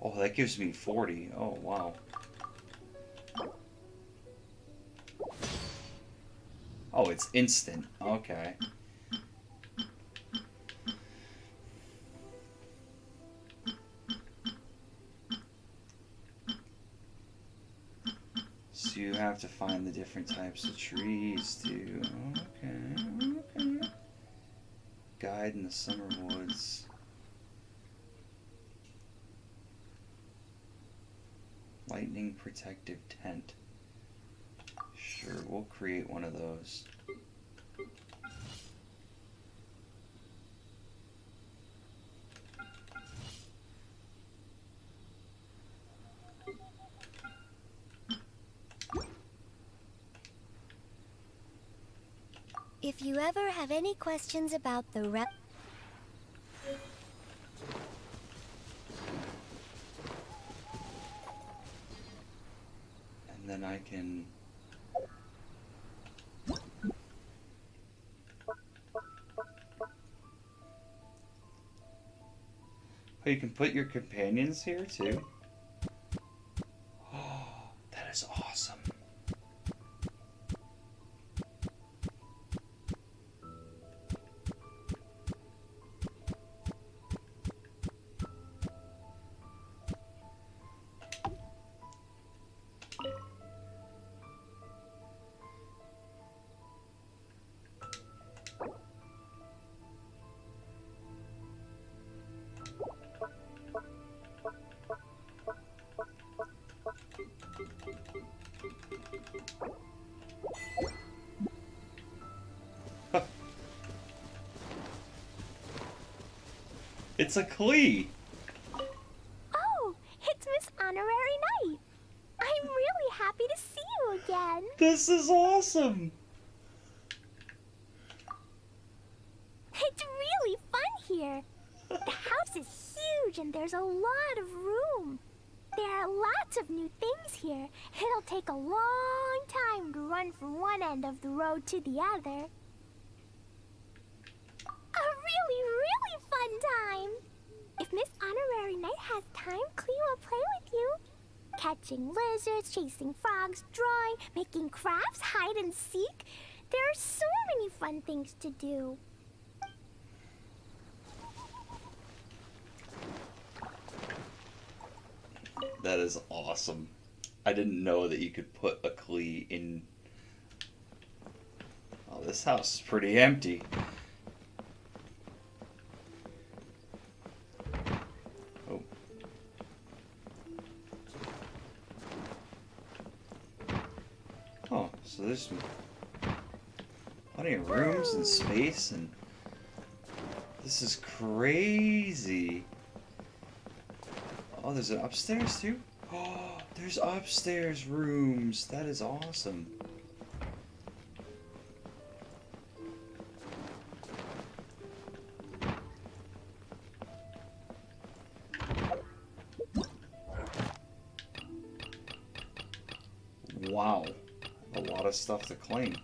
Oh, that gives me 40. Oh, wow. Oh, it's instant. Okay. So you have to find the different types of trees too. Okay, okay. Guide in the summer woods. Lightning protective tent. Sure, we'll create one of those. If you ever have any questions about the And then I can... Oh, you can put your companions here too? Oh, that is awesome. It's a KLEE! Oh, it's Miss Honorary Knight. I'm really happy to see you again. This is awesome! It's really fun here. The house is huge and there's a lot of room. There are lots of new things here. It'll take a long time to run from one end of the road to the other. A really, really fun time! If Miss Honorary Knight has time, KLEE will play with you. Catching lizards, chasing frogs, drawing, making crafts, hide and seek. There are so many fun things to do. That is awesome. I didn't know that you could put a KLEE in... Oh, this house is pretty empty. Oh. Oh, so there's plenty of rooms and space, and this is crazy. Oh, there's an upstairs too? Oh, there's upstairs rooms. That is awesome. Wow. A lot of stuff to claim.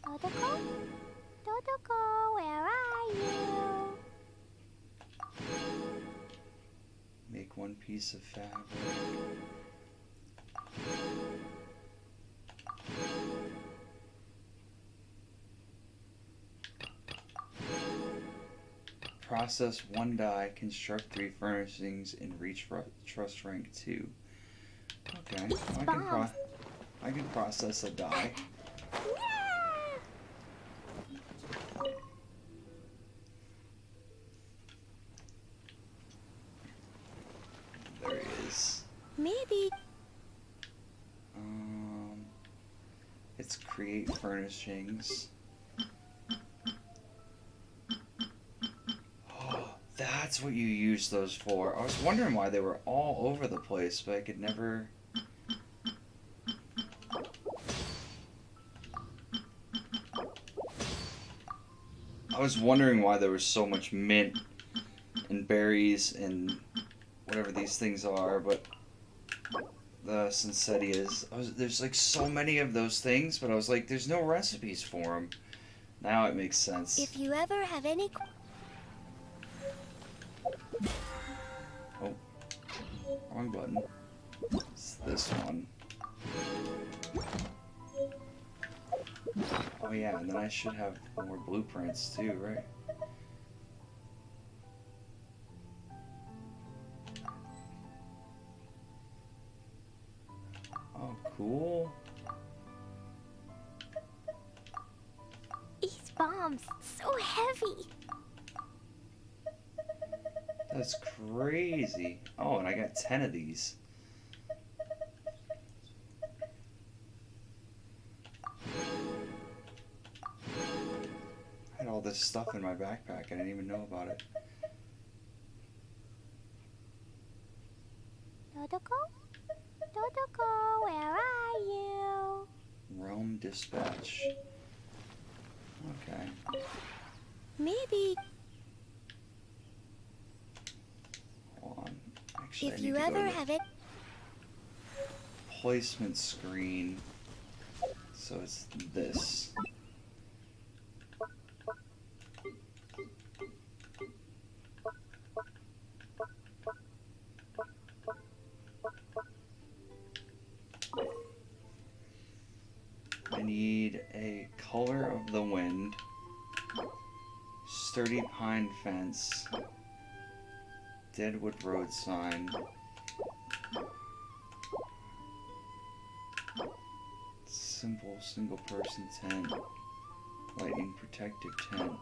Dodoko? Dodoko, where are you? Make one piece of fabric. Process 1 dye, construct 3 furnishings, and reach trust rank 2. Okay, so I can process a dye. There he is. Maybe. It's create furnishings. That's what you use those for. I was wondering why they were all over the place, but I could never... I I was wondering why there was so much mint and berries and whatever these things are, but the Sincetias, there's like so many of those things, but I was like, there's no recipes for them. Now it makes sense. If you ever have any... Oh, wrong button. It's this one. Oh yeah, and then I should have more blueprints too, right? Oh, cool. These bombs, so heavy. That's crazy. Oh, and I got 10 of these. I had all this stuff in my backpack. I didn't even know about it. Dodoko? Dodoko, where are you? Realm Dispatch. Okay. Maybe... Hold on. Actually, if I need you to go ever to have it... placement screen. So it's this. I need a color of the wind, sturdy pine fence, deadwood road sign, simple single person tent, lightning protected tent,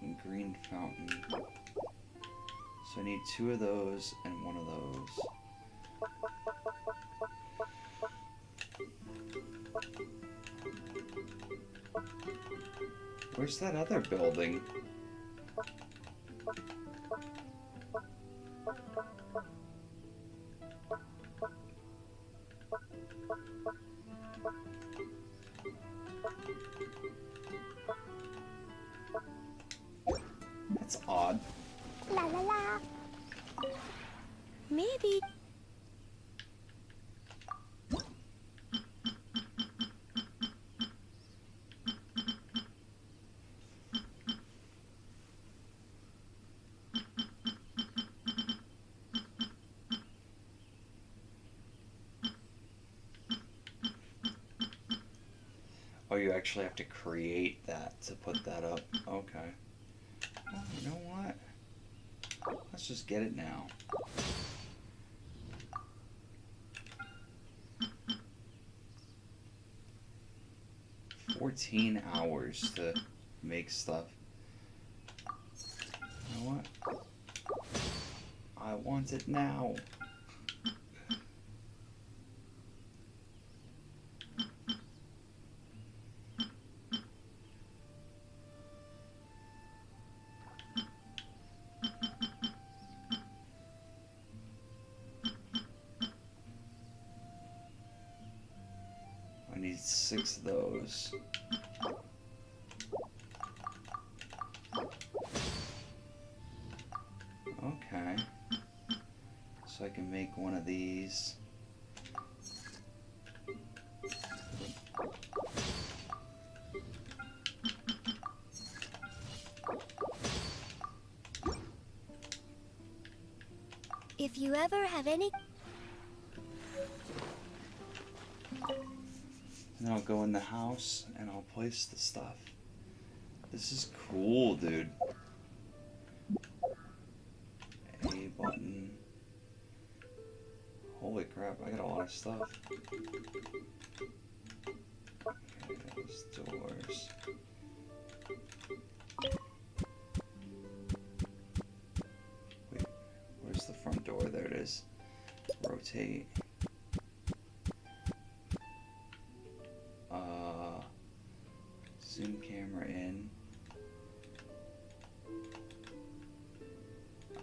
and green fountain. So I need 2 of those and 1 of those. Where's that other building? That's odd. La la la. Maybe... Oh, you actually have to create that to put that up. Okay. Well, you know what? Let's just get it now. $14 hours to make stuff. You know what? I want it now. I need 6 of those. Okay. So I can make one of these. If you ever have any... And then I'll go in the house and I'll place the stuff. This is cool, dude. A button. Holy crap, I got a lot of stuff. Okay, those doors. Wait, where's the front door? There it is. Rotate. Zoom camera in.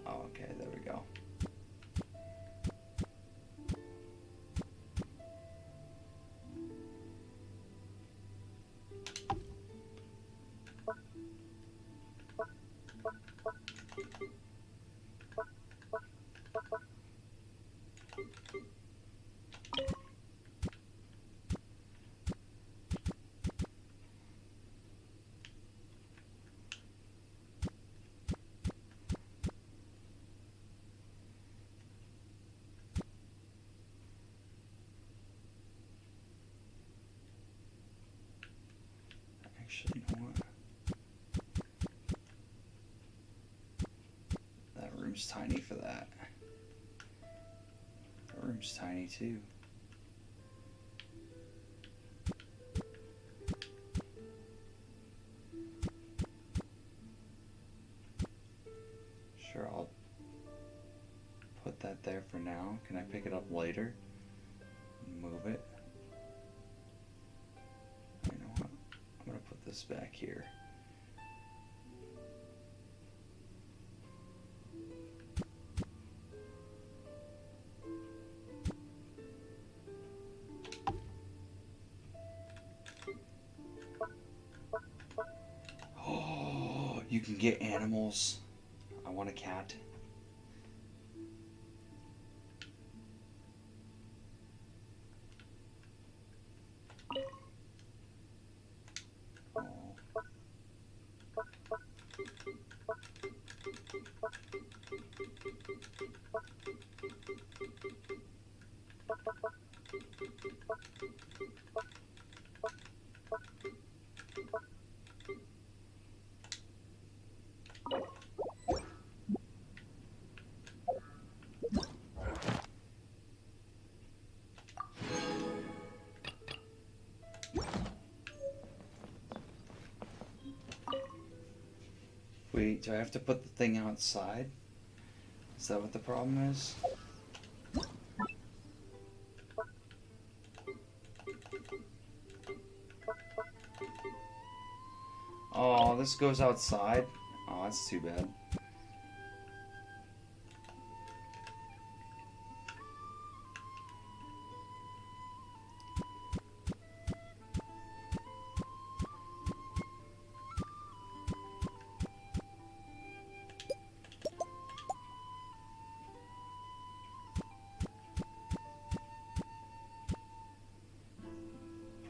Oh, okay, there we go. room's tiny for that. That room's tiny too. Sure, I'll put that there for now. Can I pick it up later? Move it. You know what? I'm gonna put this back here. Oh, you can get animals. I want a cat. Wait, do I have to put the thing outside? Is that what the problem is? Oh, this goes outside? Oh, that's too bad.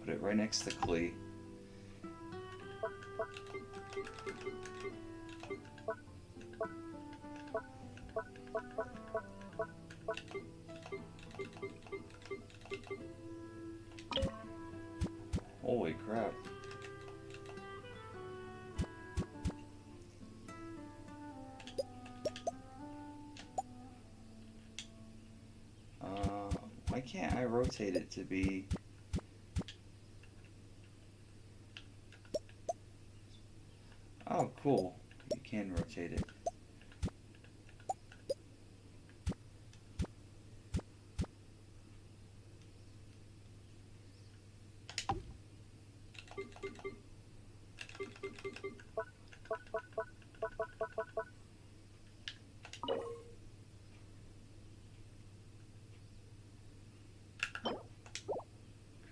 Put it right next to KLEE. Holy crap. Why can't I rotate it to be... Oh, cool. You can rotate it.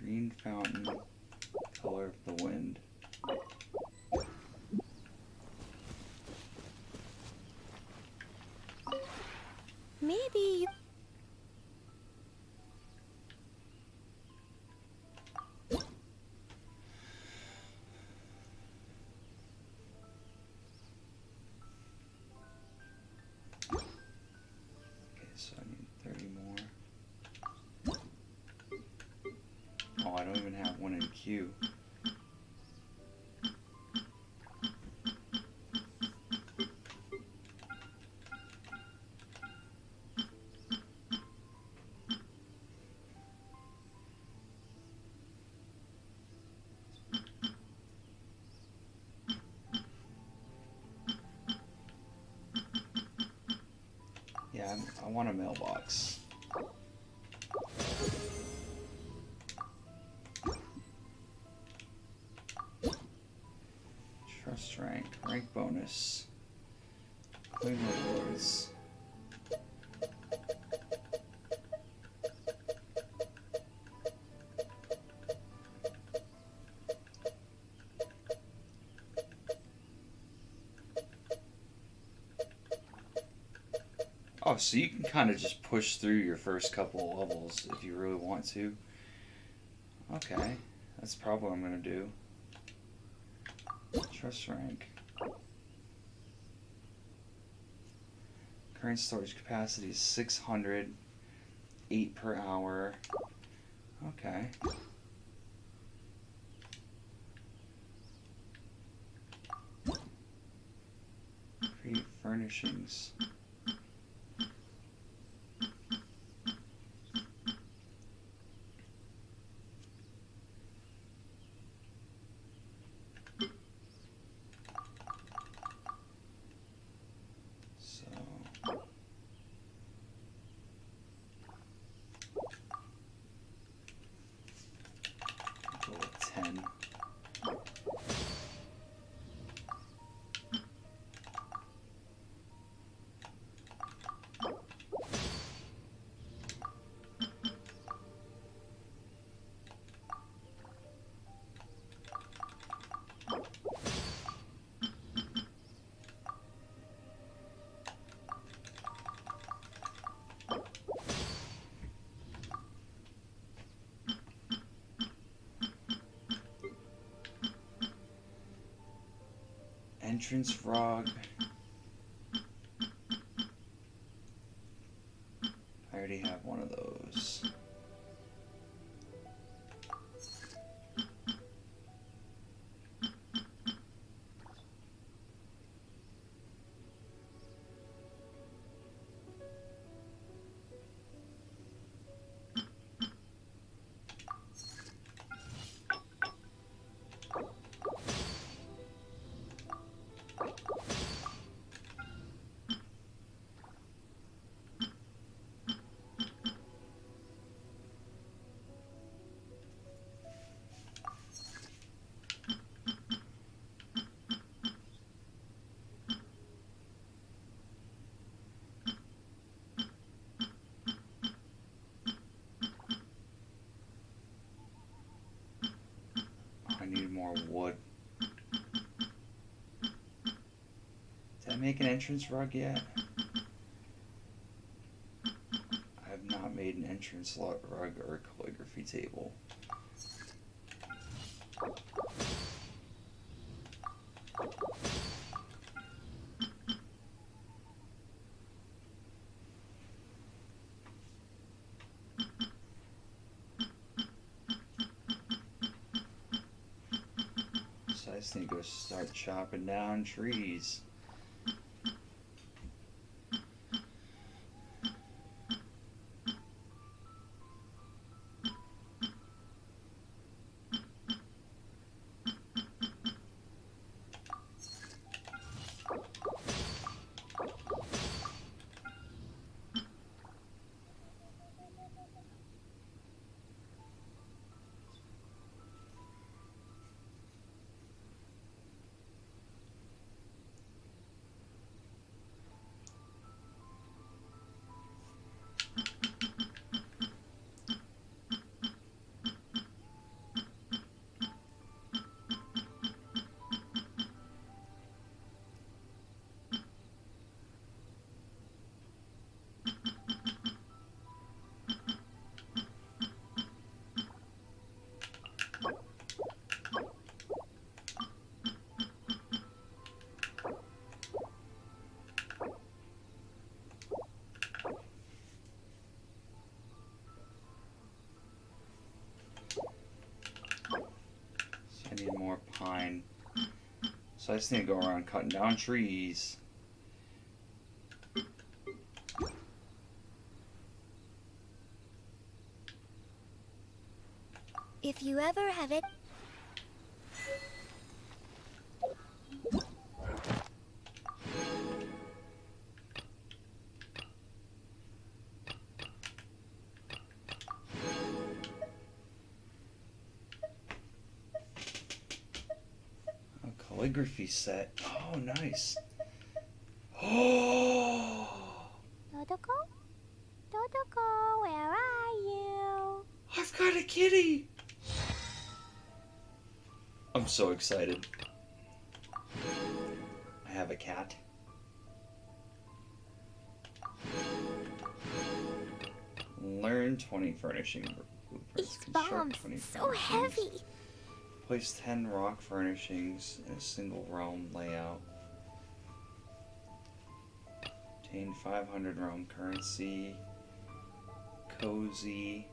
Green fountain, color of the wind. Maybe you... Okay, so I need 30 more. Oh, I don't even have one in queue. Yeah, I want a mailbox. Trust rank, rank bonus, claim rewards. Oh, so you can kind of just push through your first couple of levels if you really want to. Okay, that's probably what I'm gonna do. Trust rank. Current storage capacity is 600, 8 per hour. Okay. Create furnishings. Entrance rug. I already have one of those. I need more wood. Did I make an entrance rug yet? I have not made an entrance rug or calligraphy table. So I just need to go start chopping down trees. I need more pine. So I just need to go around cutting down trees. If you ever have it. Calligraphy set. Oh, nice. Oh! Dodoko? Dodoko, where are you? I've got a kitty! I'm so excited. I have a cat. Learn 20 furnishing blueprints. Construct 20 So heavy. Place 10 rock furnishings in a single realm layout. Obtain 500 realm currency. Cozy.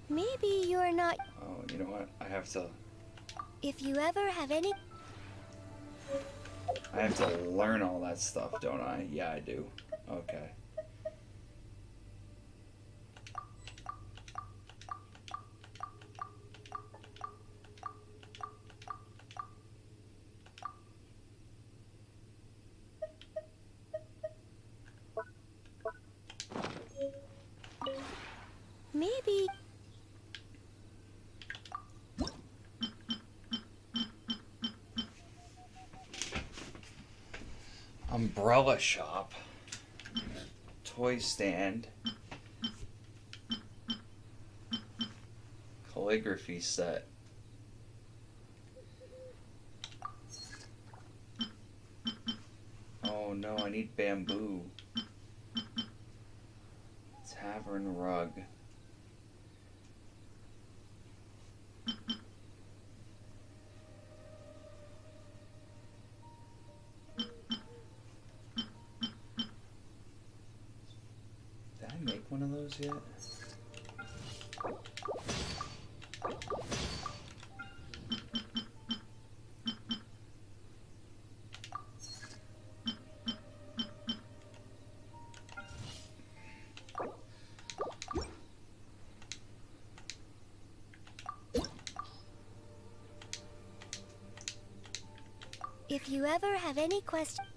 Maybe you're not. Oh, you know what? I have to If you ever have any. learn all that stuff, don't I? Yeah, I do. Okay. Maybe. Umbrella shop. Toy stand. Calligraphy set. Oh no, I need bamboo. Tavern rug. Did I make one of those yet? If you ever have any questions...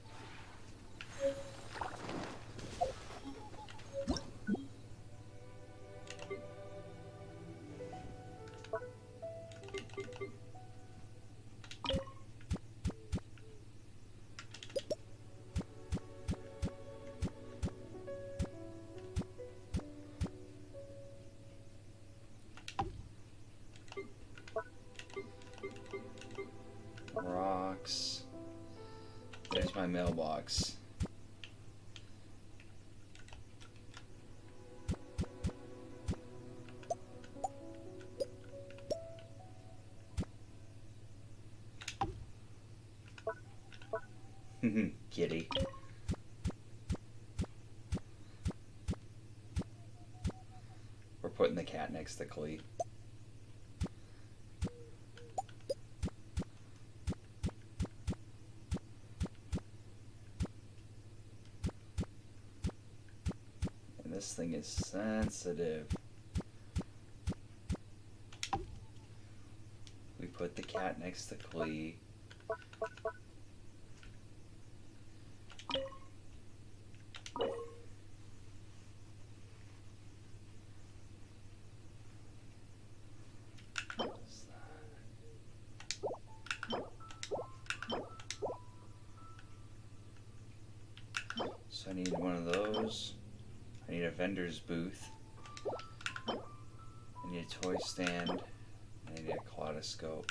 Rocks. There's my mailbox. Kitty. We're putting the cat next to KLEE. And this thing is sensitive. We put the cat next to KLEE. So I need one of those. I need a vendor's booth. I need a toy stand. And I need a kaleidoscope.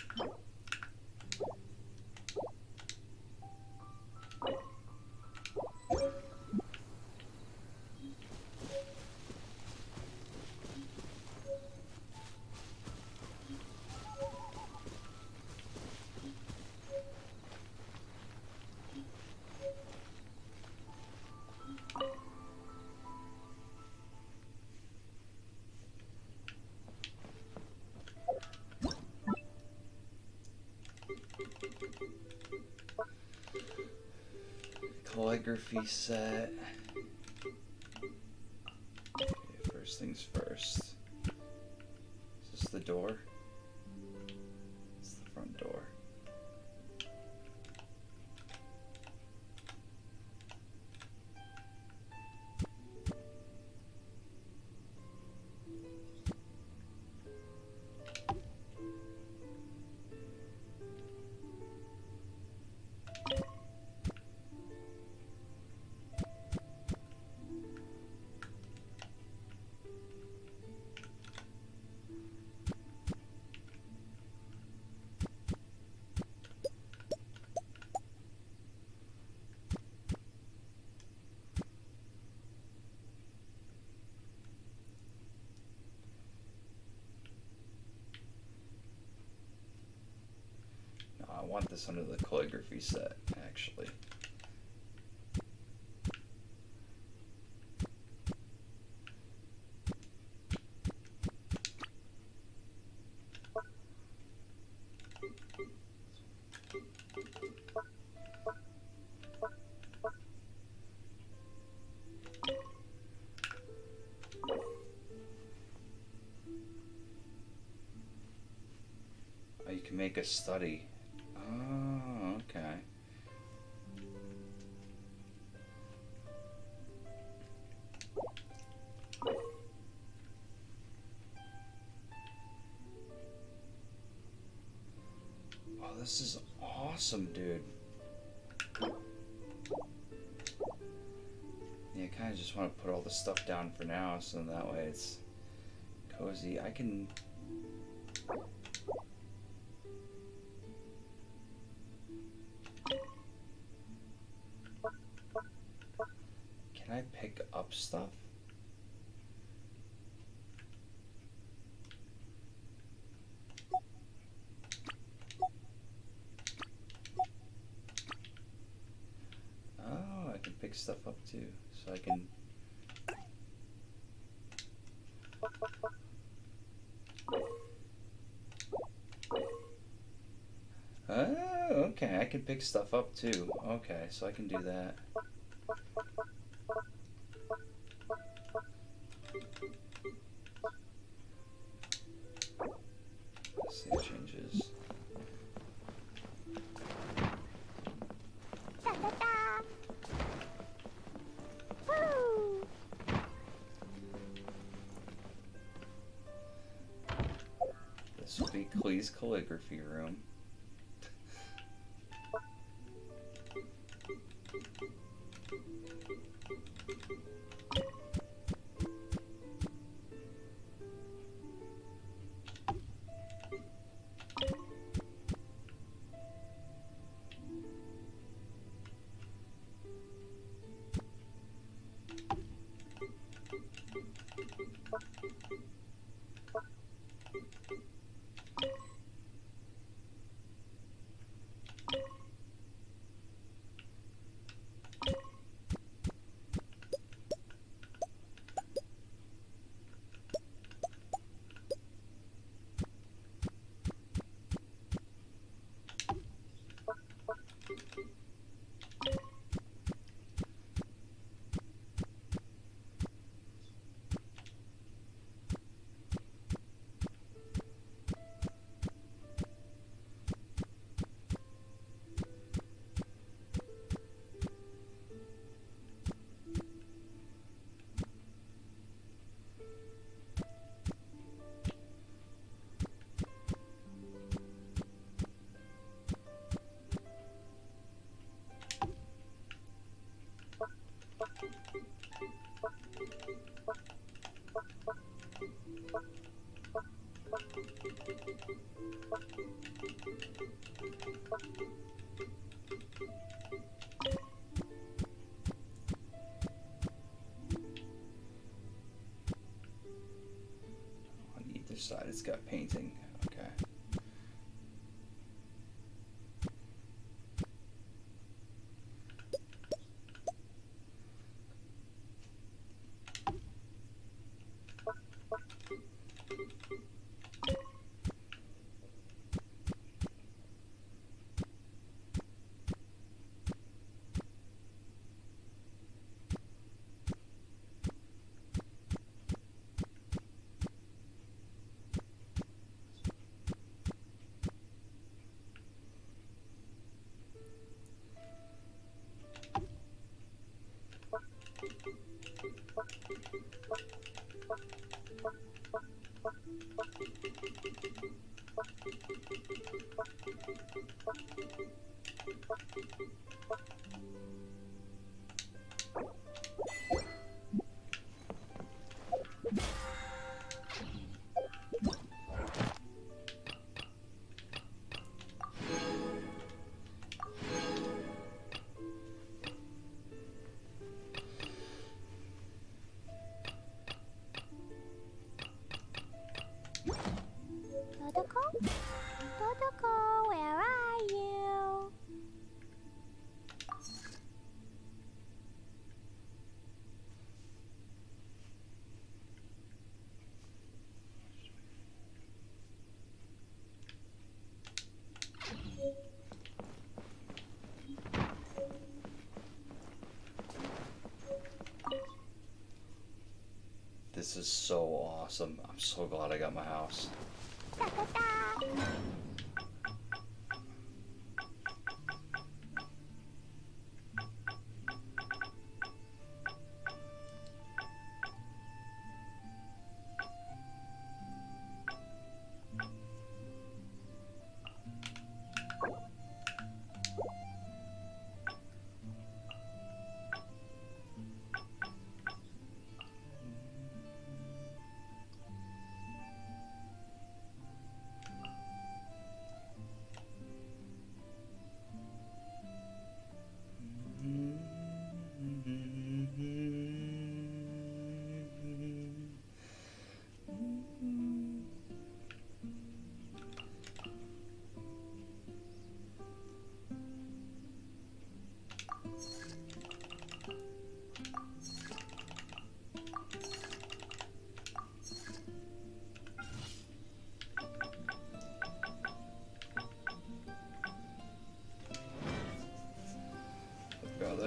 Calligraphy set. Okay, first things first. Is this the door? It's the front door. I want this under the calligraphy set, actually. Oh, you can make a study. Oh, okay. Oh, this is awesome, dude. Yeah, I kind of just want to put all the stuff down for now, so that way it's cozy. I can... Can I pick up stuff? stuff up too, so I can. Oh, okay, I can pick stuff up too. Okay, so I can do that. Save changes. Woo! This will be KLEE's calligraphy room. On either side, it's got painting. Okay. Todoko? Todoko, where are you? This is so awesome. I'm so glad I got my house.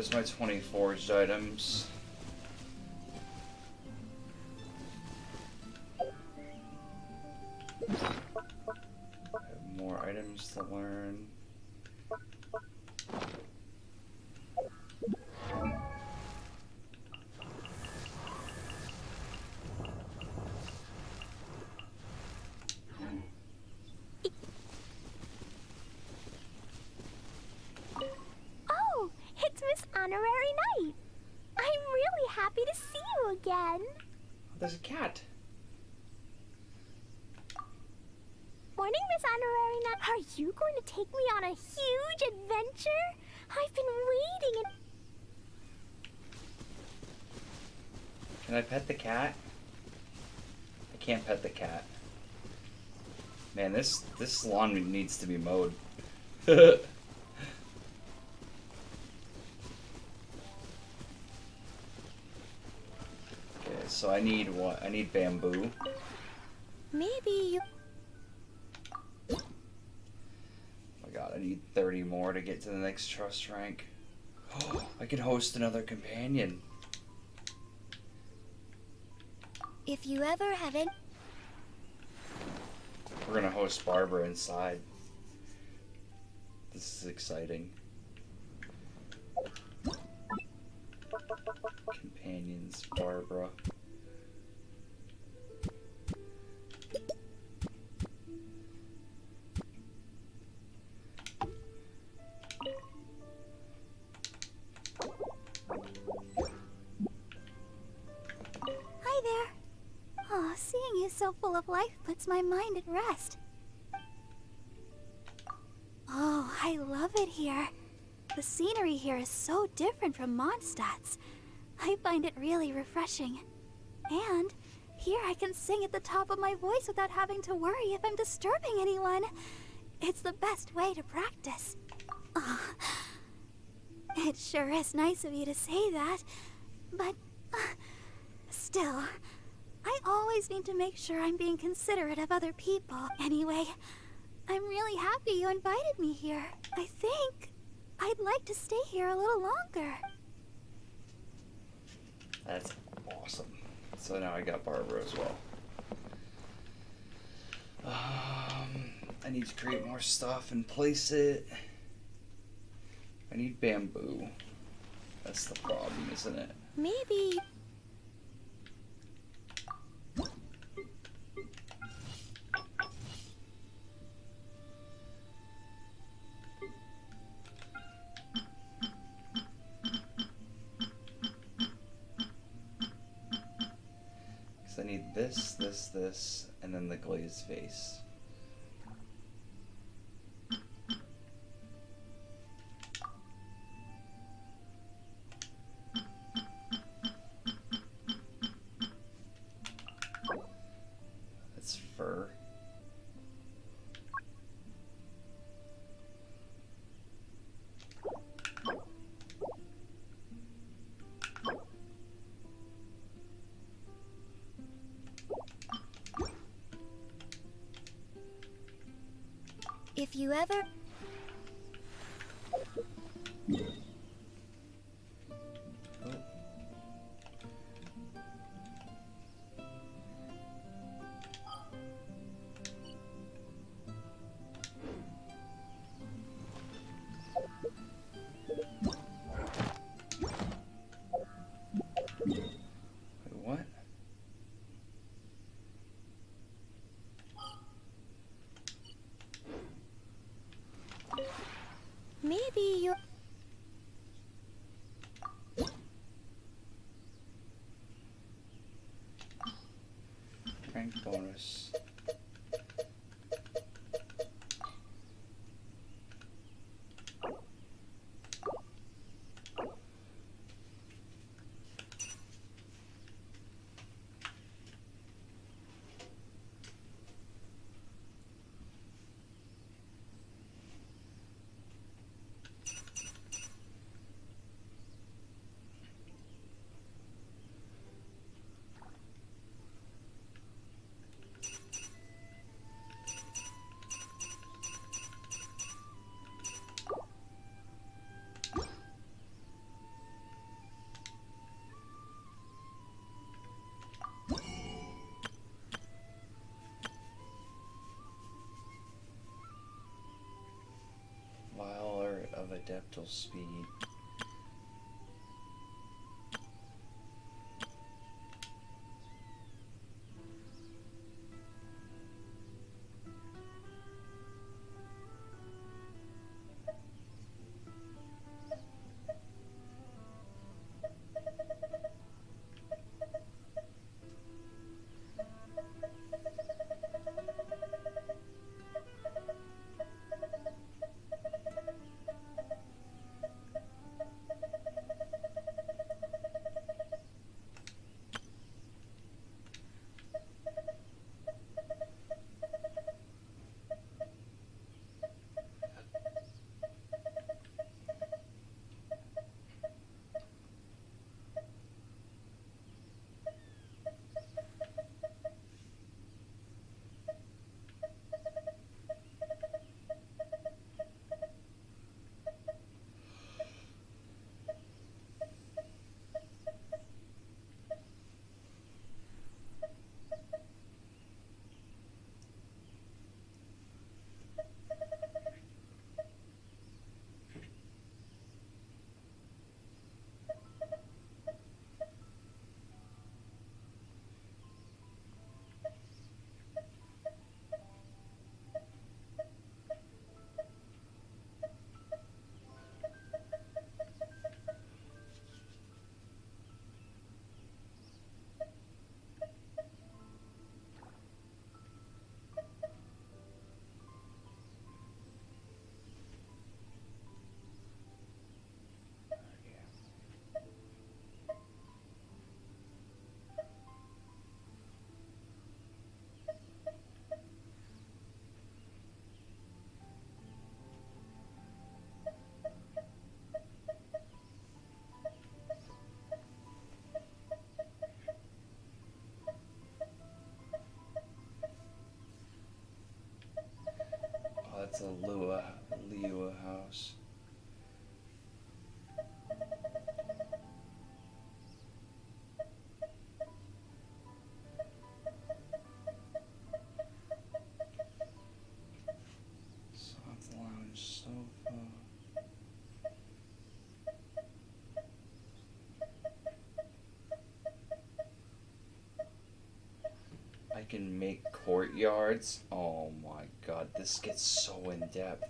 there's my 20 forged items. I have more items to learn. Oh, it's Miss Honorary Knight. I'm really happy to see you again. There's a cat. Morning, Miss Honorary Knight. Are you going to take me on a huge adventure? I've been waiting and... Can I pet the cat? I can't pet the cat. Man, this lawn needs to be mowed. Okay, so I need what? I need bamboo. Maybe you... Oh my god, I need 30 more to get to the next trust rank. Oh, I can host another companion. If you ever have it... We're gonna host Barbara inside. This is exciting. Companions, Barbara. Hi there. Oh, seeing you so full of life puts my mind at rest. Oh, I love it here. The scenery here is so different from Mondstadt's. I find it really refreshing. And here I can sing at the top of my voice without having to worry if I'm disturbing anyone. It's the best way to practice. Oh, it sure is nice of you to say that, but still, I always need to make sure I'm being considerate of other people. Anyway, I'm really happy you invited me here. I think I'd like to stay here a little longer. That's awesome. So now I got Barbara as well. I need to create more stuff and place it. I need bamboo. That's the problem, isn't it? Maybe... Because I need this, this, and then the glazed vase. That's fur. If you ever... What? Maybe you... Rank bonus. mental speed. Oh, that's a Lua house. Soft lounge sofa. I can make courtyards. Oh my god, this gets so in depth.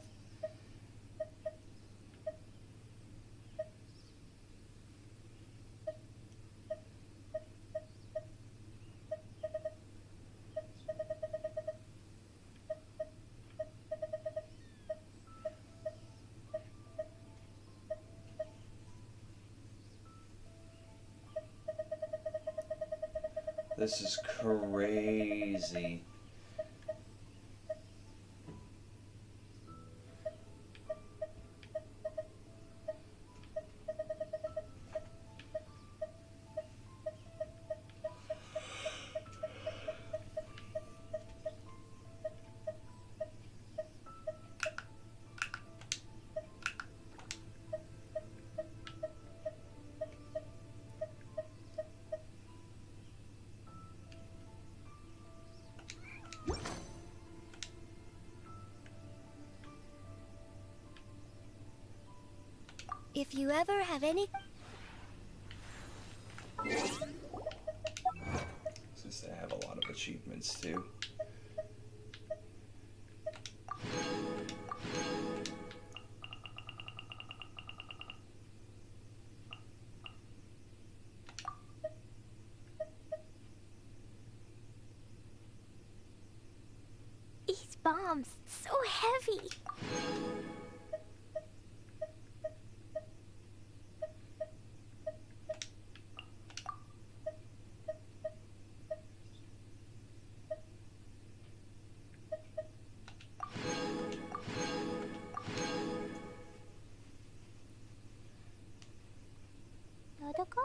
This is crazy. If you ever have any... Since they have a lot of achievements too. These bombs, so heavy. Dodoko?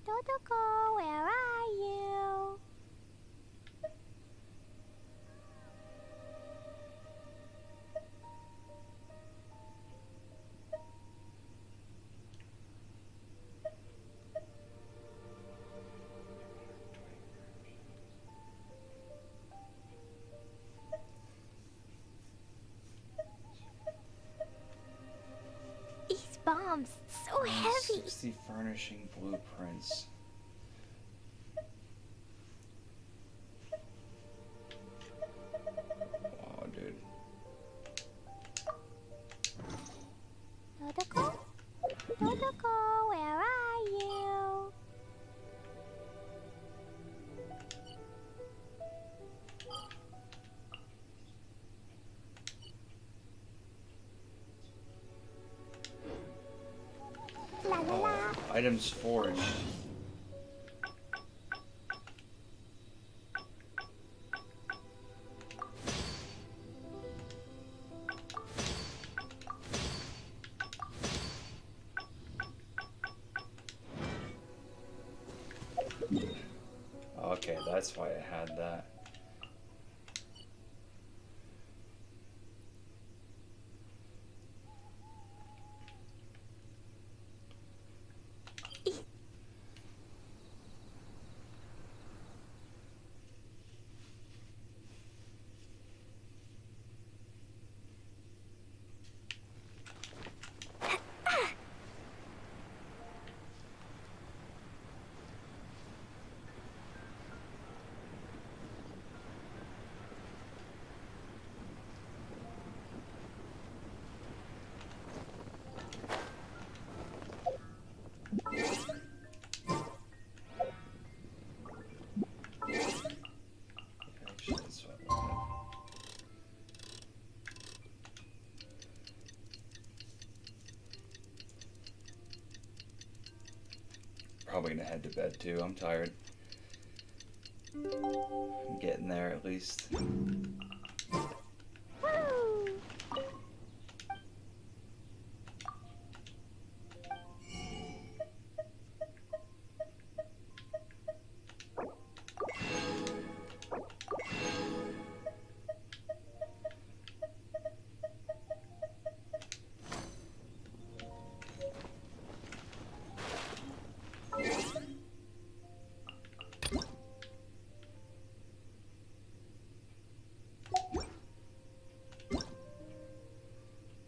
Dodoko, where are you? the furnishing blueprints? Oh, dude. Dodoko? Dodoko, where are you? La la la. Items forged. Okay, that's why it had that. Probably gonna head to bed too. I'm tired. I'm getting there at least.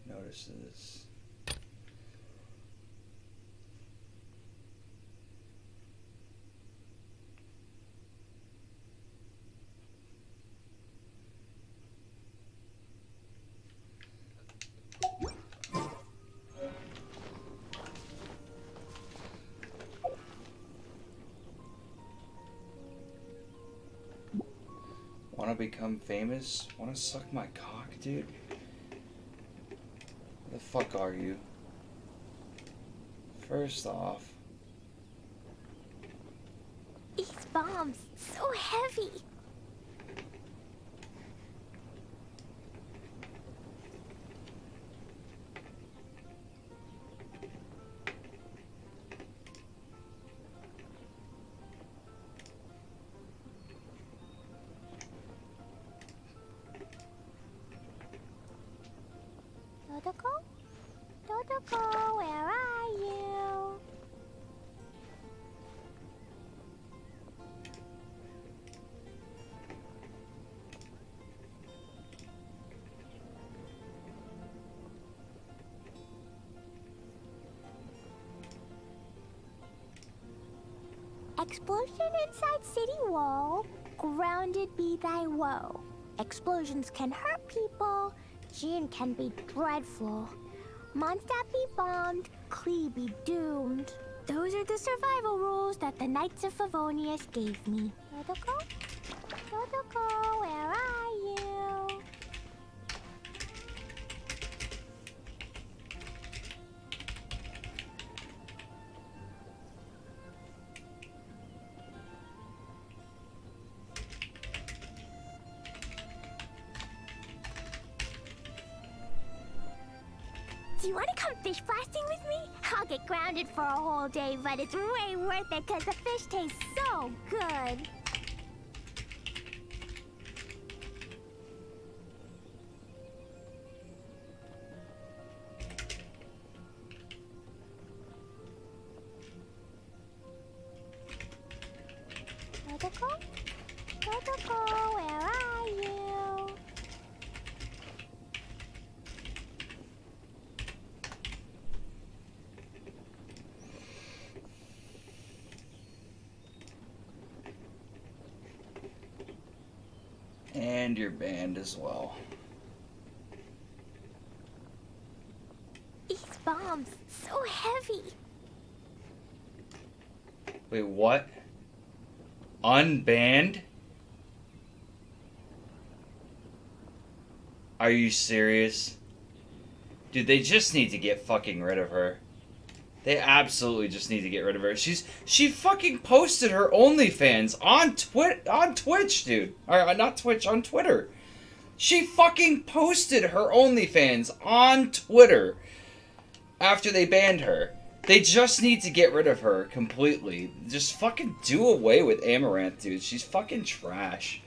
Notices. Wanna become famous? Wanna suck my cock, dude? Where the fuck are you? First off. These bombs, so heavy. Dodoko? Dodoko, where are you? Explosion inside city wall. Grounded be thy woe. Explosions can hurt people. Gene can be dreadful. Mondstadt be bombed. KLEE be doomed. Those are the survival rules that the Knights of Favonius gave me. Dodoko? Dodoko, where are you? Do you want to come fish blasting with me? I'll get grounded for a whole day, but it's way worth it because the fish tastes so good. Dodoko? Dodoko, where are you? And you're banned as well. These bombs, so heavy. Wait, what? Unbanned? Are you serious? Dude, they just need to get fucking rid of her. They absolutely just need to get rid of her. She fucking posted her OnlyFans on Twitch, dude. Or not Twitch, on Twitter. She fucking posted her OnlyFans on Twitter after they banned her. They just need to get rid of her completely. Just fucking do away with Amaranth, dude. She's fucking trash.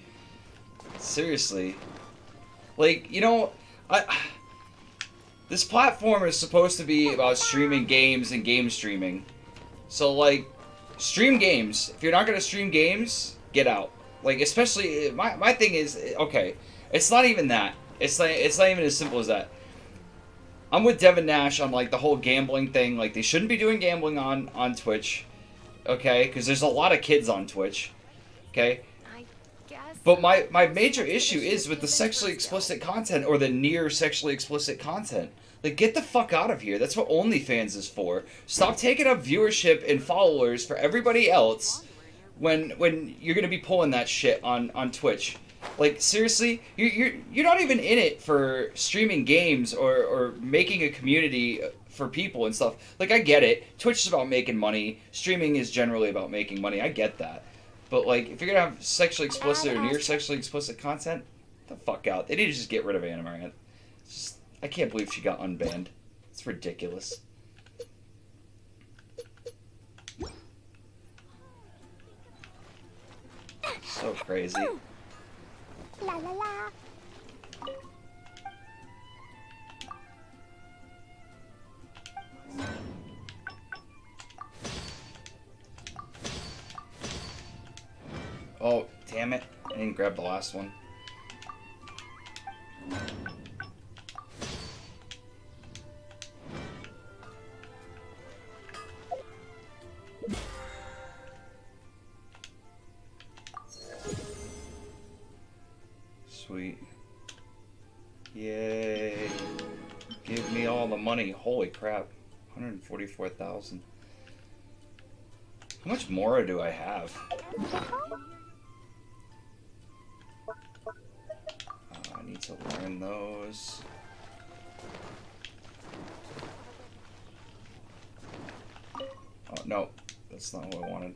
Seriously. Like, you know, this platform is supposed to be about streaming games and game streaming. So, like, stream games. If you're not going to stream games, get out. Like, especially, my thing is, okay, it's not even that. It's not even as simple as that. I'm with Devin Nash on, like, the whole gambling thing. Like, they shouldn't be doing gambling on Twitch. Okay? Because there's a lot of kids on Twitch. Okay? But my major issue is with the sexually explicit content or the near sexually explicit content. Like, get the fuck out of here. That's what OnlyFans is for. Stop taking up viewership and followers for everybody else when you're gonna be pulling that shit on Twitch. Like, seriously, you're not even in it for streaming games or making a community for people and stuff. Like, I get it. Twitch is about making money. Streaming is generally about making money. I get that. But, like, if you're gonna have sexually explicit or near sexually explicit content, get the fuck out. They need to just get rid of Amaranth. I can't believe she got unbanned. It's ridiculous. So crazy. La la la. Oh, damn it. I didn't grab the last one. Sweet. Yay. Give me all the money. Holy crap. 144,000. How much more do I have? I need to learn those. Oh, no. That's not what I wanted.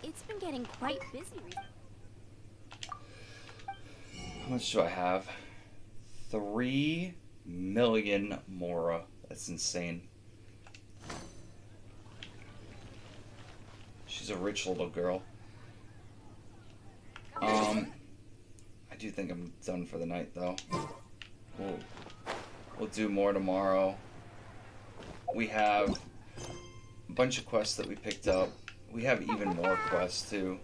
It's been getting quite busy recently. How much do I have? 3 million Mora. That's insane. She's a rich little girl. I do think I'm done for the night, though. We'll do more tomorrow. We have a bunch of quests that we picked up. We have even more quests, too,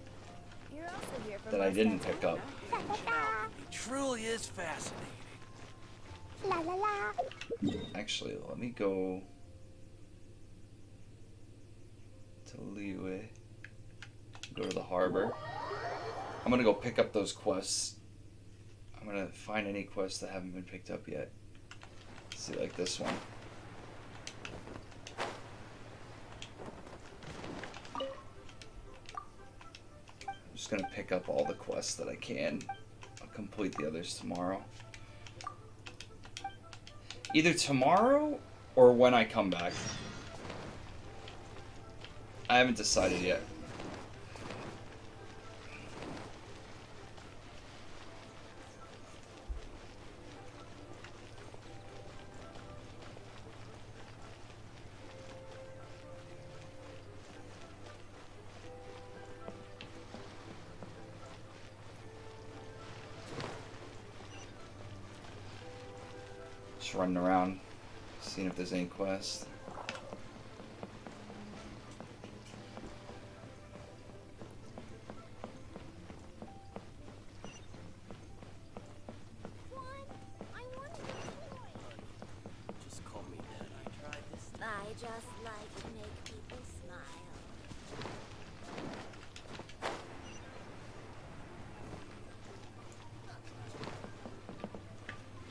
that I didn't pick up. It truly is fascinating. La la la. Actually, let me go to Liyue. Go to the harbor. I'm gonna go pick up those quests. I'm gonna find any quests that haven't been picked up yet. See, like this one. I'm just gonna pick up all the quests that I can. I'll complete the others tomorrow. Either tomorrow or when I come back. I haven't decided yet. Just running around, seeing if there's any quests. Just call me Dad. I tried this. just like to make people smile.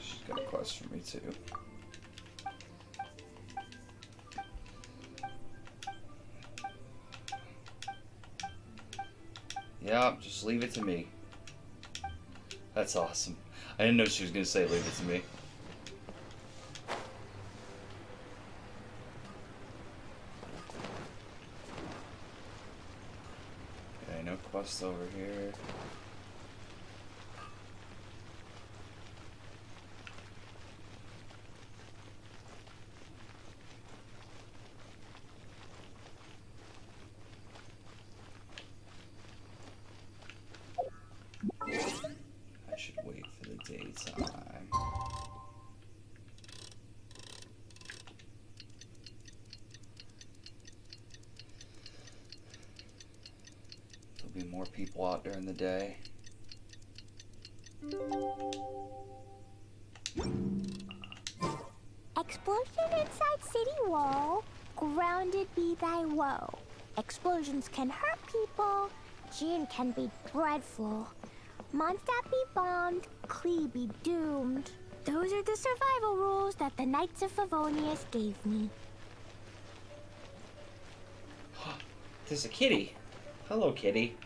She's got a quest for me too. Yep, just leave it to me. That's awesome. I didn't know she was gonna say leave it to me. Okay, no quest over here. I should wait for the daytime. There'll be more people out during the day. Explosion inside city wall. Grounded be thy woe. Explosions can hurt people. Gin can be dreadful. Mondstadt be bombed. KLEE be doomed. Those are the survival rules that the Knights of Favonius gave me. There's a kitty. Hello, kitty.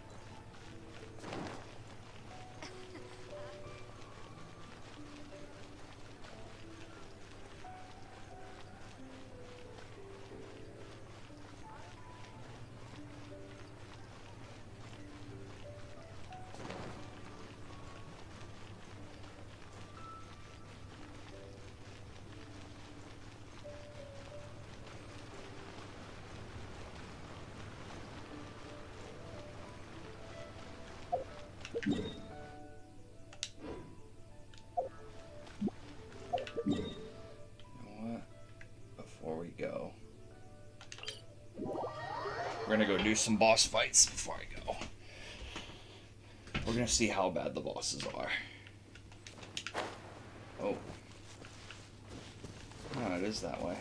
You know what? Before we go, we're gonna go do some boss fights before I go. We're gonna see how bad the bosses are. Oh. No, it is that way.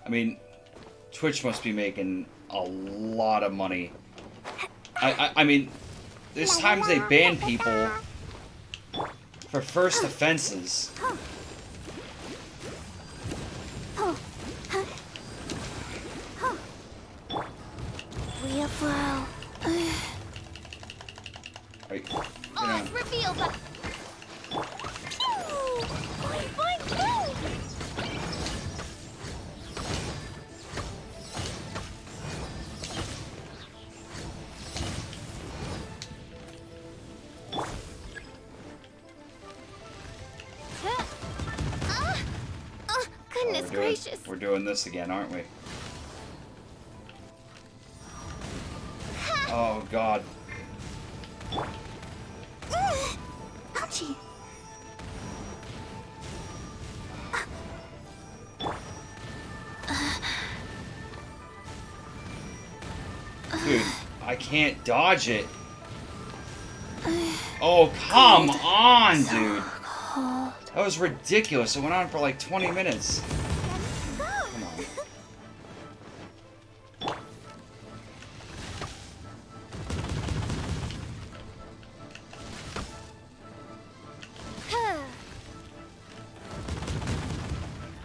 I mean, Twitch must be making a lot of money. I mean, there's times they ban people for first offenses. Real flow. Are you Oh, know, it's revealed, but... Boing, boing, boing. Goodness gracious. We're doing this again, aren't we? Oh, God. Ouchie. Dude, I can't dodge it. Oh, come on, dude. That was ridiculous. It went on for like 20 minutes. Come on.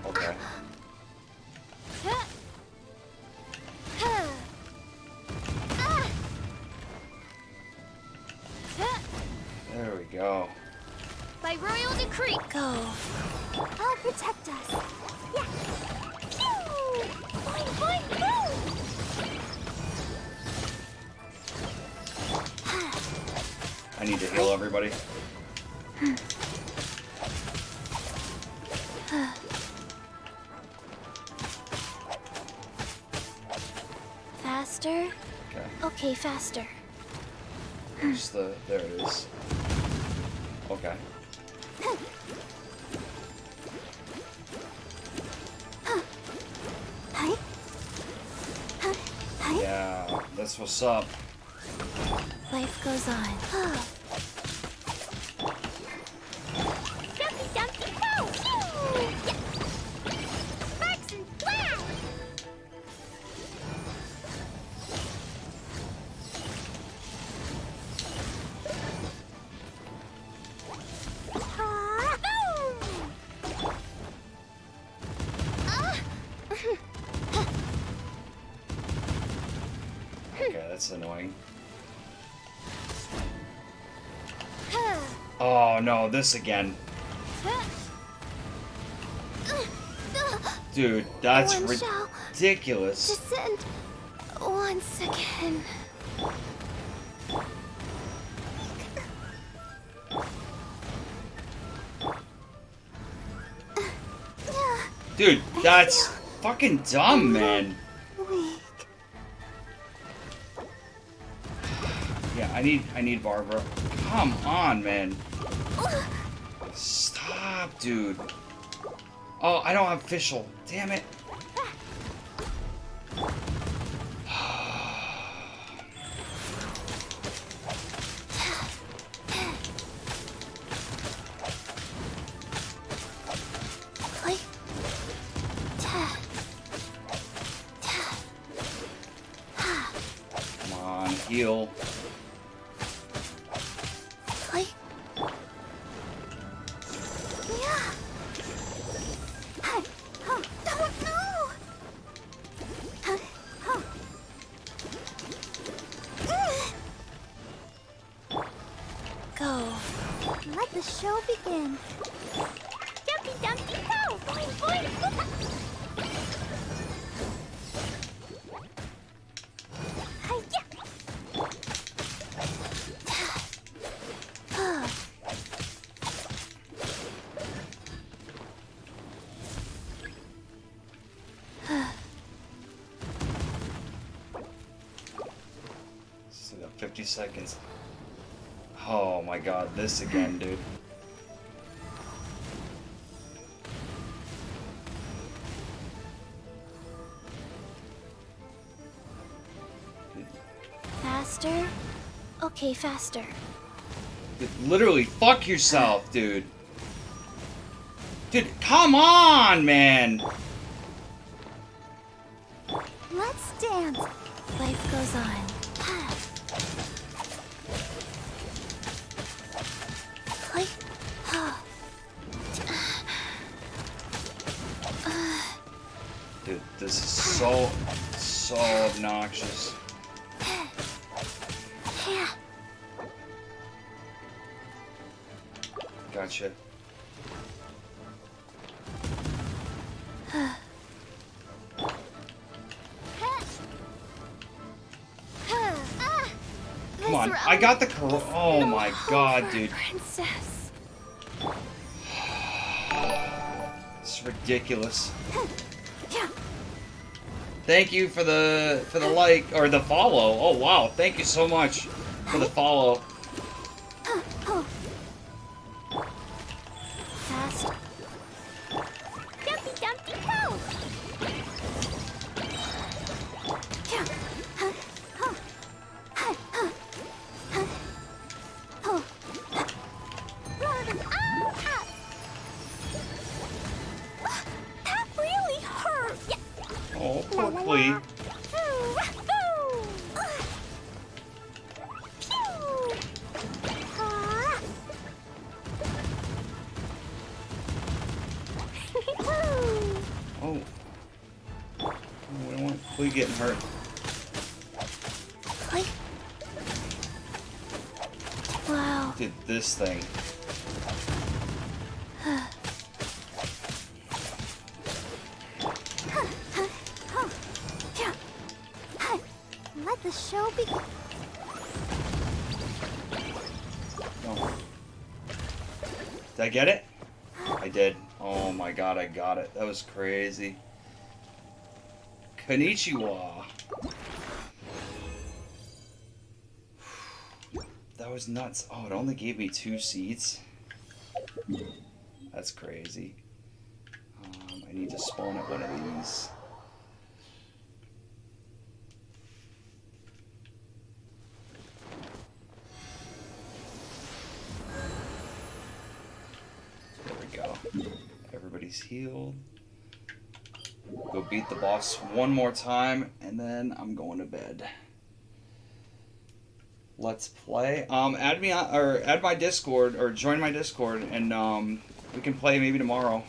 Okay. There we go. By royal decree, go. I'll protect us. Yeah. Pew! Boing, boing, boing. I need to heal everybody. Faster? Okay. Okay, faster. There it is. Okay. Yeah, that's what's up. Life goes on. Dumpty Dumpty Go! Phew! Yeah. Sparks and flash! Ah, boom! Okay, that's annoying. Oh no, this again. Dude, that's One shall ridiculous. descend once again. Dude, that's fucking dumb, man. Weak. Yeah, I need Barbara. Come on, man. Stop, dude. Oh, I don't have official. Damn it. Come on, heal. Go. Let the show begin. Dumpty Dumpty Go! Boing boing! Hi-ya! So we got 50 seconds. Oh my god, this again, dude. Faster? Okay, faster. Dude, literally, fuck yourself, dude. Dude, come on, man. Let's dance. Life goes on. Dude, this is so obnoxious. Gotcha. Come on, I got the oh my god, dude. Princess. It's ridiculous. Thank you for the like or the follow. Oh wow, thank you so much for the follow. Fast. Dumpty Dumpty Go! That really hurt. Oh, poor Klee. Oh. We don't want Klee getting hurt. Wow. Did this thing. Let the show begin. No. Did I get it? I did. Oh my god, I got it. That was crazy. Konnichiwa. That was nuts. Oh, it only gave me 2 seats? That's crazy. I need to spawn at one of these. There we go. Everybody's healed. Go beat the boss one more time, and then I'm going to bed. Let's play. Add me on, or add my Discord, or join my Discord, and we can play maybe tomorrow.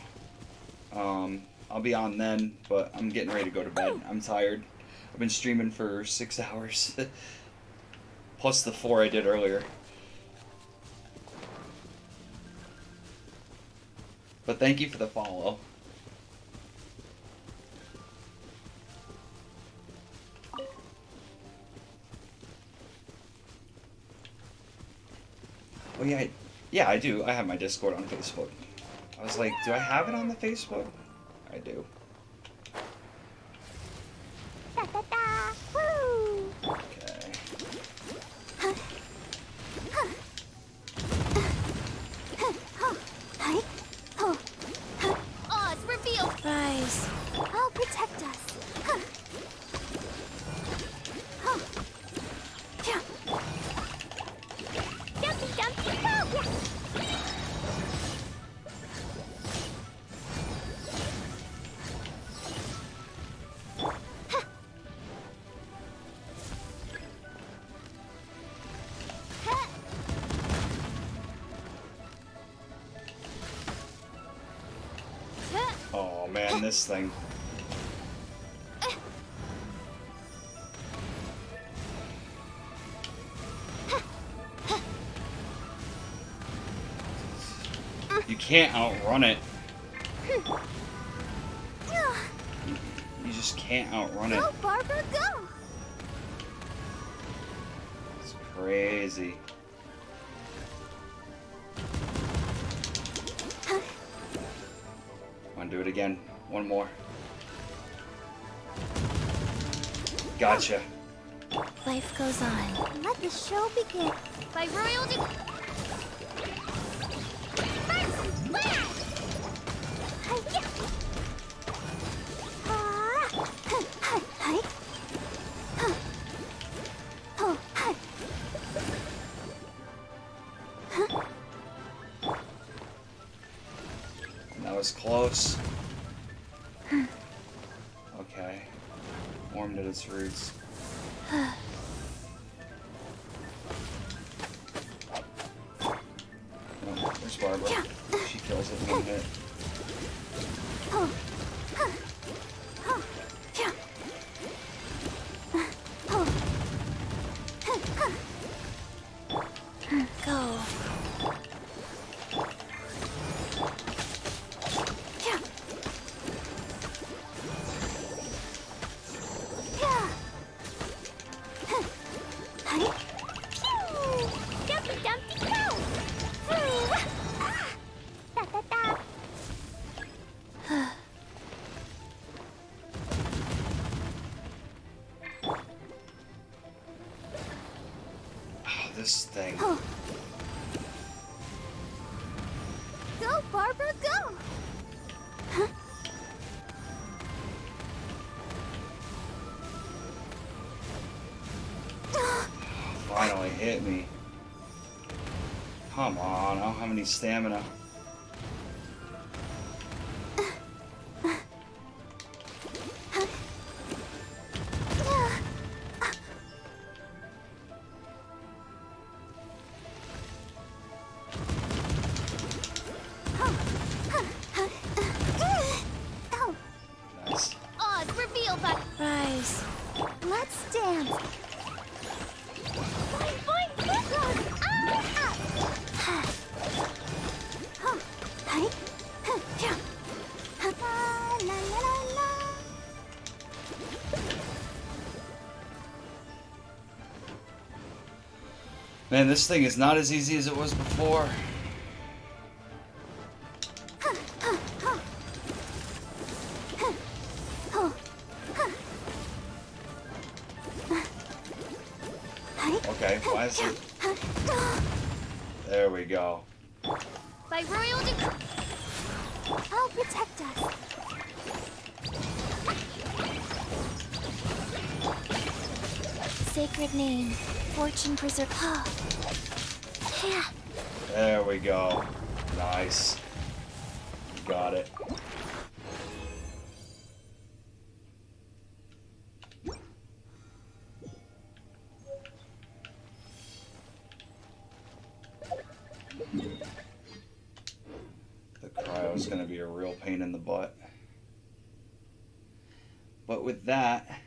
I'll be on then, but I'm getting ready to go to bed. I'm tired. I've been streaming for 6 hours, plus the 4 I did earlier. But thank you for the follow. Oh yeah, I do. I have my Discord on Facebook. I was like, do I have it on the Facebook? I do. Okay. Oz, reveal! Rise. I'll protect us. Dumpy, dumpy, go! Oh man, this thing. You can't outrun it. You just can't outrun it. Go, Barbara, go! It's crazy. Want to do it again? One more. Gotcha. Life goes on. Let the show begin. By royalty. First splash! Hi-ya! Hi. Oh, hi. That was close. Okay. Warmed at its roots. Oh, there's Barbara. She kills it in 1 hit. Go. Dumpy, dumpy, go! Da-da-da! Oh, this thing. Go, Barbara, go! Finally hit me. Come on, I don't have any stamina. Nice. Oz, reveal by... Rise. Let's dance. Boing, boing, boing. Ah, ah. Hi. Yeah. La, la, la, la. Man, this thing is not as easy as it was before. Okay, why is it There we go. By royal decree, I'll protect us. Sacred name, fortune preserver. Yeah. There we go. Nice. Got it. The cryo's gonna be a real pain in the butt. But with that,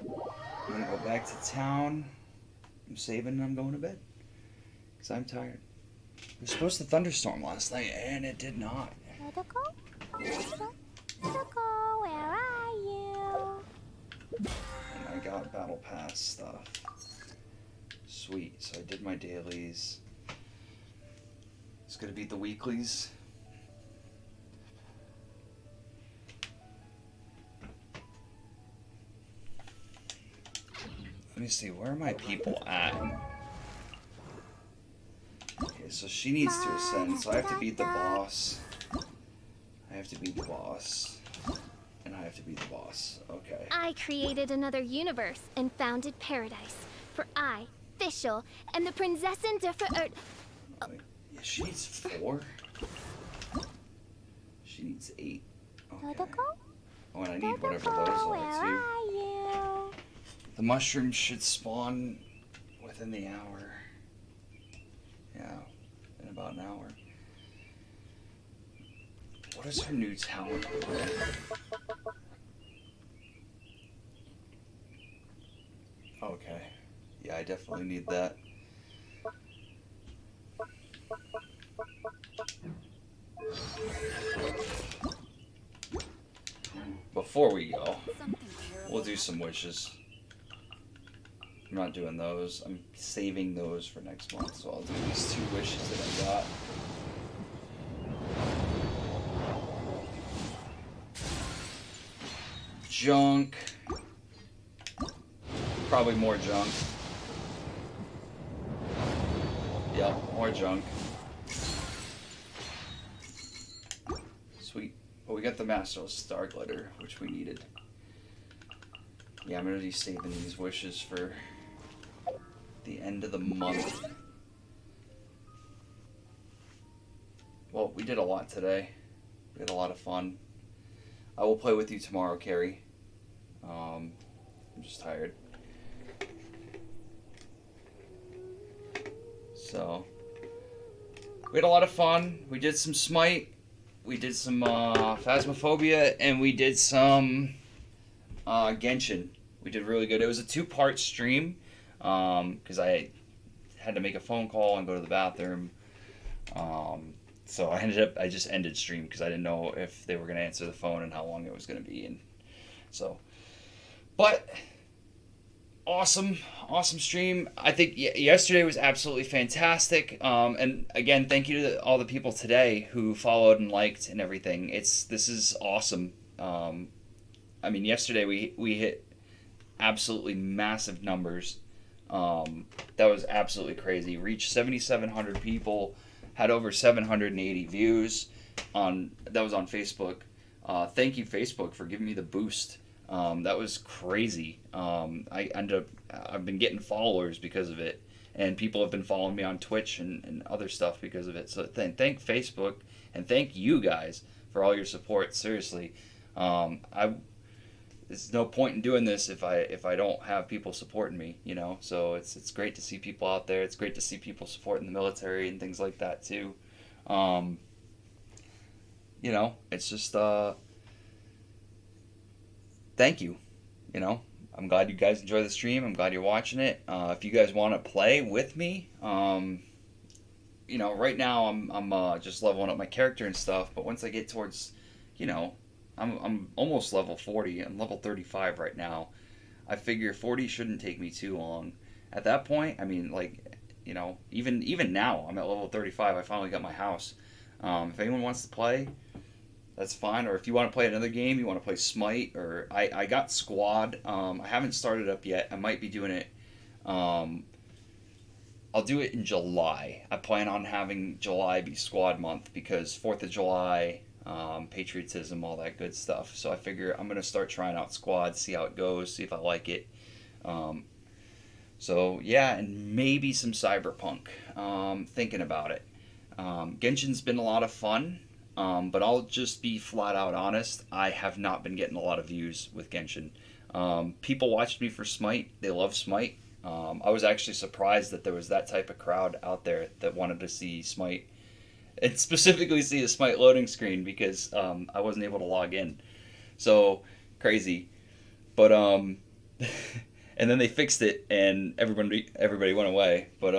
I'm gonna go back to town. I'm saving and I'm going to bed. Because I'm tired. It was supposed to thunderstorm last night and it did not. Protocol? Protocol, where are you? And I got battle pass stuff. Sweet. So I did my dailies. It's gonna beat the weeklies. Let me see, where are my people at? Okay, so she needs to ascend, so I have to beat the boss. I have to beat the boss. And I have to beat the boss. Okay. I created another universe and founded paradise. For I, Fischl, and the Prinzessin der Ver... Wait, yeah, she needs 4? She needs 8. Okay. Oh, and I need whatever those are, too. The mushrooms should spawn within the hour. Yeah, in about an hour. What is her new talent? Okay. Yeah, I definitely need that. Before we go, we'll do some wishes. I'm not doing those. I'm saving those for next month, so I'll do these 2 wishes that I got. Junk. Probably more junk. Yep, more junk. Sweet. But we got the Master Star Glitter, which we needed. Yeah, I'm gonna be saving these wishes for the end of the month. Well, we did a lot today. We had a lot of fun. I will play with you tomorrow, Carrie. I'm just tired. So, we had a lot of fun. We did some Smite. We did some Phasmophobia, and we did some Genshin. We did really good. It was a 2-part stream because I had to make a phone call and go to the bathroom. So I just ended stream because I didn't know if they were going to answer the phone and how long it was going to be. And so, but awesome stream. I think yesterday was absolutely fantastic. And again, thank you to all the people today who followed and liked and everything. This is awesome. I mean, yesterday we hit absolutely massive numbers. That was absolutely crazy. Reached 7,700 people, had over 780 views that was on Facebook. Thank you, Facebook, for giving me the boost. That was crazy. I've been getting followers because of it, and people have been following me on Twitch and other stuff because of it. So thank Facebook and thank you guys for all your support. Seriously, there's no point in doing this if I don't have people supporting me, you know. So it's great to see people out there. It's great to see people supporting the military and things like that too. You know, it's just thank you. You know, I'm glad you guys enjoy the stream. I'm glad you're watching it. If you guys want to play with me, you know, right now I'm just leveling up my character and stuff. But once I get towards, you know, I'm almost level 40. I'm level 35 right now. I figure 40 shouldn't take me too long. At that point, I mean, like, you know, even now I'm at level 35. I finally got my house. If anyone wants to play, that's fine. Or if you want to play another game, you want to play Smite, or I got Squad. I haven't started up yet. I might be doing it. I'll do it in July. I plan on having July be Squad month because 4th of July, patriotism, all that good stuff. So I figure I'm going to start trying out Squad, see how it goes, see if I like it. So yeah, and maybe some Cyberpunk. Thinking about it. Genshin's been a lot of fun, but I'll just be flat out honest. I have not been getting a lot of views with Genshin. People watched me for Smite. They love Smite. I was actually surprised that there was that type of crowd out there that wanted to see Smite, and specifically see a Smite loading screen because I wasn't able to log in. So crazy, but and then they fixed it and everybody went away. But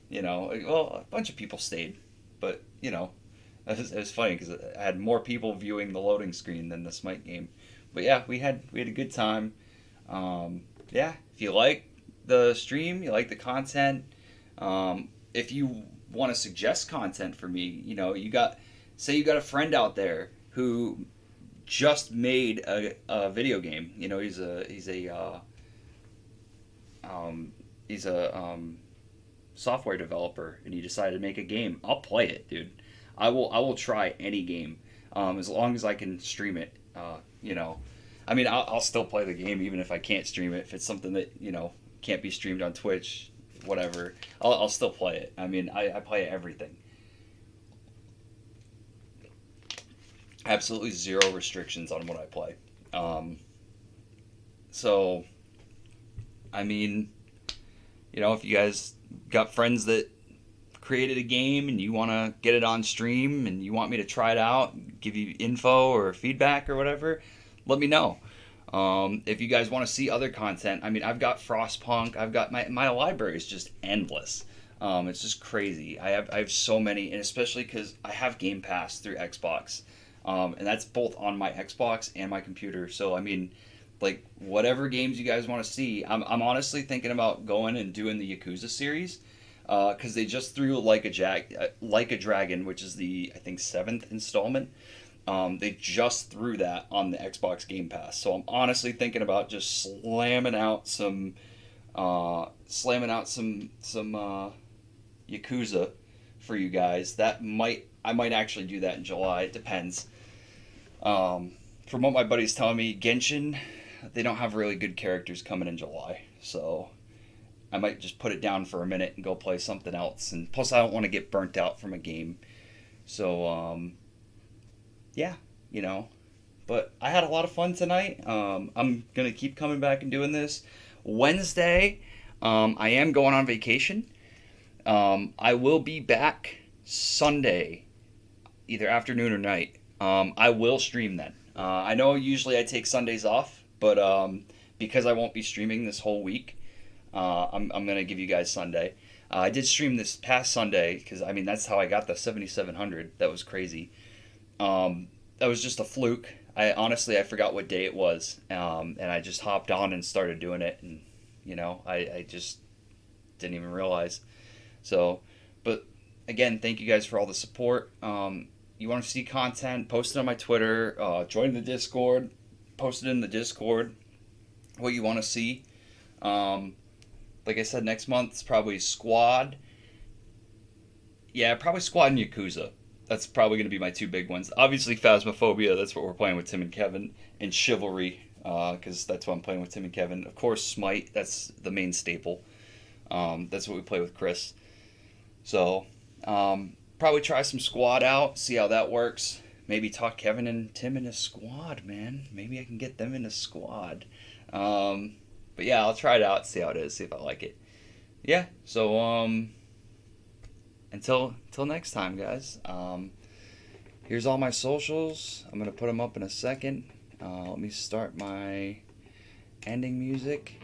you know, well, a bunch of people stayed, but you know, it was funny because I had more people viewing the loading screen than the Smite game. But yeah, we had a good time. Yeah, if you like the stream, you like the content, if you want to suggest content for me, you know, say you got a friend out there who just made a video game. You know, he's a software developer, and he decided to make a game. I'll play it, dude. I will try any game, as long as I can stream it. You know, I mean, I'll still play the game even if I can't stream it. If it's something that, you know, can't be streamed on Twitch, whatever, I'll still play it. I mean, I play everything. Absolutely zero restrictions on what I play. So, I mean, you know, if you guys got friends that created a game and you want to get it on stream and you want me to try it out, give you info or feedback or whatever, let me know. If you guys want to see other content, I mean, I've got Frostpunk. I've got my library is just endless. It's just crazy. I have so many, and especially because I have Game Pass through Xbox, and that's both on my Xbox and my computer. So I mean, like, whatever games you guys want to see, I'm honestly thinking about going and doing the Yakuza series, because they just threw Like a Dragon, which is the, I think, 7th installment. They just threw that on the Xbox Game Pass, so I'm honestly thinking about just slamming out some Yakuza for you guys. I might actually do that in July. It depends. From what my buddy's telling me, Genshin, they don't have really good characters coming in July, so I might just put it down for a minute and go play something else. And plus, I don't want to get burnt out from a game. So, yeah, you know. But I had a lot of fun tonight. I'm going to keep coming back and doing this. Wednesday, I am going on vacation. I will be back Sunday, either afternoon or night. I will stream then. I know usually I take Sundays off, but because I won't be streaming this whole week, I'm going to give you guys Sunday. I did stream this past Sunday because, I mean, that's how I got the 7700. That was crazy. That was just a fluke. I forgot what day it was, and I just hopped on and started doing it, and, you know, I just didn't even realize. So, but again, thank you guys for all the support. You want to see content, post it on my Twitter, join the Discord, post it in the Discord, what you want to see. Like I said, next month it's probably Squad. Yeah, probably Squad and Yakuza. That's probably going to be my two big ones. Obviously, Phasmophobia, that's what we're playing with Tim and Kevin. And Chivalry, because that's what I'm playing with Tim and Kevin. Of course, Smite, that's the main staple. That's what we play with Chris. So, probably try some Squad out, see how that works. Maybe talk Kevin and Tim into Squad, man. Maybe I can get them into Squad. But yeah, I'll try it out, see how it is, see if I like it. Yeah, so, until next time, guys. Here's all my socials. I'm going to put them up in a second. Let me start my ending music.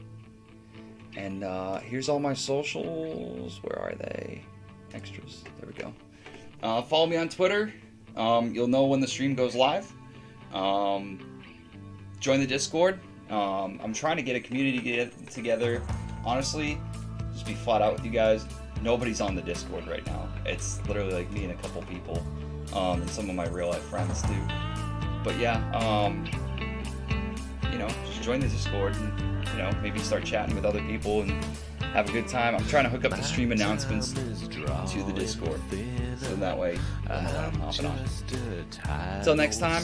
And here's all my socials. Where are they? Extras. There we go. Follow me on Twitter. You'll know when the stream goes live. Join the Discord. I'm trying to get a community together. Honestly, just be flat out with you guys. Nobody's on the Discord right now. It's literally like me and a couple people, and some of my real life friends too. But yeah, you know, just join the Discord and, you know, maybe start chatting with other people and have a good time. I'm trying to hook up the stream announcements to the Discord, so that way I know when I'm hopping on. Until next time,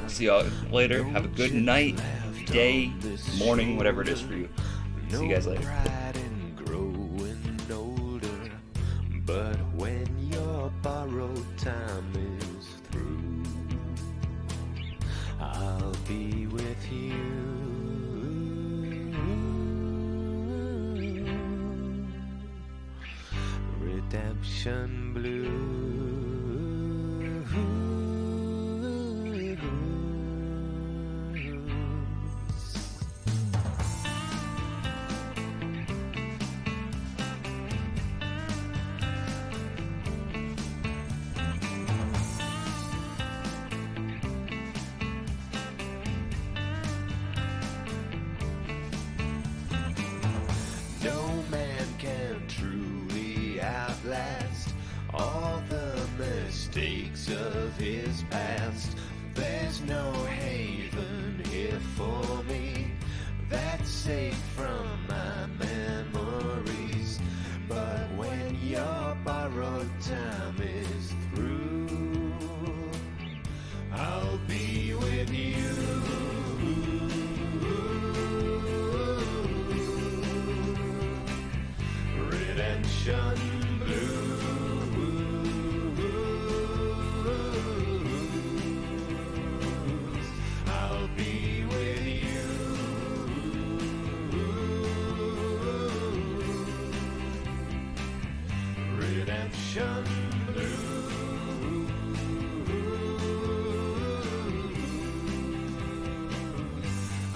see y'all later. Have a good night, day, morning, whatever it is for you. See you guys later. But when your borrowed time is through, I'll be with you. Redemption Blue. No man can truly outlast all the mistakes of his past. There's no haven here for me that's safe from my memories. But when your borrowed time is through, I'll be with you. Redemption Blue. I'll be with you. Redemption Blue.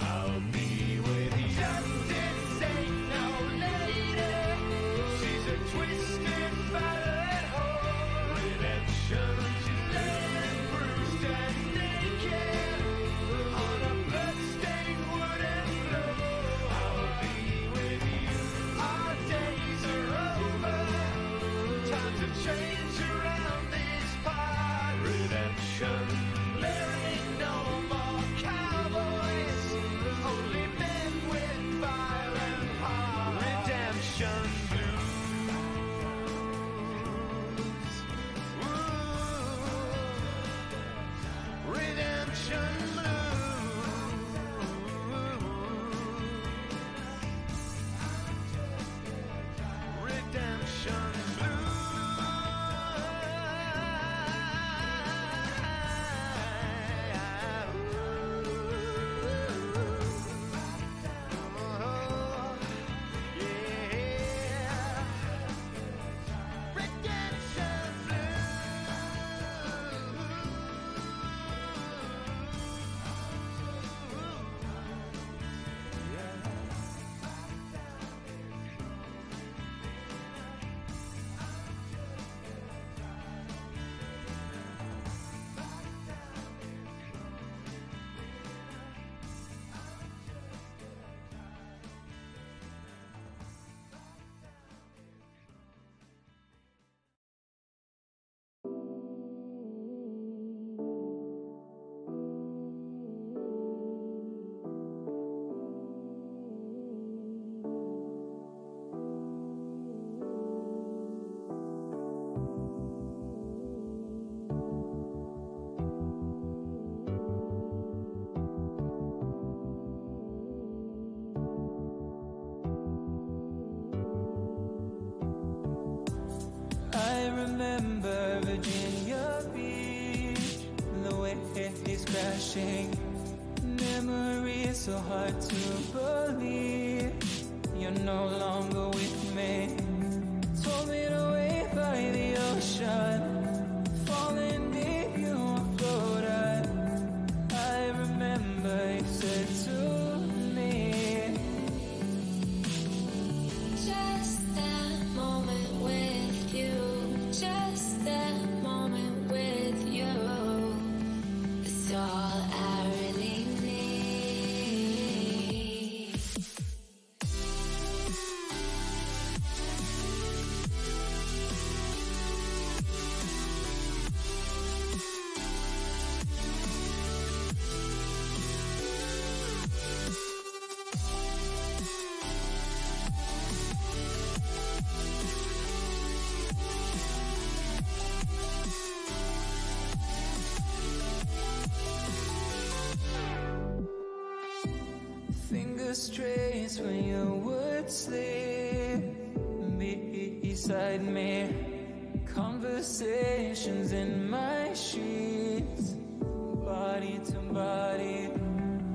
I'll be with you. Justice ain't no lady. She's a twisted, battered whore. Redemption, she's laid bruised and naked on a bloodstained wooden floor. I'll be with you. Our days are over. Times have changed around this part. Redemption, there ain't no more cowboys, only men with violent hearts. Redemption Blues. Ooh. Redemption Blues. Redemption I remember Virginia Beach, the way it's crashing. Memory is so hard to believe. You're no longer with me. Told me to wait by the ocean, falling deep, you were floating. I remember you said to me, just that moment with you, just that moment with you, it's all I really need. the streets when you would sleep beside me. Conversations in my sheets, body to body.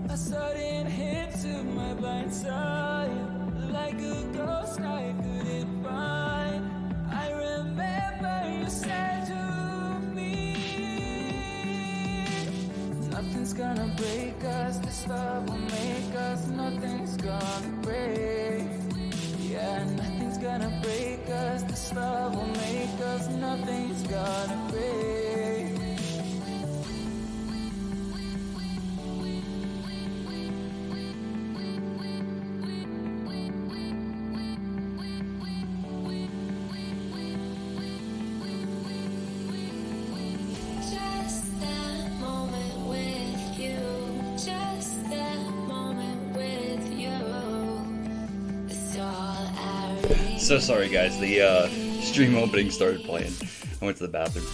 A sudden hit to my blind side, like a ghost I couldn't find. I remember you said to me, nothing's gonna break us, this love will make us. Nothing's gonna break. Yeah, nothing's gonna break us, this love will make us. Nothing's gonna break. Just that moment with you, just that moment with you. It's all I really So sorry guys, the stream opening started playing. I went to the bathroom.